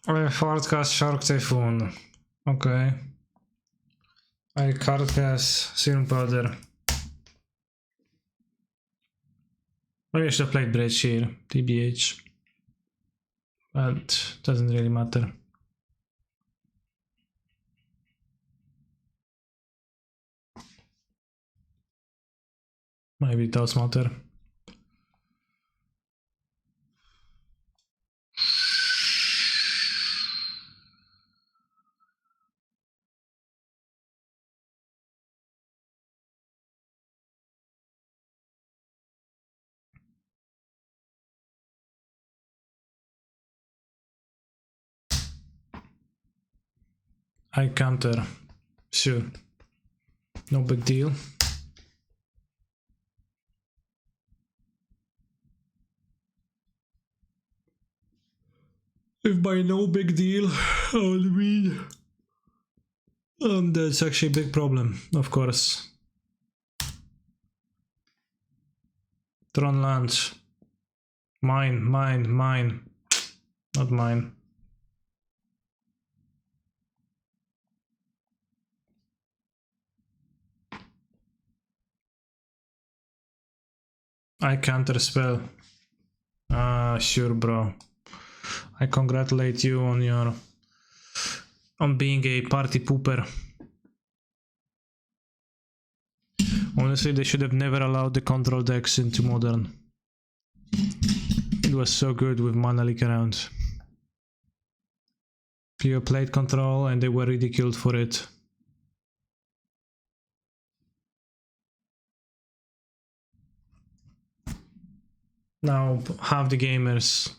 I hardcast Shark Typhoon. Okay. I cardcast Serum Powder. Maybe I should have played Bridge here, TBH. But doesn't really matter. Maybe it does matter. I counter. Sure. No big deal. If by no big deal, I would mean that's actually a big problem, of course. Tron lands. Mine. Not mine. I counter spell. Ah, sure, bro. I congratulate you on being a party pooper. Honestly, they should have never allowed the control decks into Modern. It was so good with mana leak around. Pure played control and they were ridiculed for it. Now half the gamers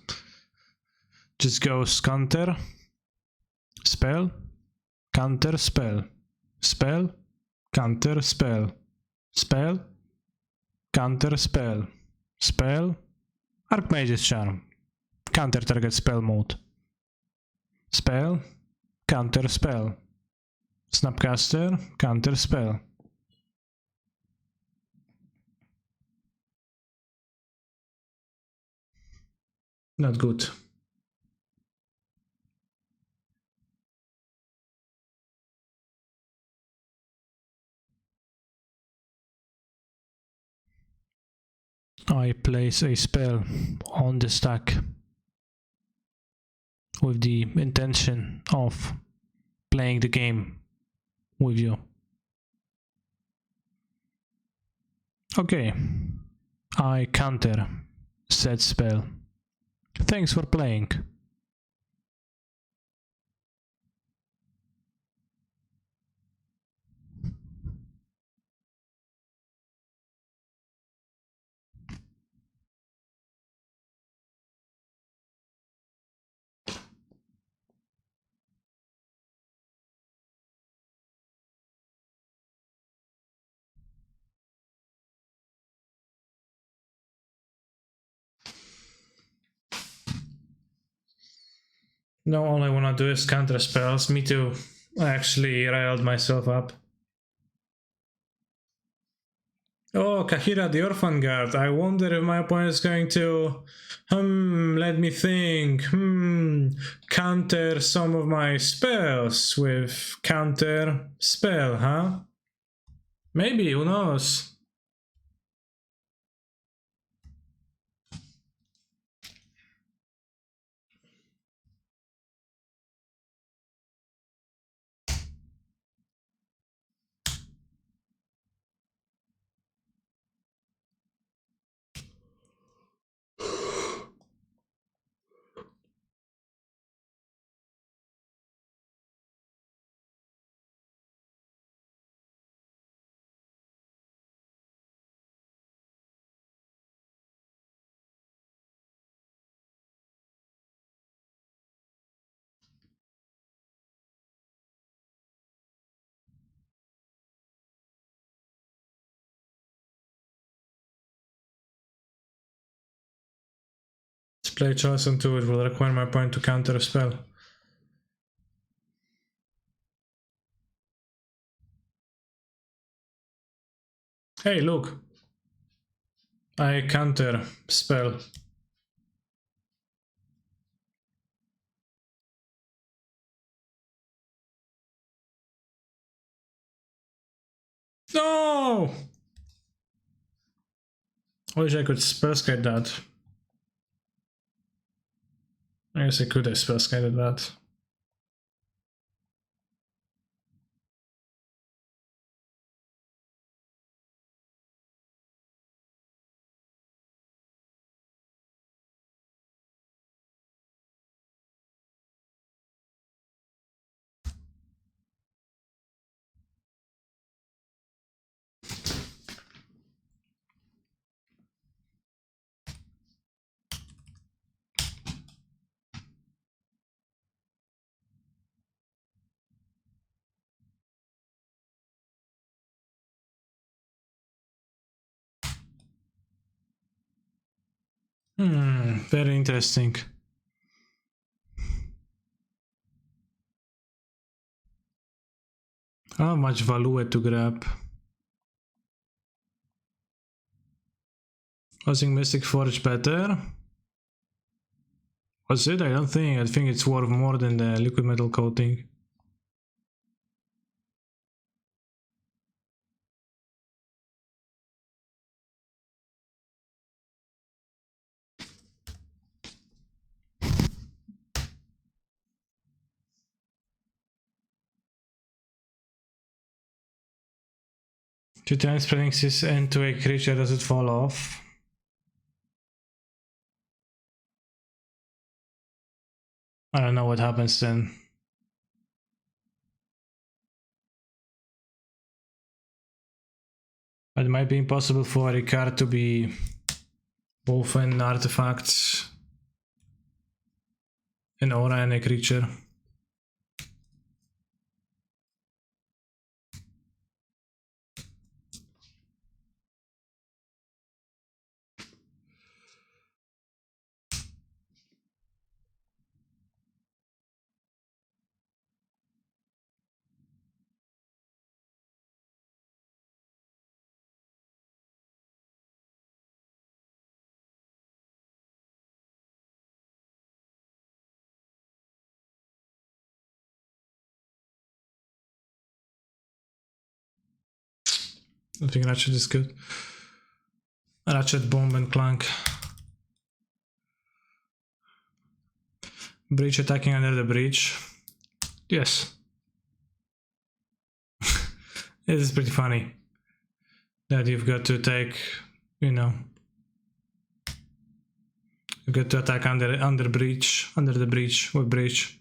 just goes counter, spell, counter, spell, spell, counter, spell, spell, counter, spell, spell, Archmage's Charm, counter target spell mode, spell, counter spell, Snapcaster, counter spell. Not good. I place a spell on the stack with the intention of playing the game with you. Okay, I counter said spell. Thanks for playing. No, all I wanna do is counter spells. Me too. I actually riled myself up. Oh, Kahira the Orphan Guard. I wonder if my opponent is going to... let me think. Counter some of my spells with counter spell, huh? Maybe, who knows? Play choice on 2, it will require my opponent to counter a spell. Hey, look. I counter spell. No! I wish I could spellskite that. I guess I could have spellskited that. Very interesting. How much value to grab? Wasn't Mystic Forge better? Was it? I don't think. I think it's worth more than the liquid metal coating. Two times spreading this into a creature, does it fall off? I don't know what happens then. But it might be impossible for a card to be both an artifact, an aura, and a creature. I think Ratchet is good. Ratchet, Bomb, and Clank. Breach attacking under the breach. Yes. It is pretty funny that you've got to take, you know, you've got to attack under the breach with breach.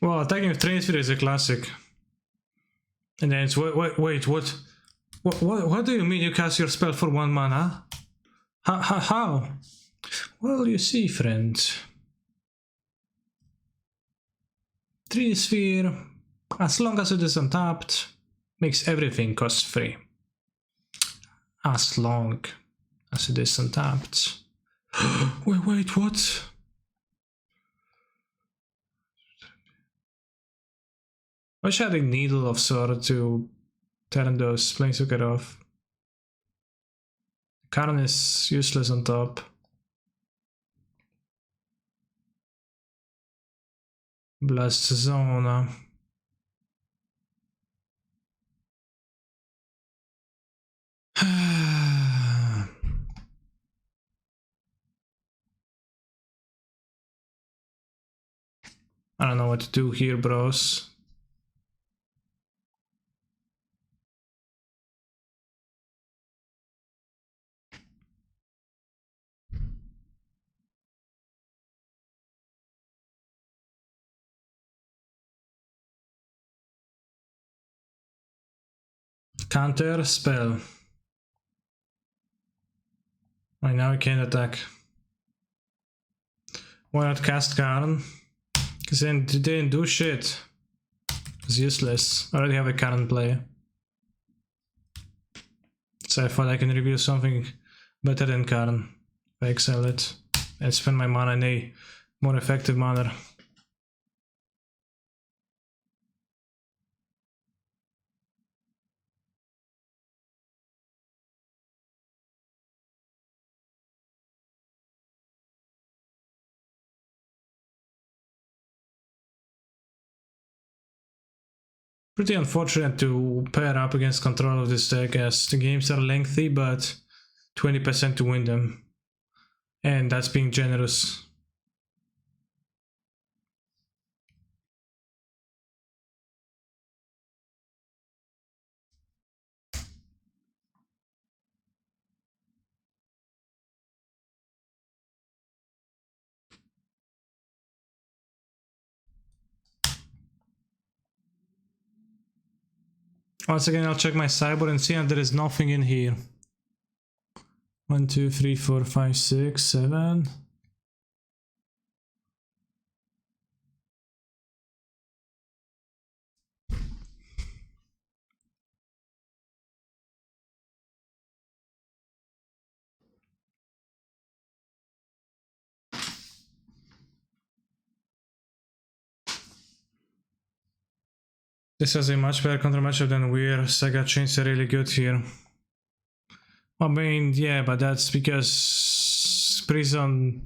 Well, attacking with Train Sphere is a classic. And then it's wait, what do you mean you cast your spell for 1 mana? How? Well, you see, friend. 3 sphere, as long as it is untapped, makes everything cost free. As long as it is untapped. Wait, what? I wish I had a needle of sort to turn those Planeswalker off. Karn is useless on top. Blast Zona. I don't know what to do here, bros. Counter spell. Right now I can't attack. Why not cast Karn? Because then they didn't do shit. It's useless. I already have a Karn play. So I thought I can reveal something better than Karn. If I exile it and spend my mana in a more effective manner. Pretty unfortunate to pair up against control of this deck, as the games are lengthy, but 20% to win them. And that's being generous. Once again, I'll check my sideboard and see if there is nothing in here. 1, 2, 3, 4, 5, 6, 7. This has a much better counter matchup than Weir. Saga Chains are really good here. I mean, yeah, but that's because Prison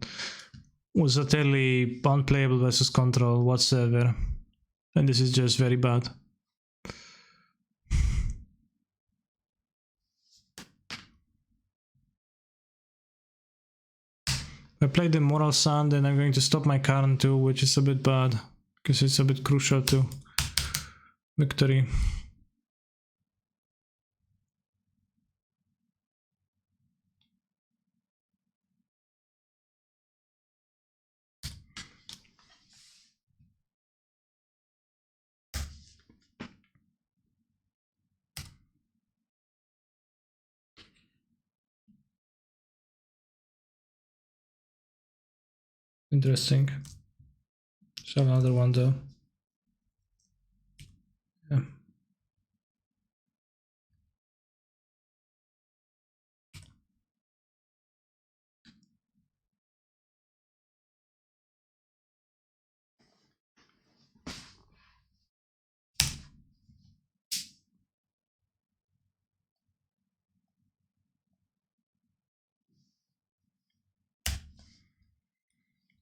was utterly unplayable versus control whatsoever. And this is just very bad. I played the Moral Sand and I'm going to stop my Karn too, which is a bit bad, because it's a bit crucial to victory. Interesting. So another one though. Yeah.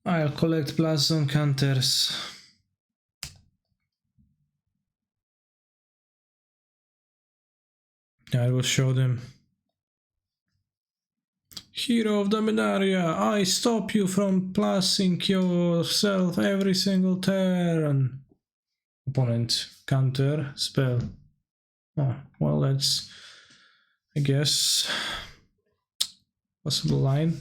I'll collect Blast Zone counters. I will show them. Hero of Dominaria, I stop you from placing yourself every single turn. Opponent counter spell. Oh, well, that's, I guess, possible line.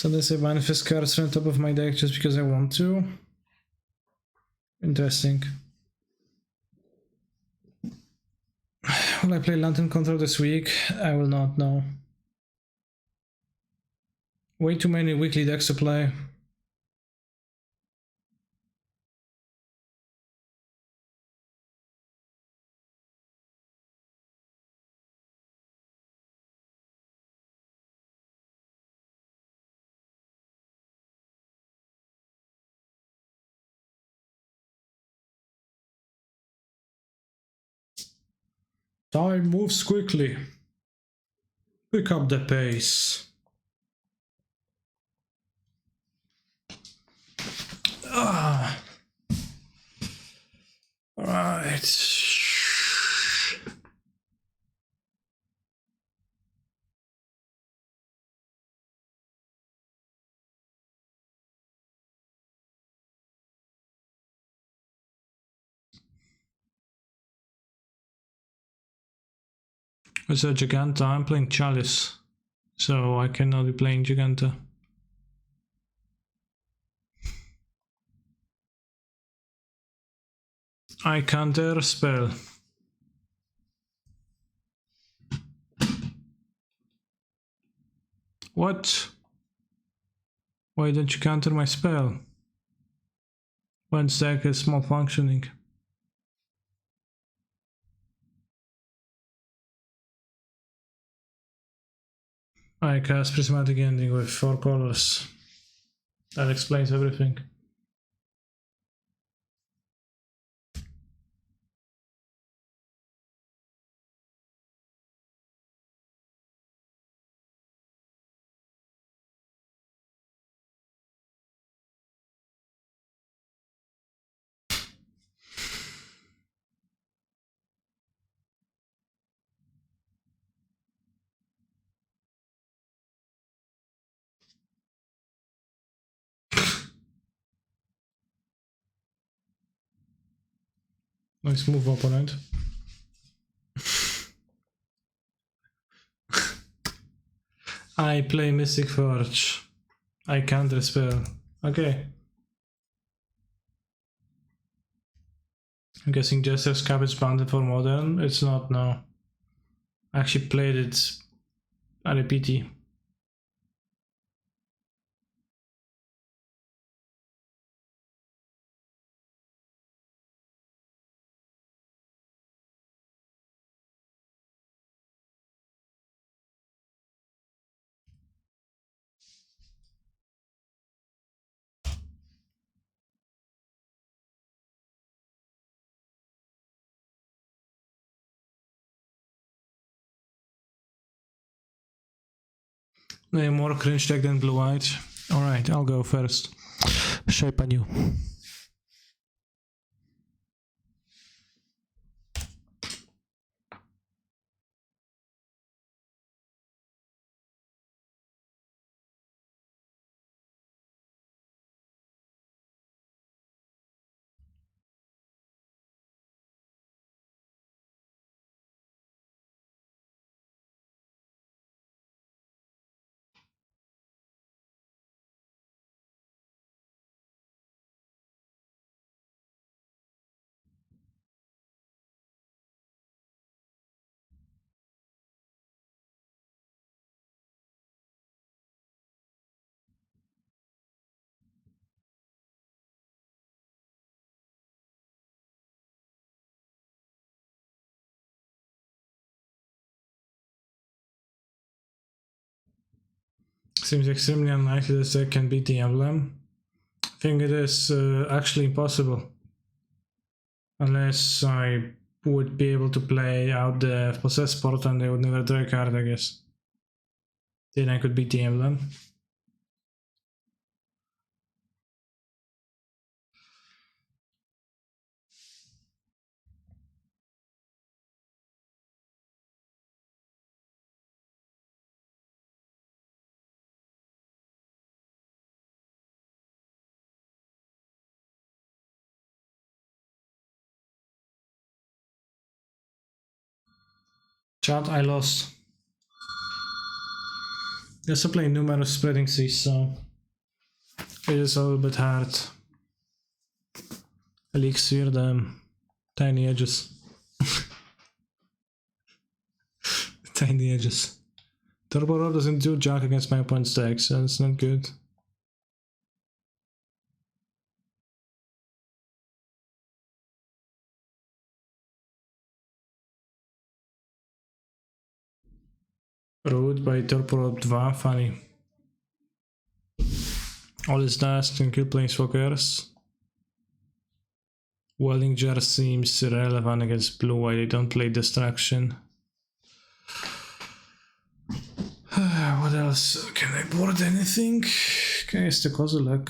So there's a manifest cards on top of my deck just because I want to. Interesting. Will I play Lantern Control this week? I will not know. Way too many weekly decks to play. Time moves quickly. Pick up the pace. Ah. All right. It's a Giganta. I'm playing Chalice, so I cannot be playing Giganta. I counter spell. What? Why don't you counter my spell? One deck is malfunctioning. I cast Prismatic Ending with 4 colors. That explains everything. Nice move, opponent. I play Mystic Forge. I counter spell. Okay. I'm guessing Jester's Cap is bounded for modern. It's not, no. I actually played it at a PT. More cringe deck than blue-white. Alright, I'll go first. Shape Anew. Seems extremely unlikely this deck can beat the emblem. I think it is actually impossible. Unless I would be able to play out the Possess Port and they would never draw a card, I guess. Then I could beat the emblem. Chat, I lost. I also play numerous spreading seas, so it is a little bit hard. Elixir, the tiny edges. Tiny edges. Turbo Roar doesn't do jack against my opponent's deck, so it's not good. Root by Turbo Roar 2, funny. All is dust and kill planeswalkers. Wellinger seems irrelevant against blue, why they don't play Destruction. What else? Can I board anything? Okay, it's the Kozilek.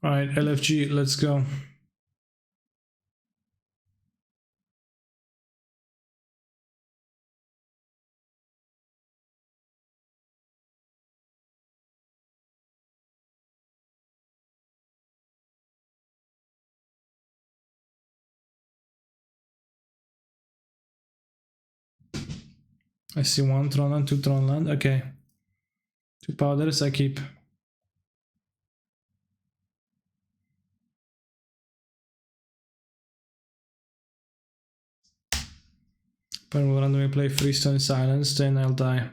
Alright, LFG, let's go. I see 1 Tron land, 2 Tron land, okay. 2 powders I keep. But will randomly play Freestone Silence, then I'll die.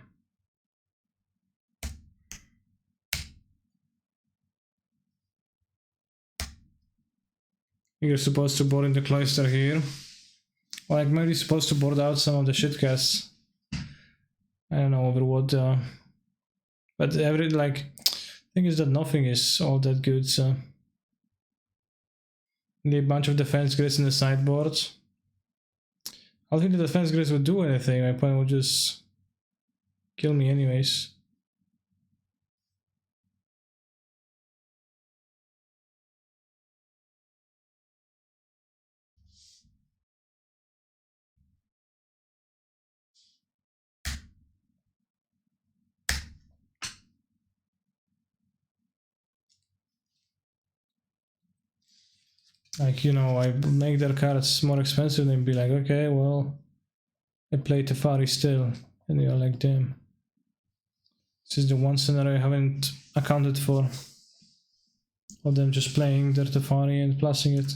You're supposed to board in the cloister here. Like, maybe supposed to board out some of the shitcasts. I don't know over what, but thing is that nothing is all that good, so. Need a bunch of defense grids in the sideboard. I don't think the defense grids would do anything, my opponent would just kill me anyways. Like, you know, I make their cards more expensive and be like, okay, well, I play Teferi still. And you're like, damn. This is the one scenario I haven't accounted for. Of them just playing their Teferi and plussing it.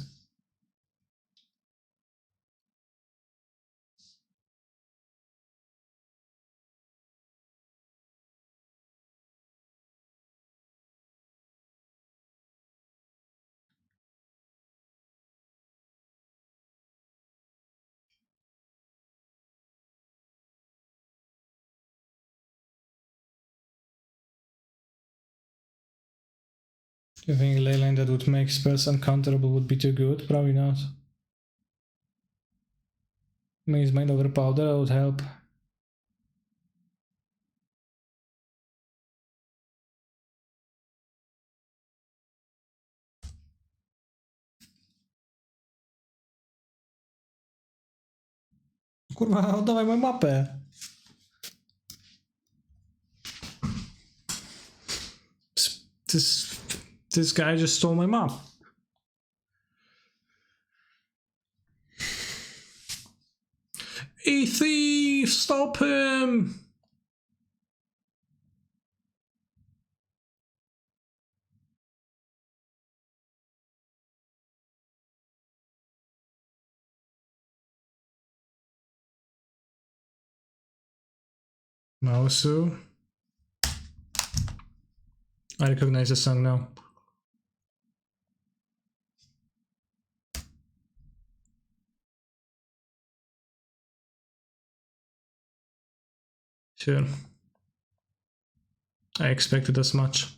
Do you think a leyline that would make spells uncounterable would be too good? Probably not. Maze Mind over Powder would help. Kurwa, oddawaj moją mapę! This guy just stole my map. A thief! Stop him! Mausu. I recognize the song now. Sure. I expected as much.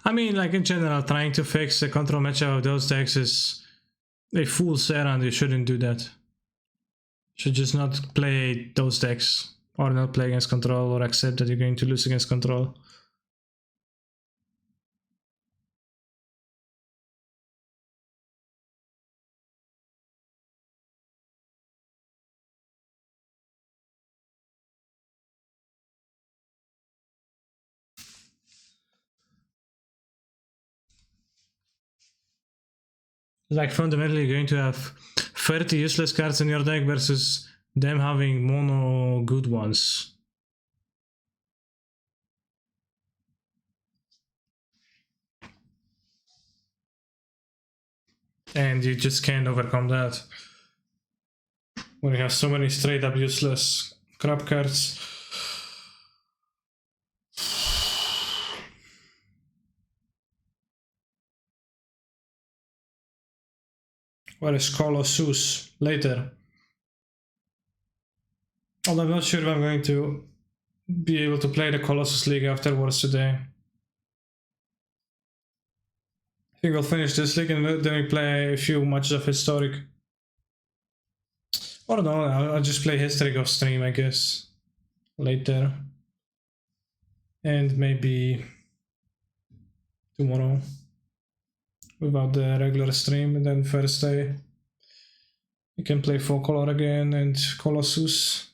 I mean, like in general, trying to fix the control matchup of those decks is a fool's errand. You shouldn't do that. Should just not play those decks, or not play against control, or accept that you're going to lose against control. Like fundamentally you're going to have 30 useless cards in your deck versus them having mono good ones. And you just can't overcome that. When you have so many straight up useless crap cards. Where is Colossus? Later. Although I'm not sure if I'm going to be able to play the Colossus League afterwards today. I think we'll finish this league and then we play a few matches of Historic. Or no, I'll just play Historic off stream, I guess. Later. And maybe tomorrow. Without the regular stream, and then Thursday you can play Folklore again and Colossus.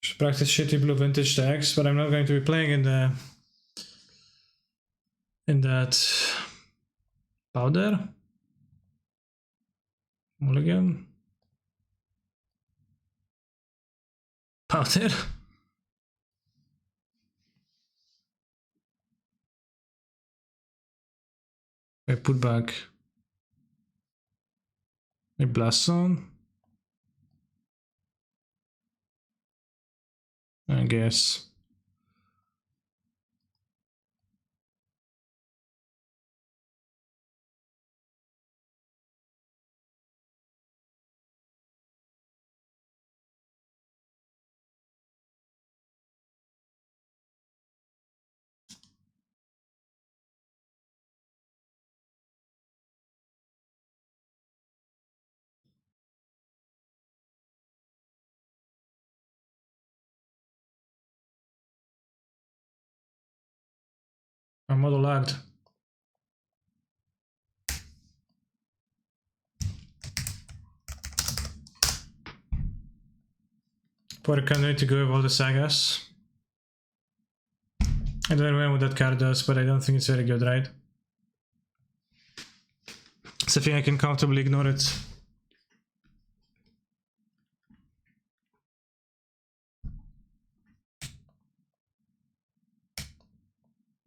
Should practice shitty blue vintage decks, but I'm not going to be playing in that powder. Mulligan. Powder. I put back a Blast Zone. I guess. My model lagged. Poor candidate to go with all the sagas. I don't know what that card does, but I don't think it's very good, right? So I think I can comfortably ignore it.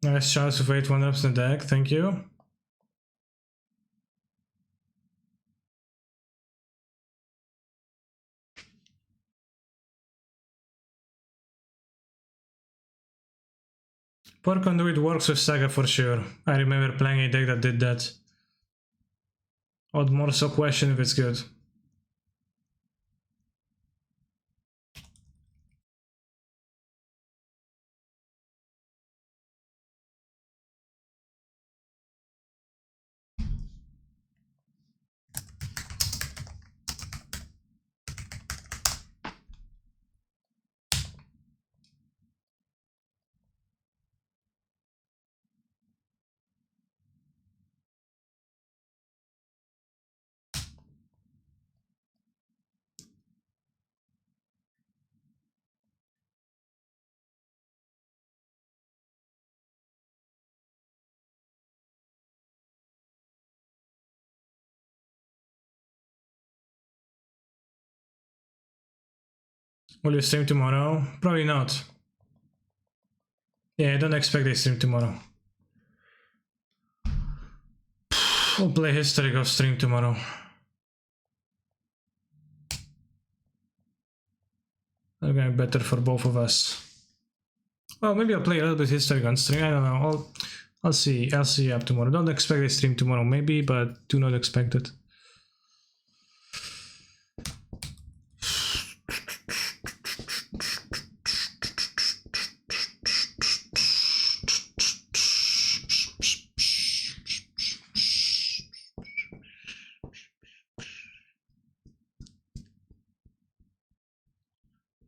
Nice chance of 8 1-ups in the deck, thank you. Poor Conduit works with Saga for sure. I remember playing a deck that did that. Odd more so question if it's good. Will you stream tomorrow? Probably not. Yeah, I don't expect a stream tomorrow. We'll play History off stream tomorrow. Okay, better for both of us. Well, maybe I'll play a little bit History on stream. I don't know. I'll see. I'll see you up tomorrow. Don't expect a stream tomorrow, maybe, but do not expect it.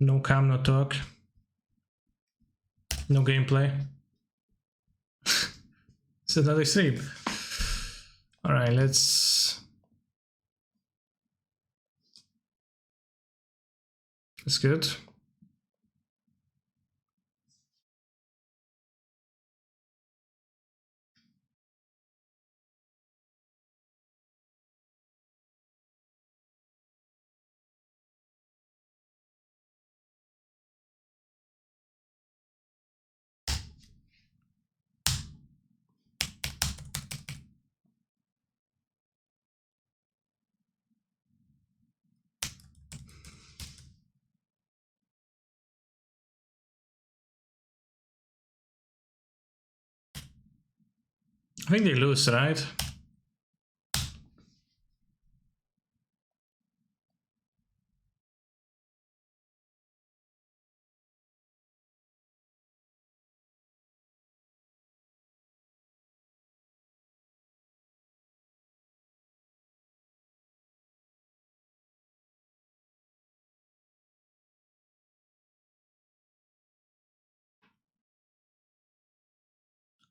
No cam, no talk. No gameplay. It's another stream. Alright, let's... That's good. I think they lose, right?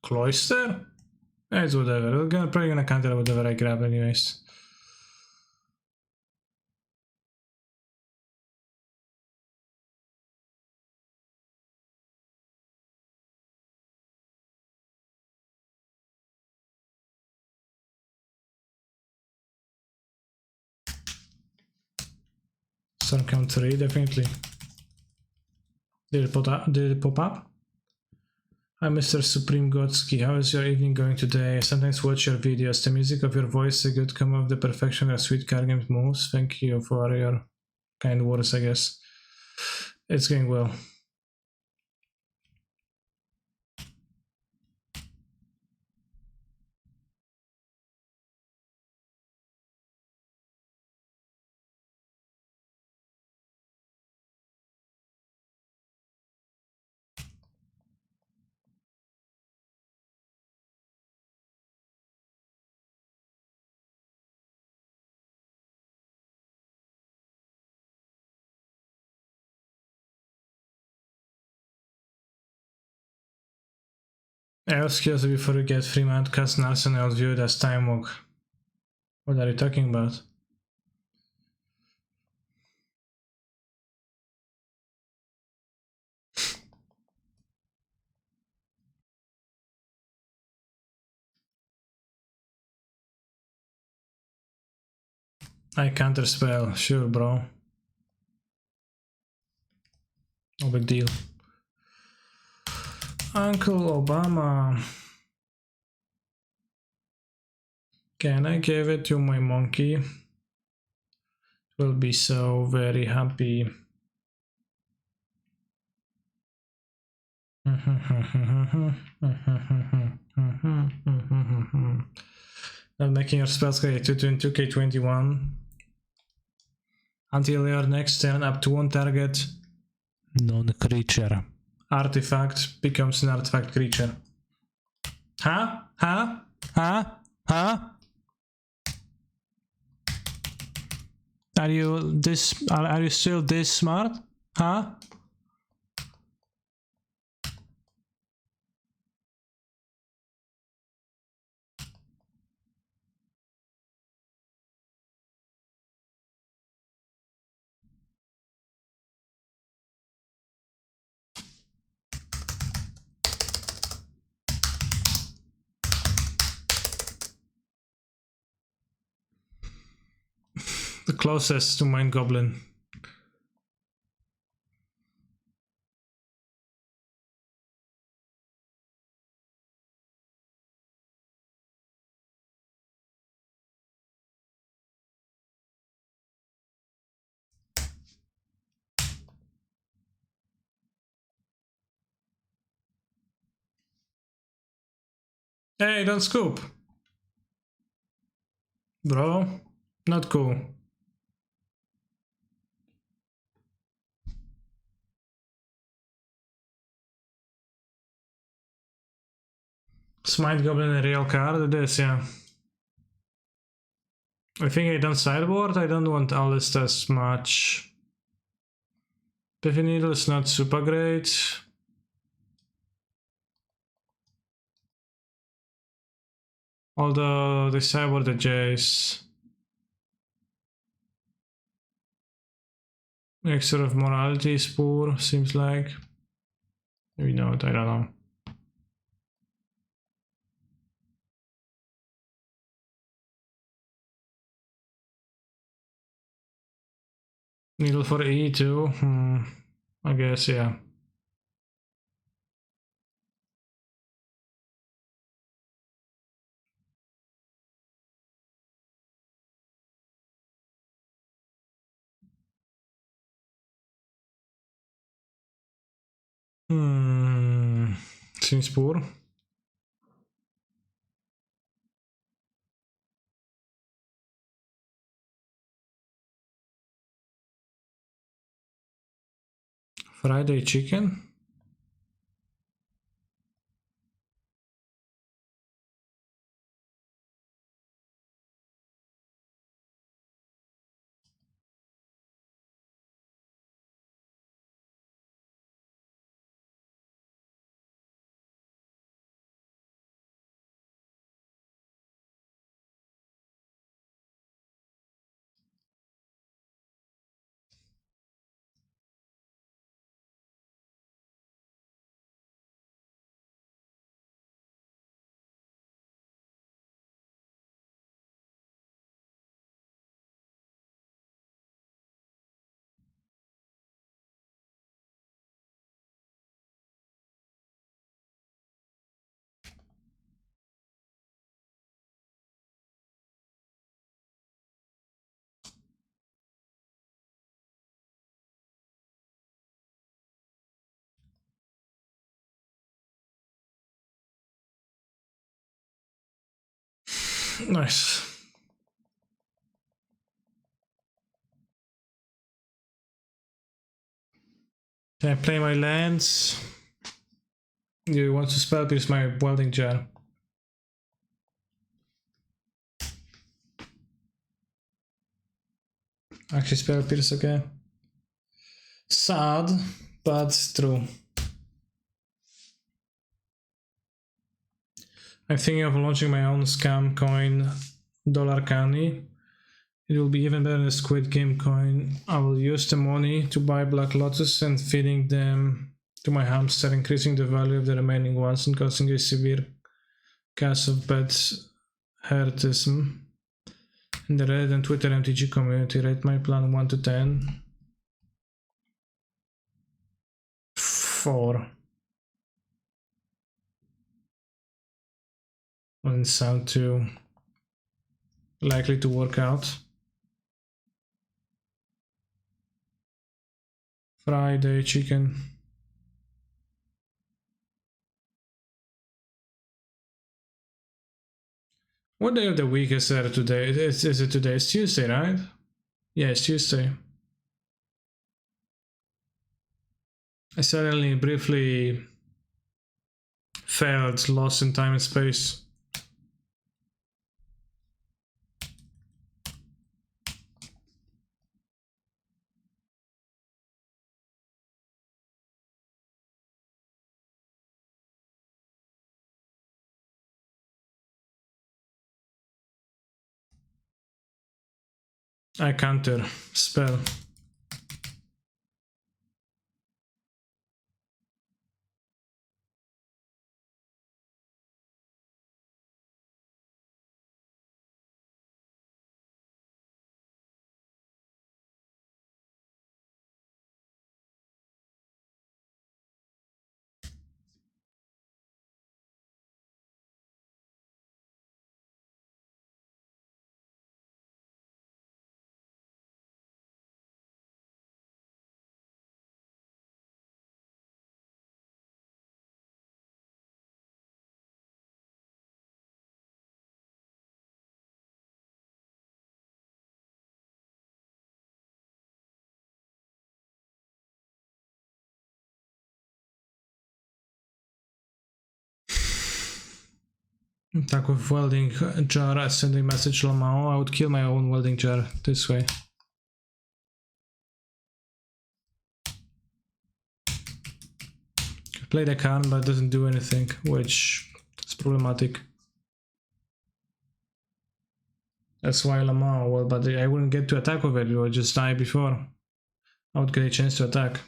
Cloister? It's whatever. We're probably gonna counter whatever I grab anyways. Sun count 3, definitely. Did it pop up? Hi Mr. Supreme Godsky, how is your evening going today? I sometimes watch your videos. The music of your voice is a good come of the perfection of sweet card game moves. Thank you for your kind words, I guess. It's going well. I was curious before you get Fremont, cast Narsen, I'll view it as time walk. What are you talking about? I counter spell, sure bro. No big deal. Uncle Obama. Can I give it to my monkey? Will be so very happy. Not making your spells get 2k21 until your next turn up to one target non-creature artifact becomes an artifact creature. Huh? Huh? Huh? Huh? Are you still this smart? Huh? The closest to Mind Goblin. Hey, don't scoop. Bro, not cool. Smite Goblin a real card, it is, yeah. I think I don't sideboard, I don't want Alist as much. Piffy Needle is not super great. Although they sideboard the Jace. Extra of morality is poor, seems like. Maybe not, I don't know. Needle for E too? I guess, yeah. Seems poor. Friday chicken? Nice. Can I play my lands? You want to spell pierce my welding jar? Actually spell pierce, okay. Sad, but true. I'm thinking of launching my own scam coin, Dollar Candy. It will be even better than the Squid Game coin. I will use the money to buy Black Lotus and feeding them to my hamster, increasing the value of the remaining ones and causing a severe case of bad heritism. In the Reddit and Twitter MTG community, rate my plan 1 to 10. 4. Doesn't sound too likely to work out. Friday chicken. What day of the week is there today? Is it today? It's Tuesday, right? Yeah, it's Tuesday. I suddenly briefly felt lost in time and space. I counter spell. Attack with welding jar, sending message Lamao. I would kill my own welding jar this way. Play the can, but it doesn't do anything, which is problematic. That's why Lamao, well, but I wouldn't get to attack with it, it would just die before I would get a chance to attack.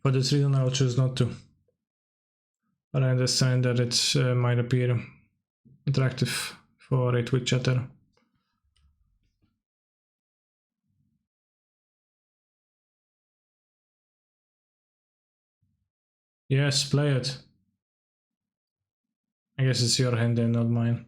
For this reason, I'll choose not to. But I understand that it might appear attractive for a Twitch chatter. Yes, play it. I guess it's your hand and not mine.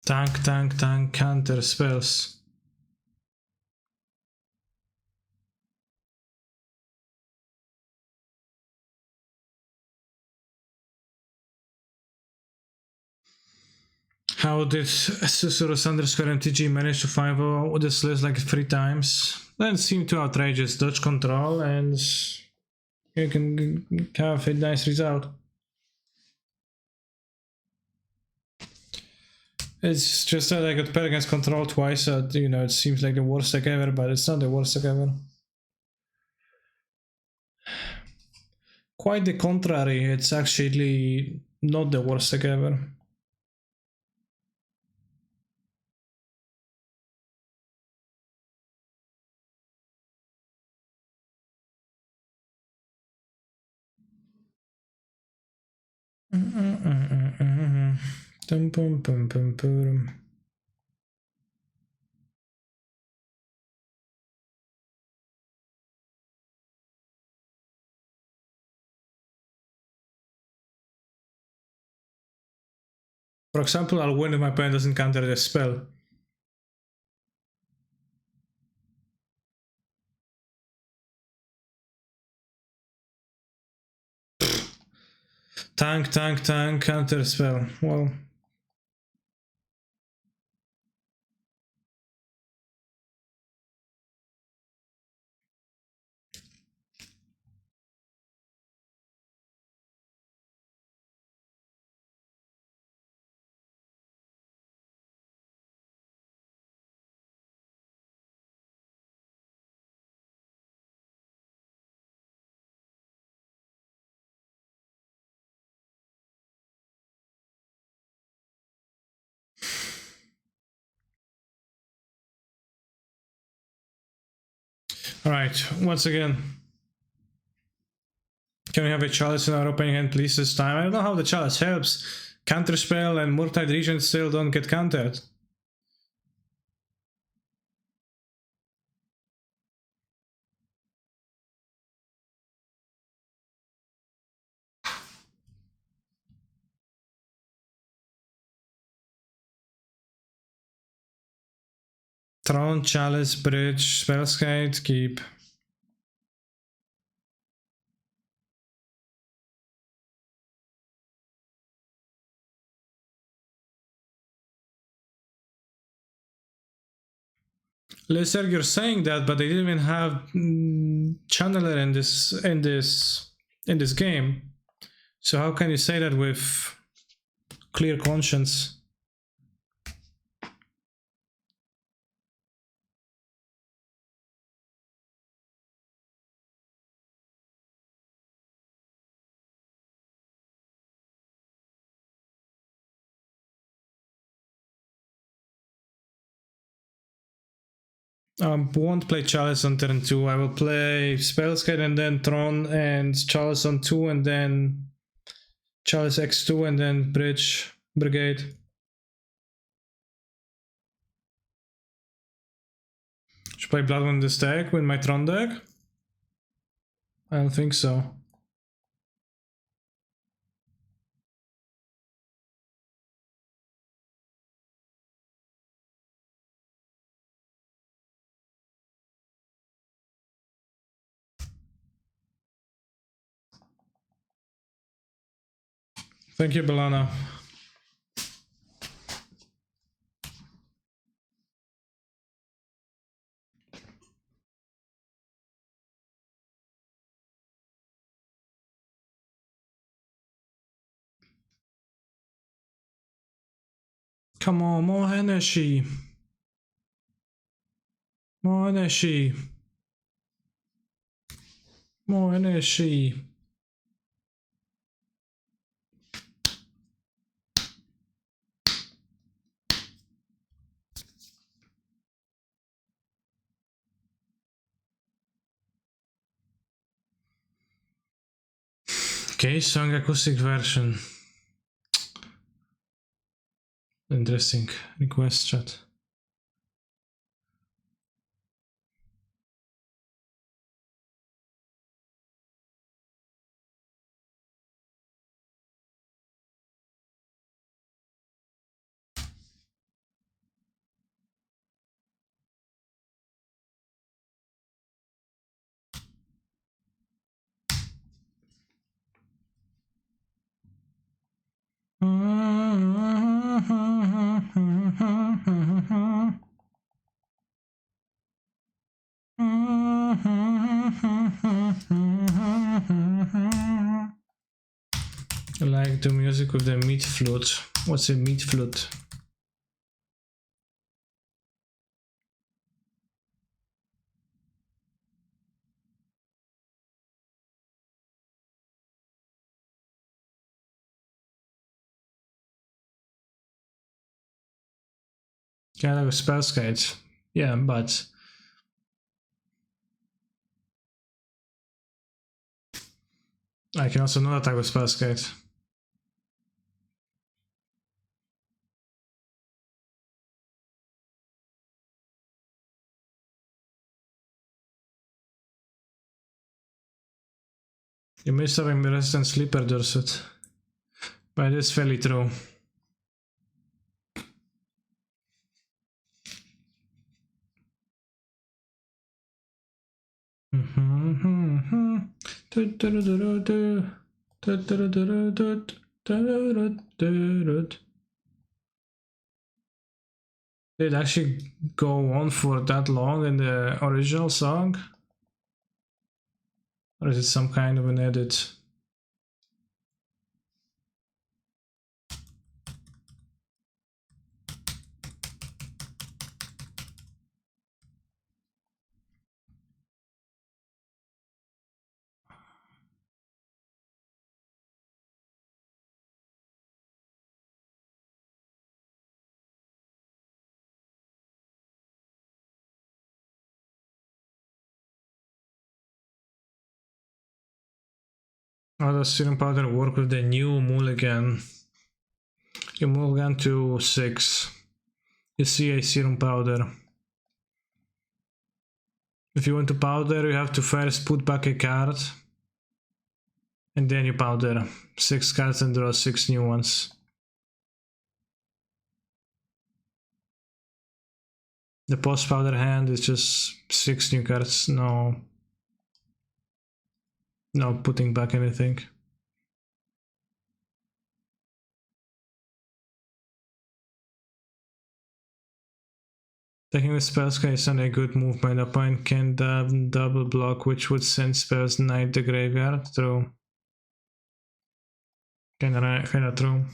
Tank, counter spells. How did Susurrus underscore MTG manage to 5-0 this list like 3 times? That seemed too outrageous. Dodge control and you can have a nice result. It's just that I got paired against control twice, so you know, it seems like the worst deck ever, but it's not the worst deck ever. Quite the contrary, it's actually not the worst deck ever. For example, I'll win if my opponent doesn't counter the spell. Tank, counter spell. Well. Alright, once again. Can we have a chalice in our opening hand please this time? I don't know how the chalice helps. Counterspell and Murktide Regent still don't get countered. Tron, chalice, bridge, spellskite, keep. Lizard, you're saying that, but they didn't even have channeler in this game. So how can you say that with clear conscience? Won't play Chalice on turn 2. I will play Spellskite and then Tron and Chalice on 2 and then Chalice X2 and then Bridge Brigade. Should I play Blood on this deck with my Tron deck? I don't think so. Thank you, Belana. Come on, more energy. More energy. More energy. Okay, song acoustic version. Interesting request chat. I like the music with the meat flute. What's a meat flute? Kind of a Spellskite. Yeah, but I can also not attack with Spellskite. You missed having resistant sleeper, Dorset. But it is fairly true. Did it actually go on for that long in the original song? Or is it some kind of an edit? How does Serum Powder work with the new mulligan? You mulligan to 6. You see a Serum Powder. If you want to powder, you have to first put back a card. And then you powder 6 cards and draw 6 new ones. The post powder hand is just 6 new cards, no putting back anything. Taking with spells is not a good move. My opponent can double block, which would send spells knight the graveyard. True. Kinda true.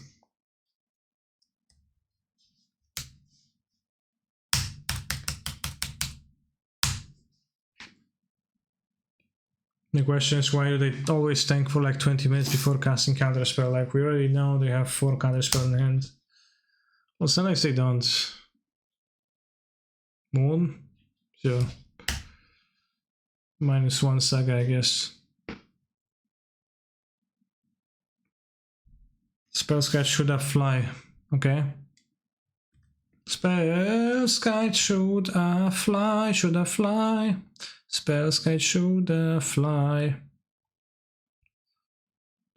The question is, why do they always tank for like 20 minutes before casting counterspell? Like, we already know they have 4 counterspell in hand. Well, sometimes they don't. Moon? Sure. -1 saga, I guess. Spellskite should have fly. Okay. Spellskite should have fly, should have fly. Spellskite should have fly.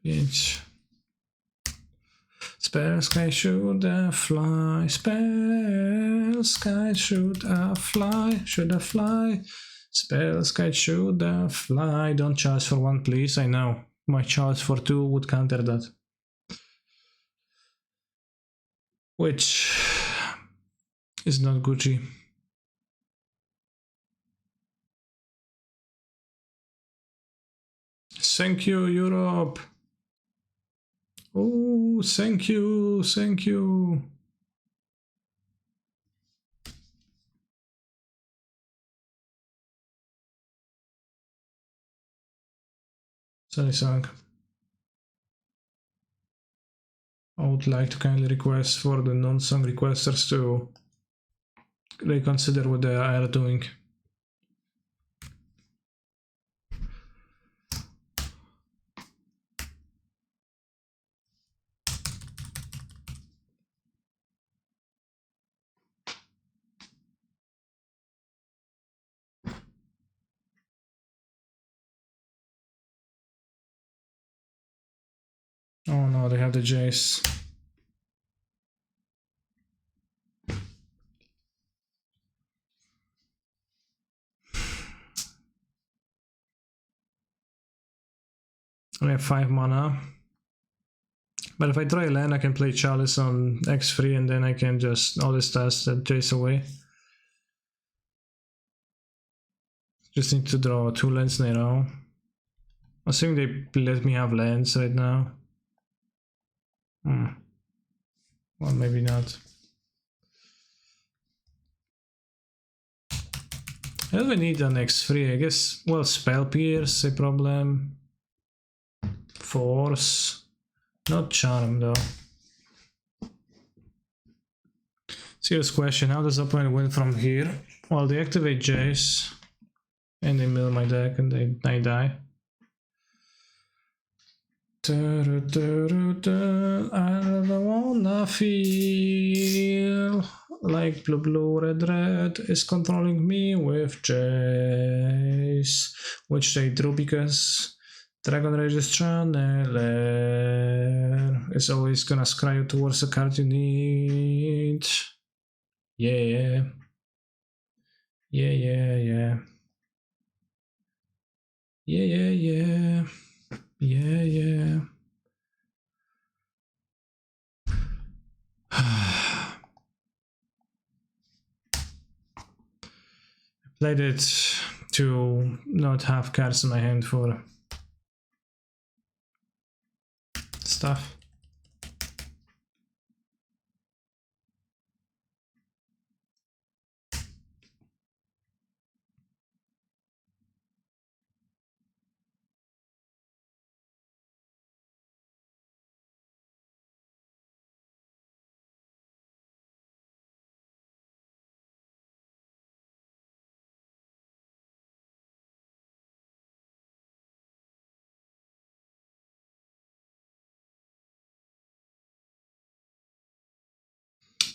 Bitch. Spellskite should have fly. Spellskite should have fly, should have fly. Spellskite should have fly. Don't charge for 1, please. I know. My charge for 2 would counter that. Which is not Gucci. Thank you, Europe. Oh, thank you, thank you. Sorry, song. I would like to kindly request for the non-song requesters to reconsider what they are doing. Oh no, they have the Jace. I have 5 mana. But if I draw a land, I can play Chalice on X3 and then I can just always toss that Jace away. Just need to draw 2 lands in a row. I think they let me have lands right now. Well, maybe not. I don't need an X3, I guess. Well, Spell Pierce, a problem. Force. Not Charm, though. Serious question, how does opponent win from here? Well, they activate Jace. And they mill my deck and I die. I don't wanna feel like blue, red is controlling me with Jace, which they drew because Dragon Rage's Channeler is always gonna scry you towards a card you need. Yeah. Yeah. Played it to not have cards in my hand for stuff.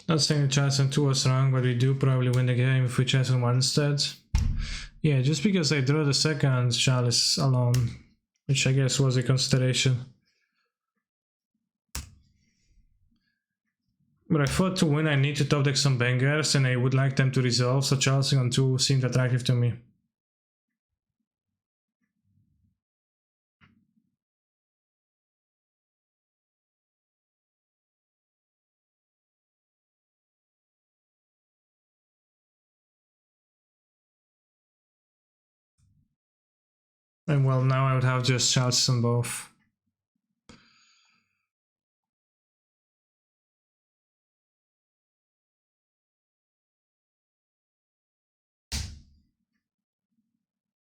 Not saying the chance on 2 was wrong, but we do probably win the game if we chance on 1 instead. Yeah, just because I drew the second Chalice alone, which I guess was a consideration. But I thought to win I need to top deck some bangers and I would like them to resolve, so chancing on 2 seemed attractive to me. And well, now I would have just shots on both.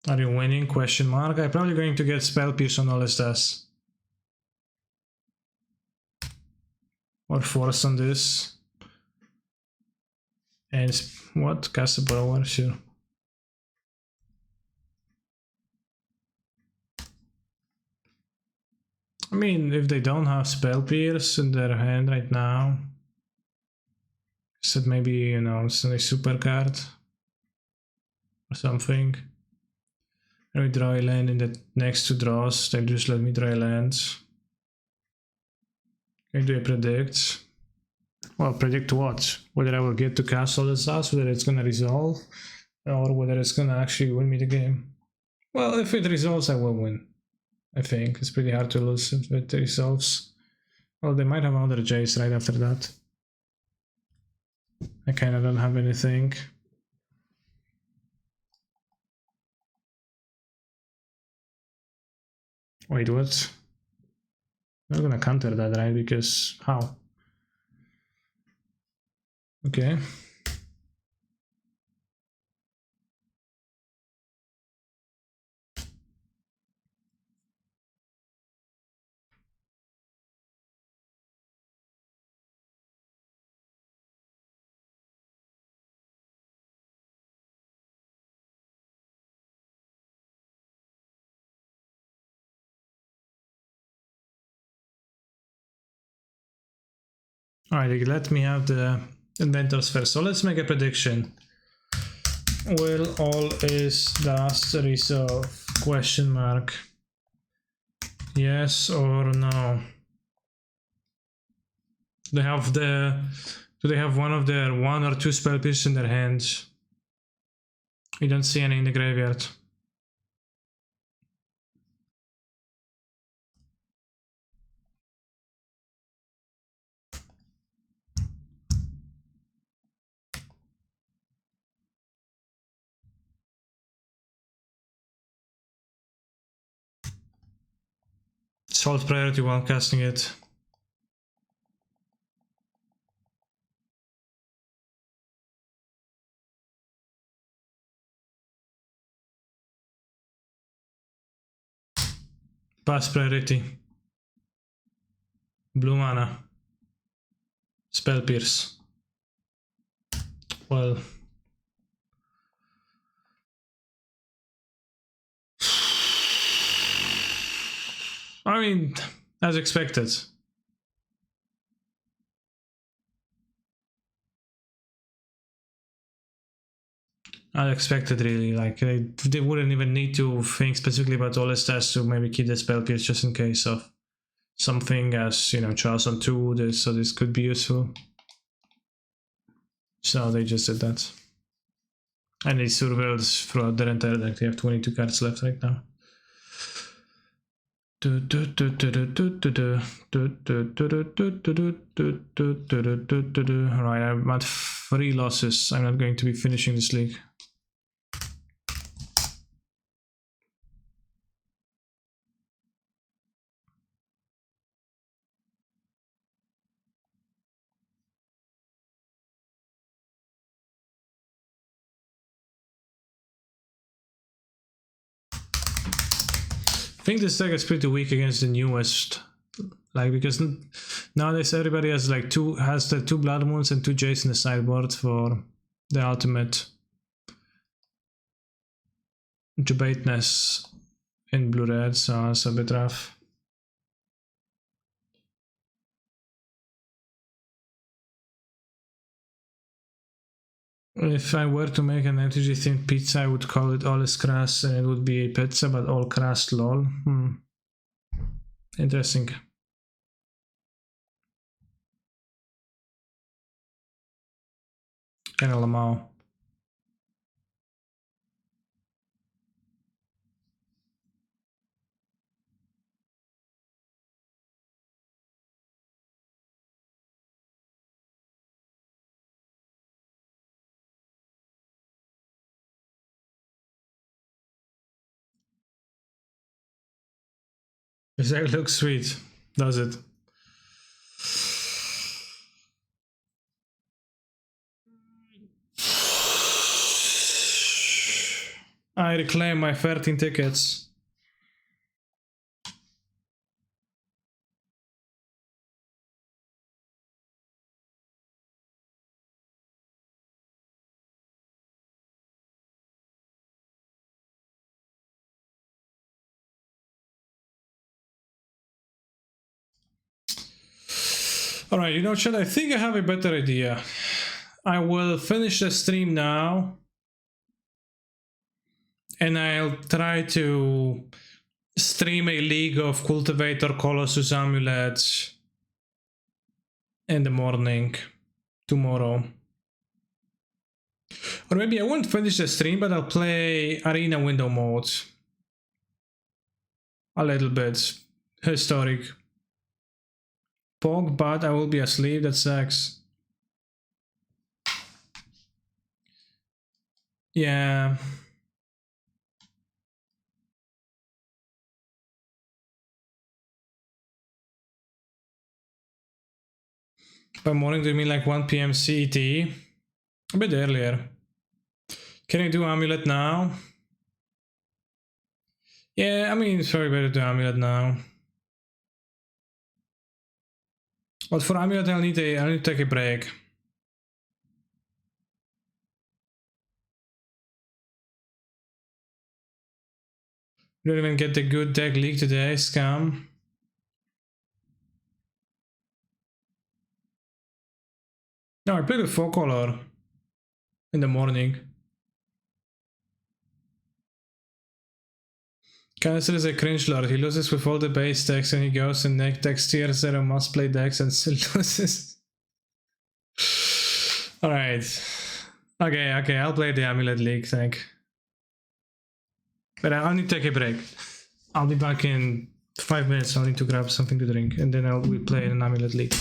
Are you winning? Question mark. I'm probably going to get Spell Pierce on Olistas. Or Force on this. And what? Cast a Borrower? Sure. I mean, if they don't have Spell Pierce in their hand right now, said maybe, you know, it's a super card or something. Let me draw a land in the next two draws. They just let me draw a land. Okay, do I predict? Well, predict what? Whether I will get to cast all this out, whether it's gonna resolve, or whether it's gonna actually win me the game. Well, if it resolves, I will win. I think it's pretty hard to lose if it resolves. Well, they might have other Jays right after that. I kinda don't have anything. Wait, what? I'm not gonna counter that, right? Because how? Okay. Alright, let me have the inventors first. So let's make a prediction. Will all is dust resolve? Question mark. Yes or no? Do they have one of their one or two spell pieces in their hands? You don't see any in the graveyard. Salt priority while casting it. Pass priority. Blue mana. Spell pierce. Well. I mean, as expected. Unexpected, really. Like, they wouldn't even need to think specifically about all this stats to maybe keep the spell pierce just in case of something as, you know, Charles on 2, so this could be useful. So they just did that. And they surveilled throughout their entire deck. They have 22 cards left right now. Alright, I'm at 3 losses. I'm not going to be finishing this league. I think this deck is pretty weak against the newest, like, because nowadays everybody has like the 2 Blood Moons and 2 Jays in the sideboard for the ultimate debateness in blue-red, so it's a bit rough. If I were to make an MTG themed pizza, I would call it all is crust and it would be a pizza, but all crust lol. Interesting. Kinda Lamau. That looks sweet, does it? I reclaim my 13 tickets. Alright, you know, chat, I think I have a better idea. I will finish the stream now. And I'll try to stream a league of Cultivator, Colossus, Amulet in the morning tomorrow. Or maybe I won't finish the stream, but I'll play Arena window mode. A little bit. Historic. Pog, but I will be asleep, that sucks. Yeah. By morning, do you mean like 1 PM CET? A bit earlier. Can I do Amulet now? Yeah, I mean, it's very better to do Amulet now. But for Amulet, I'll need to take a break. Didn't even get the good deck leak today, scam. No, I played with 4-color in the morning. Cancer is a cringe lord. He loses with all the base decks and he goes and decks tier 0 must play decks and still loses. Alright. Okay, I'll play the Amulet League, thank. But I'll need to take a break. I'll be back in 5 minutes. I'll need to grab something to drink and then we play an Amulet League.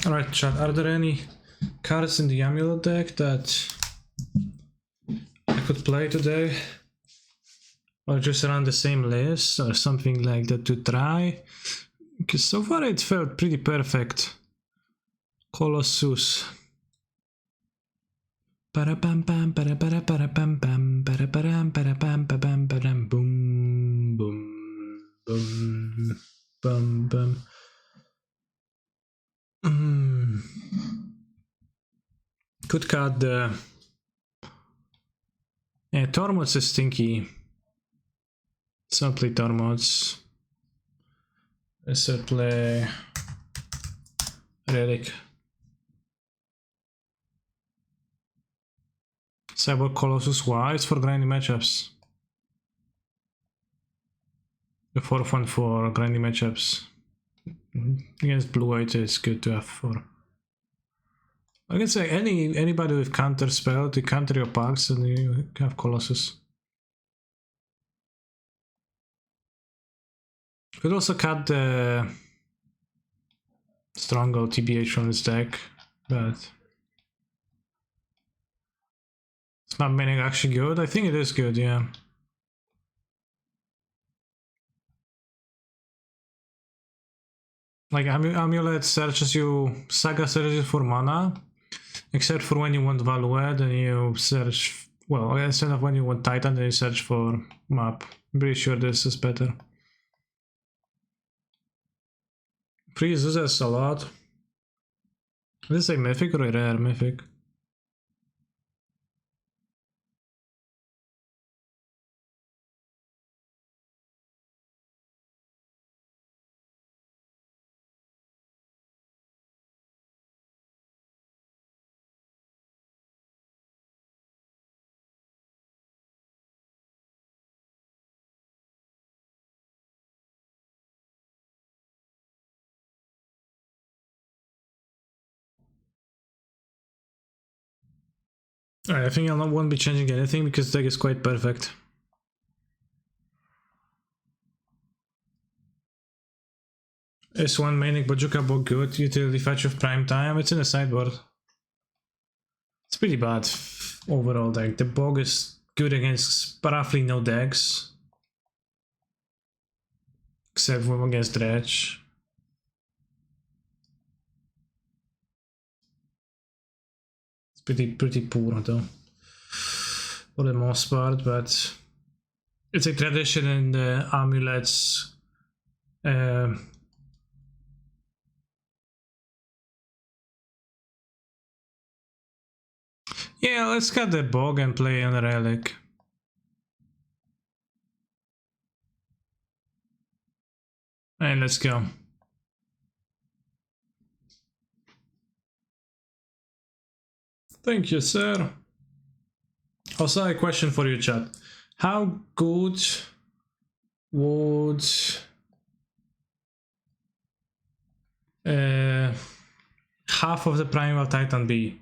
Alright, chat, are there any cards in the Amulet deck that I could play today? Or just run the same list or something like that to try? Because so far it felt pretty perfect. Colossus. Boom, boom, boom, boom, boom. Could cut the... Yeah, Tormods is stinky. Let's not play Tormods. Let's play... Relic. Cyber Colossus, why? It's for grinding matchups. The 4th one for grinding matchups. Against blue-white it's good to have for. I can say anybody with counter spell to counter your packs and you have Colossus. Could also cut the Stronghold TBH from this deck, but it's not meaning actually good. I think it is good, yeah. Like Amulet searches you, Saga searches for mana, except for when you want Valued and you search, well, instead of when you want Titan, then you search for map. I'm pretty sure this is better. Free uses a lot. Is this a mythic or a rare mythic? Alright, I think I won't be changing anything because the deck is quite perfect. Is one Manic Bojuka Bog good? Utility fetch of prime time? It's in the sideboard. It's pretty bad overall deck. The Bog is good against roughly no decks. Except for against Dredge. It's pretty poor though. For the most part, but it's a tradition in the Amulets. Yeah, let's cut the Bog and play on the Relic. And let's go. Thank you, sir. Also, a question for you, chat. How good would half of the Primal Titan be?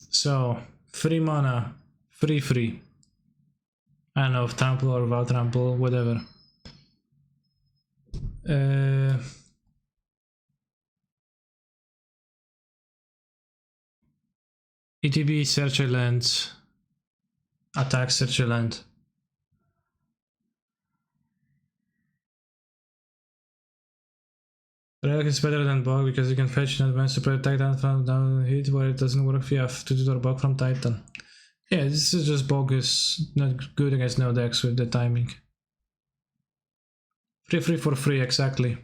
So, 3 mana, free. I don't know, if trample or without trample, whatever. ETB, search a land, attack, search a land. Relic is better than Bog because you can fetch in advance to play Titan from down hit where it doesn't work if you have to do Bog from Titan. Yeah, this is just Bog is not good against no decks with the timing. Free for free, exactly.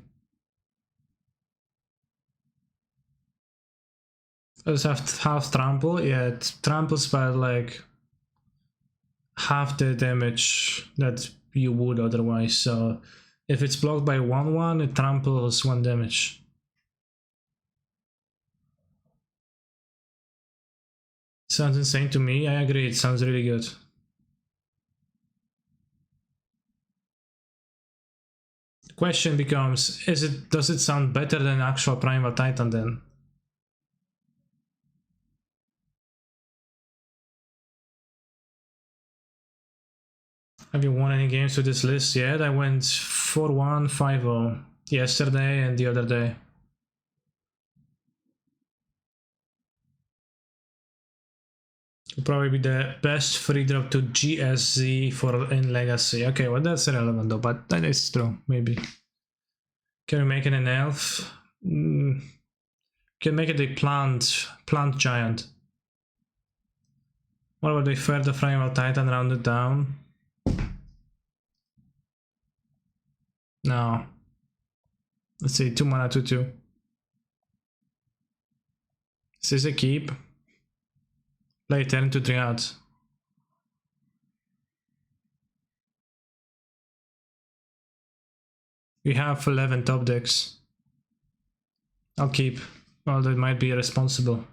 I just have half trample, yeah, tramples by like half the damage that you would otherwise, so if it's blocked by 1/1, it tramples 1 damage. Sounds insane to me, I agree, it sounds really good. Question becomes, does it sound better than actual Primal Titan then? Have you won any games with this list yet? I went 4-1, 5-0 yesterday and the other day. It'll probably be the best free drop to GSZ for in Legacy. Okay, well that's irrelevant though, but that is true, maybe. Can we make it an elf? Can make it a plant giant. What about the further Primal Titan rounded down? No. Let's see, 2 mana, 2/2. This is a keep. Play turn to 3 out. We have 11 top decks. I'll keep. Well, that might be irresponsible.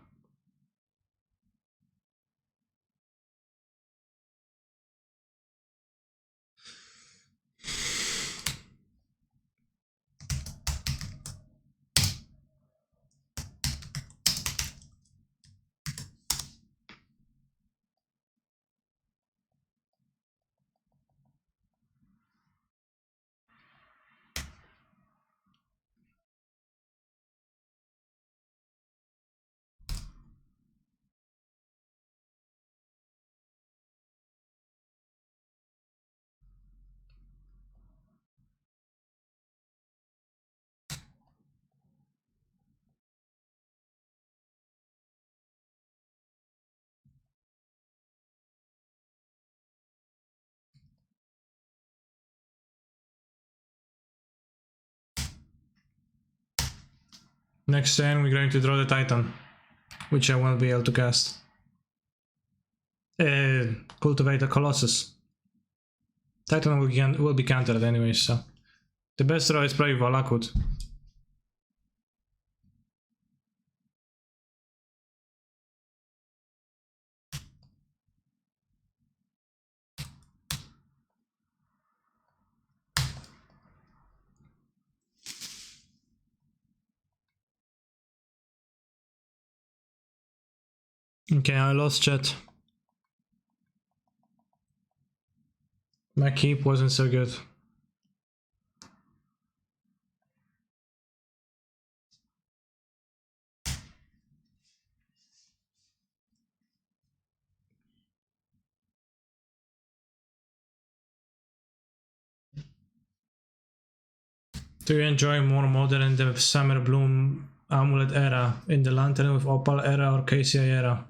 Next turn we're going to draw the Titan, which I won't be able to cast. Cultivator Colossus. Titan will be countered anyway, so the best draw is probably Valakut. Okay, I lost chat. My keep wasn't so good. Do you enjoy more modern in the Summer Bloom Amulet era, in the Lantern with Opal era or KCI era?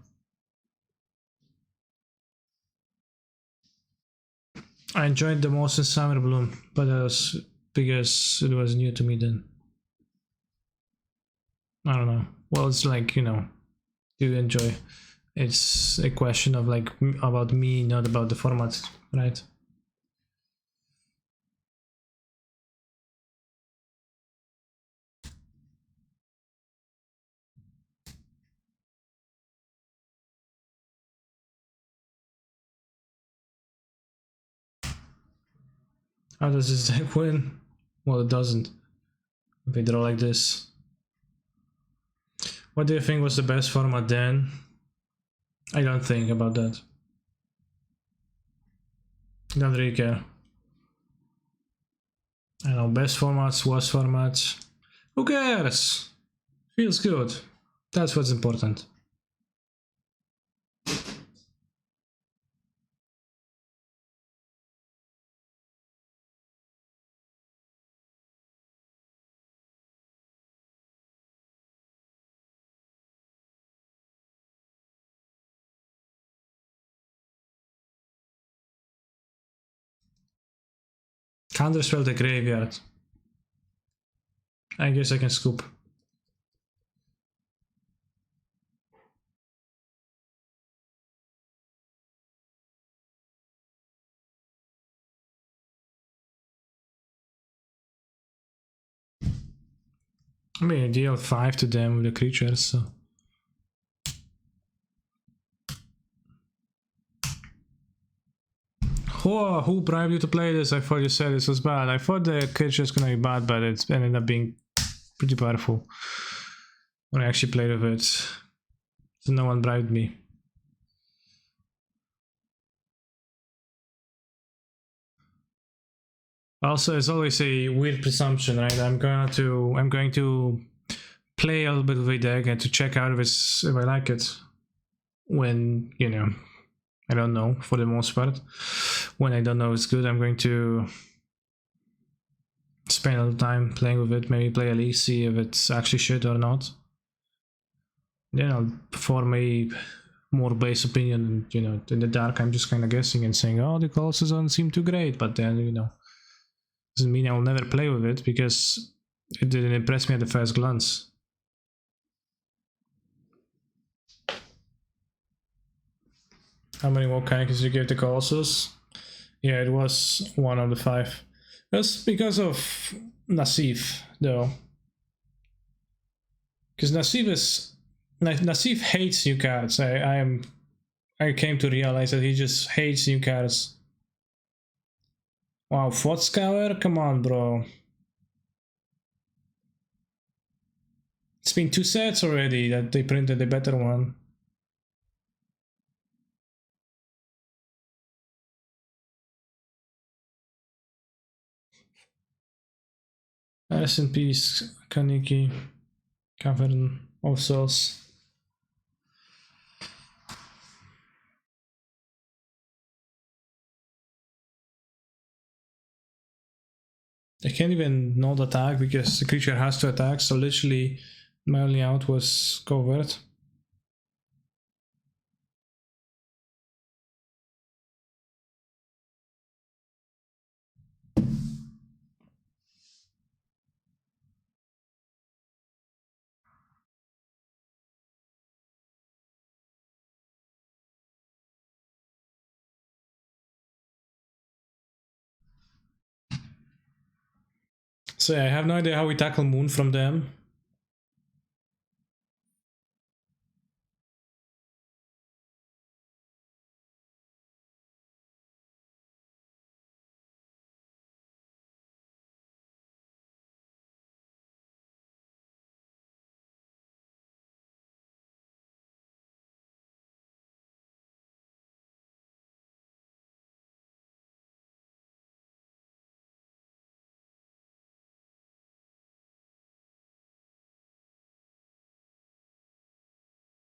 I enjoyed the most in Summer Bloom, but that was because it was new to me then. I don't know. Well, it's like, you know, do you enjoy? It's a question of like about me, not about the format, right? How does this deck win? Well, it doesn't. If we draw like this. What do you think was the best format then? I don't think about that. Don't really care. I know, best formats, worst formats. Who cares? Feels good. That's what's important. Counterspell the graveyard. I guess I can scoop. I mean, I deal 5 to them with the creatures, so. who bribed you to play this? I thought you said this was bad. I thought the creature was gonna be bad, but it's ended up being pretty powerful when I actually played with it. So no one bribed me. Also, it's always a weird presumption, right? I'm going to play a little bit with a deck and to check out if I like it. When, you know, I don't know, for the most part. When I don't know it's good, I'm going to spend a little time playing with it, maybe play a league, see if it's actually shit or not. Then I'll form a more base opinion, and, you know, in the dark I'm just kind of guessing and saying, oh, the Colossus doesn't seem too great, but then, you know, doesn't mean I'll never play with it because it didn't impress me at the first glance. How many volcanics did you give the Colossus? Yeah, it was one of the 5. That's because of Nassif, though. Because Nassif hates new cards. I came to realize that he just hates new cards. Wow, Fotscour? Come on, bro. It's been 2 sets already that they printed a better one. Rest in peace, Kaneki, Cavern of Souls. I can't even not attack because the creature has to attack, so literally my only out was covered. So yeah, I have no idea how we tackle Moon from them.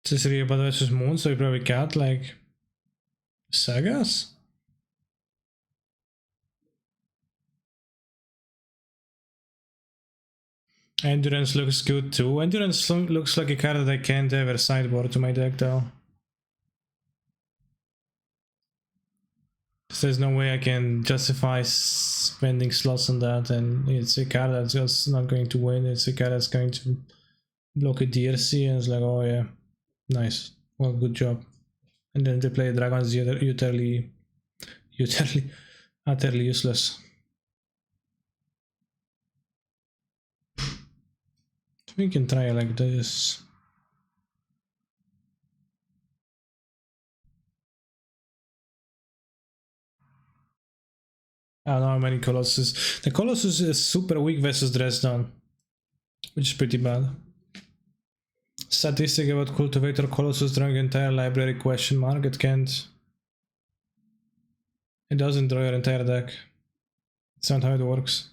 This is Riobad versus Moon, so we probably got like Sagas? Endurance looks good too. Endurance looks like a card that I can't ever sideboard to my deck though. There's no way I can justify spending slots on that, and it's a card that's just not going to win. It's a card that's going to block a DRC, and it's like, oh yeah, nice, well, good job. And then they play Dragons utterly utterly useless. We can try like this. I don't know how many Colossus. The Colossus is super weak versus Dresden, which is pretty bad. Statistic about Cultivator Colossus drawing entire library question mark. It can't. It doesn't draw your entire deck. It's not how it works.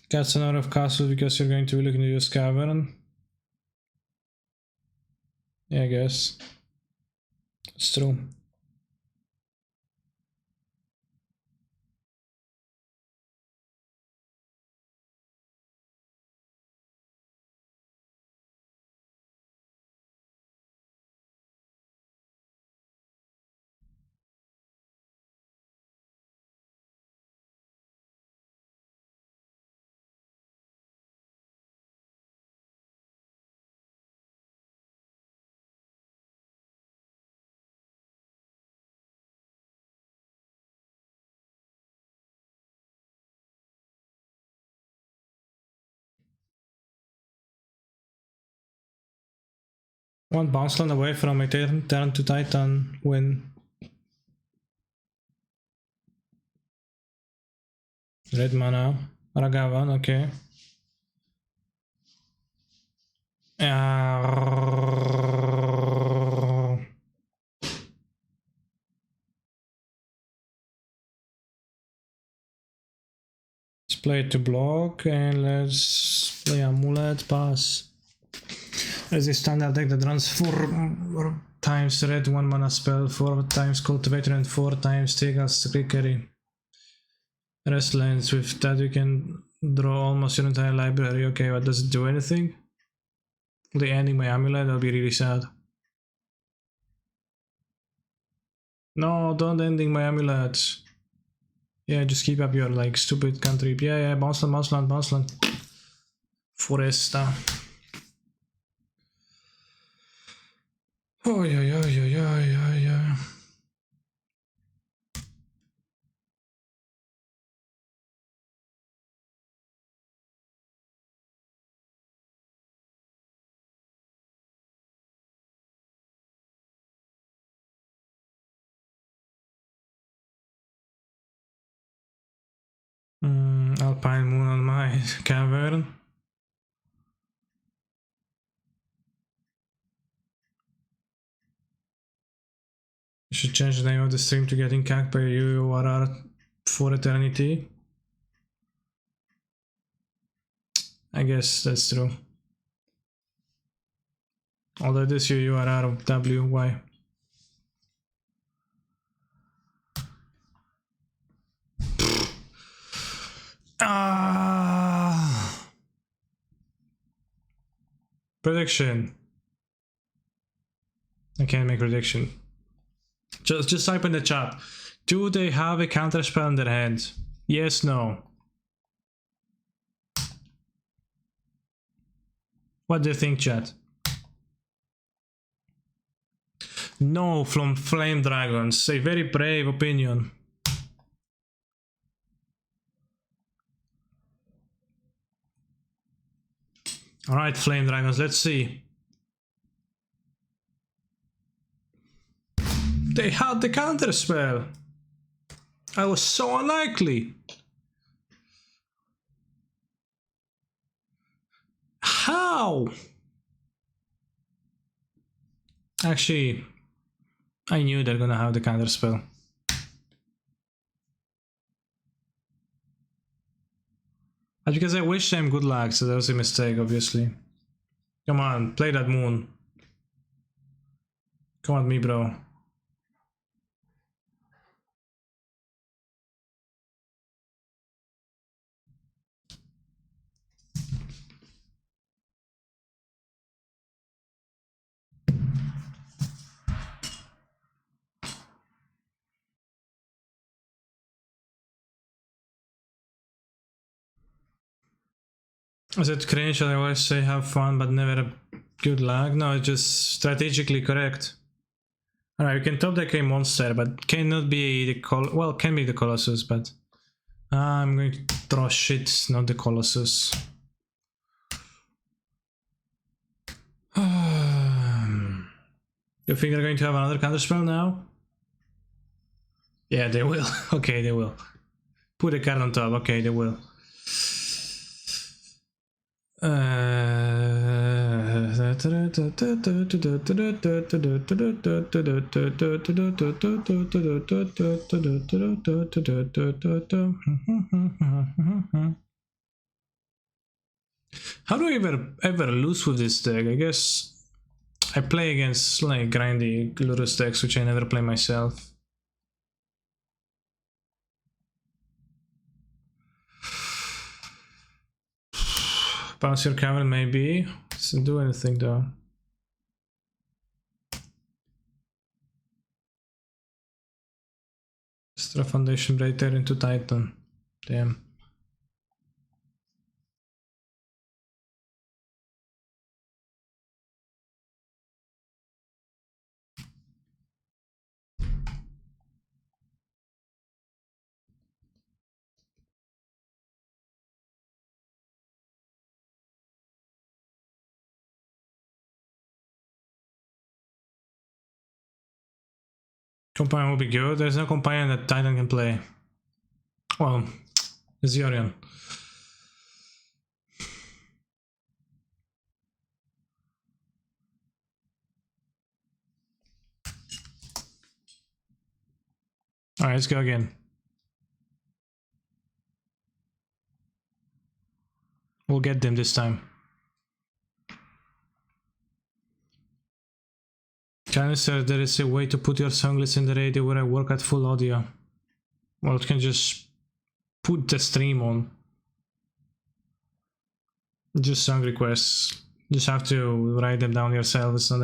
Cast an out of castle because you're going to be looking to use Cavern. Yeah, I guess. It's true. One bounce land away from a turn to Titan win. Red mana. Ragavan, okay. Let's play it to block and let's play Amulet, pass. As a standard deck that runs 4 times red 1 mana spell, 4 times Cultivator and 4 times Tegas Trickery. Rest lands, with that we can draw almost your entire library. Okay, but does it do anything? The ending my Amulet, that'll be really sad. No, don't ending my Amulet. Yeah, just keep up your like stupid cantrip. Yeah, bounce land. Foresta. Oh yeah. Alpine Moon on my cavern. I should change the name of the stream to Getting Cacked by URR for Eternity. I guess that's true. Although this URR WY. Prediction. I can't make prediction. Just type in the chat. Do they have a counter spell in their hand? Yes, no. What do you think, chat? No from Flame Dragons. A very brave opinion. Alright, Flame Dragons, let's see. They had the counter spell. I was so unlikely. How? Actually, I knew they're gonna have the counter spell. That's because I wish them good luck, so that was a mistake, obviously. Come on, play that moon. Come at me, bro. Is it cringe? I always say have fun, but never good luck. No, it's just strategically correct. Alright, you can top deck a monster, but cannot be the well, can be the Colossus, but I'm going to draw shit, not the Colossus. You think they're going to have another counterspell now? Yeah, they will. Okay, they will. Put a card on top. Okay, they will. How do I ever lose with this deck? I guess I play against like grindy Glurus decks, which I never play myself. Pass your cavern maybe. Doesn't do anything though. Extra Foundation Breaker into Titan. Damn. Companion would be good. There's no companion that Titan can play. Well, it's Yorion. Alright, let's go again. We'll get them this time. Canister, there is a way to put your song list in the radio where I work at full audio. Well, it can just put the stream on. Just song requests. Just have to write them down yourself. It's not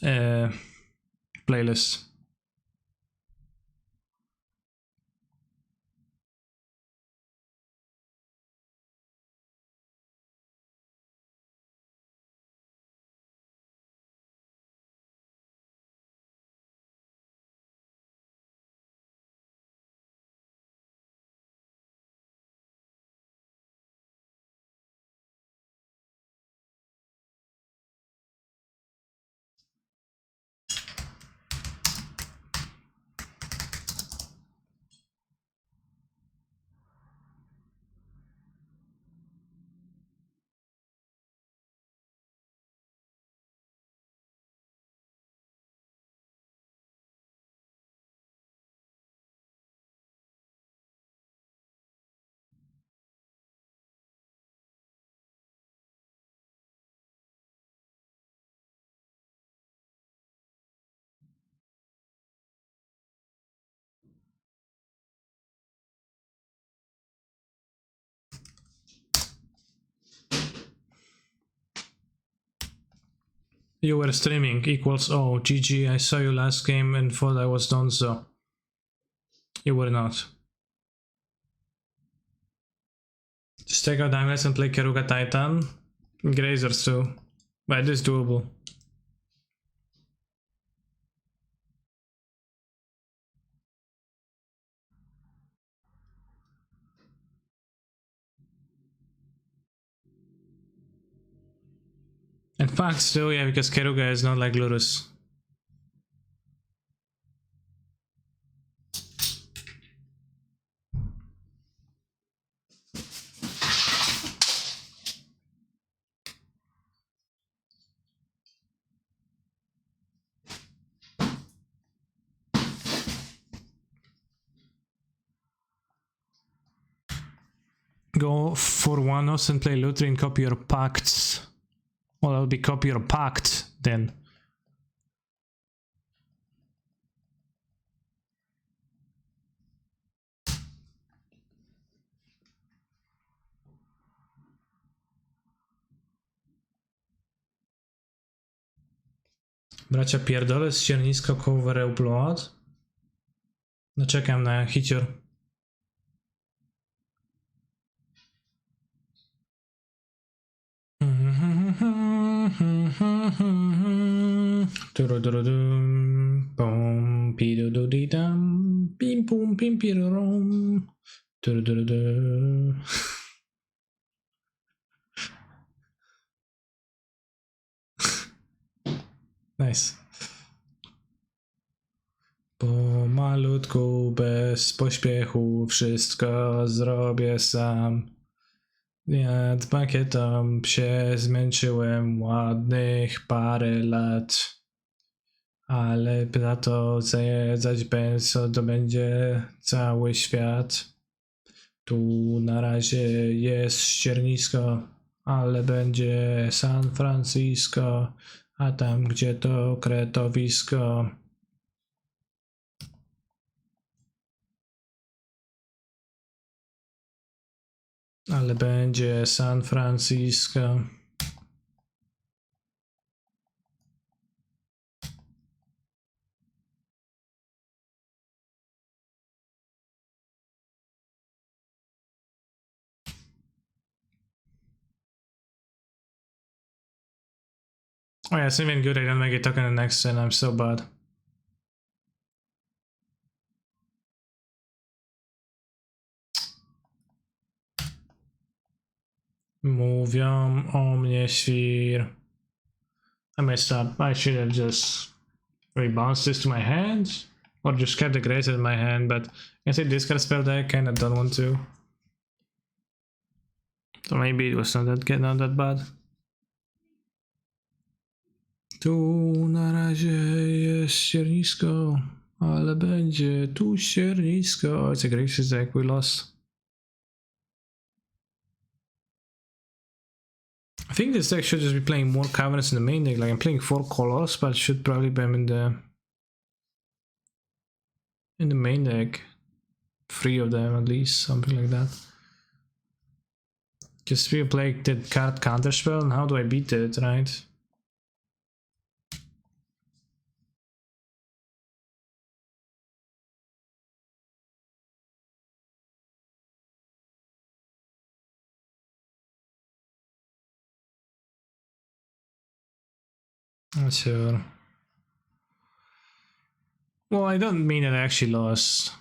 a playlist. You were streaming equals oh GG, I saw you last game and thought I was done, so you were not. Just take out Amulet and play Keruga Titan. Grazers too, but it is doable. In fact, still, yeah, because Keruga is not like Lurus. Go for one-offs and play Lutri and copy your pacts. Well, that would be copy your pact then. Bracia pierdolę z ściernisko cover upload. No czekam na hicior. Pom pidodidam pim pum pim pirorom. Nice. Pomalutku, bez pośpiechu, wszystko zrobię sam. Nad makietą się zmęczyłem ładnych parę lat. Ale za to zajedzać benzo to będzie cały świat. Tu na razie jest ściernisko, ale będzie San Francisco, a tam gdzie to kretowisko. Ale będzie San Francisco. Oh yeah, it's even good I don't make it token the next turn, I'm so bad. Mówią o mnie świr. I messed up. I should have just Rebounce this to my hand, or just kept the Grazer in my hand, but I say discard spell deck, kinda don't want to. So maybe it was not that bad. Tu na razie jest ściernisko, ale będzie tu ściernisko. Oh, it's a Graces deck, we lost. I think this deck should just be playing more Caverns in the main deck. Like, I'm playing 4 Colossus, but should probably be in the main deck. 3 of them at least, something like that. Just we play the card counterspell, and how do I beat it, right? Not sure. Well, I don't mean that I actually lost.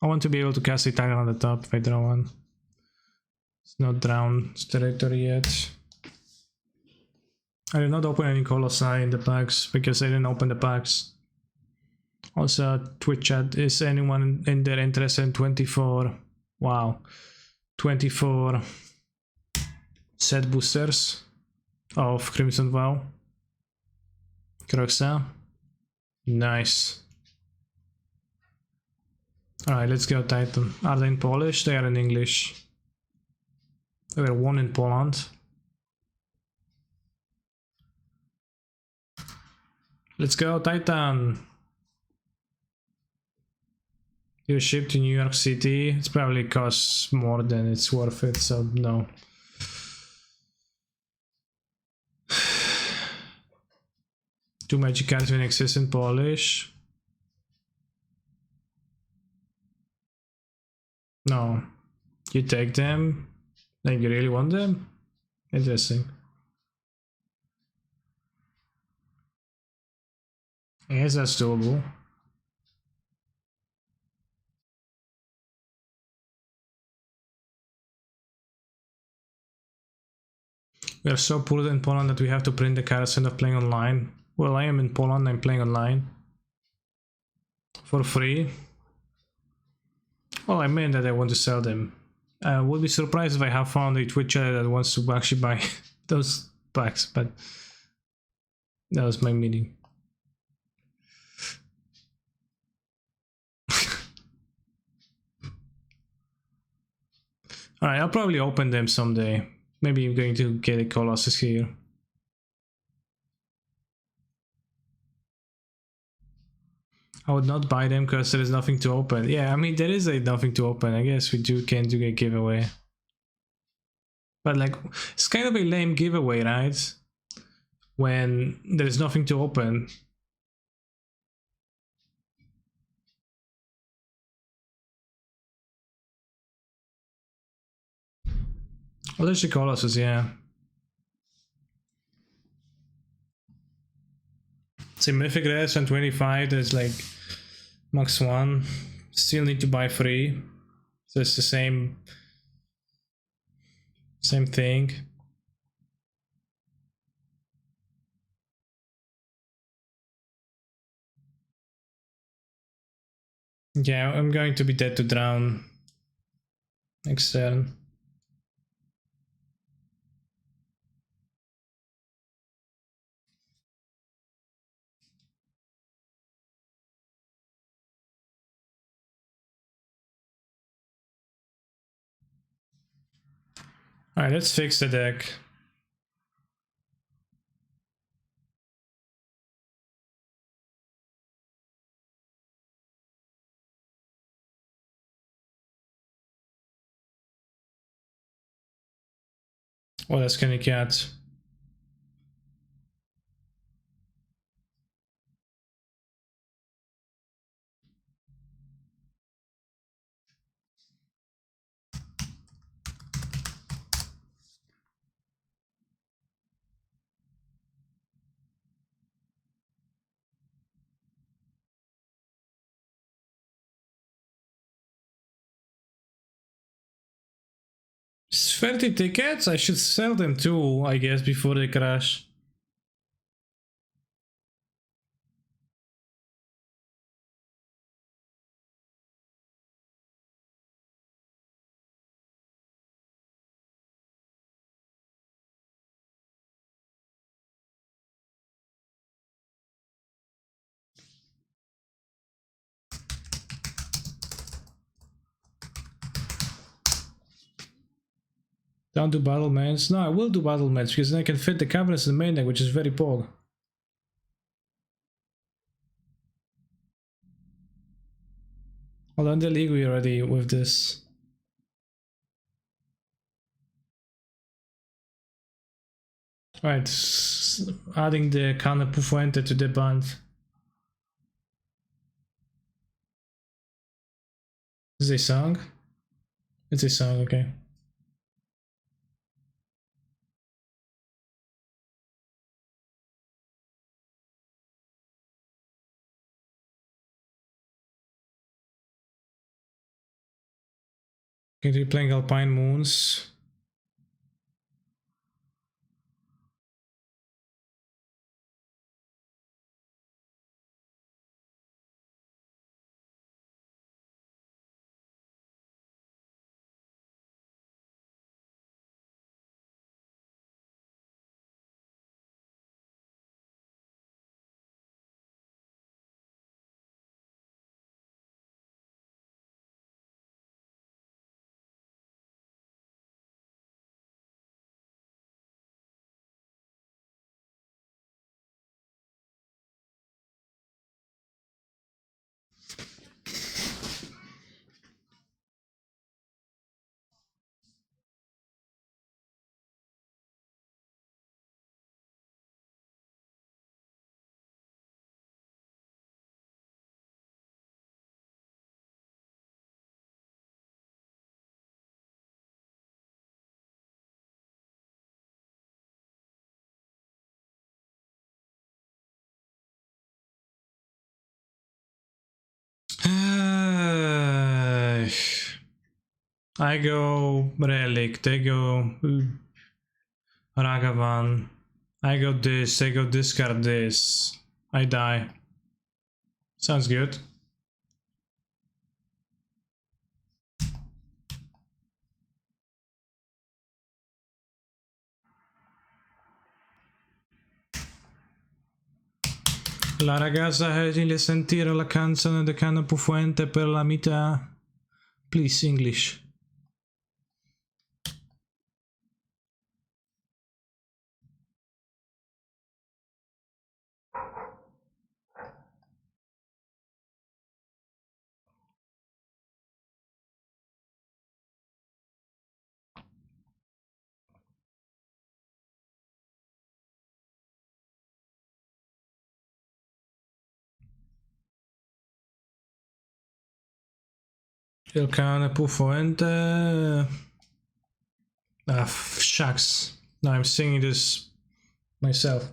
I want to be able to cast a Titan on the top if I draw one. It's not drown territory yet. I did not open any Colossi in the packs because I didn't open the packs. Also, Twitch chat, is anyone in there interested in 24? Wow. 24 set boosters of Crimson Vow. Croxa. Nice. Alright, let's go Titan. Are they in Polish? They are in English. There were one in Poland. Let's go Titan! You ship to New York City. It's probably costs more than it's worth it, so no. Two magic cards when exist in Polish. No. You take them? Like, you really want them? Interesting. I guess that's doable. We are so poor in Poland that we have to print the cards instead of playing online. Well, I am in Poland, I'm playing online. For free. Well, I mean that I want to sell them. I would be surprised if I have found a Twitch chat that wants to actually buy those packs, but that was my meeting. Alright, I'll probably open them someday. Maybe I'm going to get a Colossus here. I would not buy them because there is nothing to open. Yeah, I mean, there is nothing to open. I guess we can do a giveaway. But like, it's kind of a lame giveaway, right? When there's nothing to open. Well, there's the Colossus, yeah. See, Mythic Rares on 25, there's like max 1. Still need to buy 3. So it's the same thing. Yeah, I'm going to be dead to drown next turn. Alright, let's fix the deck. Oh, that's Kenny Cat. It's 30 tickets? I should sell them too, I guess, before they crash. Don't do battle mats. No, I will do battle mats because then I can fit the cabinets in the main deck, which is very bold. Well, on the league we already with this. Right, adding the Cana Pufuente to the band. Is it a song? It's a song, okay. Can you playing Alpine Moons? I go Relic, they go Ragavan. I go this, they go discard this. I die. Sounds good. La ragazza di sentire la canzone di Cana Pufuente per la mità. Please, English. Il Cana Pufuente. Ah, shucks. Now I'm singing this myself.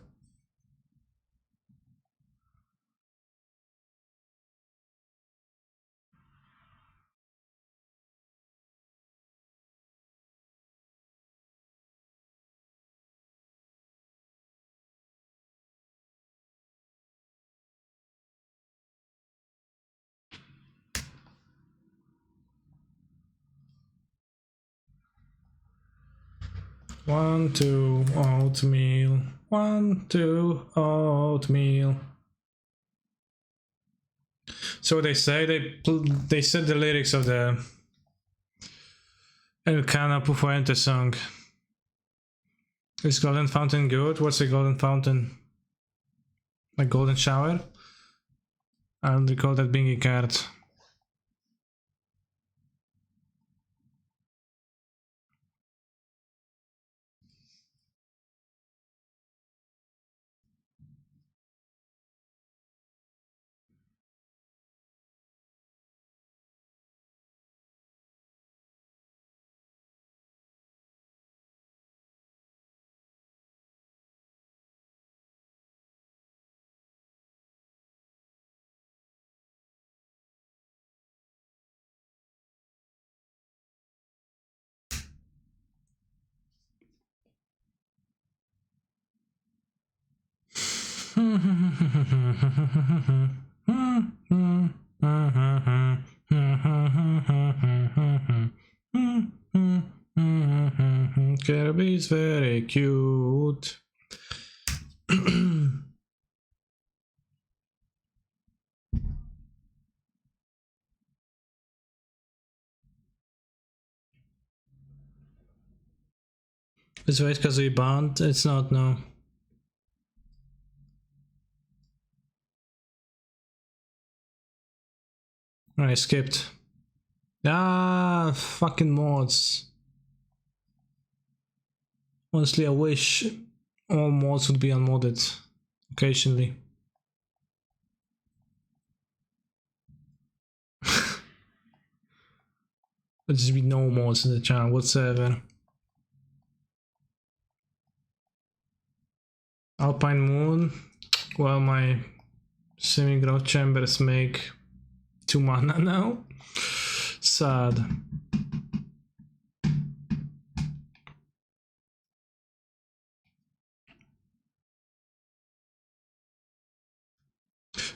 One, two, oatmeal. 1, 2, oatmeal. So they say they said the lyrics of the El Cana Pufuente song. Is Golden Fountain good? What's a Golden Fountain? A golden shower? I don't recall that being a card. Kirby's very cute. It's wait because we banned. It's not, no. I skipped. Ah, fucking mods. Honestly, I wish all mods would be unmodded occasionally. There'd just be no mods in the channel whatsoever. Alpine Moon. Well, my semi-growth chambers make 2 mana now. Sad.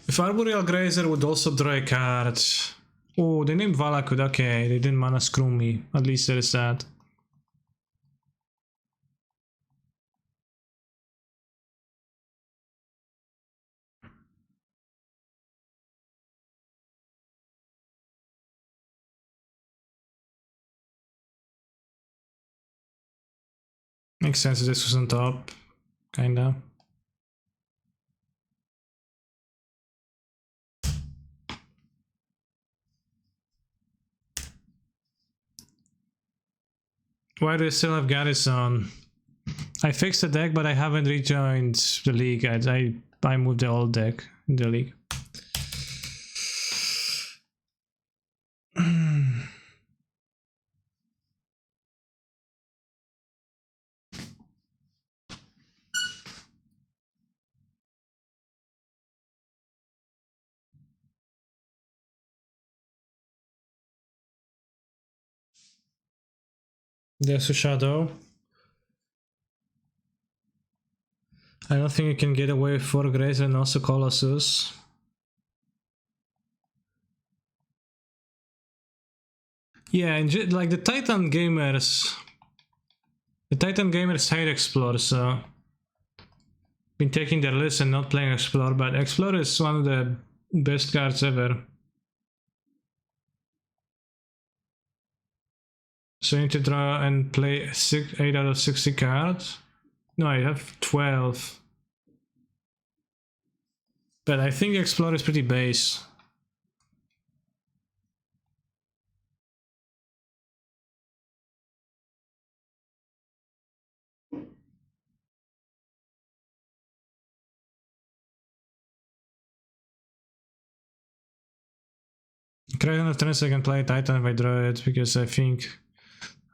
If Arboreal Grazer would also draw a card. Oh, they named Valakut. Okay, they didn't mana screw me. At least there is that. Makes sense this was on top. Kinda. Why do I still have Garrison? I fixed the deck, but I haven't rejoined the league. I moved the old deck in the league. There's a shadow. I don't think you can get away with 4 Grazer and also Colossus. Yeah, and like the Titan gamers hate Explore, so been taking their list and not playing Explore, but Explore is one of the best cards ever. So you need to draw and play 8 out of 60 cards. No, I have 12. But I think Explore is pretty base. Crayon of turns I can play Titan if I draw it, because I think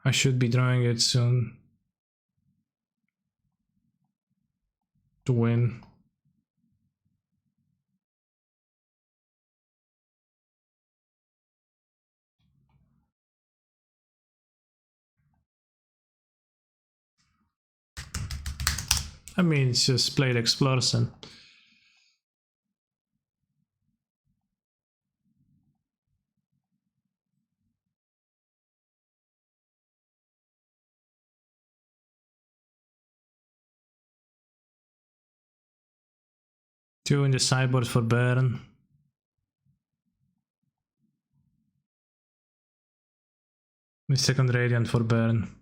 I should be drawing it soon to win. I mean, it's just played Explorers and two in the sideboard for Baron. The second Radiant for Baron.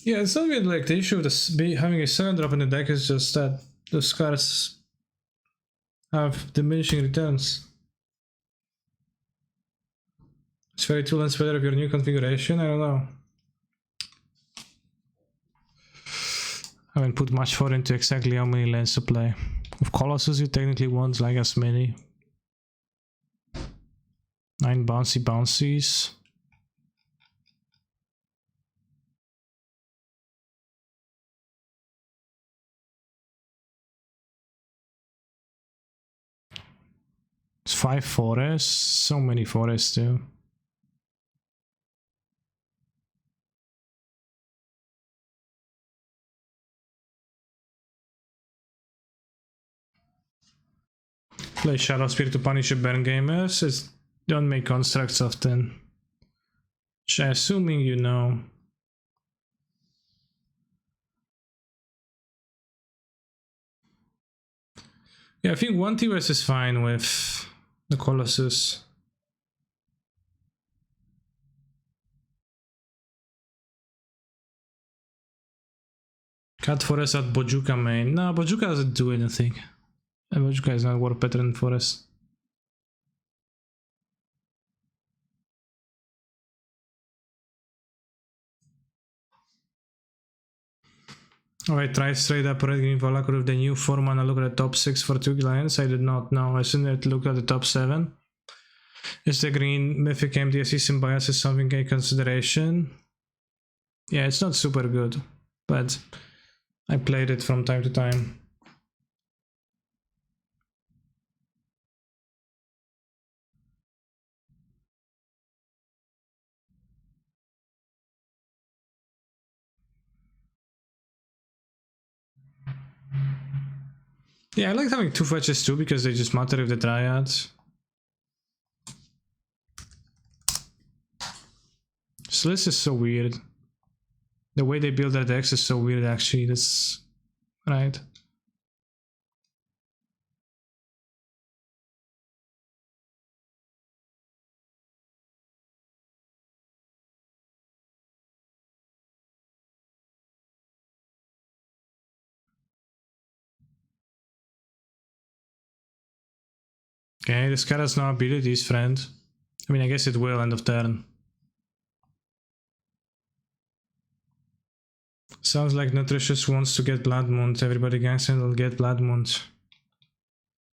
Yeah, it's not even like the issue with having a 7-drop in the deck is just that those cards have diminishing returns. It's very two lens better of your new configuration, I don't know. I haven't put much thought into exactly how many lands to play. With Colossus you technically want like as many. 9 bouncy bouncies. It's 5 forests, so many forests too. Play Shadow Spirit to punish your Burn gamers. don't make constructs often. Which I'm assuming you know. Yeah, I think 1 TOS is fine with the Colossus. Cat Forest at Bojuka main. No, Bojuka doesn't do anything. And Bojuka is not war pattern forest. Alright, try straight up red green Valakor with the new 4 mana. Look at the top 6 for 2 lands. I did not know. I shouldn't have looked at the top 7. Is the green Mythic MDSE Symbiosis something a consideration? Yeah, it's not super good, but I played it from time to time. Yeah, I like having 2 fetches too because they just matter with the Triads. So this is so weird. The way they build their decks is so weird actually, that's right. Okay, this card has no abilities, friend. I mean, I guess it will end of turn. Sounds like Nutritious wants to get Blood Moon. Everybody ganks and will get Blood Moon.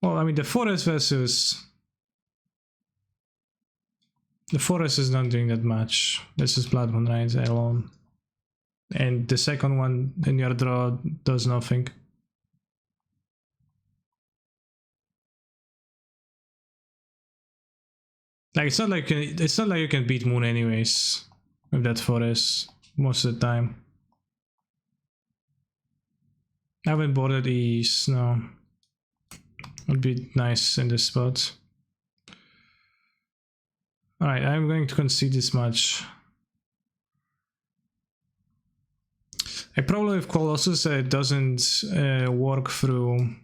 Well, I mean, the forest versus... The forest is not doing that much. This is Blood Moon, right? Alone. And the second one in your draw does nothing. Like, it's not like you can beat Moon anyways with that forest most of the time. I haven't boarded East, no. Would be nice in this spot. Alright, I'm going to concede this much. I probably with Colossus it doesn't work through.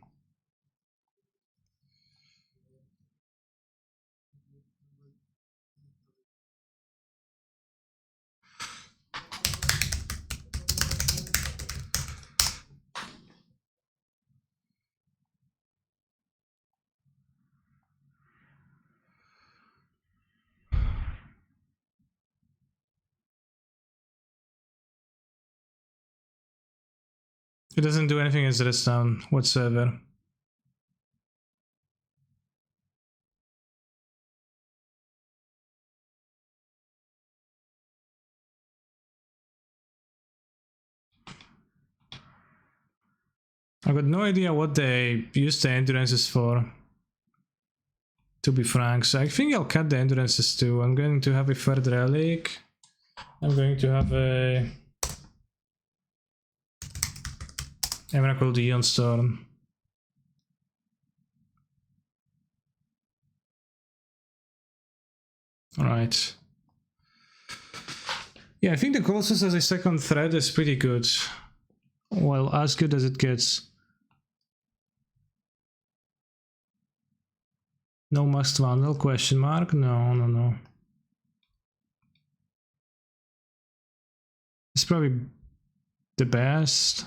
It doesn't do anything against this town whatsoever. I've got no idea what they use the endurances for, to be frank, so I think I'll cut the endurances too. I'm going to have a third relic. I'm going to have a Emerald Eon Storm. Alright. Yeah, I think the Colossus as a second threat is pretty good. Well, as good as it gets. No must vandal question mark? No. It's probably the best.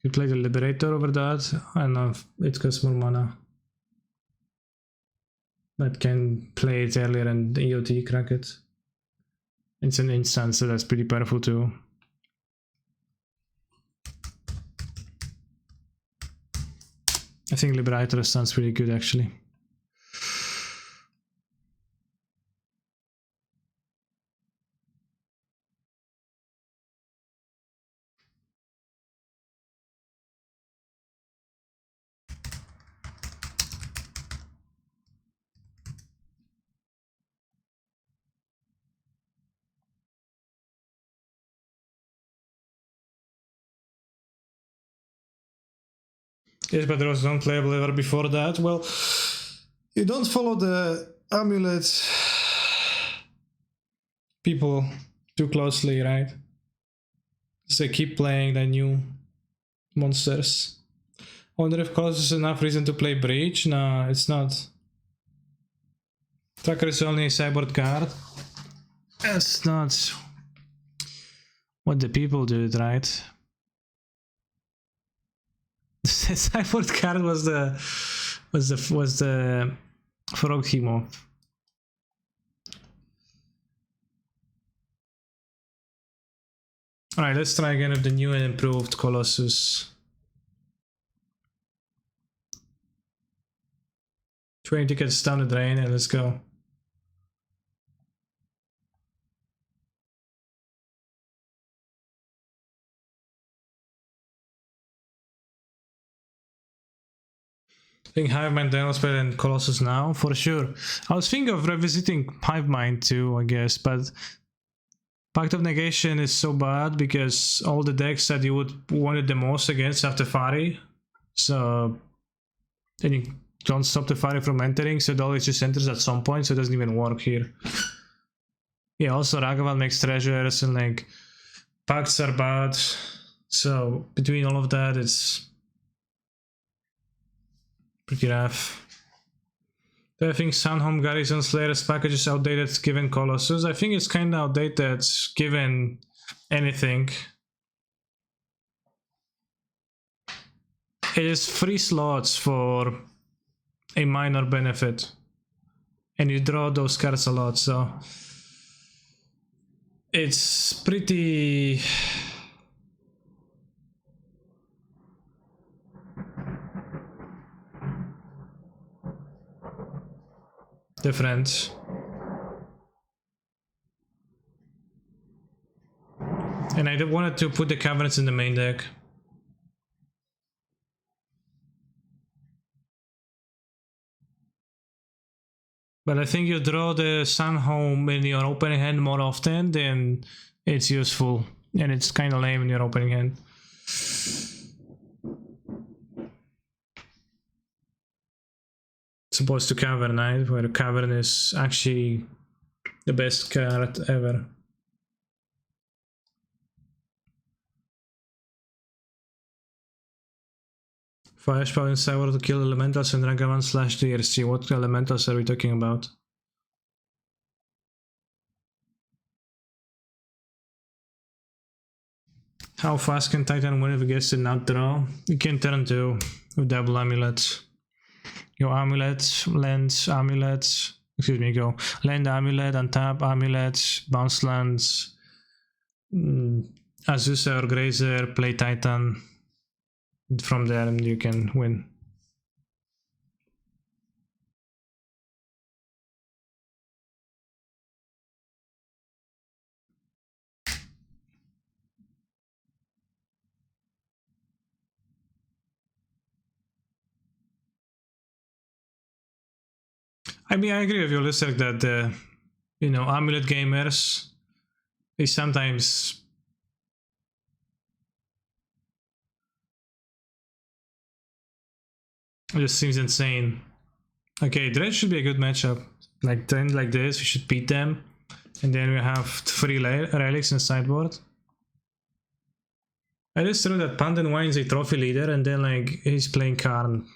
You play the Liberator over that. I don't know if it costs more mana. But can play it earlier and EOT crack it. It's an instant, so that's pretty powerful too. I think Liberator sounds pretty good actually. Yes, but there was non-playable ever before that. Well, You don't follow the Amulet people too closely, right? Because they keep playing the new monsters. I wonder if Colossus is enough reason to play Breach? No, it's not. Tracker is only a sideboard card. That's not what the people do, right? The sideboard card was the Frog Chemo. Alright, let's try again with the new and improved Colossus. 20 tickets down the drain and let's go. I think Hive Mind Daniel's better than Colossus now, for sure. I was thinking of revisiting Hive Mind too, I guess, but Pact of Negation is so bad because all the decks that you would want it the most against have Teferi. So then you don't stop Teferi from entering, so it always just enters at some point, so it doesn't even work here. Yeah, also Ragavan makes treasures and like pacts are bad. So between all of that, it's pretty rough. Do I think Sunhome Garrison Slayer's package is outdated given Colossus? I think it's kinda outdated given anything. It is 3 slots for a minor benefit. And you draw those cards a lot, so it's pretty different. And I wanted to put the cabinets in the main deck. But I think you draw the Sunhome in your opening hand more often, then it's useful. And it's kind of lame in your opening hand. As opposed to Cavern, right? Where Cavern is actually the best card ever. Firespell in Cyber to kill elementals and Ragavan / DRC. What elementals are we talking about? How fast can Titan win if it gets to not draw? You can turn 2 with double Amulets. Your Amulet, land Amulet, excuse me, go land Amulet, untap Amulet, bounce lands, Azusa or Grazer, play Titan. From there and you can win. I mean, I agree with you, Lister, that you know, Amulet gamers, they sometimes it just seems insane. Okay, Dredge should be a good matchup. Like then like this, we should beat them. And then we have 3 relics in sideboard. It is true that Pandan Wine is a trophy leader and then like he's playing Karn,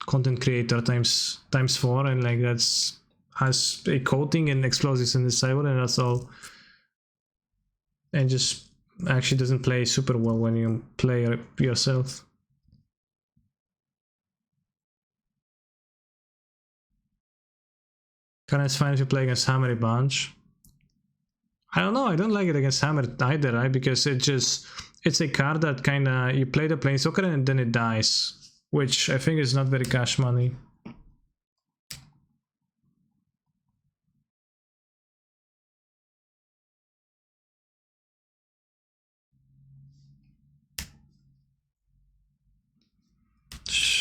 content creator times 4, and like that's has a coating and explosives in the sideboard and that's all. And just actually doesn't play super well when you play yourself. Karn is fine if you play against Hammery Bunch. I don't know, I don't like it against Hammer either, right? Because it's a card that kinda, you play the Planeswalker and then it dies. Which I think is not very cash money.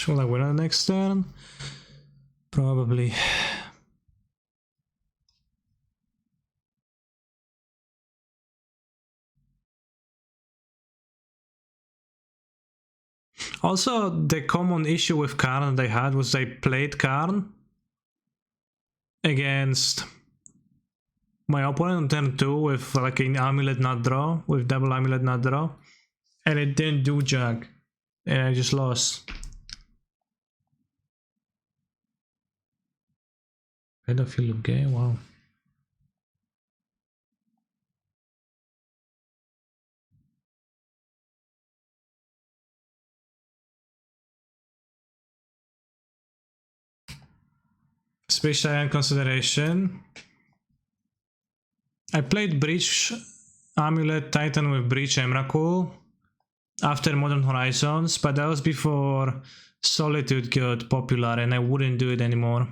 Will I win on the next turn? Probably. Also, the common issue with Karn they had was they played Karn against my opponent on turn 2 with like an Amulet not draw, with double Amulet not draw, and it didn't do jack, and I just lost. I don't feel gay, wow. Space Giant consideration. I played Breach Amulet Titan with Breach Emrakul after Modern Horizons, but that was before Solitude got popular and I wouldn't do it anymore.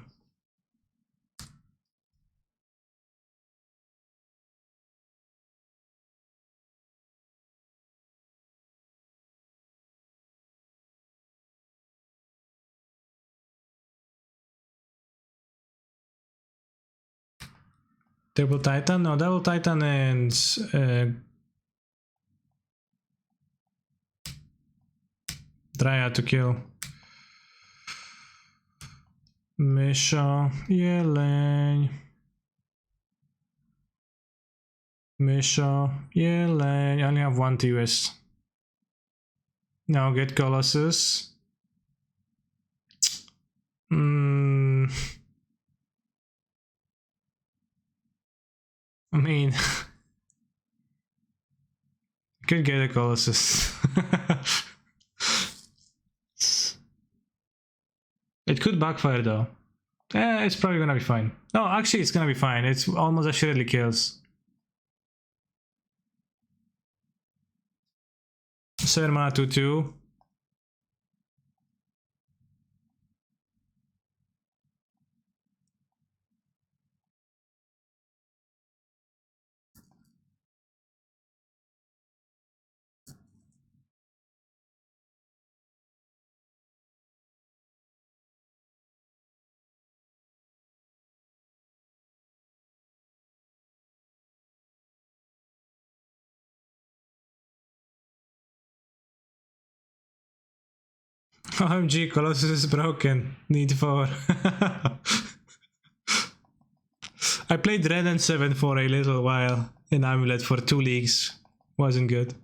Double Titan? No, Double Titan and Dryad to kill. Mysza, Jeleń. Mysza, Jeleń. I only have one TUS. Now get Colossus. I mean, could get a Colossus. It could backfire though. It's probably gonna be fine. No, actually it's gonna be fine. It's almost assuredly kills. 7 mana 2/2. OMG, Colossus is broken. Need 4. I played Red and 7 for a little while in Amulet for 2 leagues. Wasn't good.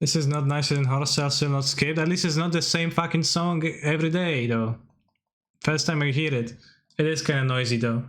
This is not nicer than Horse Cell, still not scared. At least it's not the same fucking song every day though. First time I hear it. It is kinda noisy though.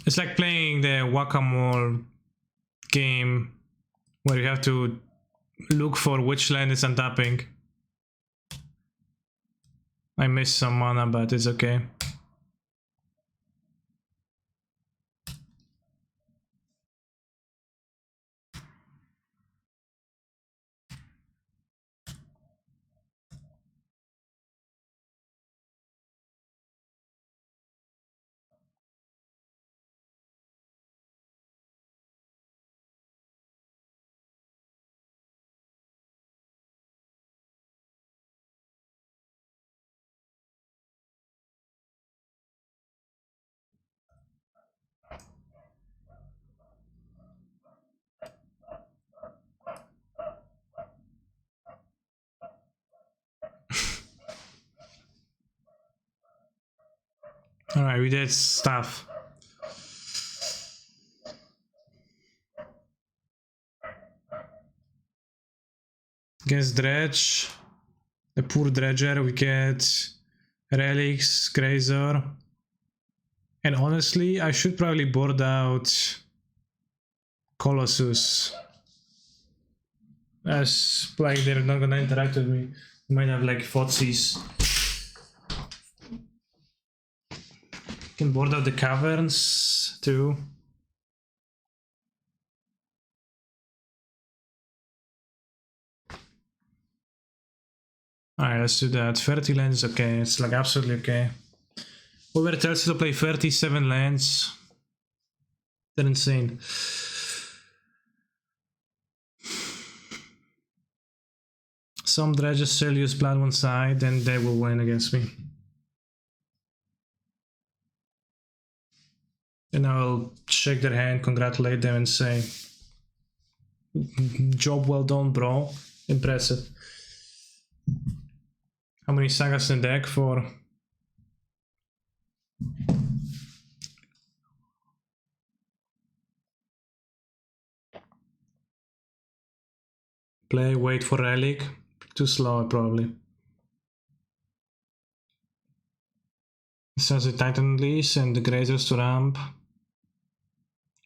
It's like playing the whack-a-mole game where you have to look for which land is untapping. I missed some mana, but it's okay. Alright, we did stuff. Against Dredge, the poor Dredger, we get Relics, Grazer. And honestly, I should probably board out Colossus. As like they're not gonna interact with me. We might have like Fotsies. Can board out the caverns too. Alright, let's do that. 30 lands is okay. It's like absolutely okay. Whoever tells you to play 37 lands, they're insane. Some dredges still use blood one side, and they will win against me. And I'll shake their hand, congratulate them, and say, job well done, bro. Impressive. How many sagas in the deck for? Play, wait for relic. Too slow, probably. Starts with Titan Unleash and the Grazers to ramp.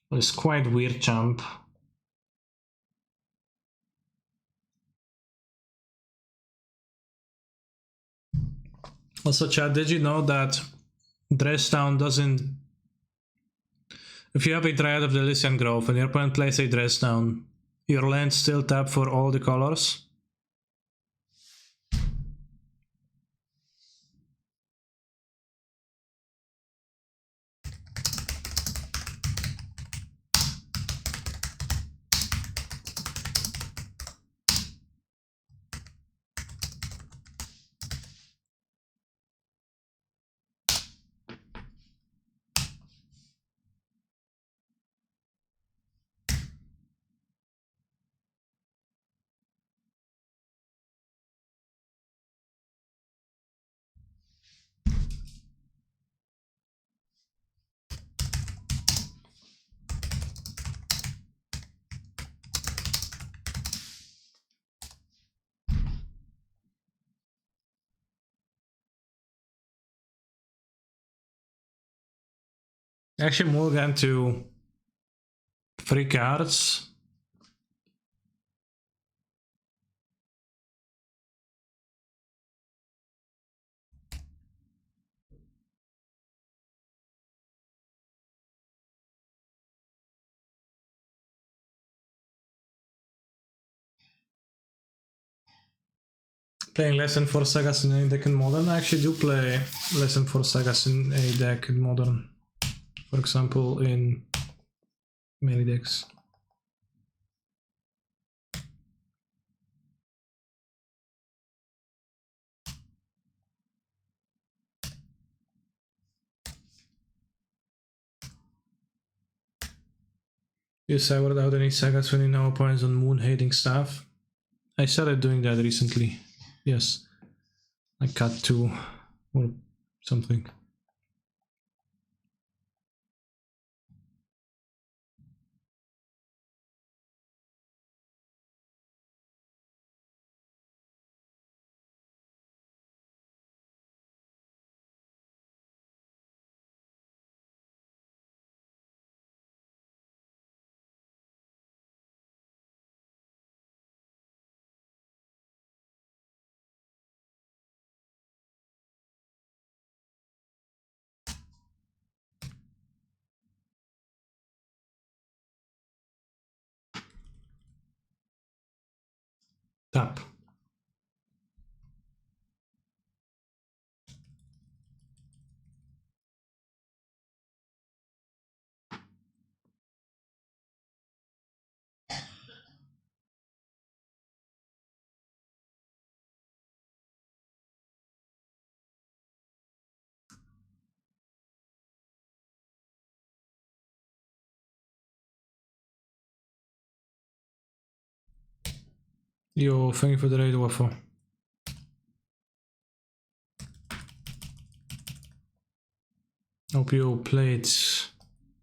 Well, it's quite weird jump. Also, chat, did you know that Dresstown doesn't... If you have a Dryad of the Elysian Grove and your opponent plays a Dresstown, your lands still tap for all the colors? Actually, Mulligan to 3 cards. Playing less than 4 sagas in a deck in Modern. I actually do play less than 4 sagas in a deck in Modern. For example, in many decks. Yes, I without any sagas when you know opponents on moon hating stuff. I started doing that recently. Yes. I cut 2 or something. Tap. Yo, thank you for the raid, Waffle. Hope you played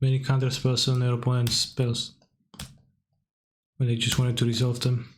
many counter spells on your opponent's spells when they just wanted to resolve them.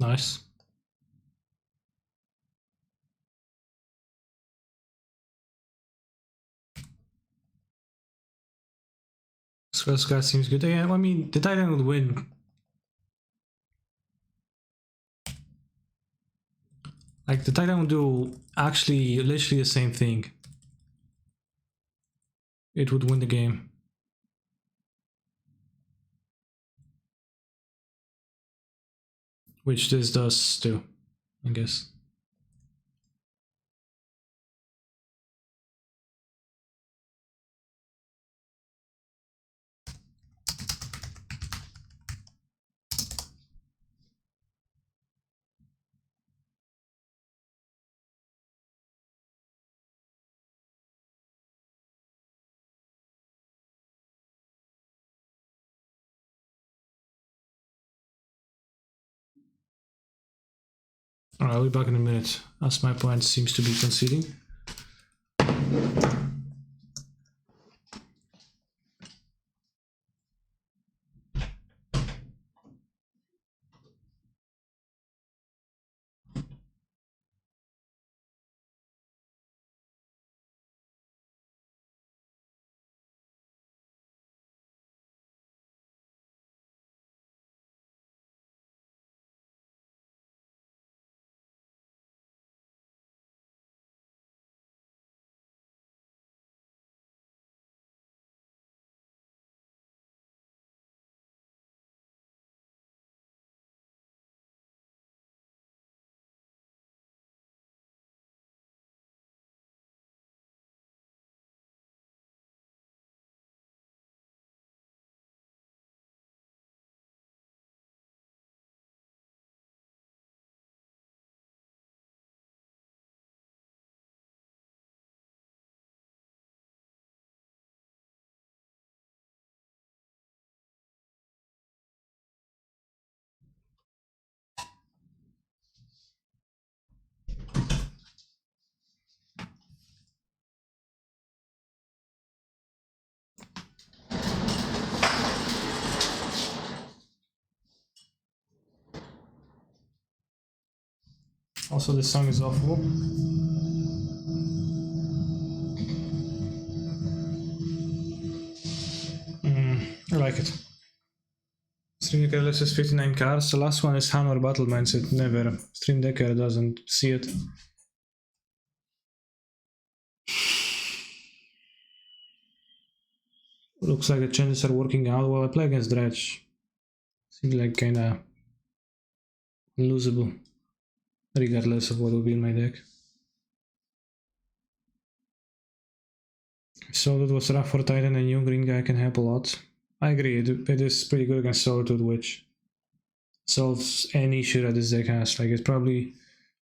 Nice. This first guy seems good. Yeah, I mean, the Titan would win. Like, the Titan would do actually literally the same thing. It would win the game. Which this does too, I guess. Alright, I'll be back in a minute, as my point seems to be conceding. Also, this song is awful. I like it. Stream Decker lists 59 cards. The last one is Hammer Battle Mindset. Never. Stream Decker doesn't see it. Looks like the changes are working out. Well, I play against Dredge. Seems like kinda losable, regardless of what will be in my deck. Solitude was rough for Titan, and new green guy can help a lot. I agree, it is pretty good against Solitude, which solves any issue that this deck has. Like, it's probably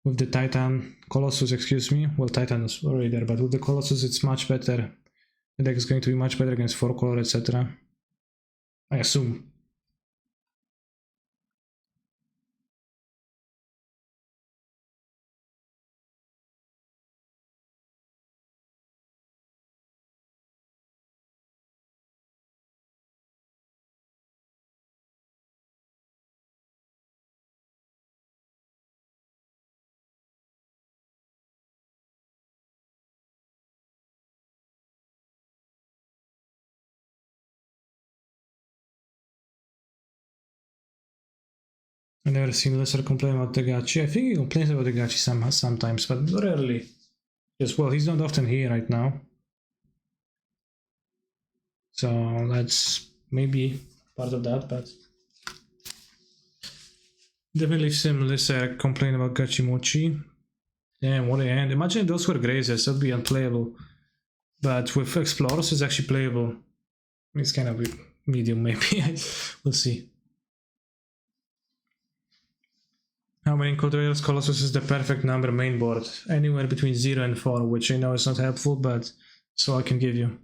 with the Titan, Colossus, excuse me. Well, Titan is already there, but with the Colossus, it's much better. The deck is going to be much better against 4-color, etc. I assume. I've never seen Lesser complain about Tegachi. I think he complains about Tegachi sometimes, but rarely. Yes, well, he's not often here right now. So that's maybe part of that, but definitely seen Lesser complain about Gachimochi. Damn, what a hand. Imagine those were grazers, that'd be unplayable. But with Explorers, it's actually playable. It's kind of medium, maybe. We'll see. How many Cultivators Colossus is the perfect number main board? Anywhere between 0 and 4, which I know is not helpful, but so I can give you.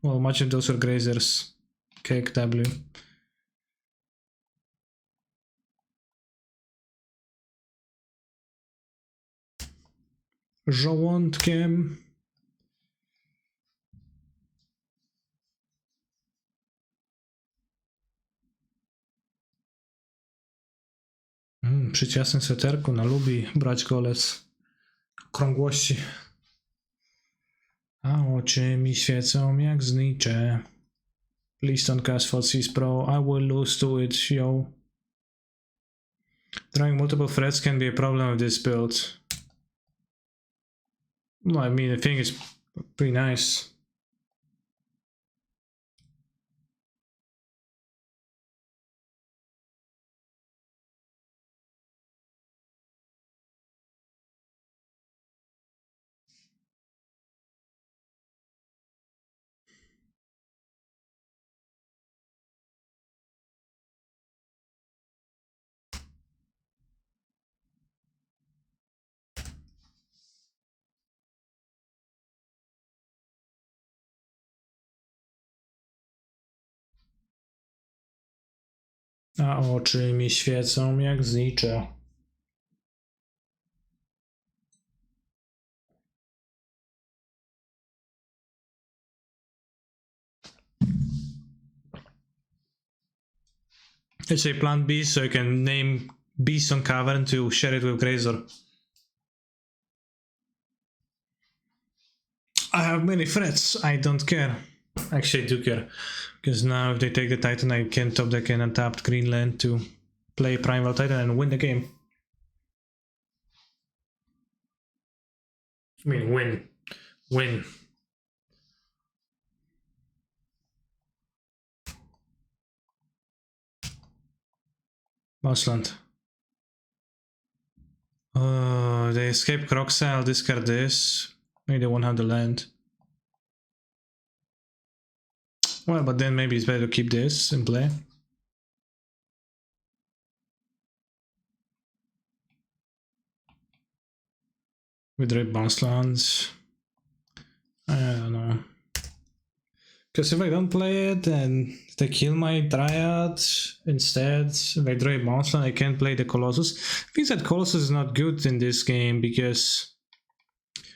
Well, much of those are grazers. Cake W. Żołądkiem. Przy ciasnym sweterku lubi brać golec krągłości. A oczy mi świecą jak znicze. Please don't cast Falsies Pro, I will lose to it, yo. Drawing multiple threats can be a problem with this build. Well, I mean, the thing is pretty nice. A oczy mi świecą jak znicze. It's a plant beast, so you can name beast on cavern to share it with Grazor. I have many threats, I don't care. Actually, I do care. Because now if they take the Titan, I can top deck an untapped green land to play Primal Titan and win the game. I mean, win. Win. Mousland. They escape Croxa, I'll discard this. Maybe they won't have the land. Well, but then maybe it's better to keep this in play. With red bounce lands. I don't know. Because if I don't play it and they kill my Dryad instead, if I draw a bounce land, I can't play the Colossus. I think that Colossus is not good in this game because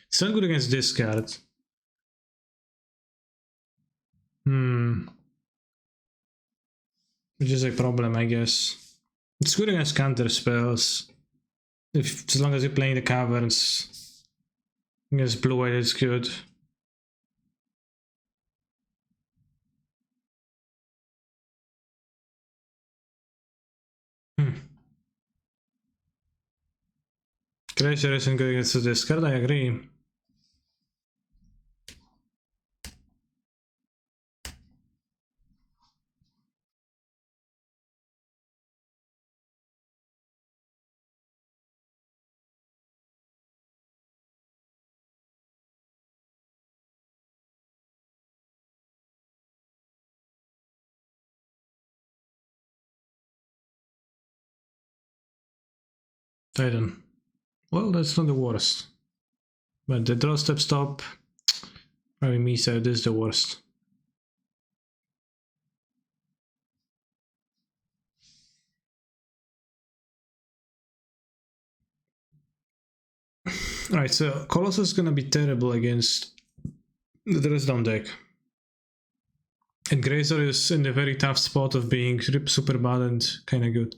it's not good against this card. Which is a problem, I guess. It's good against counter spells. As long as you're playing the caverns. Against blue-white it's good. Glacier isn't good against this card, I agree. Titan. Well, that's not the worst. But the draw step stop, probably me said this is the worst. Alright, so Colossus is gonna be terrible against the Dresden deck. And Grazor is in the very tough spot of being super bad and kinda good.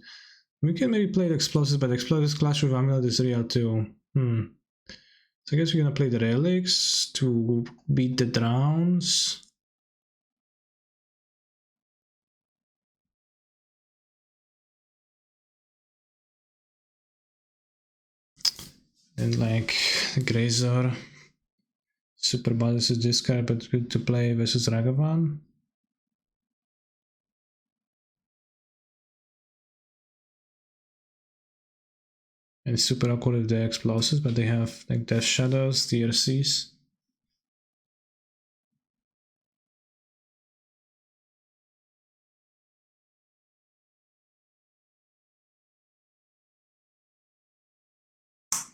We can maybe play the Explosives, but the Explosives clash with Amulet is real too. So I guess we're gonna play the Relics to beat the Drowns. And like Grazor. Super bad is this card, but good to play versus Ragavan. And super awkward with the Explosives, but they have like Death Shadows, DRCs.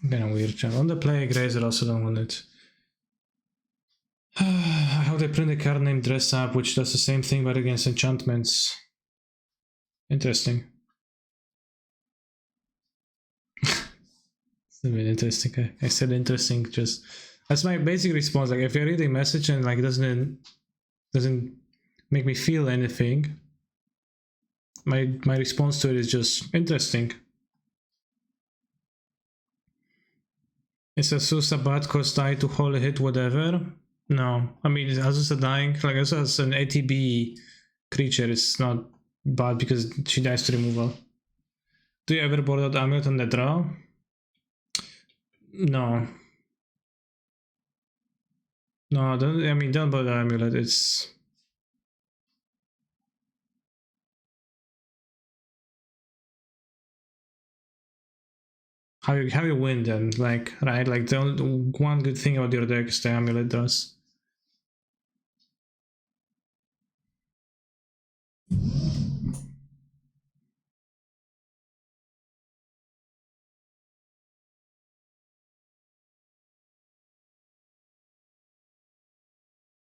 Kinda weird. On the play, Grazor also don't want it. How they print a card named Dress Up, which does the same thing but against enchantments. Interesting. It's a bit interesting. I said interesting. Just that's my basic response. Like if I read a message and like doesn't make me feel anything, my response to it is just interesting. Is Azusa bad cause die to holy hit whatever? No. I mean, Azusa dying, like Azusa as an ATB creature is not bad because she dies to removal. Do you ever board out Amulet on the draw? No. No, don't board out Amulet, it's... How you win then, like, right? Like, the only one good thing about your deck is the Amulet does.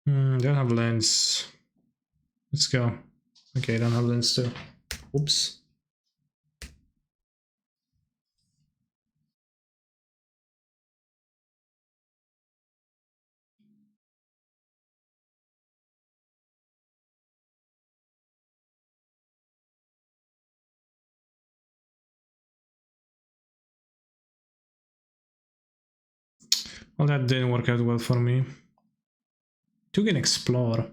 Don't have lens. Let's go. Okay, don't have lens too. Oops. Well, that didn't work out well for me. Took an Explore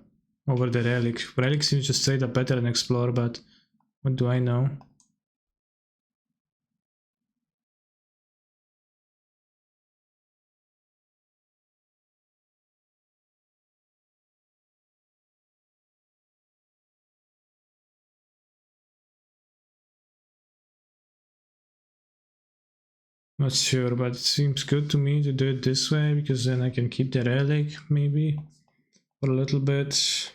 over the Relic. Relic seems to straight up better than Explore, but what do I know? Not sure, but it seems good to me to do it this way, because then I can keep the Relic, maybe, for a little bit.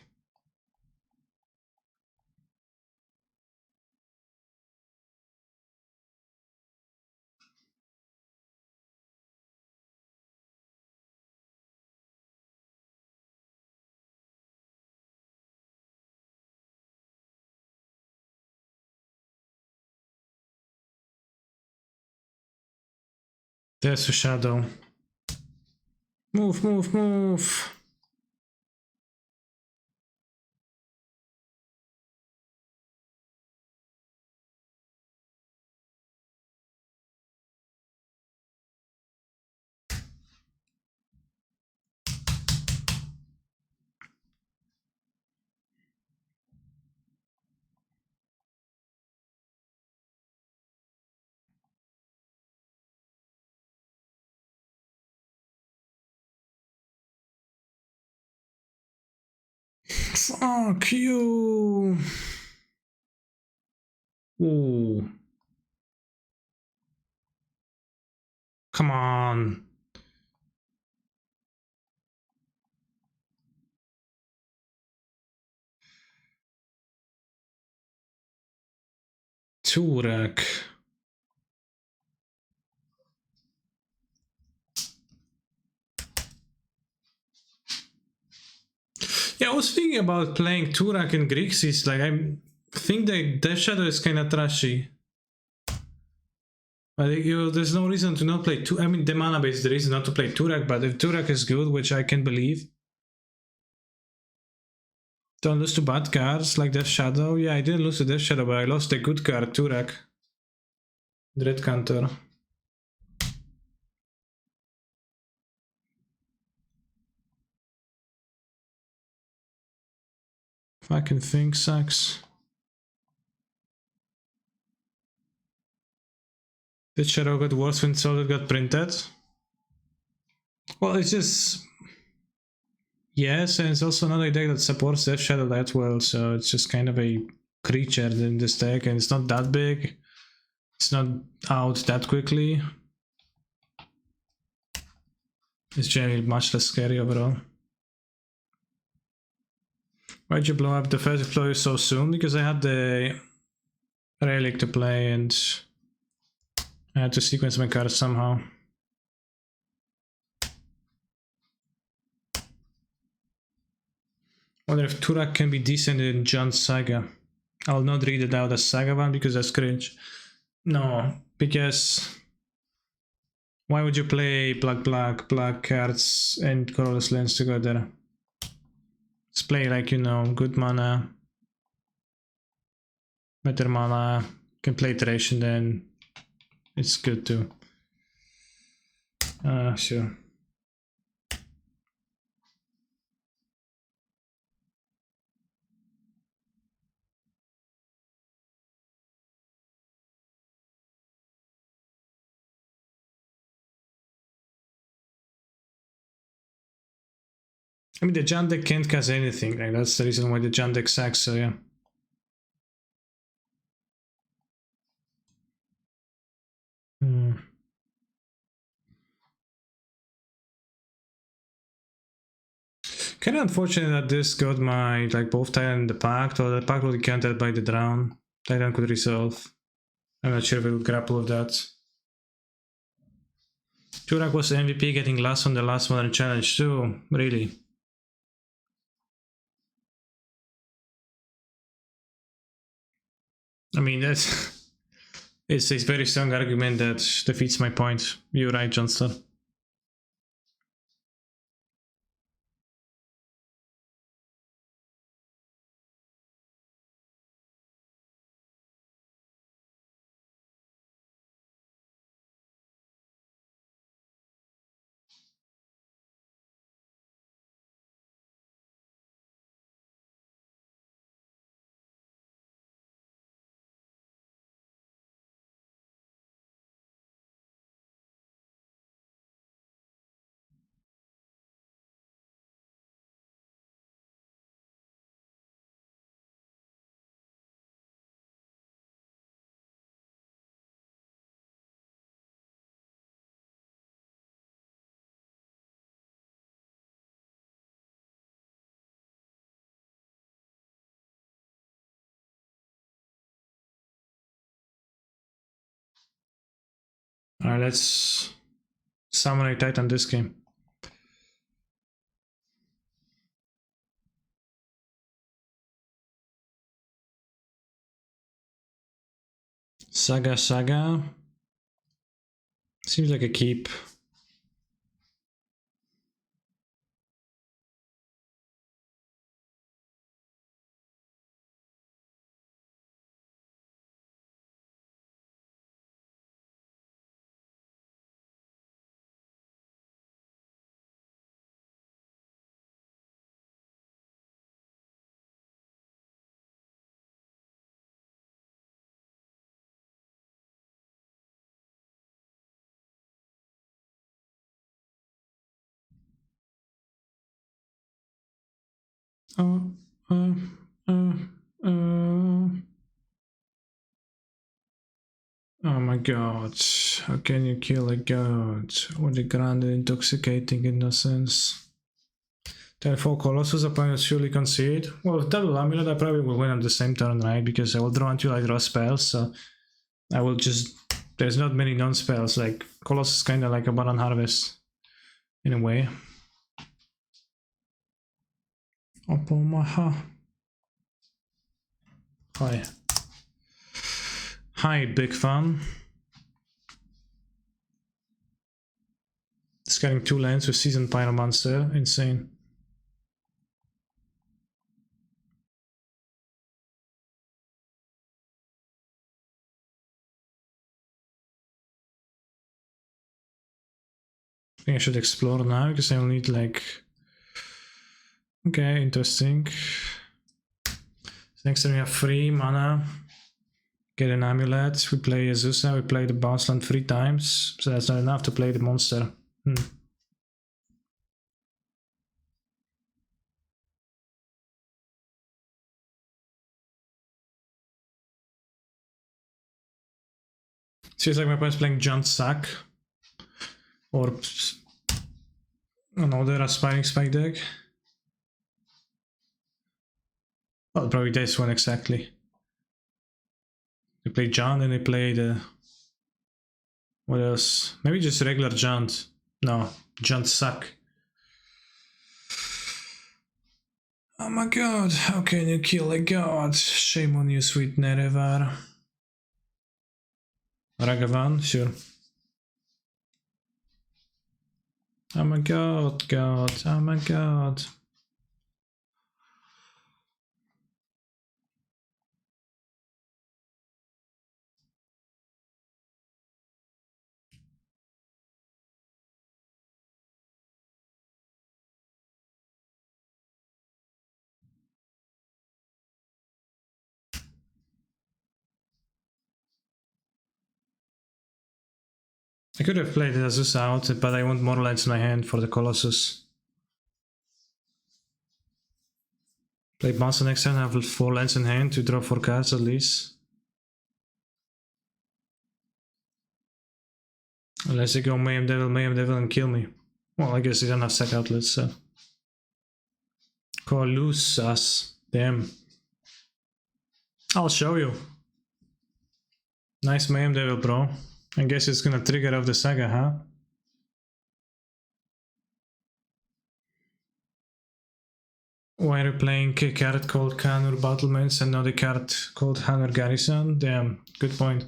There's a shadow. Move, move, move! Fuck you! Ooh. Come on. Turek. Yeah, I was thinking about playing Turak and Grixis. Like, I think the Death Shadow is kind of trashy. But there's no reason to not play Turak. I mean, the mana base is the reason not to play Turak, but if Turak is good, which I can believe. Don't lose to bad cards like Death Shadow. Yeah, I didn't lose to Death Shadow, but I lost the good card, Turak. Dread Counter. Fucking thing sucks. Did Shadow got worse when Solid got printed? Well, it's just... Yes, and it's also not a deck that supports Death Shadow that well, so it's just kind of a creature in this deck, and it's not that big. It's not out that quickly. It's generally much less scary overall. Why'd you blow up the first explorer so soon? Because I had the Relic to play and I had to sequence my cards somehow. Wonder if Turak can be decent in John's Saga. I'll not read it out as Saga one because that's cringe. No, because why would you play black cards and colorless lands together? Let's play like, you know, good mana, better mana, can play iteration, then it's good too. Sure. I mean, the Jan deck can't cast anything. Like, that's the reason why the Jan deck sucks, so yeah. Kind of unfortunate that this got my, like, both Titan and the Pact, or the Pact would be countered by the Drown. Titan could resolve. I'm not sure if it would grapple with that. Turak was MVP, getting last on the last Modern Challenge too, really. I mean, that's... it's a very strong argument that defeats my point. You're right, Johnston. Alright, let's summon a Titan this game. Saga. Seems like a keep. Oh my god, how can you kill a god with a grand intoxicating innocence? Therefore, Colossus opponent surely concede. Well, with double Amulet, I probably will win on the same turn, right? Because I will draw until I draw spells, so I will just... There's not many non-spells, like Colossus is kinda like a Baron Harvest, in a way. Opomaha. Hi. Hi, big fan. It's getting 2 lands with Seasoned Pyromancer, insane. I think I should explore now, because I'll need like... Okay, interesting. Next time we have 3 mana. Get an Amulet, we play Azusa, we play the boss land 3 times, so that's not enough to play the monster. Seems like my opponent's playing Giant Sack. Or another Aspiring Spike deck. Well, probably this one exactly. They play John and they play the... What else? Maybe just regular Giant. No, Giant Sack. Oh my god, how can you kill a god? Shame on you, sweet Nerevar. Ragavan, sure. Oh my god, oh my god. I could have played Azus out, but I want more lands in my hand for the Colossus. Play Bouncer next turn, have 4 lands in hand to draw 4 cards at least. Unless they go Mayhem Devil and kill me. Well, I guess they don't have sack outlets, so. Colossus. Damn. I'll show you. Nice Mayhem Devil, bro. I guess it's gonna trigger off the saga, huh? Why are you playing a card called Kanur Battlements and not a card called Hangar Garrison? Damn, good point.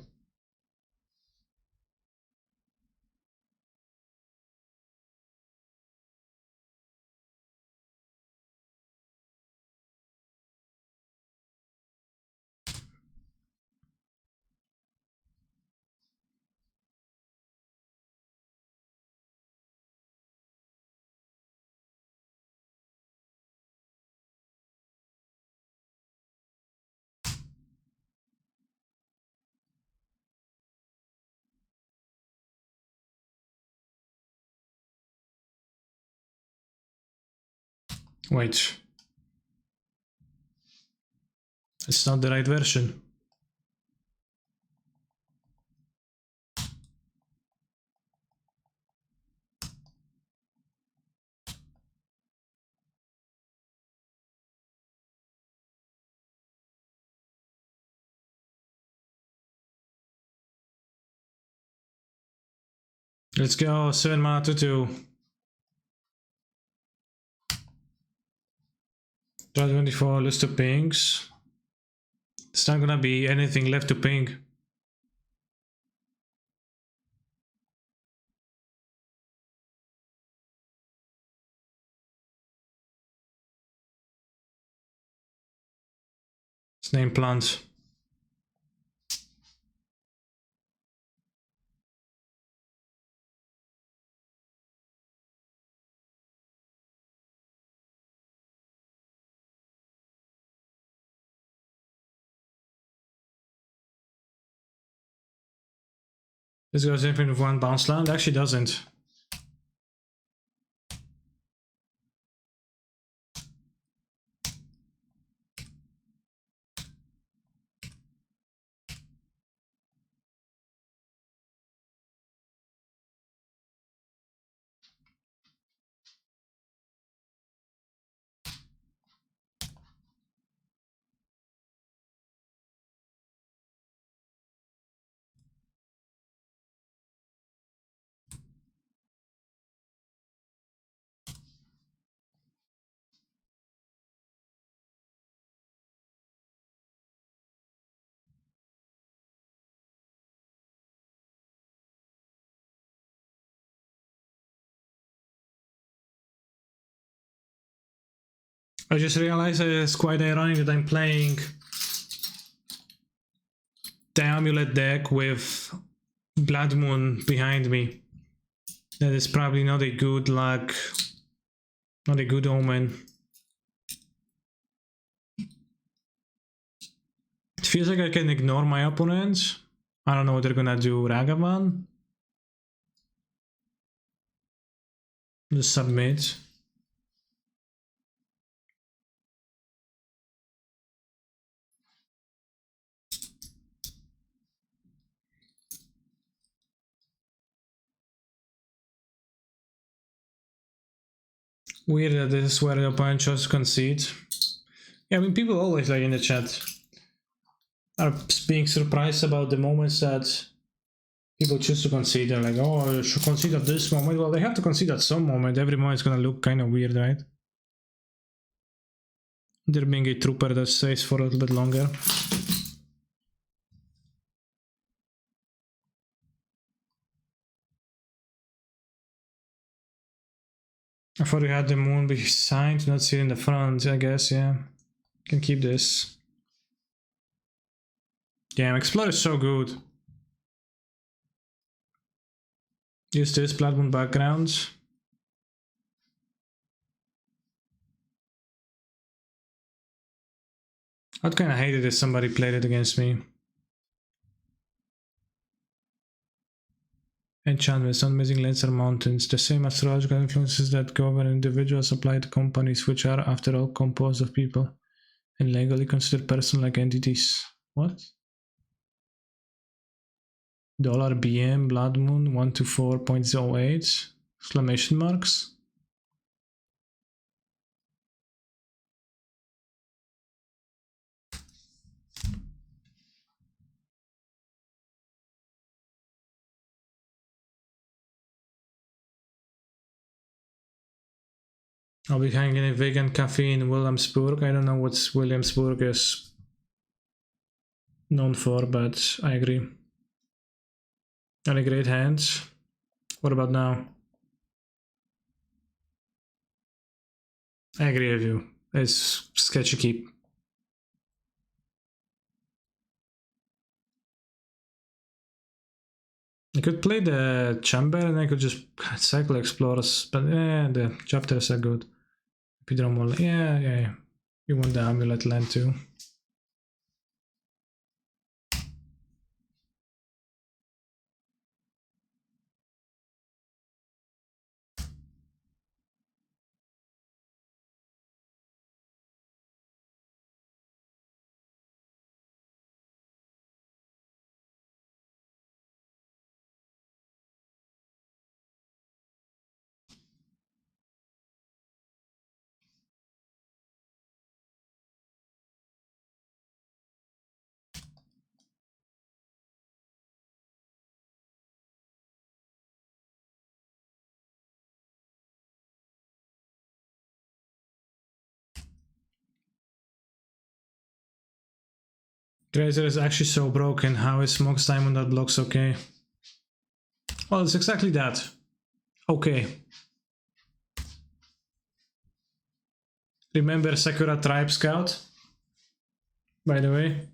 Wait. It's not the right version. Let's go, 7 mana 2/2. 24, lose 2 pings. It's not gonna be anything left to ping. It's named Plant. This goes in with 1 bounce land. Actually doesn't. I just realized it's quite ironic that I'm playing the Amulet deck with Blood Moon behind me. That is probably not a good luck, not a good omen. It feels like I can ignore my opponents. I don't know what they're gonna do. Ragavan? Just submit. Weird that this is where the opponent chose to concede. Yeah, I mean, people always, like, in the chat are being surprised about the moments that people choose to concede. They're like, oh, you should concede at this moment. Well, they have to concede at some moment. Every moment is gonna look kind of weird, right? There being a trooper that stays for a little bit longer. I thought we had the moon behind, not sit in the front, I guess, yeah. Can keep this. Damn, Explore is so good. Use this Blood Moon background. I'd kinda hate it if somebody played it against me. enchantments, amazing lands or mountains. The same astrological influences that govern individuals apply to companies, which are, after all, composed of people and legally considered person-like entities. What? $BM Blood Moon 124.08 exclamation marks. I'll be hanging a vegan cafe in Williamsburg. I don't know what Williamsburg is known for, but I agree. Any great hands? What about now? I agree with you. It's sketchy keep. I could play the chamber and I could just cycle explorers, but the chapters are good. Yeah. You want the Amulet land too. Grazer is actually so broken. How is Smokes Diamond that blocks okay? Well, it's exactly that. Okay. Remember Sakura Tribe Scout? By the way.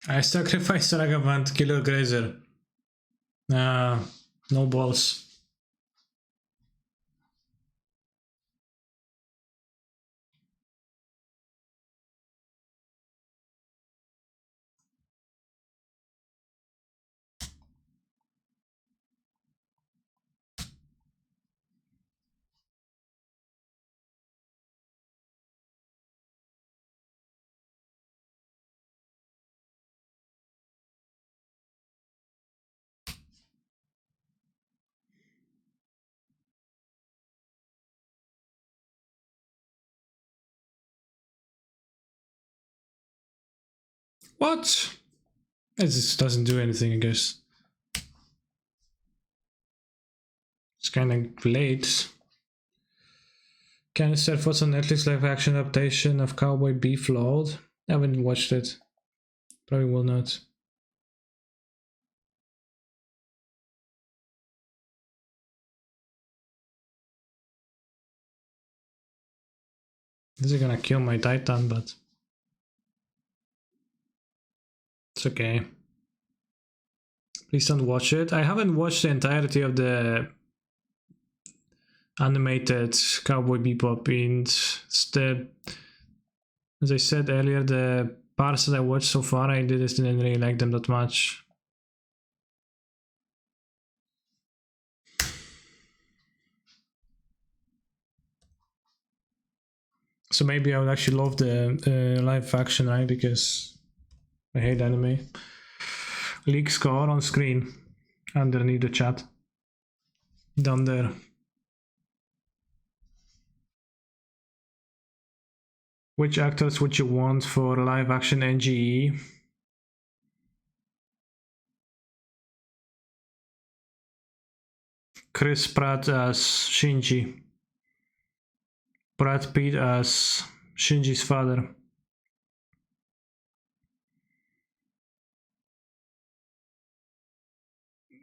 I sacrificed Ragavant, Killer Grazer. No balls. What? It just doesn't do anything, I guess. It's kind of late. Can Seth what's on Netflix live action adaptation of Cowboy Beef Lord? I haven't watched it. Probably will not. This is gonna kill my Titan, but it's okay. Please don't watch it. I haven't watched the entirety of the animated Cowboy Bebop, and the, as I said earlier, the parts that I watched so far, I didn't really like them that much. So maybe I would actually love the live action, right? Because I hate anime. League score on screen underneath the chat. Down there. Which actors would you want for live action NGE? Chris Pratt as Shinji. Brad Pitt as Shinji's father.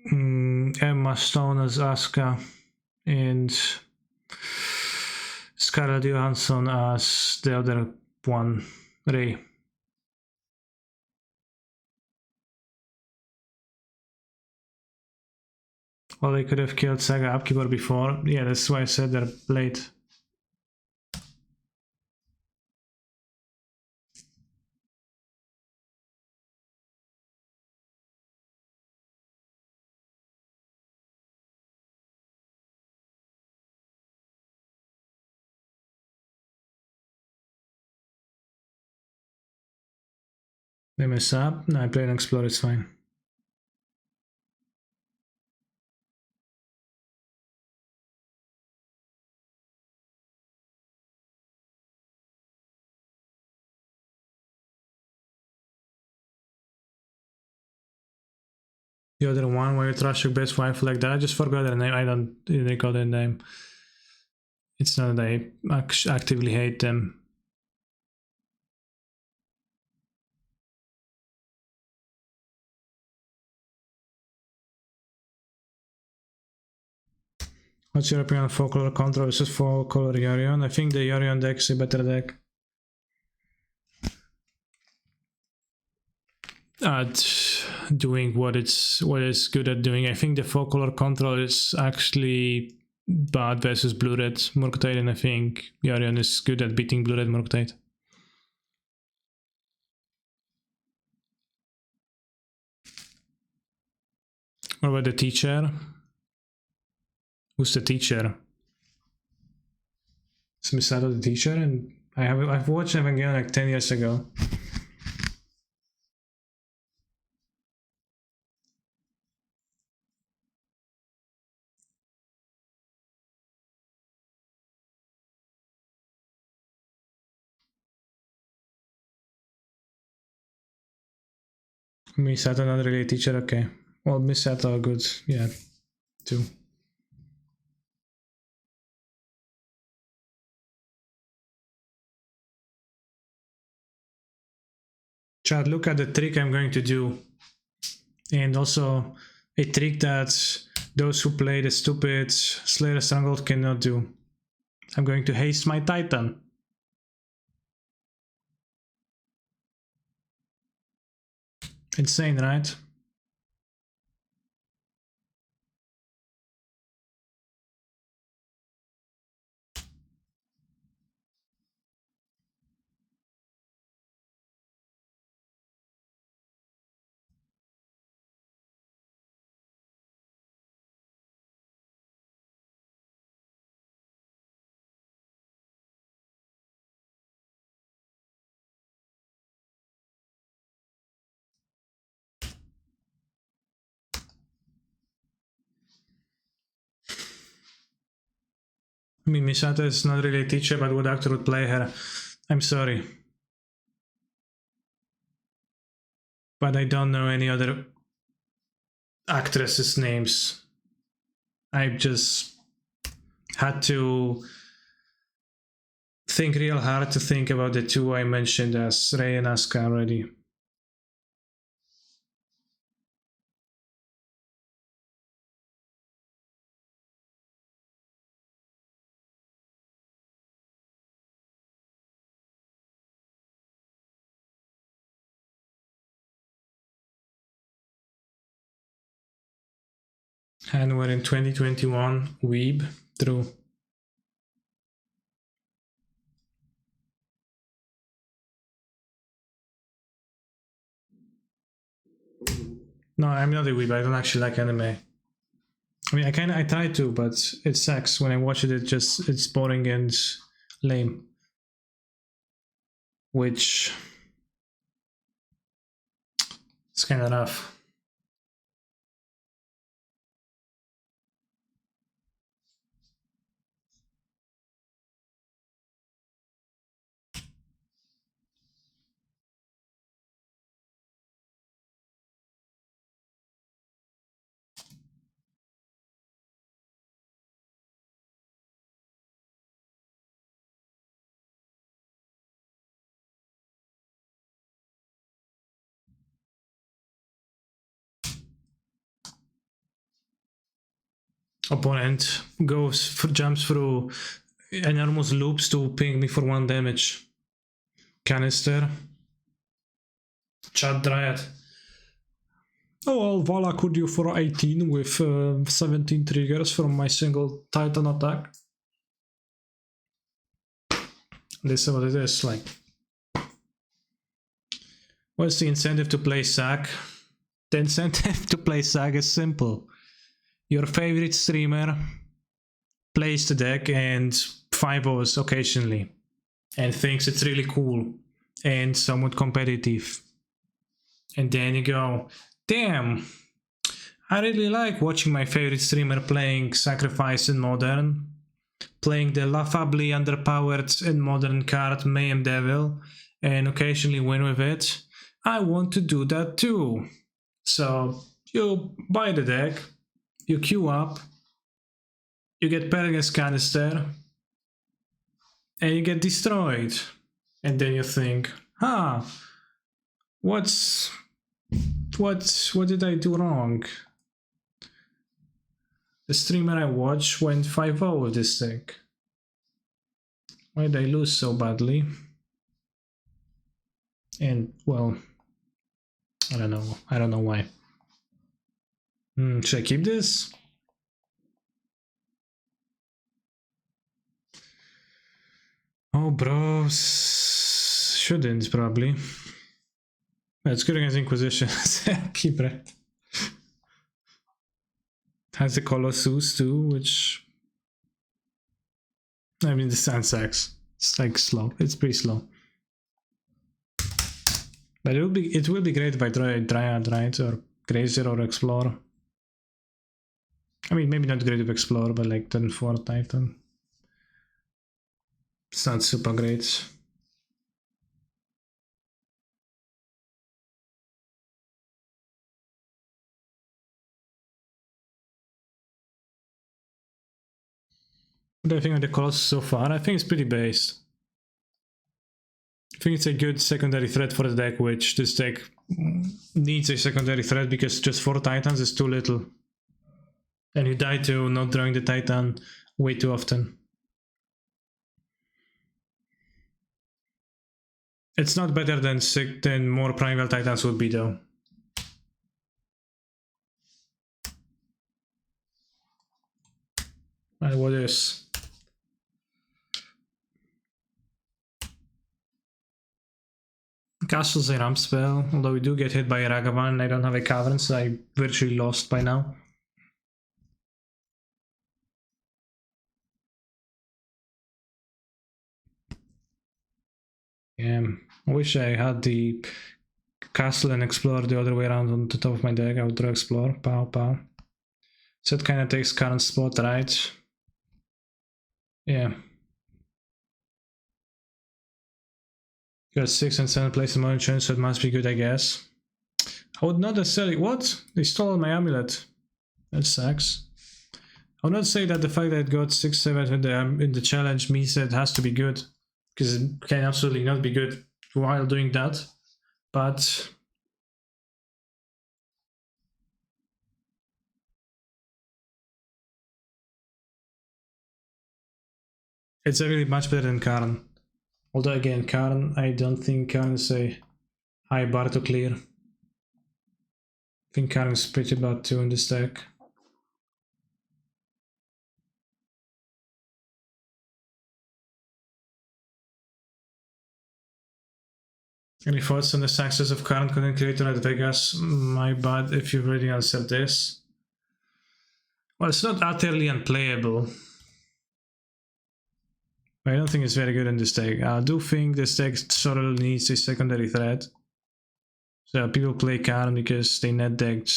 Emma Stone as Asuka, and Scarlett Johansson as the other one, Rey. Well, they could have killed Saga Upkeeper before. Yeah, that's why I said they're late. They mess up. No, I played an Explorer, it's fine. The other one where you trash your best wife like that, I just forgot their name. I didn't recall their name. It's not that I actively hate them. What's your opinion on 4-color Control versus 4-color Yorion? I think the Yorion deck is a better deck. At doing what it's good at doing. I think the 4-color Control is actually bad versus blue-red Murktide, and I think Yorion is good at beating blue-red Murktide. What about the teacher? Who's the teacher? Is Misato the teacher? And I've watched Evangelion like 10 years ago. Misato not really a teacher, okay. Well, Misato good, yeah, too. Chad, look at the trick I'm going to do. And also a trick that those who play the stupid Slayer Stronghold cannot do. I'm going to haste my Titan. Insane, right? I mean, Misato is not really a teacher, but what actor would play her? I'm sorry. But I don't know any other actresses' names. I just had to think real hard to think about the two I mentioned as Rey and Asuka already. And we're in 2021, Weeb, true. No, I'm not a weeb, I don't actually like anime. I mean, I try to, but it sucks. When I watch it, it's boring and lame. Which it's kind of rough. opponent jumps through enormous loops to ping me for 1 damage. Canister. Chat Dryad. Oh, well, Vala could do for 18 with 17 triggers from my single Titan attack. This is what it is like. What's the incentive to play Sack? The incentive to play Sack is simple. Your favorite streamer plays the deck and 5-0s occasionally and thinks it's really cool and somewhat competitive. And then you go, damn, I really like watching my favorite streamer playing Sacrifice in Modern, playing the laughably underpowered in Modern card Mayhem Devil, and occasionally win with it. I want to do that too. So you buy the deck, you queue up, you get Peregrine Canister, and you get destroyed. And then you think, what did I do wrong? The streamer I watch went 5-0 with this deck. Why did I lose so badly? And, well, I don't know. I don't know why. Should I keep this? Oh, bros. Shouldn't, probably. It's good against Inquisition. Keep it. Has the Colossus too, which... I mean, the Sandsax. It's like slow. It's pretty slow. But it will be great if I try Dryad, right? Or Grazer or Explorer. I mean, maybe not great with Explorer, but like turn 4 Titan. It's not super great. What do I think of the Colossus so far? I think it's pretty based. I think it's a good secondary threat for the deck, which this deck needs a secondary threat because just 4 Titans is too little. And you die to not drawing the Titan way too often. It's not better than more Primeval Titans would be though. Right, what is? Castle's a ramp spell, although we do get hit by a Ragavan. I don't have a Cavern, so I virtually lost by now. Yeah, I wish I had the Castle and Explore the other way around on the top of my deck. I would draw Explore, pow pow. So it kind of takes current spot, right? Yeah. Got 6 and 7 places in Modern Challenge, so it must be good, I guess. I would not necessarily... What? They stole my Amulet. That sucks. I would not say that the fact that it got 6-7 in the challenge means that it has to be good. Because it can absolutely not be good while doing that. But... it's really much better than Karn. Although again, Karn, I don't think Karn is a high bar to clear. I think Karn is pretty bad too in this deck. Any thoughts on the success of current content creator at Vegas? My bad if you've already answered this. Well, it's not utterly unplayable. I don't think it's very good in this deck. I do think this deck sort of needs a secondary threat. So people play Karn because they net decked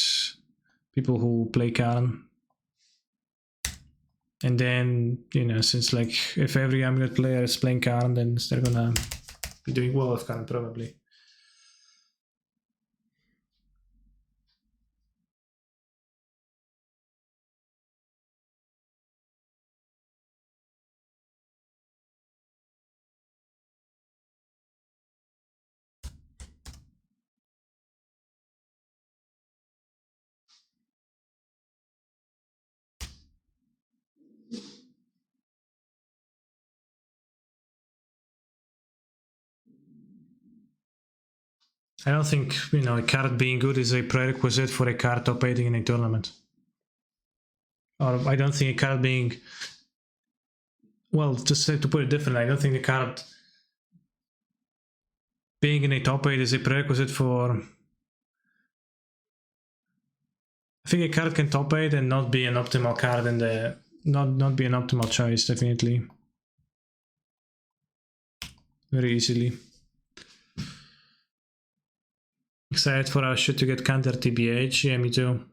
people who play Karn. And then, you know, since like if every Amulet player is playing Karn, then they're gonna be doing well with Karn probably. I don't think, you know, a card being good is a prerequisite for a card top 8 in a tournament. Or I don't think a card being... Well, just to put it differently, I don't think the card being in a top 8 is a prerequisite for... I think a card can top 8 and not be an optimal card in the... Not be an optimal choice, definitely. Very easily. Excited for our shit to get counter TBH. Yeah, me too.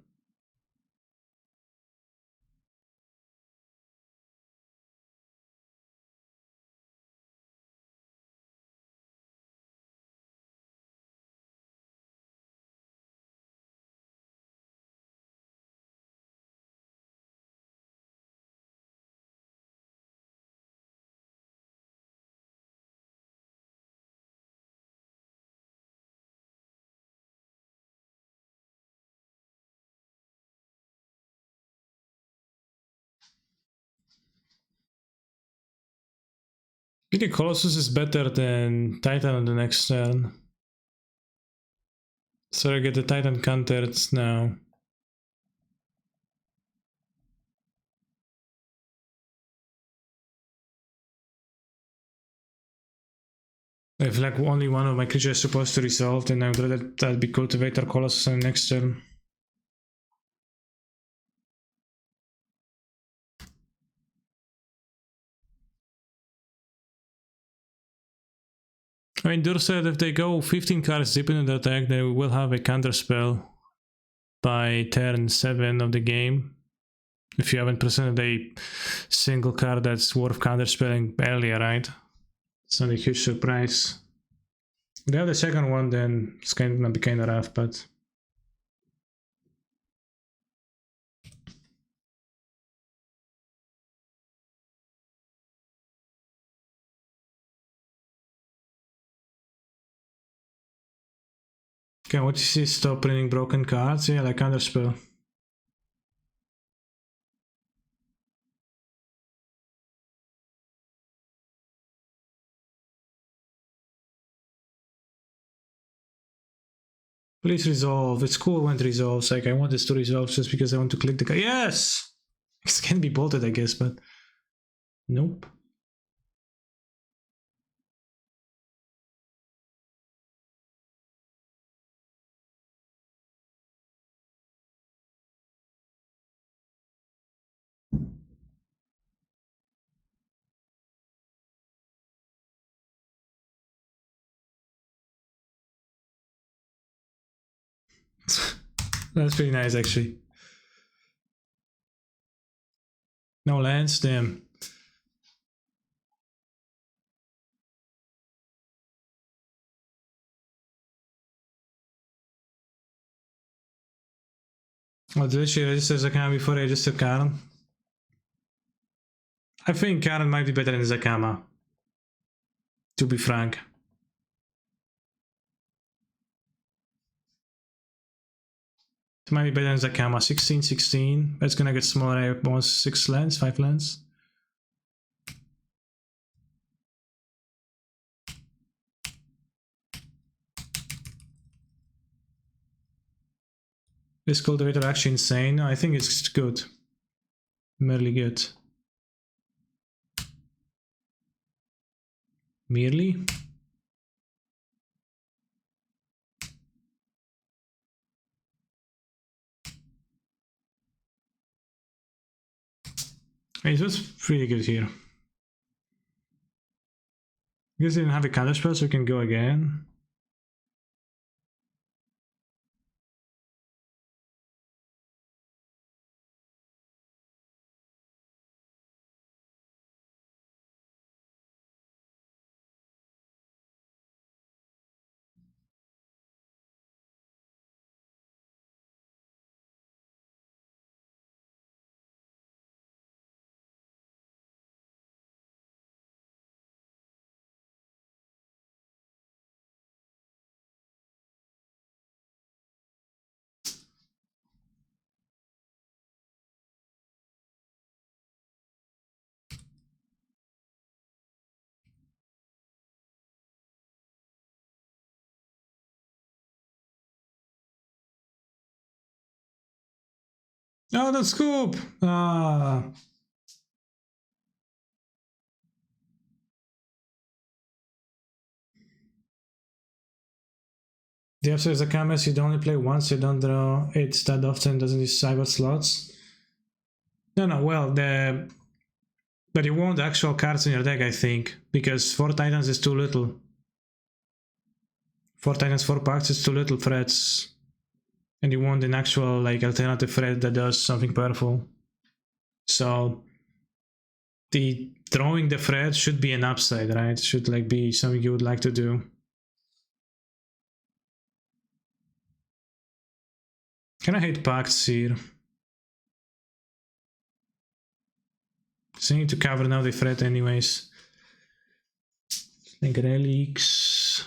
I think Colossus is better than Titan on the next turn. So I get the Titan countered now. If like only one of my creatures is supposed to resolve, then I would rather that be Cultivator Colossus on the next turn. I mean, Dur said if they go 15 cards deep into the attack, they will have a counter spell by turn 7 of the game. If you haven't presented a single card that's worth counterspelling earlier, right? It's not a huge surprise. If they have the second one, then it's gonna be kinda rough, but... Okay, what is this? Stop printing broken cards? Yeah, like counterspell. Please resolve. It's cool when it resolves. Like, I want this to resolve just because I want to click the card. Yes! It can be bolted, I guess, but... Nope. That's pretty nice, actually. No lands, damn. Oh, did she register Zakama before I registered Karen? I think Karen might be better than Zakama. To be frank. It might be better than Zakama. 16, 16. That's gonna get smaller. Almost 6 lands, 5 lands. Is Cultivator actually insane? No, I think it's good. Merely good. Merely? It was pretty good here. You guys didn't have a counter spell, so we can go again. Oh, the scoop! Ah. The upside is a canvas you only play once, you don't draw it that often, doesn't use cyber slots. No, well, but you want actual cards in your deck, I think, because 4 Titans is too little. 4 Titans, 4 Pacts is too little threats. And you want an actual, like, alternative threat that does something powerful. So, the drawing the threat should be an upside, right? It should, like, be something you would like to do. Can I hate Pacts here? So I need to cover now the threat anyways. Like relics.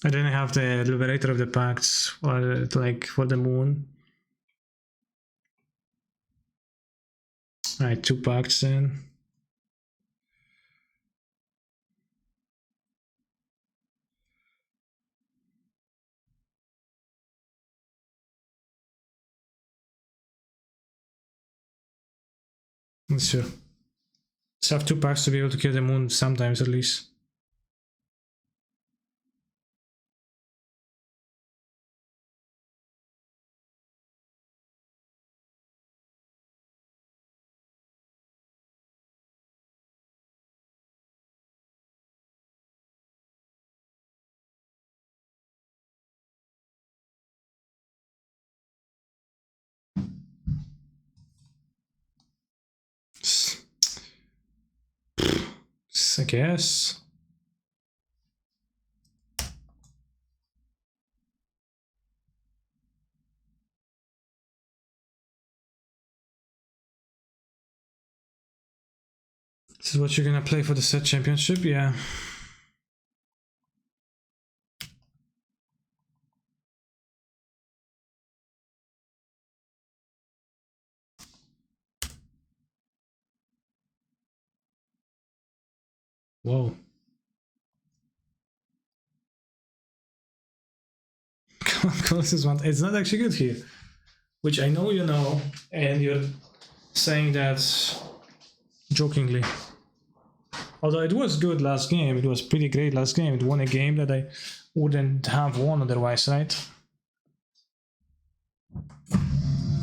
I didn't have the Liberator of the Pacts, or like for the moon. Alright, 2 Pacts then. Sure. Just have 2 Pacts to be able to kill the moon sometimes at least. I guess. This is what you're gonna play for the set championship? Yeah. Whoa. Colossus one. It's not actually good here. Which I know you know, and you're saying that jokingly. Although it was good last game, it was pretty great last game. It won a game that I wouldn't have won otherwise, right?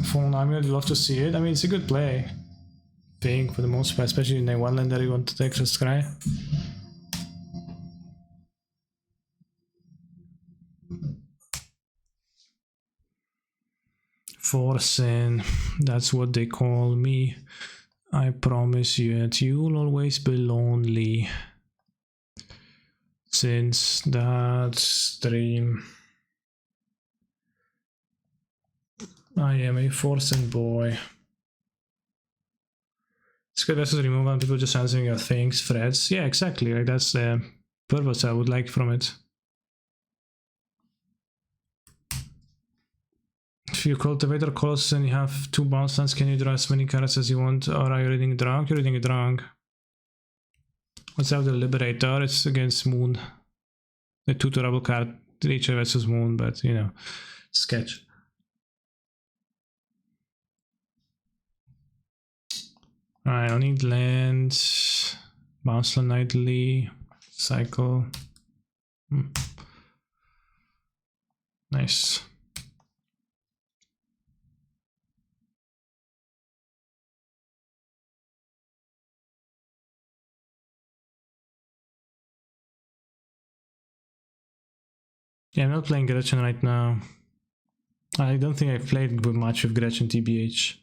Fallen Amulet, I'd love to see it. I mean, it's a good play thing for the most part, especially in a one-lander you want to take extra scry. Forcing, that's what they call me. I promise you that you'll always be lonely. Since that stream, I am a forcing boy. It's good versus remove and people just answering your things, threads. Yeah, exactly. Like that's the purpose I would like from it. If you Cultivator Colossus and you have 2 bounce lands, can you draw as many cards as you want, or are you reading it wrong? You're reading it wrong. Let's have the Liberator, it's against Moon. The 2 durable card, Reacher versus Moon, but you know, sketch. Alright, I need land, bounce land nightly, cycle. Nice. Yeah, I'm not playing Gretchen right now. I don't think I've played much with Gretchen TBH.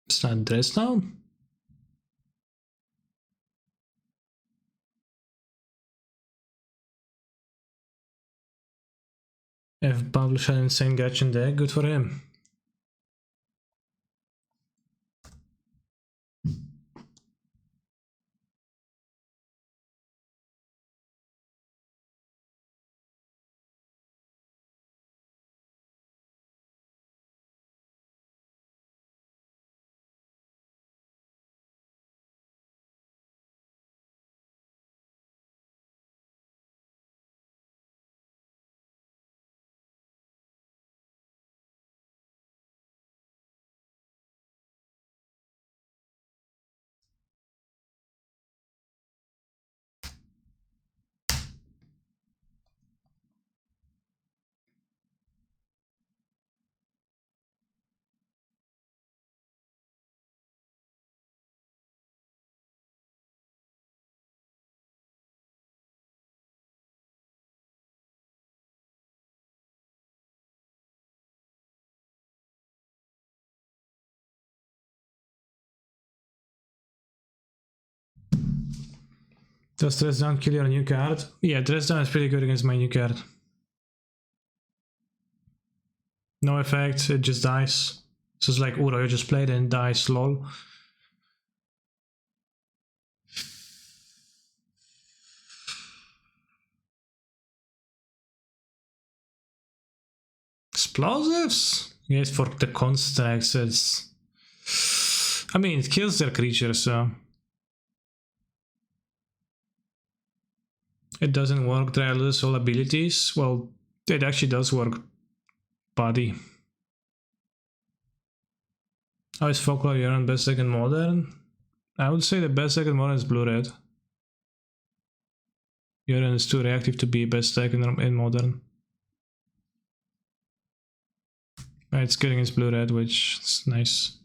Is that Dresdown? If published an insane Gretchen deck, good for him. Does Dress Down kill your new card? Yeah, Dress Down is pretty good against my new card. No effect, it just dies. So it's like Uro, you just played and dies, lol. Explosives? Yes, for the constructs, it's... I mean, it kills their creatures, so... It doesn't work, Dry loses all abilities. Well, it actually does work. Body. How is Folklore Yorion best deck in Modern? I would say the best deck in Modern is Blue-Red. Yorion is too reactive to be best deck in Modern. It's good against Blue-Red, which is nice.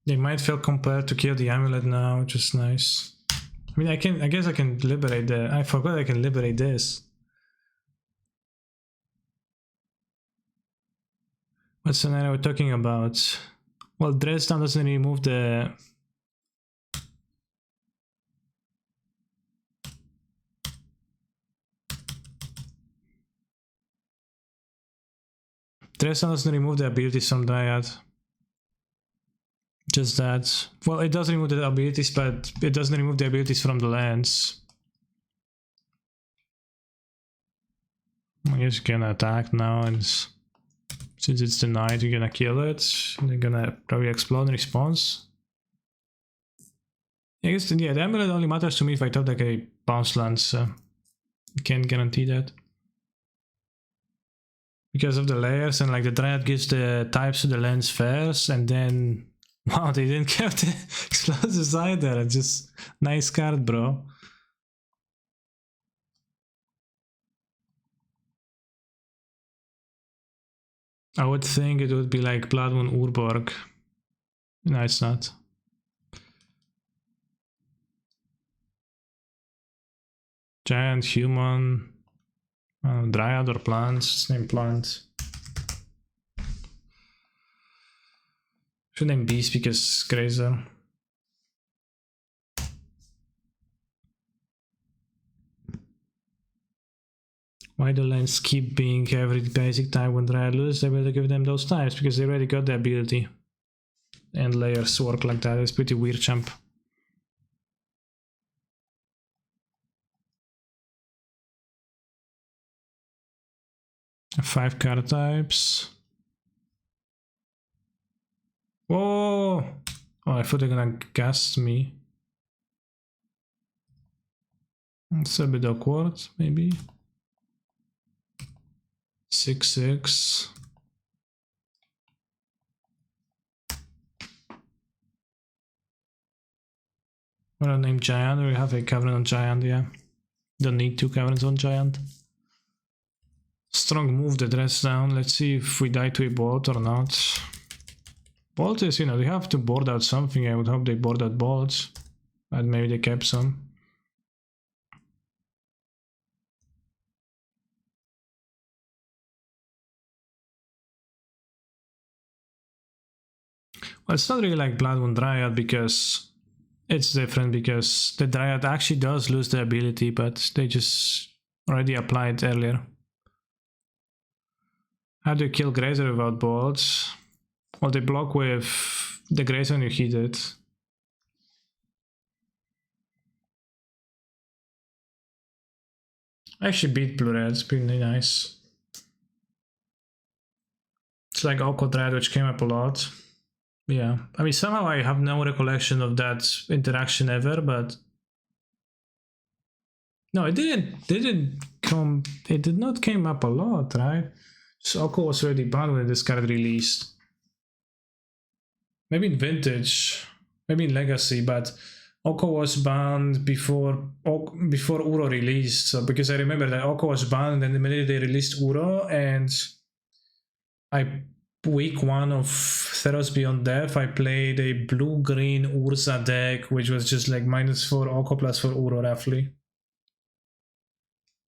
They might feel compelled to kill the Amulet now, which is nice. I mean, I guess I can liberate the... I forgot I can liberate this. What scenario we're talking about? Well, Dresden doesn't remove the... Dresden doesn't remove the abilities from Dryad. Just that. Well, it does remove the abilities, but it doesn't remove the abilities from the lands. I guess you can attack now, and since it's denied, you're gonna kill it. They're gonna probably explode in response. I guess, yeah, the Amulet only matters to me if I top like a bounce land, so I can't guarantee that. Because of the layers, and like the Dryad gives the types to the lands first, and then... Wow, they didn't keep the explosives either. Just nice card, bro. I would think it would be like Blood Moon Urborg. No, it's not. Giant, human, Dryad or plants. It's named plant. Should name beast because it's crazy. Why the lands keep being every basic type when Dryad loses? They will give them those types because they already got the ability. And layers work like that. It's pretty weird, champ. Five card types. Whoa! Oh, I thought they're gonna gas me. It's a bit awkward, maybe. 6/6. Well, name Giant. We have a Covenant on Giant, yeah. Don't need two Covenants on Giant. Strong move the dress down. Let's see if we die to a bolt or not. Bolt is, you know, they have to board out something. I would hope they board out bolts. But maybe they kept some. Well, it's not really like Blood Moon Dryad because it's different because the Dryad actually does lose the ability, but they just already applied earlier. How do you kill Grazer without bolts? Well, they block with the Grazer when you hit it. I actually beat Blue Red, it's pretty nice. It's like Oko Dread, which came up a lot. Yeah, I mean, somehow I have no recollection of that interaction ever, but... No, it did not come up a lot, right? So Oko was already banned when this card released. maybe in Vintage, maybe in Legacy, but Oko was banned before Uro released. So because I remember that Oko was banned, and then immediately they released Uro, and week 1 of Theros Beyond Death, I played a blue-green Urza deck, which was just like -4 Oko +4 Uro roughly.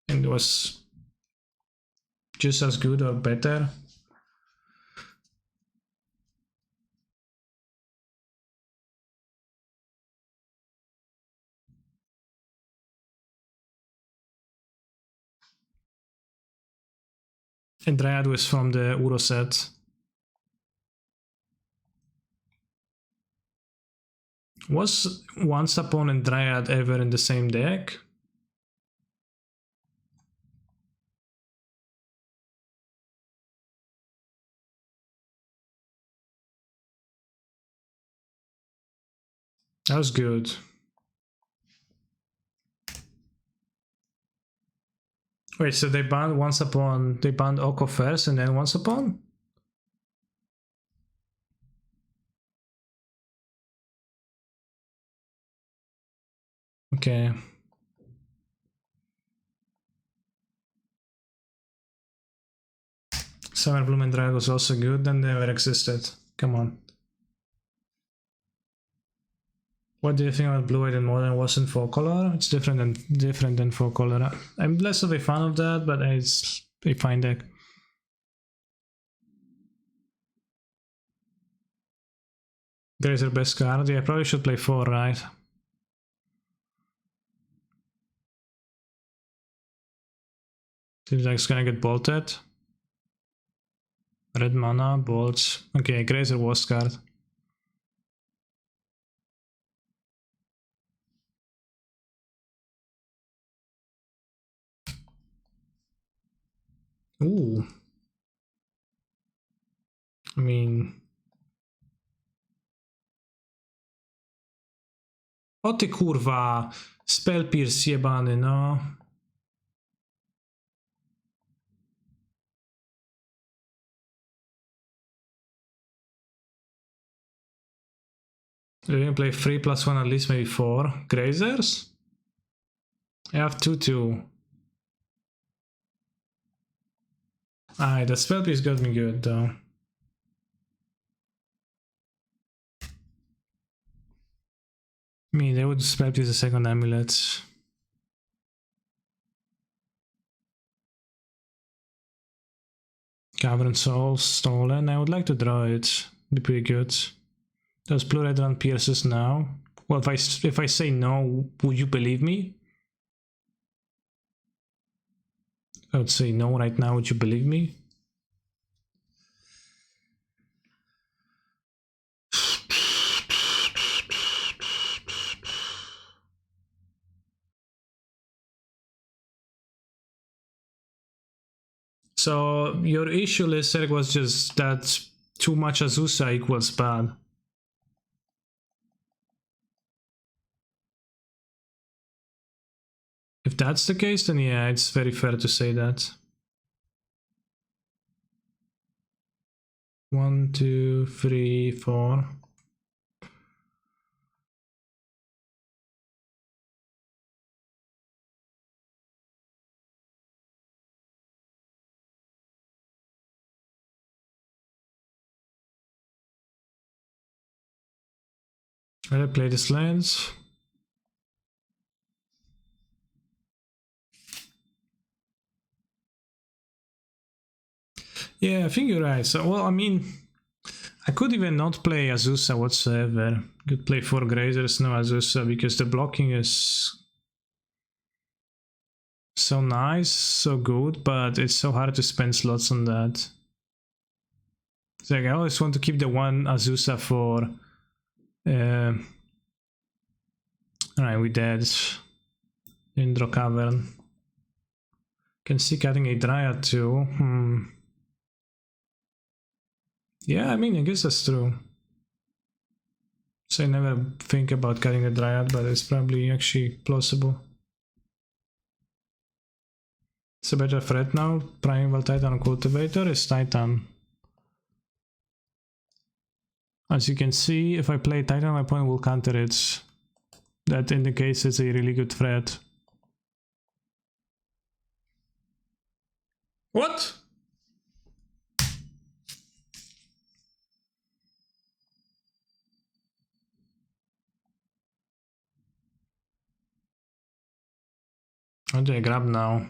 And it was just as good or better. And Dryad was from the Uro set. Was Once Upon and Dryad ever in the same deck? That was good. Wait, so they banned Once Upon, they banned Oko first and then Once Upon? Okay. Summer Bloom and Dryad was also good, then they never existed. Come on. What do you think about Blue-White and Modern wasn't 4-color? It's different than 4-color. I'm less of a fan of that, but it's a fine deck. Grazer best card. Yeah, I probably should play 4, right? Seems like it's gonna get bolted. Red mana, bolts. Okay, Grazer was card. Ooh. I mean... O ty kurwa! Spell Pierce jebany, no. We're gonna play 3 + 1 at least, maybe 4. Grazers? I have 2/2. Aye, the spell piece got me good though. I mean, they would spell piece a second Amulet. Cavern Soul stolen. I would like to draw it. Be pretty good. Does blue red run pierces now? Well, if I say no, would you believe me? I would say no right now. Would you believe me? So your issue, Lizard, was just that too much Azusa equals bad. If that's the case, then yeah, it's very fair to say that. 1, 2, 3, 4. I'll play this lands. Yeah, I think you're right. So, well, I mean, I could even not play Azusa whatsoever. Could play 4 Grazers, no Azusa, because the blocking is so nice, so good, but it's so hard to spend slots on that. It's like I always want to keep the one Azusa for... Alright, we dead. Indro Cavern. Can see cutting a Dryad too. Yeah, I mean, I guess that's true. So I never think about cutting a Dryad, but it's probably actually plausible. It's a better threat now. Primeval Titan Cultivator is Titan. As you can see, if I play Titan, my opponent will counter it. That indicates it's a really good threat. What? What do I grab now?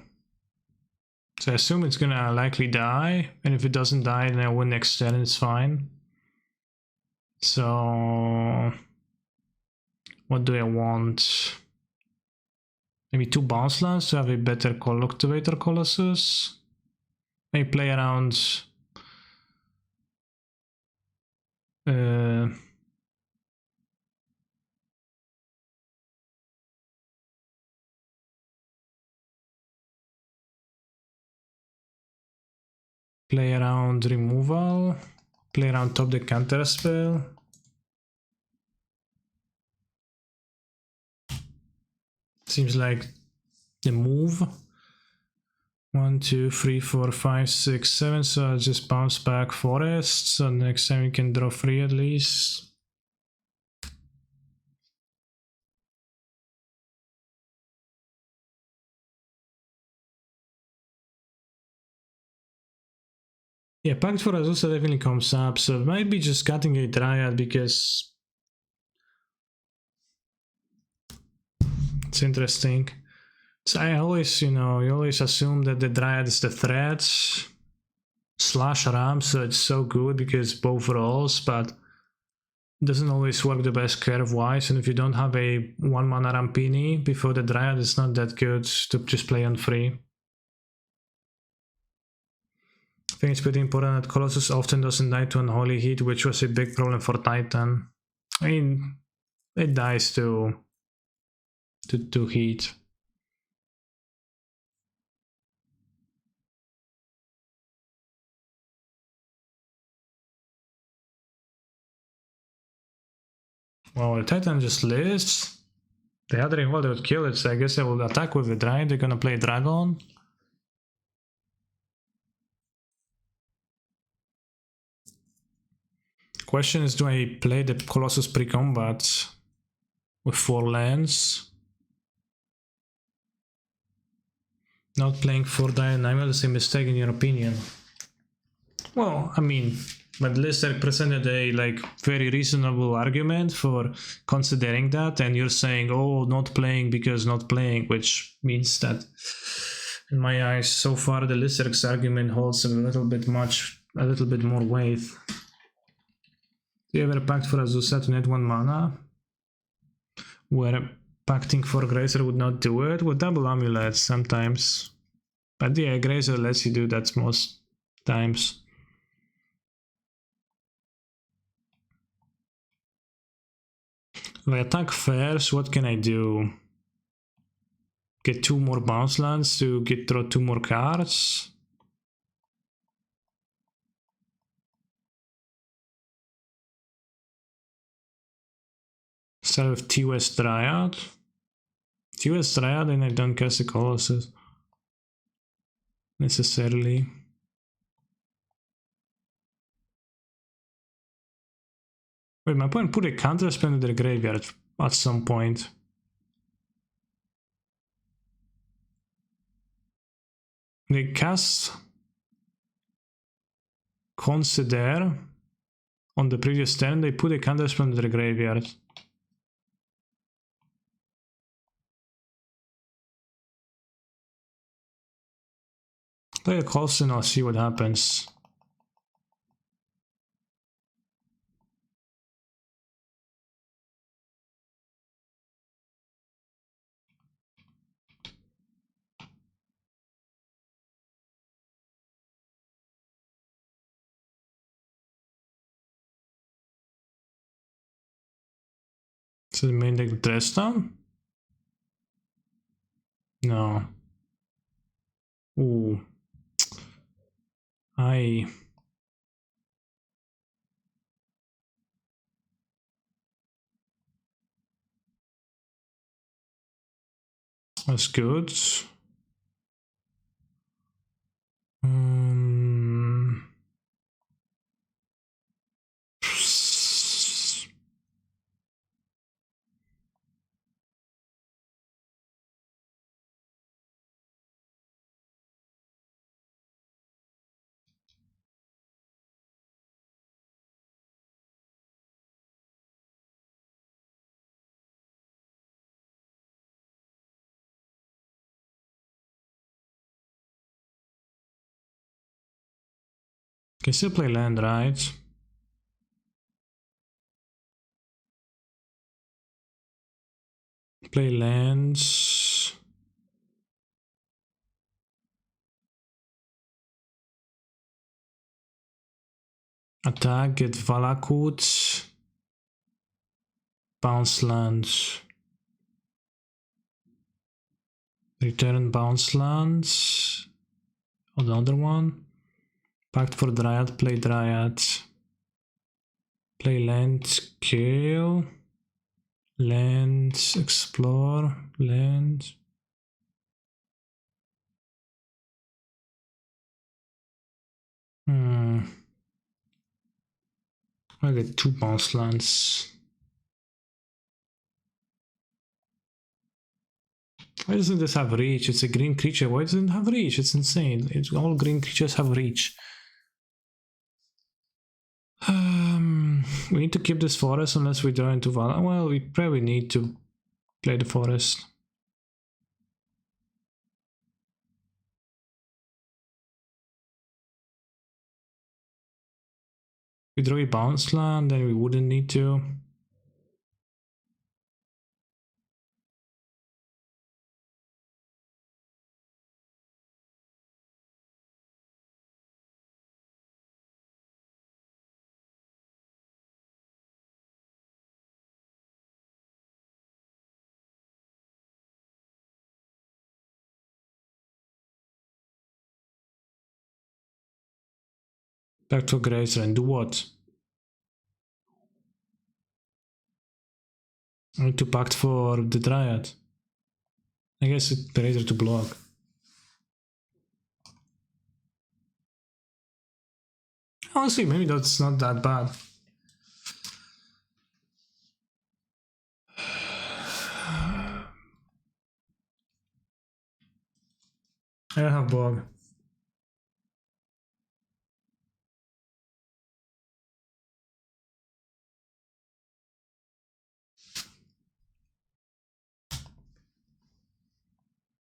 So I assume it's gonna likely die, and if it doesn't die, then I win next turn, it's fine. So what do I want? Maybe 2 bounce lands to have a better Cultivator Colossus. Maybe play around play around removal, play around top the counter spell. Seems like the move. 1, 2, 3, 4, 5, 6, 7. So I'll just bounce back forest. So next time we can draw 3 at least. Yeah, Pact for Azusa definitely comes up. So it might be just cutting a Dryad because it's interesting. So I always, you always assume that the Dryad is the threat slash Ram, so it's so good because both rolls, but it doesn't always work the best curve-wise, and if you don't have a 1-mana Rampini before the Dryad, it's not that good to just play on free. I think it's pretty important that Colossus often doesn't die to Unholy Heat, which was a big problem for Titan. I mean, it dies to heat. Well, the Titan just lives. The other Involved would kill it, so I guess they will attack with the Dryad. They're gonna play Dragon. Question is, do I play the Colossus pre-combat with 4 lands? Not playing 4 Dynamo is a mistake in your opinion? Well, I mean, but Lister presented a very reasonable argument for considering that, and you're saying, oh, not playing because not playing, which means that in my eyes so far the Lister's argument holds a little bit more weight. Do you ever pact for Azusa to net 1 mana? Where pacting for Grazer would not do it? With double Amulets sometimes. But yeah, Grazer lets you do that most times. If I attack first, what can I do? Get 2 more bounce lands to draw 2 more cards? Start with TOS Dryad. TOS Dryad and I don't cast the Colossus. Necessarily. Wait, my opponent put a counter spell in their graveyard at some point. They cast Consider on the previous turn, they put a counter spell in their graveyard. Play a Colossus and I'll see what happens. So the main deck dress down? No. Ooh. That's good. Can still play land, right? Play lands. Attack, get Valakut. Bounce lands. Return bounce lands. Another one. Pact for Dryad, play Dryad. Play land, kill. Land, explore, land. I get 2 bounce lands. Why doesn't this have reach? It's a green creature. Why doesn't it have reach? It's insane. All green creatures have reach. We need to keep this forest unless we draw into Val. Well, we probably need to play the forest. We draw a bounce land, then we wouldn't need to. Back to Grazer and do what? I need to pact for the Dryad. I guess it's Grazer to block. Honestly, maybe that's not that bad. I don't have bog.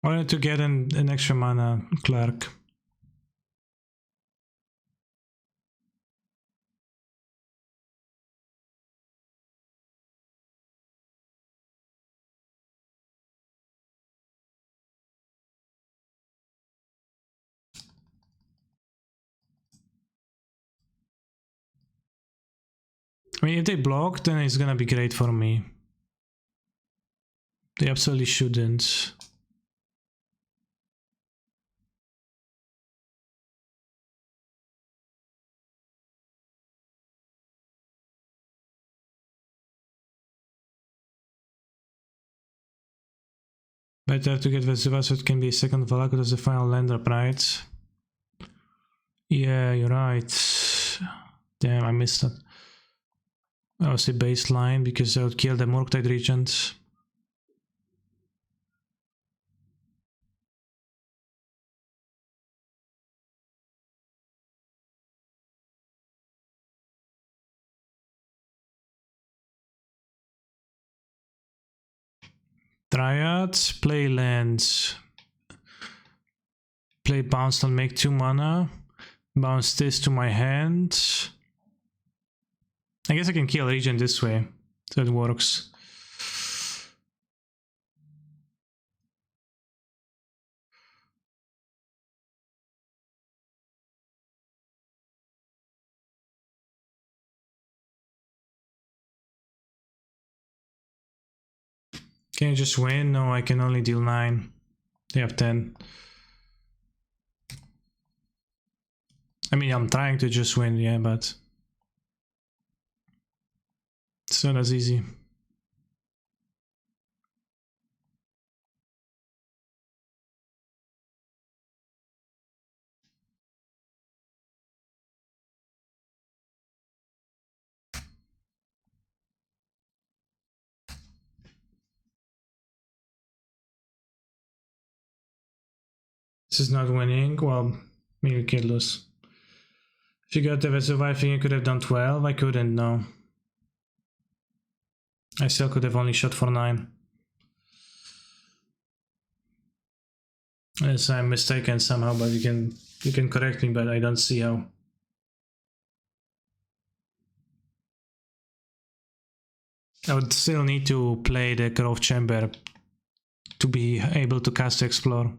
I wanted to get an extra mana clerk. I mean, if they block, then it's gonna be great for me. They absolutely shouldn't. Better to get Vesuva so it can be second Valakut as the final land up, right? Yeah, you're right. Damn, I missed that. I would say baseline because I would kill the Murktide Regent. Dryad, play lands. Play bounce and make 2 mana. Bounce this to my hand. I guess I can kill Regent this way, so it works. Can you just win? No, I can only deal 9. They have 10. I mean, I'm trying to just win, yeah, but it's not as easy. This is not winning. Well, maybe we can lose. If you got the Vesuva, I think you could have done 12. I couldn't, no. I still could have only shot for 9. Unless I'm mistaken somehow, but you can correct me, but I don't see how. I would still need to play the Grove Chamber to be able to cast Explore.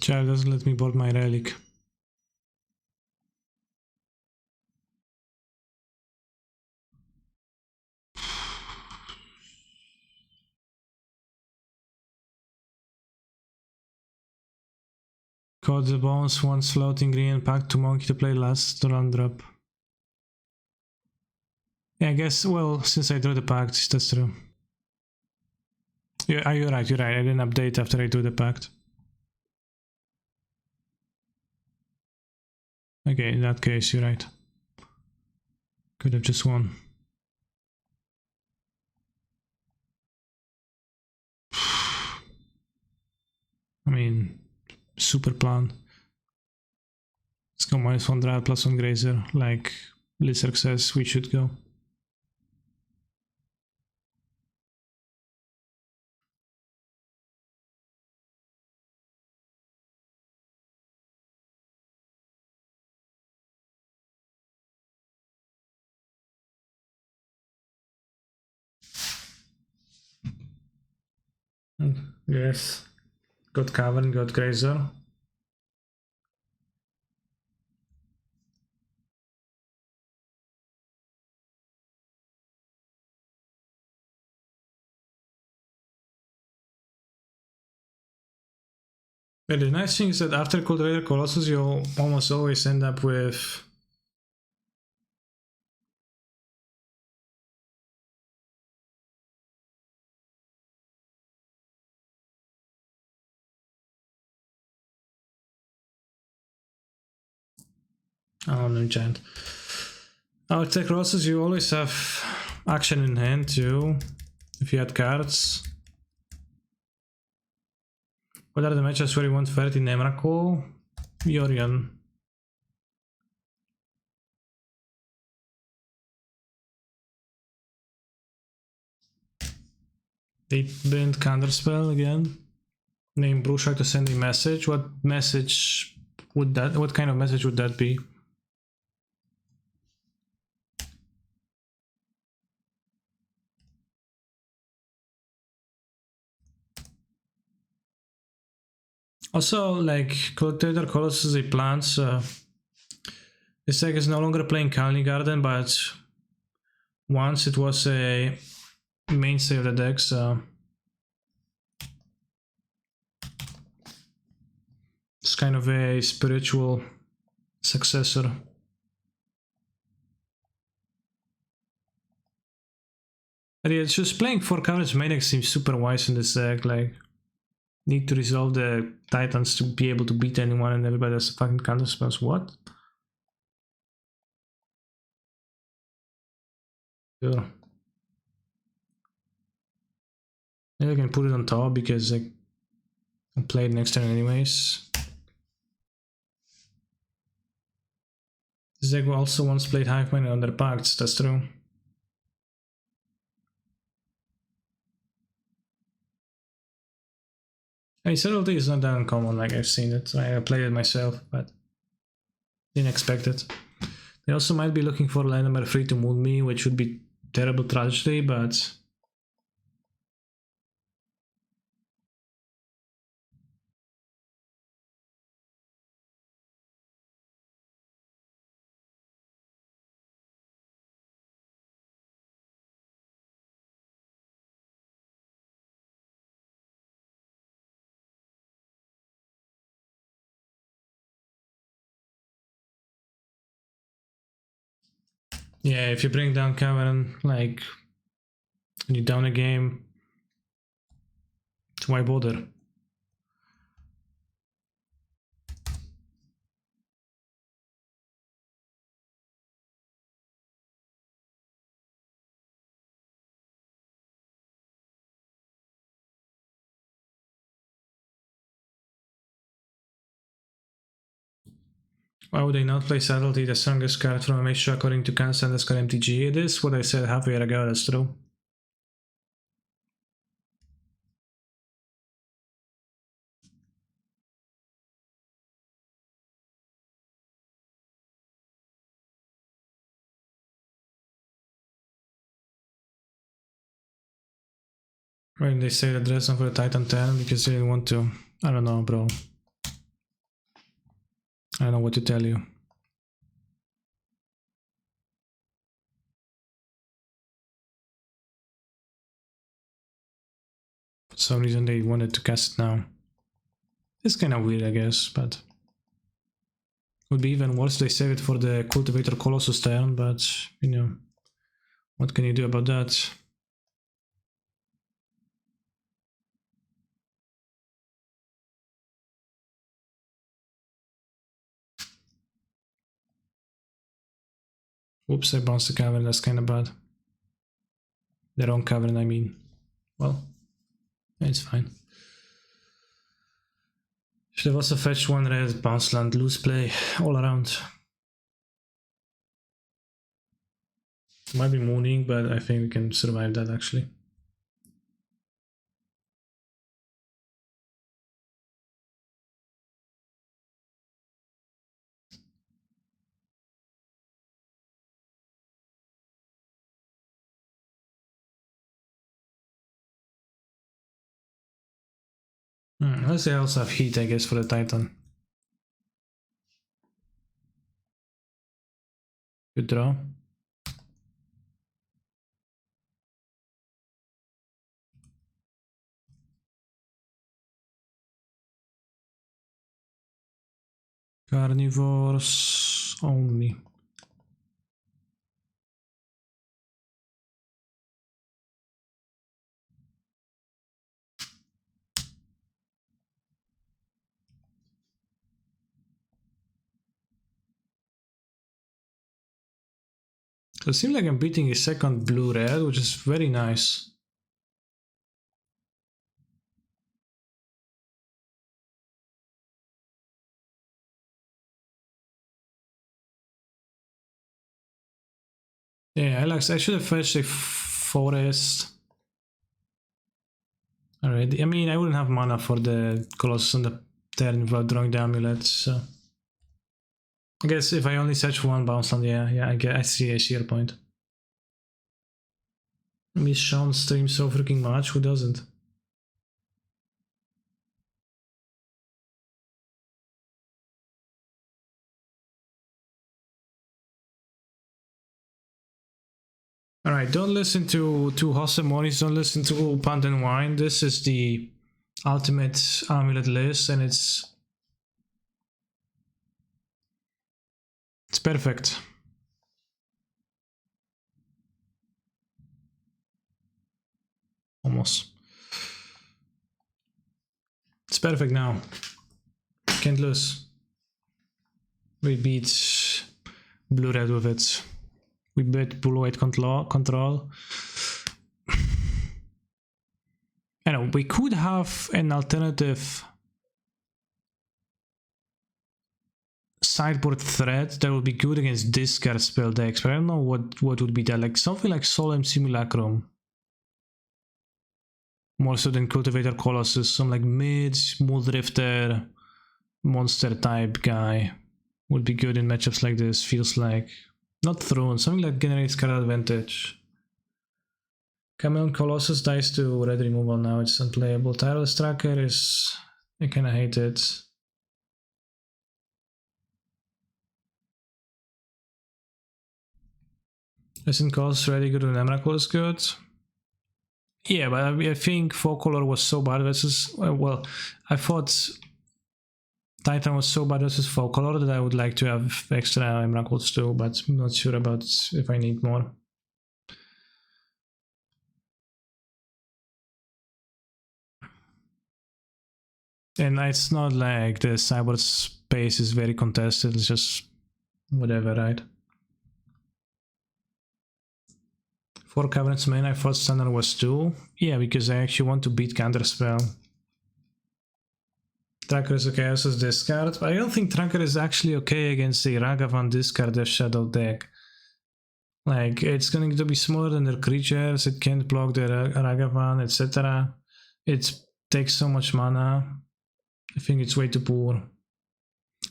Child doesn't let me board my relic. Caught the bones, one floating green pack to monkey to play last run drop. Yeah, I guess, well, since I drew the pact, that's true. Yeah, you're right, I didn't update after I drew the pact. Okay, in that case, you're right. Could have just won. I mean, super plan. Let's go -1 Drought plus 1 Grazer. Like Lizard says, we should go. Yes. Got Cavern, got Grazer. But the nice thing is that after Cultivator Colossus, you'll almost always end up with no enchant. After Colossus, you always have action in hand too, if you had cards. What are the matches where you want 30 Nemrakul? Yorion. They banned Counterspell again. Name Brushak to send a message. What message would that? What kind of message would that be? Also, like Cultivator Colossus is a plant, so this deck is no longer playing Colony Garden, but once it was a mainstay of the deck, so it's kind of a spiritual successor. But yeah, it's just playing 4 coverage main deck seems super wise in this deck, like need to resolve the Titans to be able to beat anyone and everybody has fucking counter spells. What? Sure. Maybe I can put it on top because I can play it next turn anyways. This deck also once played Hive Mind under pacts, that's true. I mean, subtlety is not that uncommon, like I've seen it. I played it myself, but didn't expect it. They also might be looking for land number 3 to moon me, which would be terrible tragedy, but yeah, if you bring down Cavern, like, and you down a game, why bother? Why would they not play Subtlety, the strongest card from a mage according to Kansas underscore MTG? It is what I said half a year ago, that's true. When they say that dress on for the Titan 10 because they didn't want to. I don't know, bro. I don't know what to tell you. For some reason they wanted to cast it now. It's kind of weird, I guess, but would be even worse if they save it for the Cultivator Colossus turn, but you know, what can you do about that? Whoops, I bounced the cavern, that's kind of bad. The wrong cavern, I mean. Well, it's fine. Should have also fetched one red, bounce land, loose play, all around. Might be mooning, but I think we can survive that actually. Unless they also have heat, I guess, for the Titan. Good draw. Carnivores only. So it seems like I'm beating a second blue-red, which is very nice. Yeah, I should have fetched a forest. Alright, I mean, I wouldn't have mana for the Colossus on the turn without drawing the Amulet, so... I guess if I only search one bounce land, yeah, I see your point. Miss Sean streams so freaking much, who doesn't? Alright, don't listen to Hosemonis, don't listen to Pant and Wine. This is the ultimate Amulet list and it's perfect. Almost. It's perfect now. Can't lose. We beat blue-red with it. We beat blue-white control. I know, we could have an alternative sideboard threat that would be good against discard spell decks, but I don't know what would be that. Like something like Solemn Simulacrum. More so than Cultivator Colossus, some like mid, Muldrifter, monster type guy would be good in matchups like this, feels like. Not Tron, something that generates card advantage. Chameleon Colossus dies to red removal now, it's unplayable. Tireless Tracker is... I kinda hate it. Isn't Colossus ready good and Emrakul is good? Yeah, but I think 4-color was so bad versus... well, I thought Titan was so bad versus 4-color that I would like to have extra Emrakuls too, but I'm not sure about if I need more. And it's not like the cyber space is very contested, it's just whatever, right? 4 Caverns main, I thought standard was 2. Yeah, because I actually want to beat Counterspell. Tracker is okay as discard. I don't think Tracker is actually okay against the Ragavan discard Death Shadow deck. Like, it's going to be smaller than their creatures, it can't block the Ragavan, etc. It takes so much mana. I think it's way too poor.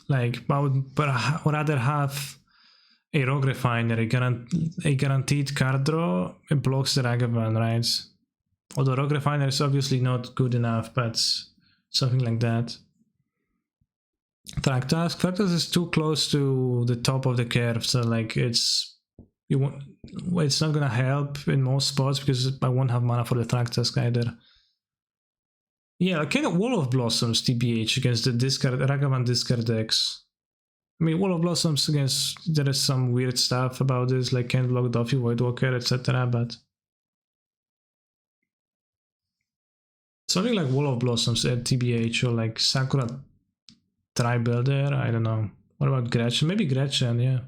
Like, I would rather have a Rogue Refiner, a guaranteed card draw, it blocks the Ragavan, right? Although Rogue Refiner is obviously not good enough, but something like that. Thractus is too close to the top of the curve, so like it's not gonna help in most spots because I won't have mana for the Thractus either. Yeah, kind of Wall of Blossoms TBH against the Ragavan discard decks. I mean, Wall of Blossoms against, there is some weird stuff about this, like can't block Doffy, Voidwalker, etc. But something like Wall of Blossoms at TBH or like Sakura Tri-Builder, I don't know. What about Gretchen? Maybe Gretchen, yeah.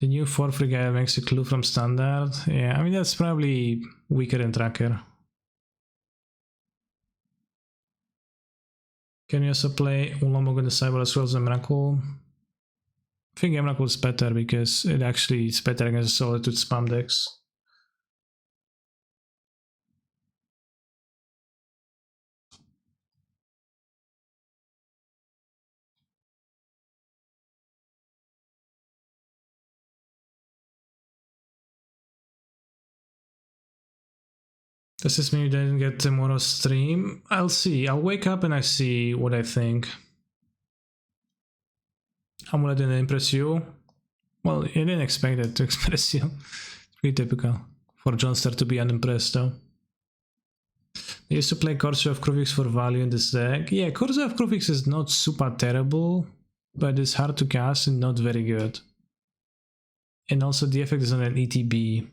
The new 4-3 guy makes a clue from standard. Yeah, I mean, that's probably weaker than Tracker. Can you also play Ulamog on the sideboard as well as Emrakul? I think Emrakul is better because it actually is better against Solitude spam decks. Does this mean you didn't get tomorrow's stream? I'll see. I'll wake up and I see what I think. Amulet didn't impress you? Well, you didn't expect it to impress you. It's pretty typical for Johnster to be unimpressed though. I used to play Corsair of Kruvix for value in this deck. Yeah, Corsair of Kruvix is not super terrible, but it's hard to cast and not very good. And also the effect is on an ETB.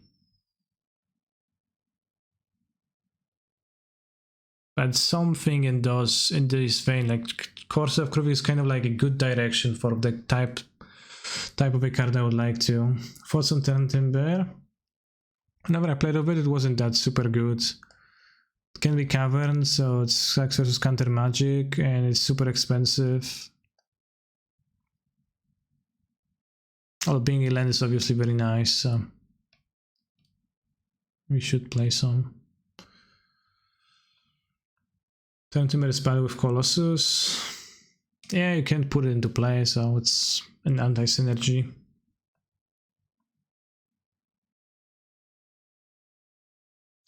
But something in this vein, like Corsair of Kruvix is kind of like a good direction for the type of a card I would like to. For some Timber. Whenever I played of it, it wasn't that super good. It can be Cavern, so it's Sax versus Counter Magic, and it's super expensive. Although being a land is obviously very nice, so we should play some. Timber is better with Colossus. Yeah, you can't put it into play, so it's an anti-synergy.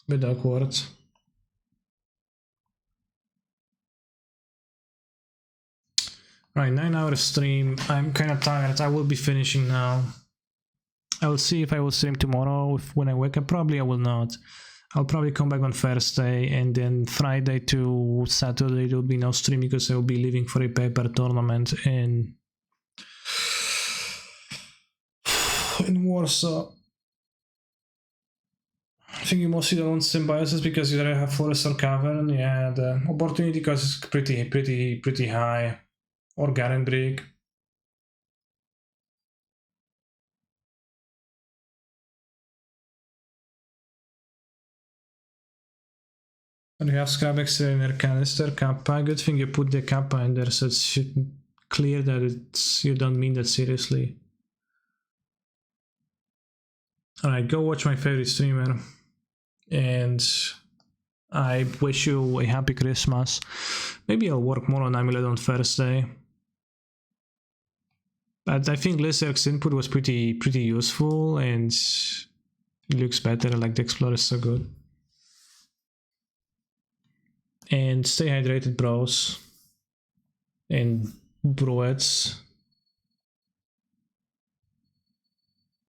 Bit awkward. Right, 9-hour stream. I'm kind of tired. I will be finishing now. I will see if I will stream tomorrow. When I wake up, probably I will not. I'll probably come back on Thursday, and then Friday to Saturday there will be no stream because I will be leaving for a paper tournament in Warsaw. I think you mostly don't want Symbiosis because you either have Forest or Cavern. Yeah, the opportunity cost is pretty high. Or Garenbrig. And you have Scrabbex in your canister, Kappa. Good thing you put the Kappa in there so it's clear that you don't mean that seriously. Alright, go watch my favorite streamer. And I wish you a happy Christmas. Maybe I'll work more on Amulet on Thursday. But I think Lizard's input was pretty useful and it looks better, like the Explorer is so good. And stay hydrated, bros. And broettes.